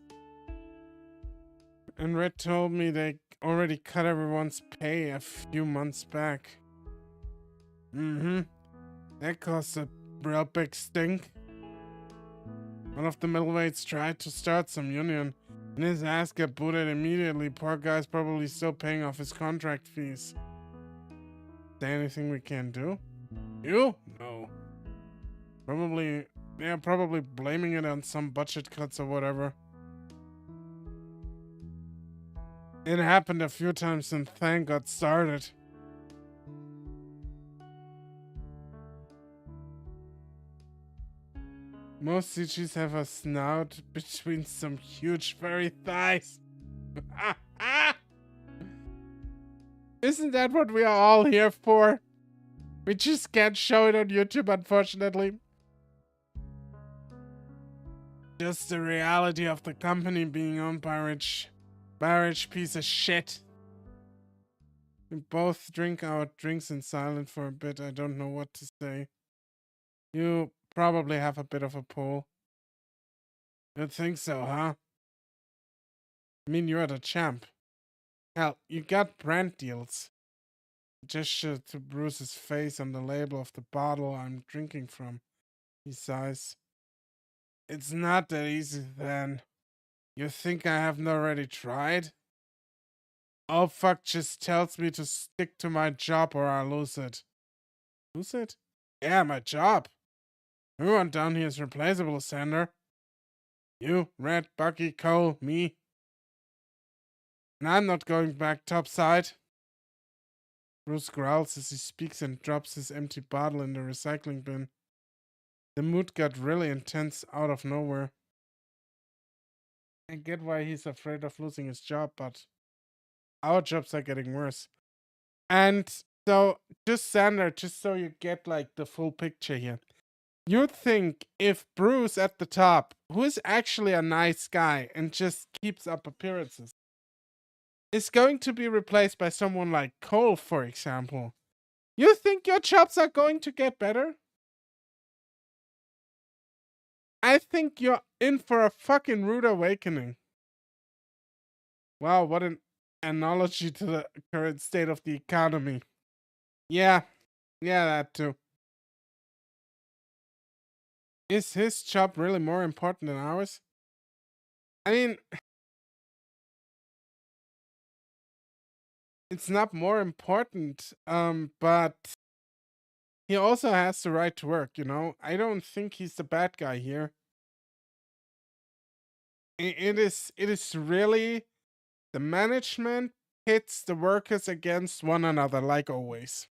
And Red told me they already cut everyone's pay a few months back. That caused a real big stink. One of the middleweights tried to start some union, and his ass got booted immediately. Poor guy's probably still paying off his contract fees. Is there anything we can do? You? No. They're probably blaming it on some budget cuts or whatever. It happened a few times since FANG got started. Most CGs have a snout between some huge furry thighs. Isn't that what we are all here for? We just can't show it on YouTube, unfortunately. Just the reality of the company being owned by a rich piece of shit. We both drink our drinks in silence for a bit. I don't know what to say. You probably have a bit of a pull. You think so, huh? I mean, you're the champ. Hell, you got brand deals. Gesture to Bruce's face on the label of the bottle I'm drinking from. He sighs. It's not that easy, then. You think I haven't already tried? Oh, fuck just tells me to stick to my job or I lose it. Lose it? Yeah, my job. Everyone down here is replaceable, Zander. You, Red, Bucky, Cole, me. And I'm not going back topside. Bruce growls as he speaks and drops his empty bottle in the recycling bin. The mood got really intense out of nowhere. I get why he's afraid of losing his job, but our jobs are getting worse. And so, just Zander, just so you get like the full picture here. You'd think if Bruce at the top, who is actually a nice guy and just keeps up appearances, is going to be replaced by someone like Cole, for example, you think your jobs are going to get better? I think you're in for a fucking rude awakening. Wow, what an analogy to the current state of the economy. Yeah, that too. Is his job really more important than ours? I mean, it's not more important, but he also has the right to work, you know? I don't think he's the bad guy here. It is really the management pits the workers against one another, like always.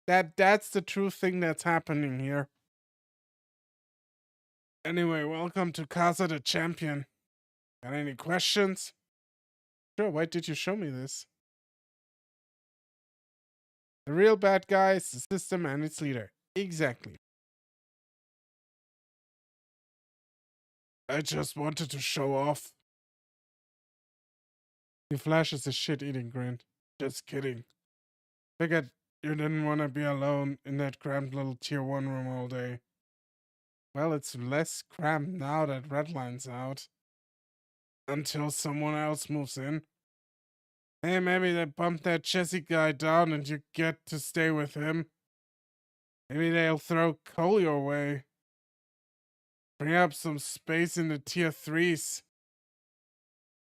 That's the true thing that's happening here. Anyway, welcome to Casa the Champion. Got any questions? Sure, why did you show me this? The real bad guy is the system and its leader. Exactly. I just wanted to show off. He flashes a shit-eating grin. Just kidding. Figured you didn't want to be alone in that cramped little tier 1 room all day. Well, it's less cramped now that Redline's out. Until someone else moves in. Hey, maybe they bump that Jesse guy down and you get to stay with him. Maybe they'll throw coal your way. Free up some space in the tier 3s.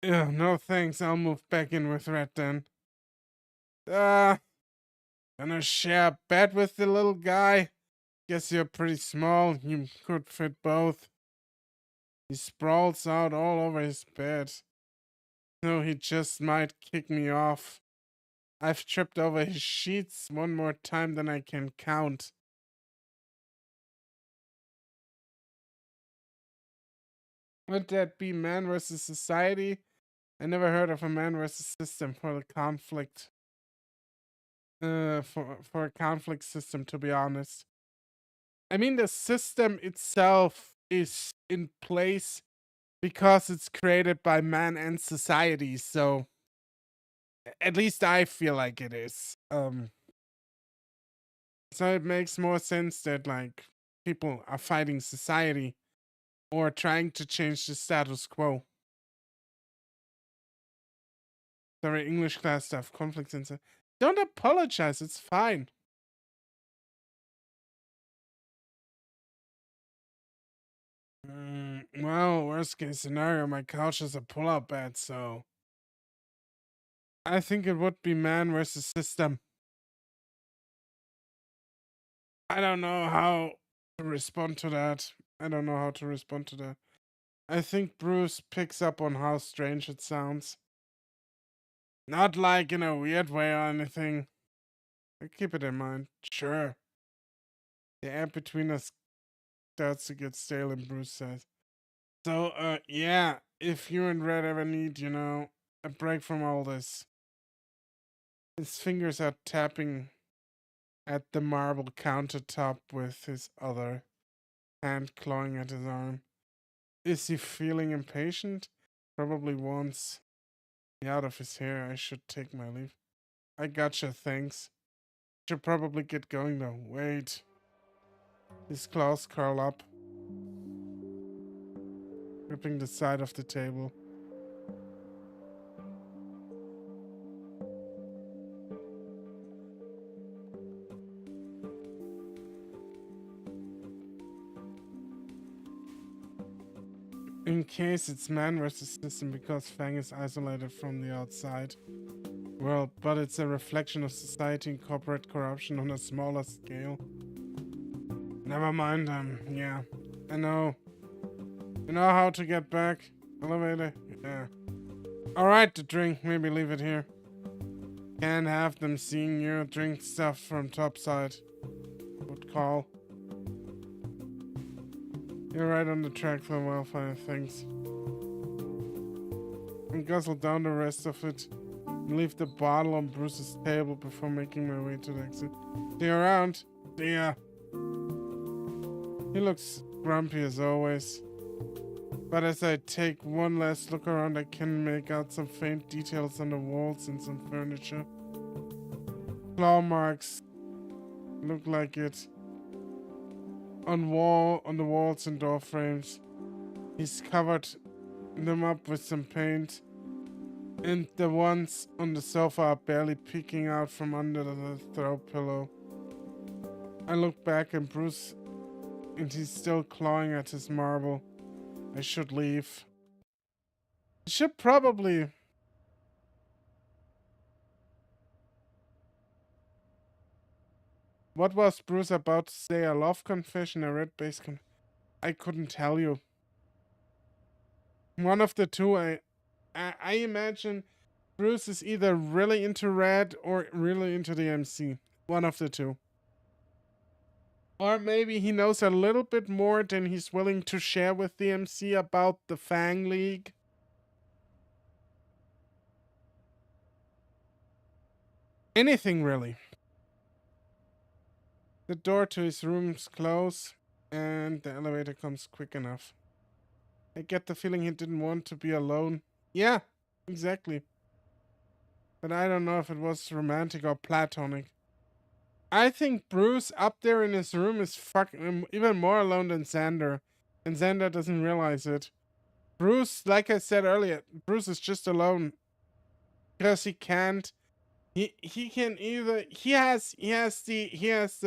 Yeah, no thanks, I'll move back in with Red then. Gonna share a bed with the little guy? Guess you're pretty small, you could fit both. He sprawls out all over his bed. No, he just might kick me off. I've tripped over his sheets one more time than I can count. Would that be man versus society? I never heard of a man versus system for the conflict. For a conflict system, to be honest. I mean, the system itself is in place because it's created by man and society, so at least I feel like it is. So it makes more sense that like people are fighting society or trying to change the status quo. Sorry, English class stuff, conflicts and stuff. Don't apologize, it's fine. Well, worst case scenario, my couch is a pull-up bed, so I think it would be man versus system. I don't know how to respond to that. I think Bruce picks up on how strange it sounds. Not like in a weird way or anything. Keep it in mind. Sure. The air between us starts to get stale, and Bruce says. So, yeah, if you and Red ever need, a break from all this. His fingers are tapping at the marble countertop with his other hand clawing at his arm. Is he feeling impatient? Probably wants me out of his hair. I should take my leave. I gotcha, thanks. Should probably get going though. Wait. His claws curl up, gripping the side of the table. In case it's man versus system because FANG is isolated from the outside world, but it's a reflection of society and corporate corruption on a smaller scale. Never mind, yeah. I know. You know how to get back? Elevator? Yeah. Alright, the drink. Maybe leave it here. Can't have them seeing you drink stuff from topside. Would call. You're right on the track for welfare things. And guzzle down the rest of it. And leave the bottle on Bruce's table before making my way to the exit. See you around. See ya. He looks grumpy as always. But as I take one last look around, I can make out some faint details on the walls and some furniture. Claw marks look like it. On the walls and door frames. He's covered them up with some paint. And the ones on the sofa are barely peeking out from under the throw pillow. I look back at Bruce and he's still clawing at his marble. I should leave. I should probably... What was Bruce about to say? A love confession, a red base I couldn't tell you. One of the two. I imagine Bruce is either really into red or really into the MC. One of the two. Or maybe he knows a little bit more than he's willing to share with the MC about the FANG League. Anything really. The door to his room's closed and the elevator comes quick enough. I get the feeling he didn't want to be alone. Yeah, exactly. But I don't know if it was romantic or platonic. I think Bruce up there in his room is fucking even more alone than Zander. And Zander doesn't realize it. Bruce, like I said earlier, Bruce is just alone. Because he can't. He can either he has the he has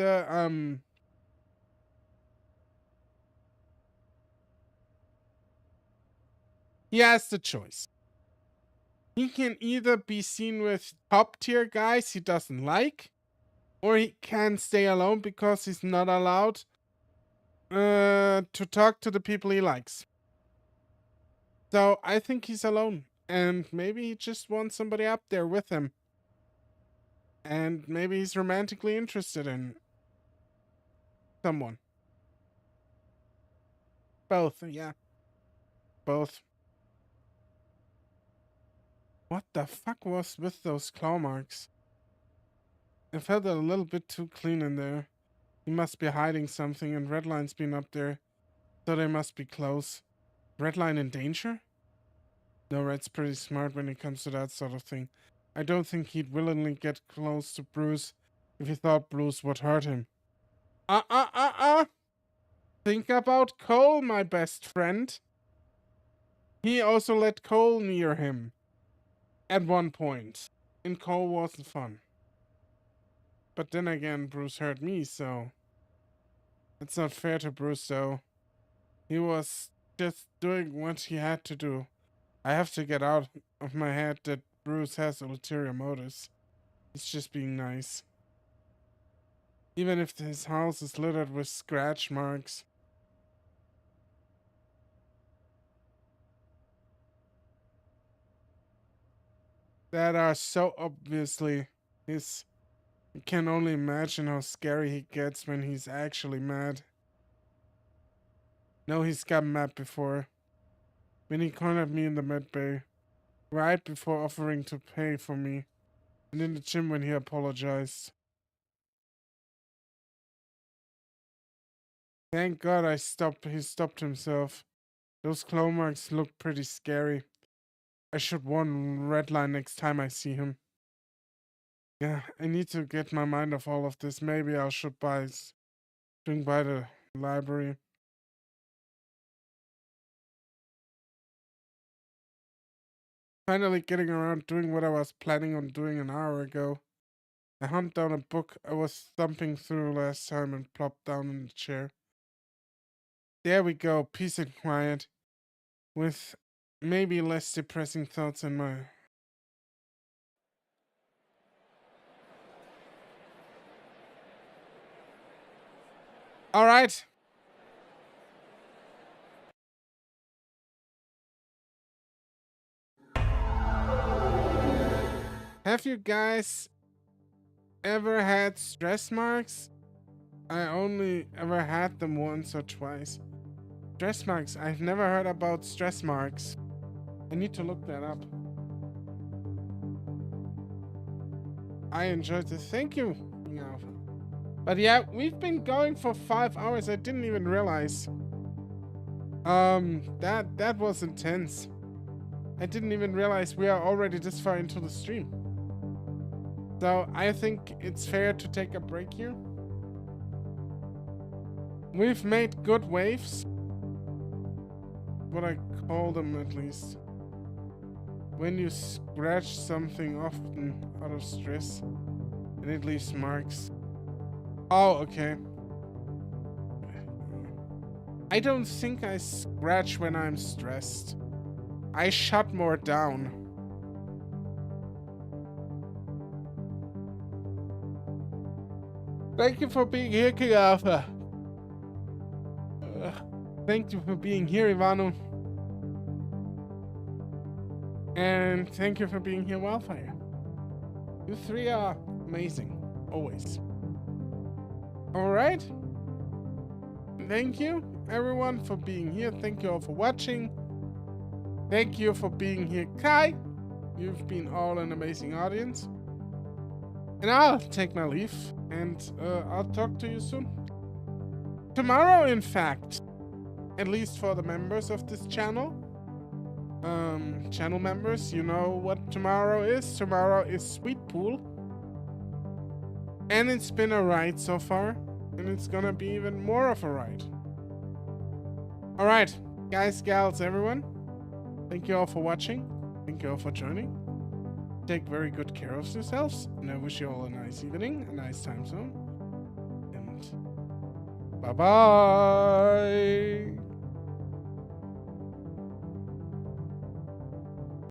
the choice. He can either be seen with top tier guys he doesn't like, or he can stay alone because he's not allowed to talk to the people he likes. So I think he's alone. And maybe he just wants somebody up there with him. And maybe he's romantically interested in someone. Both, yeah. Both. What the fuck was with those claw marks? It felt a little bit too clean in there. He must be hiding something, and Redline's been up there, so they must be close. Redline in danger? No, Red's pretty smart when it comes to that sort of thing. I don't think he'd willingly get close to Bruce if he thought Bruce would hurt him. Think about Cole, my best friend. He also let Cole near him at one point, and Cole wasn't fun. But then again, Bruce hurt me, so it's not fair to Bruce, though. He was just doing what he had to do. I have to get out of my head that Bruce has ulterior motives. He's just being nice. Even if his house is littered with scratch marks. That are so obviously his. I can only imagine how scary he gets when he's actually mad. No, he's got mad before. When he cornered me in the med bay. Right before offering to pay for me. And in the gym when he apologized. Thank God he stopped himself. Those claw marks look pretty scary. I should warn Redline next time I see him. Yeah, I need to get my mind off all of this. Maybe I should swing by the library. Finally getting around doing what I was planning on doing an hour ago. I hunt down a book I was thumping through last time and plopped down in the chair. There we go, peace and quiet. With maybe less depressing thoughts in my... Alright. Have you guys ever had stress marks? I only ever had them once or twice. Stress marks? I've never heard about stress marks. I need to look that up. I enjoyed this. Thank you. Yeah. But yeah, we've been going for 5 hours. I didn't even realize. That was intense. I didn't even realize we are already this far into the stream. So I think it's fair to take a break here. We've made good waves. What I call them, at least. when you scratch something often out of stress and it leaves marks. Oh, okay. I don't think I scratch when I'm stressed. I shut more down. Thank you for being here, King Arthur. Thank you for being here, Ivano. And thank you for being here, Wildfire. You three are amazing, always. Alright. Thank you, everyone, for being here. Thank you all for watching. Thank you for being here, Kai. You've been all an amazing audience. And I'll take my leave, and I'll talk to you soon. Tomorrow, in fact, at least for the members of this channel, channel members, you know what tomorrow is. Tomorrow is Sweet Pool. And it's been a ride so far, and it's gonna be even more of a ride. Alright, guys, gals, everyone. Thank you all for watching. Thank you all for joining. Take very good care of yourselves, and I wish you all a nice evening, a nice time zone. And bye-bye!